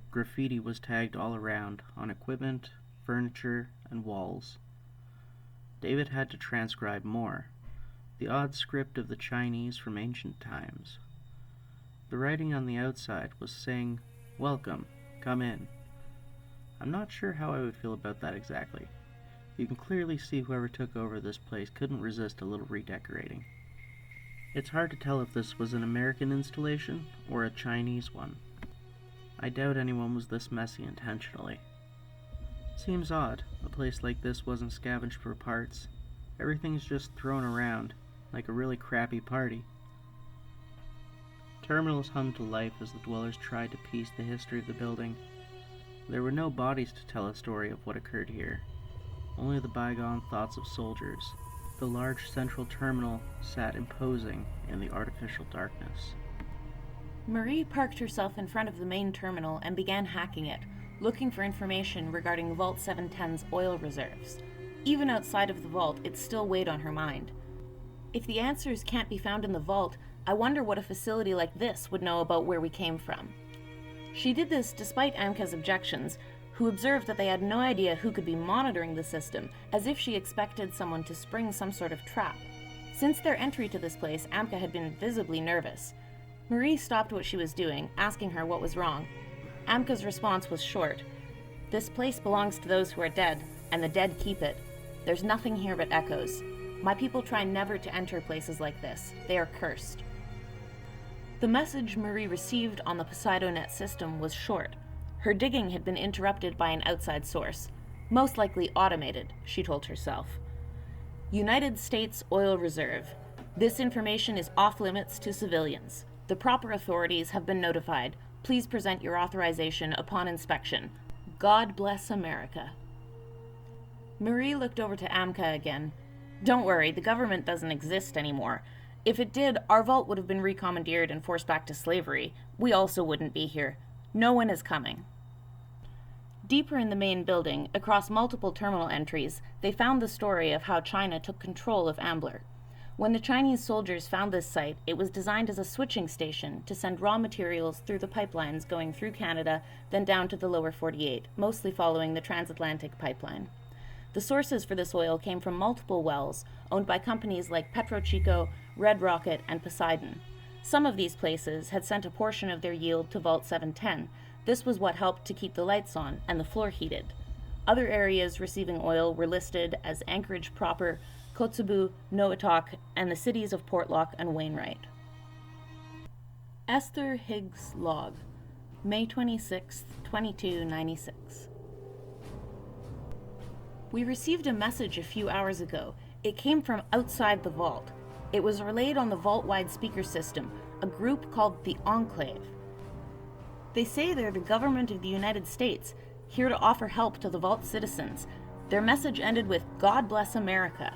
Graffiti was tagged all around, on equipment, furniture, and walls. David had to transcribe more, the odd script of the Chinese from ancient times. The writing on the outside was saying, "Welcome, come in." I'm not sure how I would feel about that exactly. You can clearly see whoever took over this place couldn't resist a little redecorating. It's hard to tell if this was an American installation or a Chinese one. I doubt anyone was this messy intentionally. Seems odd, a place like this wasn't scavenged for parts. Everything's just thrown around, like a really crappy party. Terminals hummed to life as the dwellers tried to piece the history of the building. There were no bodies to tell a story of what occurred here, only the bygone thoughts of soldiers. The large central terminal sat imposing in the artificial darkness. Marie parked herself in front of the main terminal and began hacking it, looking for information regarding Vault 710's oil reserves. Even outside of the vault, it still weighed on her mind. If the answers can't be found in the vault, I wonder what a facility like this would know about where we came from. She did this despite Amka's objections, who observed that they had no idea who could be monitoring the system, as if she expected someone to spring some sort of trap. Since their entry to this place, Amka had been visibly nervous. Marie stopped what she was doing, asking her what was wrong. Amka's response was short. "This place belongs to those who are dead, and the dead keep it. There's nothing here but echoes. My people try never to enter places like this. They are cursed." The message Marie received on the PoseidoNet system was short. Her digging had been interrupted by an outside source, most likely automated, she told herself. United States Oil Reserve. This information is off limits to civilians. The proper authorities have been notified. Please present your authorization upon inspection. God bless America. Marie looked over to Amka again. Don't worry, the government doesn't exist anymore. If it did, our vault would have been recommandeered and forced back to slavery. We also wouldn't be here. No one is coming. Deeper in the main building, across multiple terminal entries, they found the story of how China took control of Ambler. When the Chinese soldiers found this site, it was designed as a switching station to send raw materials through the pipelines going through Canada, then down to the lower 48, mostly following the transatlantic pipeline. The sources for this oil came from multiple wells owned by companies like PetroChico, Red Rocket, and Poseidon. Some of these places had sent a portion of their yield to Vault 710. This was what helped to keep the lights on and the floor heated. Other areas receiving oil were listed as Anchorage proper, Kotzebue, Noatak, and the cities of Portlock and Wainwright. Esther Higgs log, May 26, 2296. We received a message a few hours ago. It came from outside the vault. It was relayed on the vault-wide speaker system, a group called the Enclave. They say they're the government of the United States, here to offer help to the vault citizens. Their message ended with, "God bless America."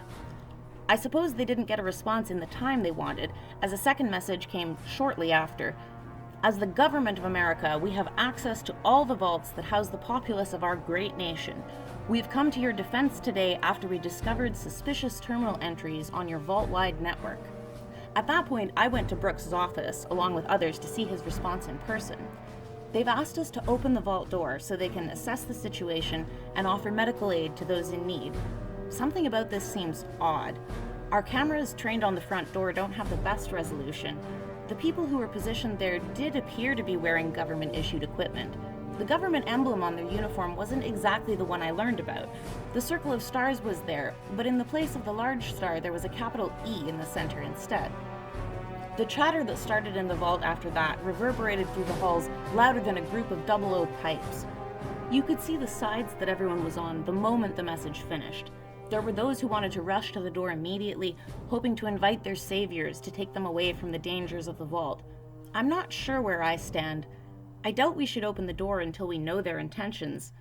I suppose they didn't get a response in the time they wanted, as a second message came shortly after. As the government of America, we have access to all the vaults that house the populace of our great nation. We've come to your defense today after we discovered suspicious terminal entries on your vault-wide network. At that point, I went to Brooks' office, along with others, to see his response in person. They've asked us to open the vault door so they can assess the situation and offer medical aid to those in need. Something about this seems odd. Our cameras trained on the front door don't have the best resolution. The people who were positioned there did appear to be wearing government-issued equipment. The government emblem on their uniform wasn't exactly the one I learned about. The circle of stars was there, but in the place of the large star there was a capital E in the center instead. The chatter that started in the vault after that reverberated through the halls louder than a group of double-O pipes. You could see the sides that everyone was on the moment the message finished. There were those who wanted to rush to the door immediately, hoping to invite their saviors to take them away from the dangers of the vault. I'm not sure where I stand. I doubt we should open the door until we know their intentions.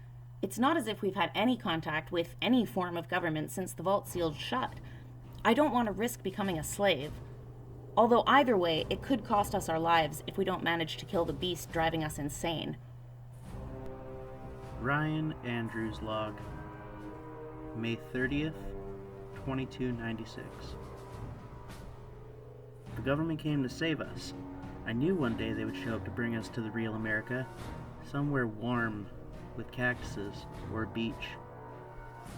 It's not as if we've had any contact with any form of government since the vault sealed shut. I don't want to risk becoming a slave. Although either way, it could cost us our lives if we don't manage to kill the beast driving us insane. Ryan Andrews log, May 30th, 2296. The government came to save us. I knew one day they would show up to bring us to the real America, somewhere warm with cactuses or a beach.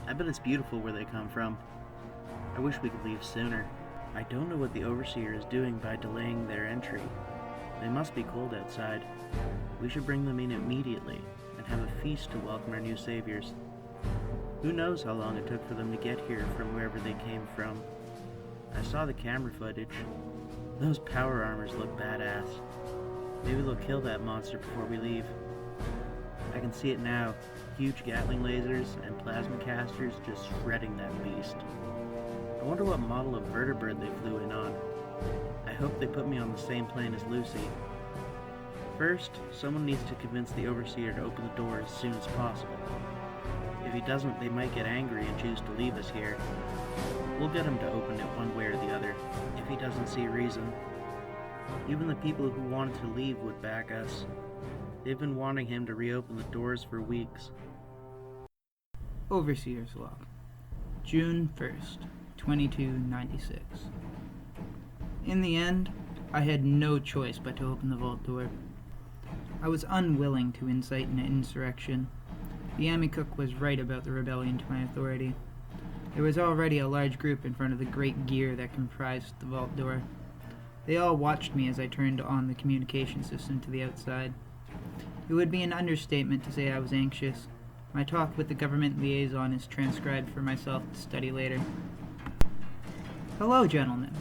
I bet it's beautiful where they come from. I wish we could leave sooner. I don't know what the Overseer is doing by delaying their entry. They must be cold outside. We should bring them in immediately and have a feast to welcome our new saviors. Who knows how long it took for them to get here from wherever they came from. I saw the camera footage. Those power armors look badass. Maybe they'll kill that monster before we leave. I can see it now. Huge Gatling lasers and plasma casters just shredding that beast. I wonder what model of vertebrate they flew in on. I hope they put me on the same plane as Lucy. First, someone needs to convince the Overseer to open the door as soon as possible. If he doesn't, they might get angry and choose to leave us here. We'll get him to open it one way or the other, if he doesn't see a reason. Even the people who wanted to leave would back us. They've been wanting him to reopen the doors for weeks. Overseer's log, June 1st, 2296. In the end, I had no choice but to open the vault door. I was unwilling to incite an insurrection. The Amikuk was right about the rebellion to my authority. There was already a large group in front of the great gear that comprised the vault door. They all watched me as I turned on the communication system to the outside. It would be an understatement to say I was anxious. My talk with the government liaison is transcribed for myself to study later. Hello, gentlemen.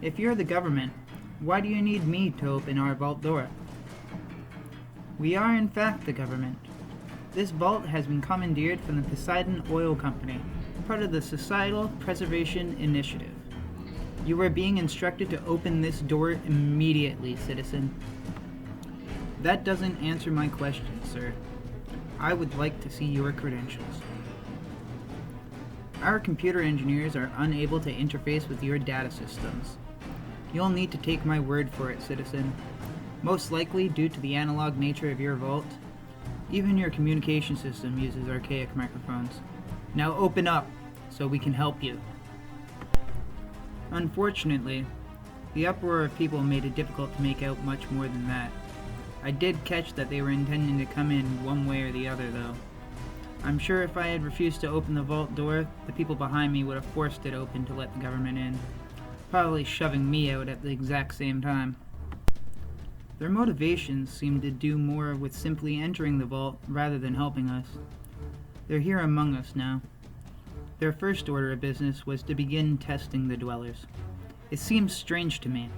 If you're the government, why do you need me to open our vault door? We are in fact the government. This vault has been commandeered from the Poseidon Oil Company, part of the Societal Preservation Initiative. You are being instructed to open this door immediately, citizen. That doesn't answer my question, sir. I would like to see your credentials. Our computer engineers are unable to interface with your data systems. You'll need to take my word for it, citizen. Most likely due to the analog nature of your vault, even your communication system uses archaic microphones. Now open up, so we can help you. Unfortunately, the uproar of people made it difficult to make out much more than that. I did catch that they were intending to come in one way or the other, though. I'm sure if I had refused to open the vault door, the people behind me would have forced it open to let the government in, probably shoving me out at the exact same time. Their motivations seem to do more with simply entering the vault rather than helping us. They're here among us now. Their first order of business was to begin testing the dwellers. It seems strange to me.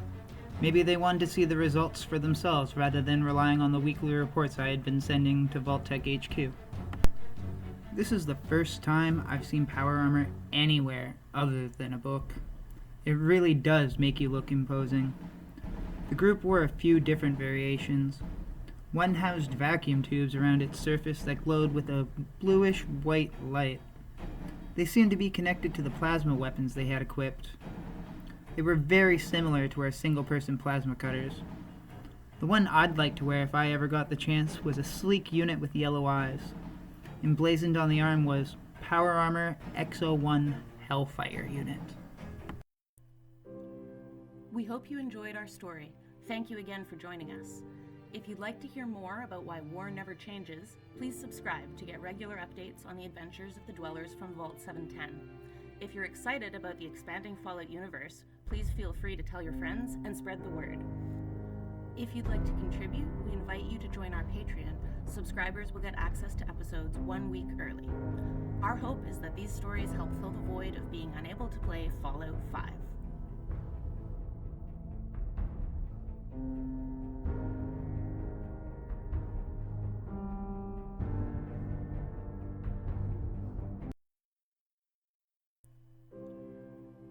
Maybe they wanted to see the results for themselves rather than relying on the weekly reports I had been sending to Vault-Tec HQ. This is the first time I've seen power armor anywhere other than a book. It really does make you look imposing. The group wore a few different variations. One housed vacuum tubes around its surface that glowed with a bluish-white light. They seemed to be connected to the plasma weapons they had equipped. They were very similar to our single-person plasma cutters. The one I'd like to wear if I ever got the chance was a sleek unit with yellow eyes. Emblazoned on the arm was Power Armor XO1 Hellfire Unit. We hope you enjoyed our story. Thank you again for joining us. If you'd like to hear more about why war never changes, please subscribe to get regular updates on the adventures of the dwellers from Vault 710. If you're excited about the expanding Fallout universe, please feel free to tell your friends and spread the word. If you'd like to contribute, we invite you to join our Patreon. Subscribers will get access to episodes 1 week early. Our hope is that these stories help fill the void of being unable to play Fallout 5.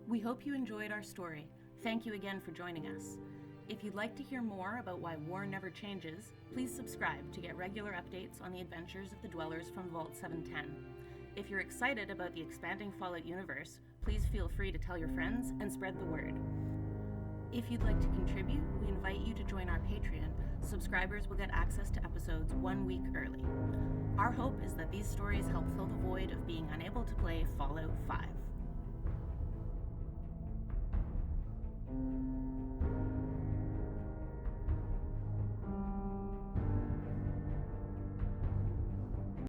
We hope you enjoyed our story. Thank you again for joining us. If you'd like to hear more about why war never changes, please subscribe to get regular updates on the adventures of the dwellers from Vault 710. If you're excited about the expanding Fallout universe, please feel free to tell your friends and spread the word. If you'd like to contribute, we invite you to join our Patreon. Subscribers will get access to episodes 1 week early. Our hope is that these stories help fill the void of being unable to play Fallout 5.